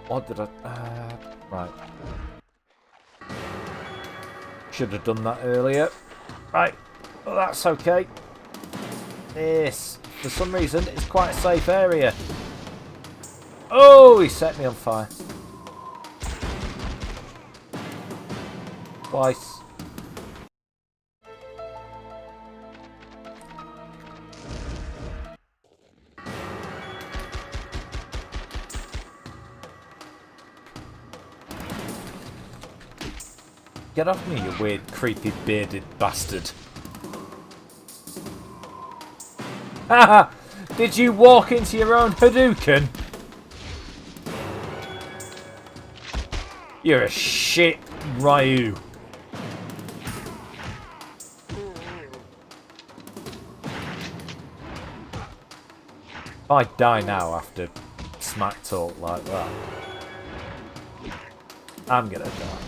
What did I... right. Should have done that earlier. Right. Well, that's okay. This, for some reason, is quite a safe area. Oh, he set me on fire. Twice. Get off me, you weird, creepy, bearded bastard. Haha! Did you walk into your own Hadouken? You're a shit Ryu. If I die now after smack talk like that, I'm gonna die.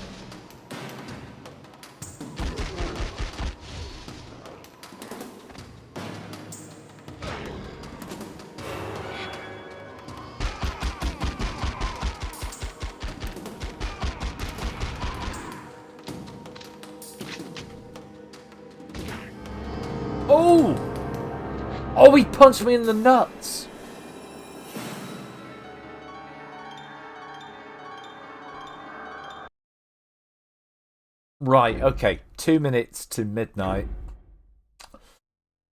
Oh! Oh, he punched me in the nuts! Right, okay. 2 minutes to midnight.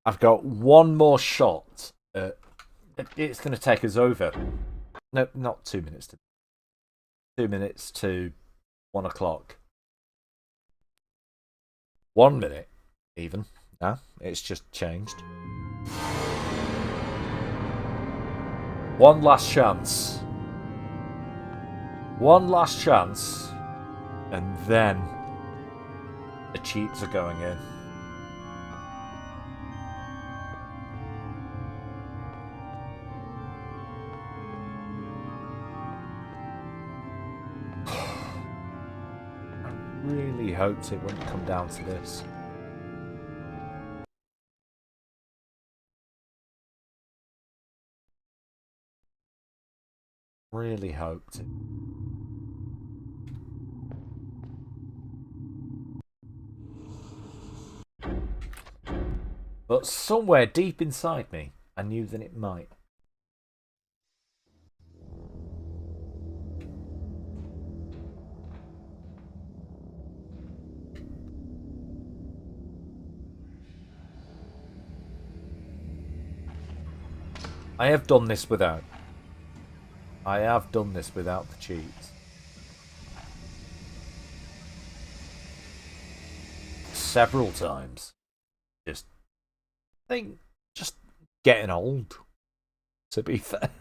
I've got one more shot. It's going to take us over. No, not 2 minutes to... 2 minutes to 1 o'clock. 1 minute, even. Nah, it's just changed. One last chance. One last chance. And then the cheats are going in. I really hoped it wouldn't come down to this. Really hoped. But somewhere deep inside me, I knew that it might. I have done this without. I have done this without the cheats. Several times. Just getting old, to be fair.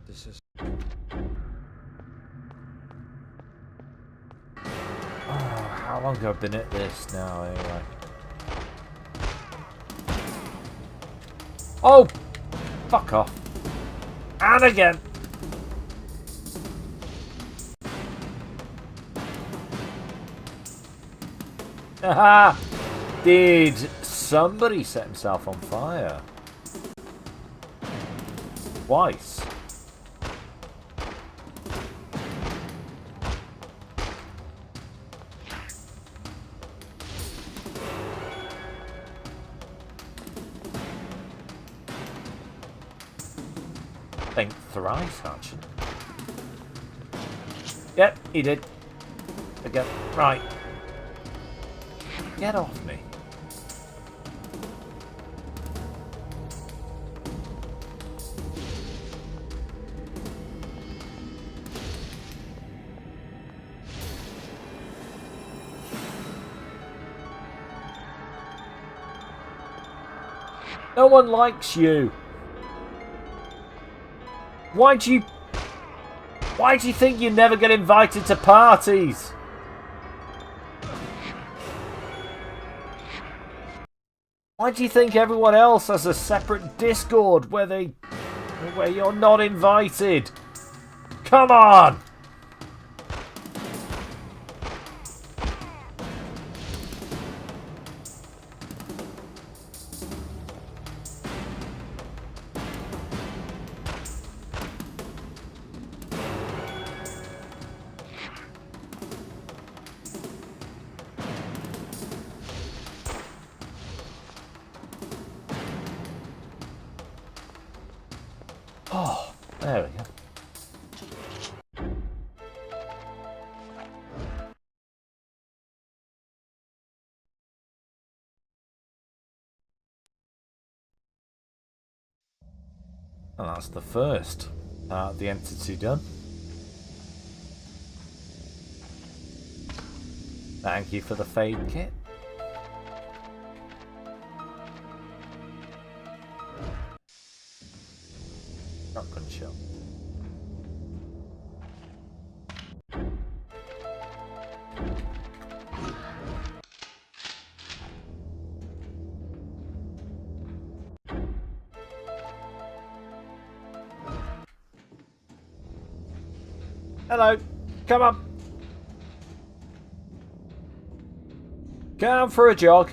This is... How long have I been at this now, anyway? Oh! Fuck off. And again! Haha! Did somebody set himself on fire? Twice. I think thrice, actually. Yep, he did. Again. Right. Get off me. No one likes you. Why do you think you never get invited to parties? Why do you think everyone else has a separate Discord where you're not invited? Come on! Oh, there we go. Well, that's the first part of the entity done. Thank you for the fade kit. Shotgun shell. Hello. Come on. Come for a jog.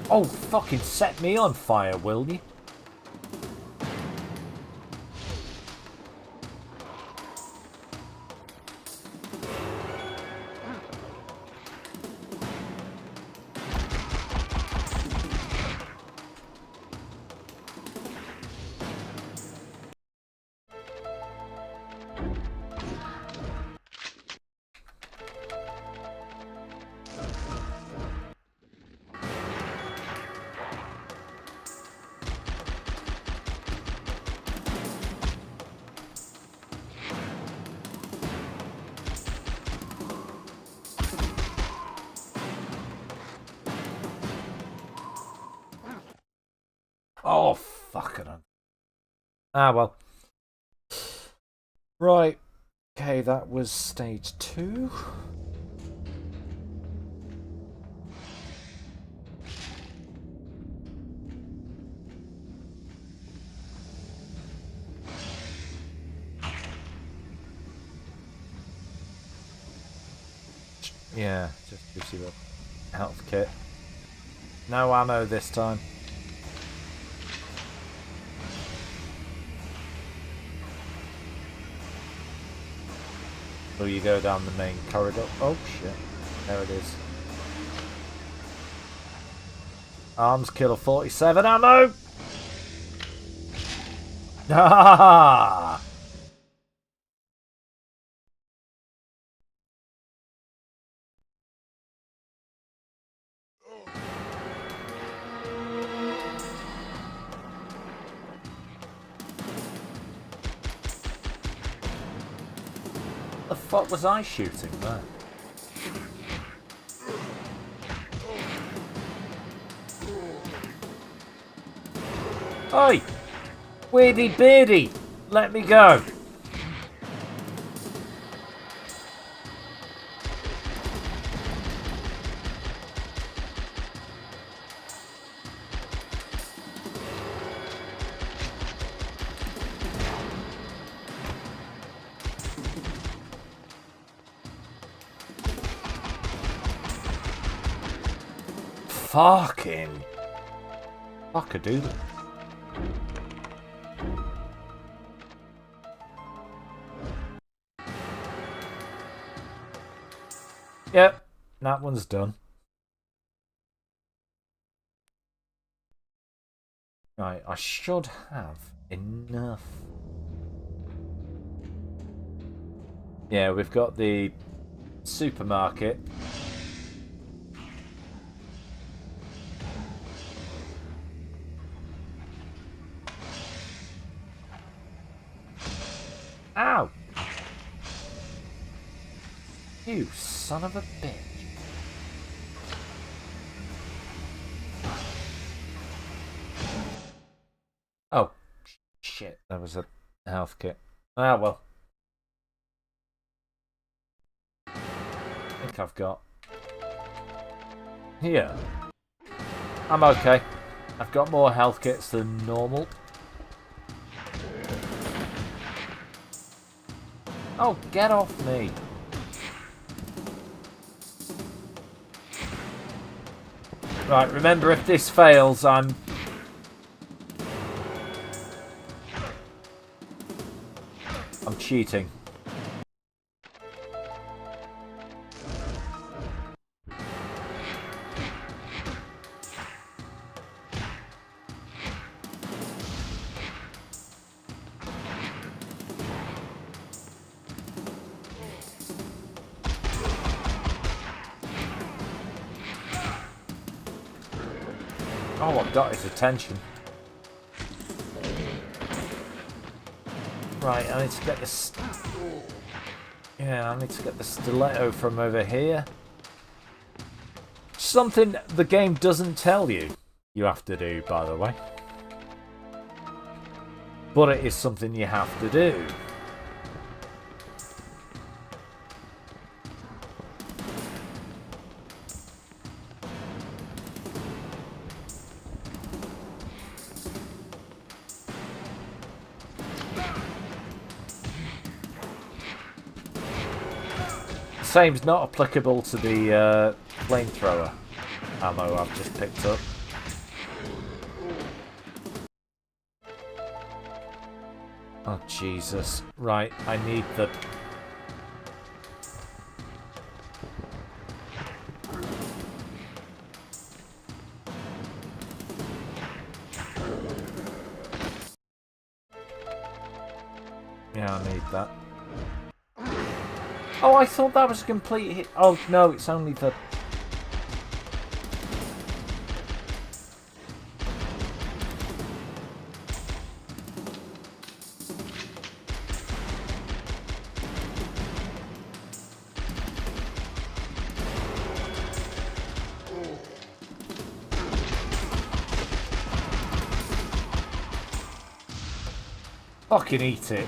Oh, fucking set me on fire, will you? Oh, fuck it. Ah, well. Right. Okay, that was stage 2. Yeah, just gives you a health kit. No ammo this time. So you go down the main corridor. Oh shit. There it is. Arms killer 47 ammo! Ah! The fuck was I shooting there? Oi! Weirdy beardy! Let me go! Fucking fuck-a-doodle. Yep, that one's done. Right, I should have enough. Yeah, we've got the supermarket. Ow! You son of a bitch. Oh, shit. That was a health kit. Ah, well. I think I've got... Here. I'm okay. I've got more health kits than normal. Oh, get off me. Right, remember if this fails, I'm cheating. Oh, I've got his attention. Right, I need to get this. Yeah, I need to get the stiletto from over here. Something the game doesn't tell you have to do, by the way. But it is something you have to do. Same's not applicable to the flamethrower ammo I've just picked up. Oh, Jesus. Right, I need the... Yeah, I need that. Oh, I thought that was a complete hit. Oh, no, it's only the... Fucking eat it.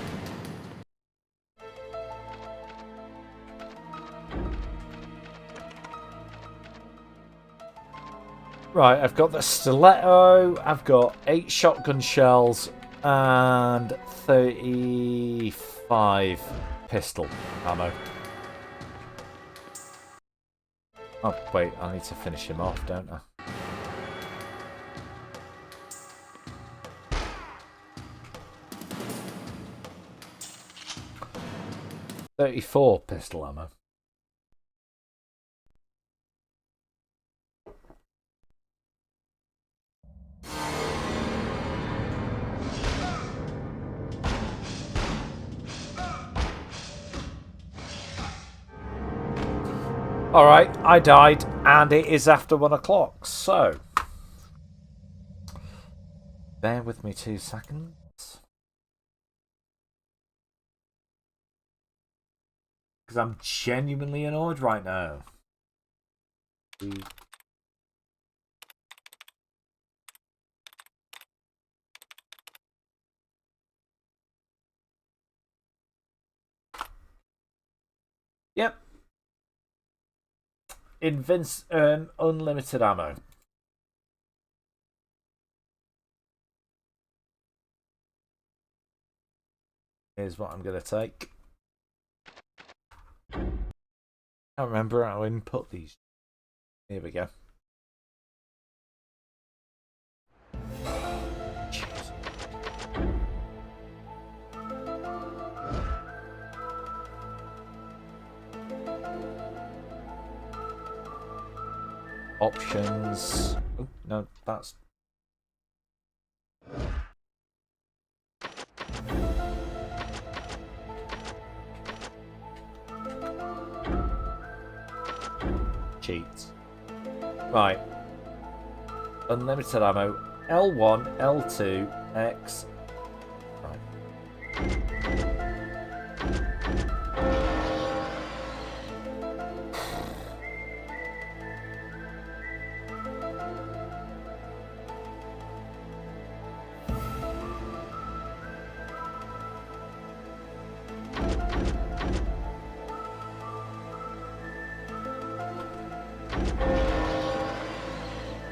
Right, I've got the stiletto, I've got 8 shotgun shells, and 35 pistol ammo. Oh, wait, I need to finish him off, don't I? .34 pistol ammo. Alright, I died, and it is after 1 o'clock, so... Bear with me 2 seconds. Because I'm genuinely annoyed right now. Yep. Unlimited ammo. Here's what I'm going to take. I don't remember how to input these. Here we go. Jeez. Options. Oh, no, that's... Cheats. Right. Unlimited ammo. L1, L2, X. Right.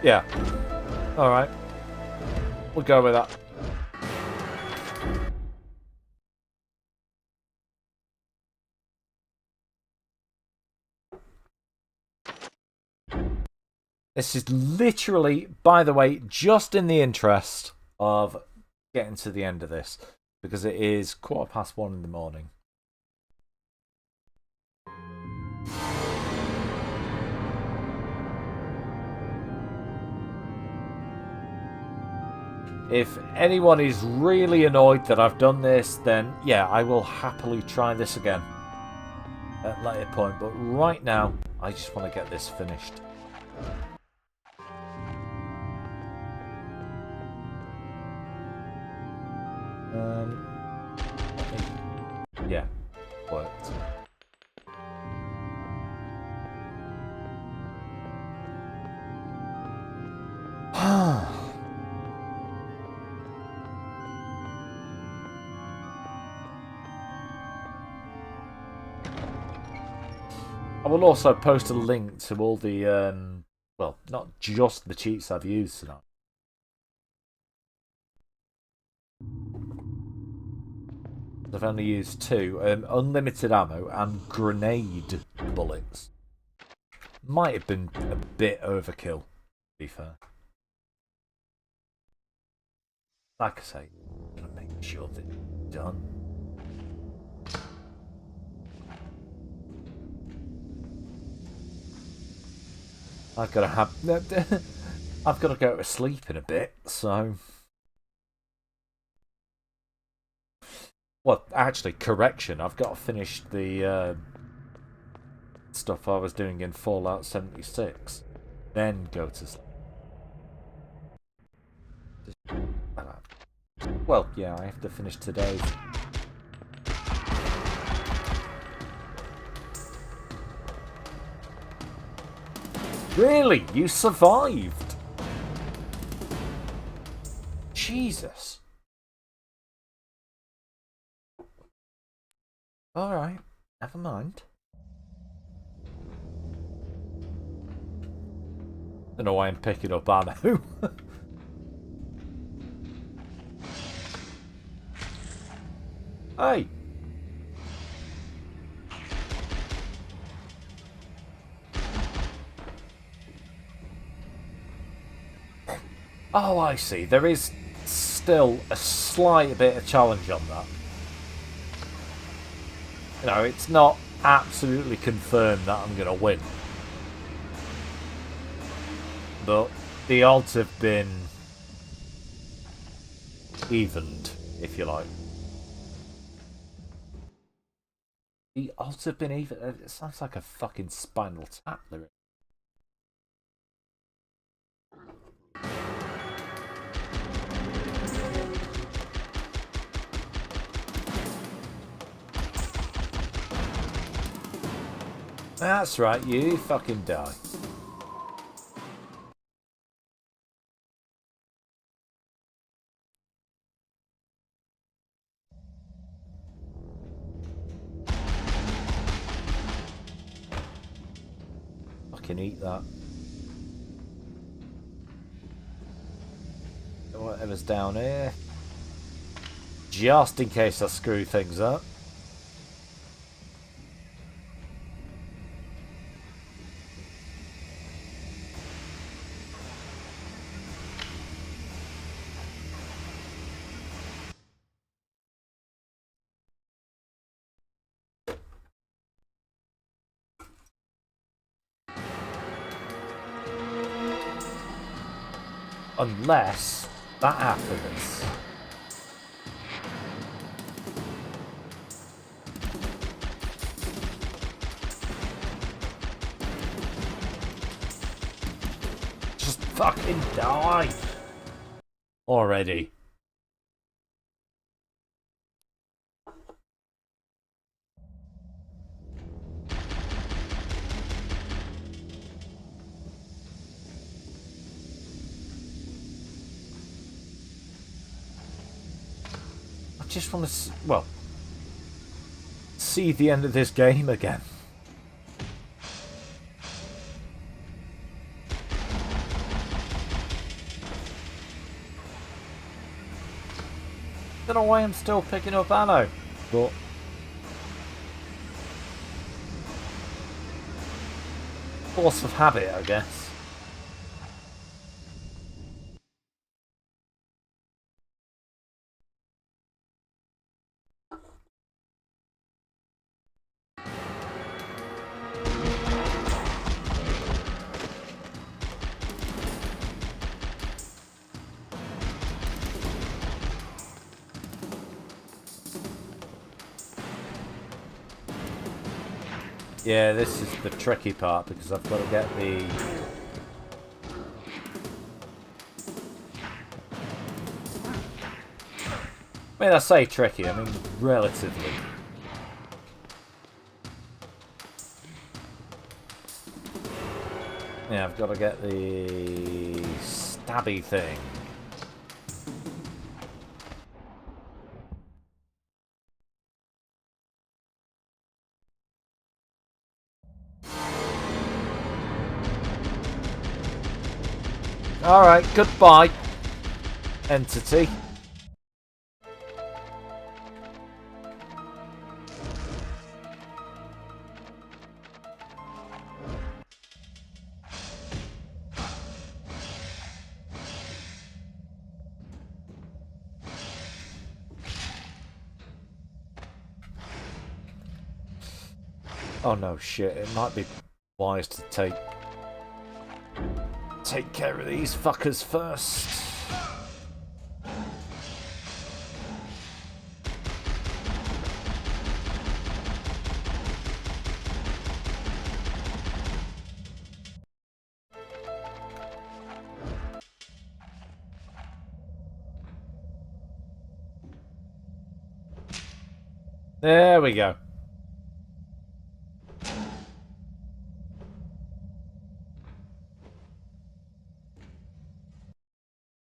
Yeah. Alright. We'll go with that. This is literally, by the way, just in the interest of getting to the end of this, because it is 1:15 in the morning. If anyone is really annoyed that I've done this, then yeah, I will happily try this again at a later point. But right now, I just want to get this finished. I will also post a link to all the, well, not just the cheats I've used tonight. I've only used 2, unlimited ammo and grenade bullets. Might have been a bit overkill, to be fair. Like I say, I'm gonna make sure that it's done. I've got to go to sleep in a bit, so. Well, actually, correction. I've got to finish the stuff I was doing in Fallout 76, then go to sleep. Well, yeah, I have to finish today's. Really? You survived? Jesus. Alright, never mind. Don't know why I'm picking up ammo. Hey! Oh, I see. There is still a slight bit of challenge on that. You know, it's not absolutely confirmed that I'm going to win. But the odds have been evened, if you like. The odds have been even. It sounds like a fucking Spinal Tap lyric. That's right, you fucking die. Fucking eat that. Whatever's down here. Just in case I screw things up. Unless that happens. Just fucking die already. I just want to, well, see the end of this game again. Don't know why I'm still picking up ammo, but force of habit, I guess. Yeah, this is the tricky part because I've got to get the... I mean, I say tricky, I mean relatively. Yeah, I've got to get the stabby thing. Alright, goodbye, entity. Oh no, shit, it might be wise to take care of these fuckers first. There we go.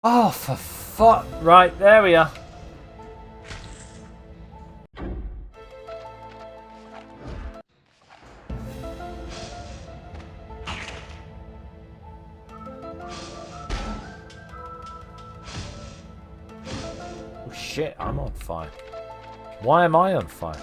Oh, for fuck. Right, there we are. Oh shit, I'm on fire. Why am I on fire?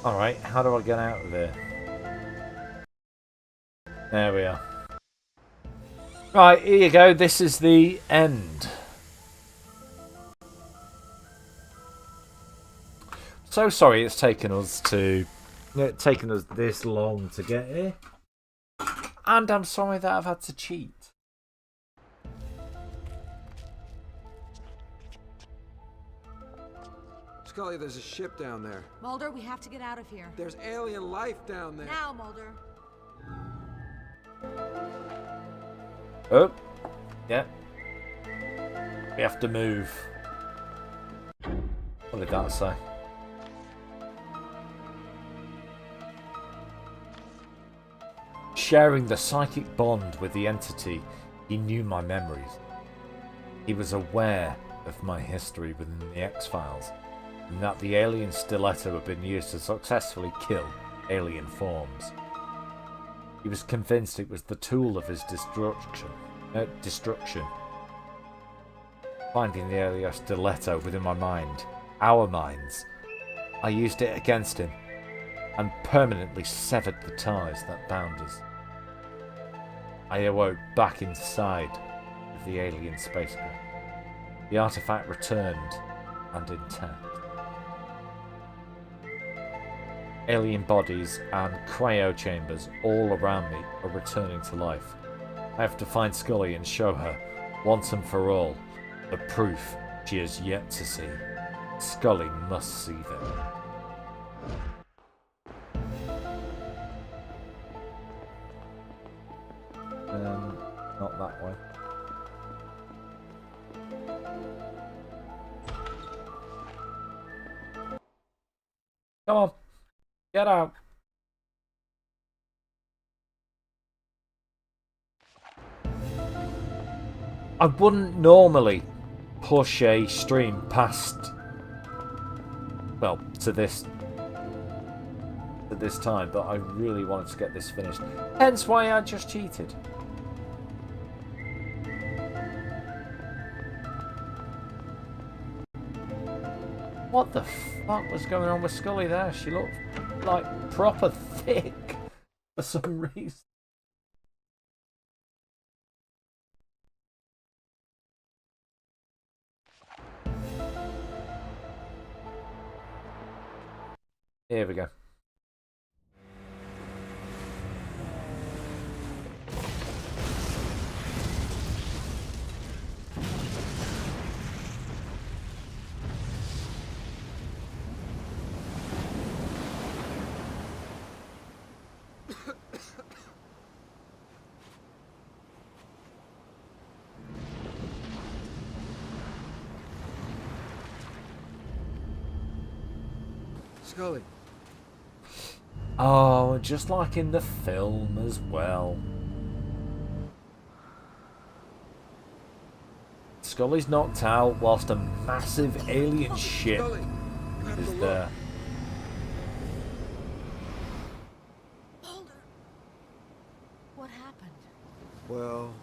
Alright, how do I get out of here? There we are. Right, here you go. This is the end. So sorry it's taken us this long to get here. And I'm sorry that I've had to cheat. Scully, there's a ship down there. Mulder, we have to get out of here. There's alien life down there. Now, Mulder. Oh, yeah. We have to move. What did that say? Sharing the psychic bond with the entity, he knew my memories. He was aware of my history within the X-Files, and that the alien stiletto had been used to successfully kill alien forms. He was convinced it was the tool of his destruction. Finding the alien stiletto within my mind, our minds, I used it against him and permanently severed the ties that bound us. I awoke back inside of the alien spacecraft. The artifact returned and intact. Alien bodies and cryo chambers all around me are returning to life. I have to find Scully and show her, once and for all, the proof she has yet to see. Scully must see them. Not that way. Come on, get out. I wouldn't normally push a stream past, well, to this time, but I really wanted to get this finished. Hence why I just cheated. What the fuck was going on with Scully there? She looked like proper thick for some reason. Here we go. Scully. Oh, just like in the film as well. Scully's knocked out whilst a massive alien ship is there. Mulder! What happened? Well,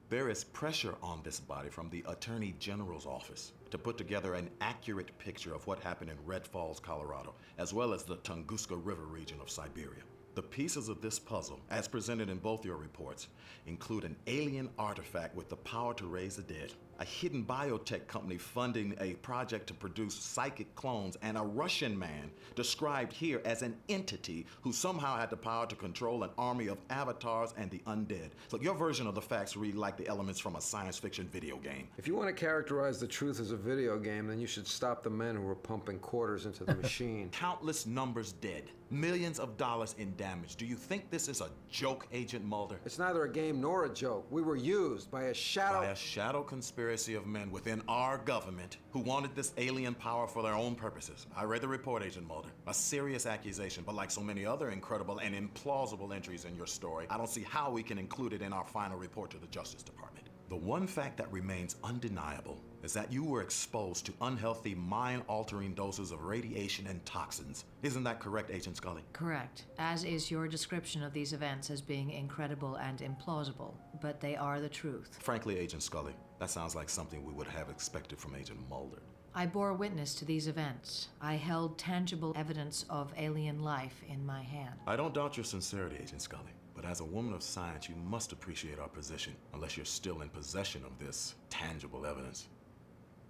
there is pressure on this body from the Attorney General's office to put together an accurate picture of what happened in Red Falls, Colorado, as well as the Tunguska River region of Siberia. The pieces of this puzzle, as presented in both your reports, include an alien artifact with the power to raise the dead, a hidden biotech company funding a project to produce psychic clones, and a Russian man described here as an entity who somehow had the power to control an army of avatars and the undead. So your version of the facts read like the elements from a science fiction video game. if you want to characterize the truth as a video game, then you should stop the men who were pumping quarters into the machine. Countless numbers dead, millions of dollars in damage. Do you think this is a joke, Agent Mulder? It's neither a game nor a joke. We were used by a shadow conspiracy of men within our government who wanted this alien power for their own purposes. I read the report, Agent Mulder. A serious accusation, but like so many other incredible and implausible entries in your story, I don't see how we can include it in our final report to the Justice Department. The one fact that remains undeniable is that you were exposed to unhealthy, mind-altering doses of radiation and toxins. Isn't that correct, Agent Scully? Correct, as is your description of these events as being incredible and implausible, but they are the truth. Frankly, Agent Scully, that sounds like something we would have expected from Agent Mulder. I bore witness to these events. I held tangible evidence of alien life in my hand. I don't doubt your sincerity, Agent Scully, but as a woman of science, you must appreciate our position, unless you're still in possession of this tangible evidence.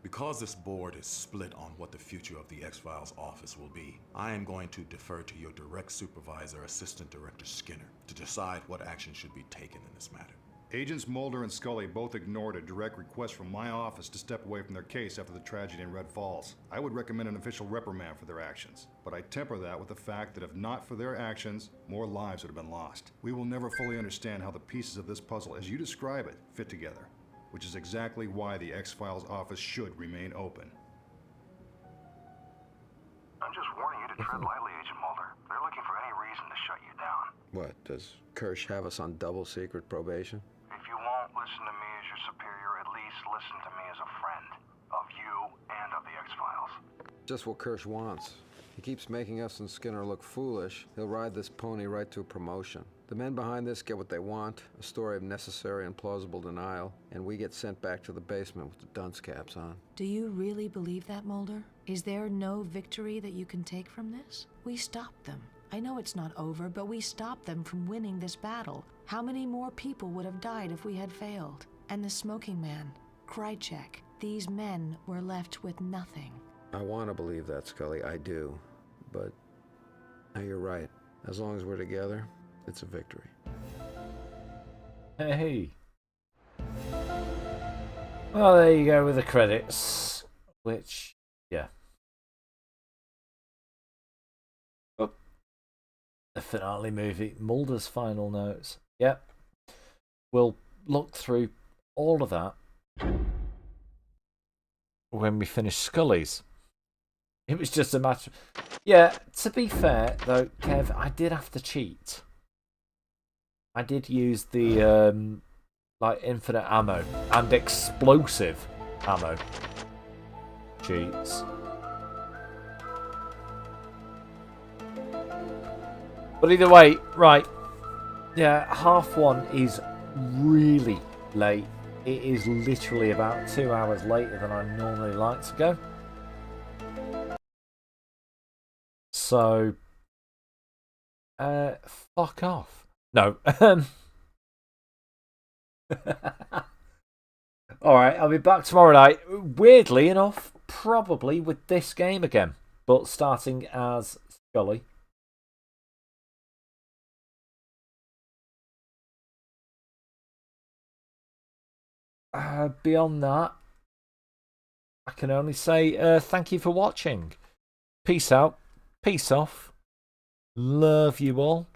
Because this board is split on what the future of the X-Files office will be, I am going to defer to your direct supervisor, Assistant Director Skinner, to decide what action should be taken in this matter. Agents Mulder and Scully both ignored a direct request from my office to step away from their case after the tragedy in Red Falls. I would recommend an official reprimand for their actions, but I temper that with the fact that if not for their actions, more lives would have been lost. We will never fully understand how the pieces of this puzzle, as you describe it, fit together, which is exactly why the X-Files office should remain open. I'm just warning you to tread lightly, Agent Mulder. They're looking for any reason to shut you down. What, does Kirsch have us on double secret probation? If you won't listen to me as your superior, at least listen to me as a friend. Of you and of the X-Files. Just what Kirsch wants. He keeps making us and Skinner look foolish. He'll ride this pony right to a promotion. The men behind this get what they want, a story of necessary and plausible denial, and we get sent back to the basement with the dunce caps on. Do you really believe that, Mulder? Is there no victory that you can take from this? We stopped them. I know it's not over, but we stopped them from winning this battle. How many more people would have died if we had failed? And the smoking man, Krychek, these men were left with nothing. I want to believe that, Scully, I do. But now you're right. As long as we're together, it's a victory. Hey. Well, there you go with the credits. Which, yeah. Oh. The finale movie. Mulder's final notes. Yep. We'll look through all of that when we finish Scully's. It was just a matter. Yeah, to be fair though, Kev, I did have to cheat. I did use the like infinite ammo and explosive ammo cheats. But either way, right. Yeah, 1:30 is really late. It is literally about 2 hours later than I normally like to go. So, fuck off. No. Alright, I'll be back tomorrow night. Weirdly enough, probably with this game again. But starting as Scully. Beyond that, I can only say thank you for watching. Peace out. Peace off. Love you all.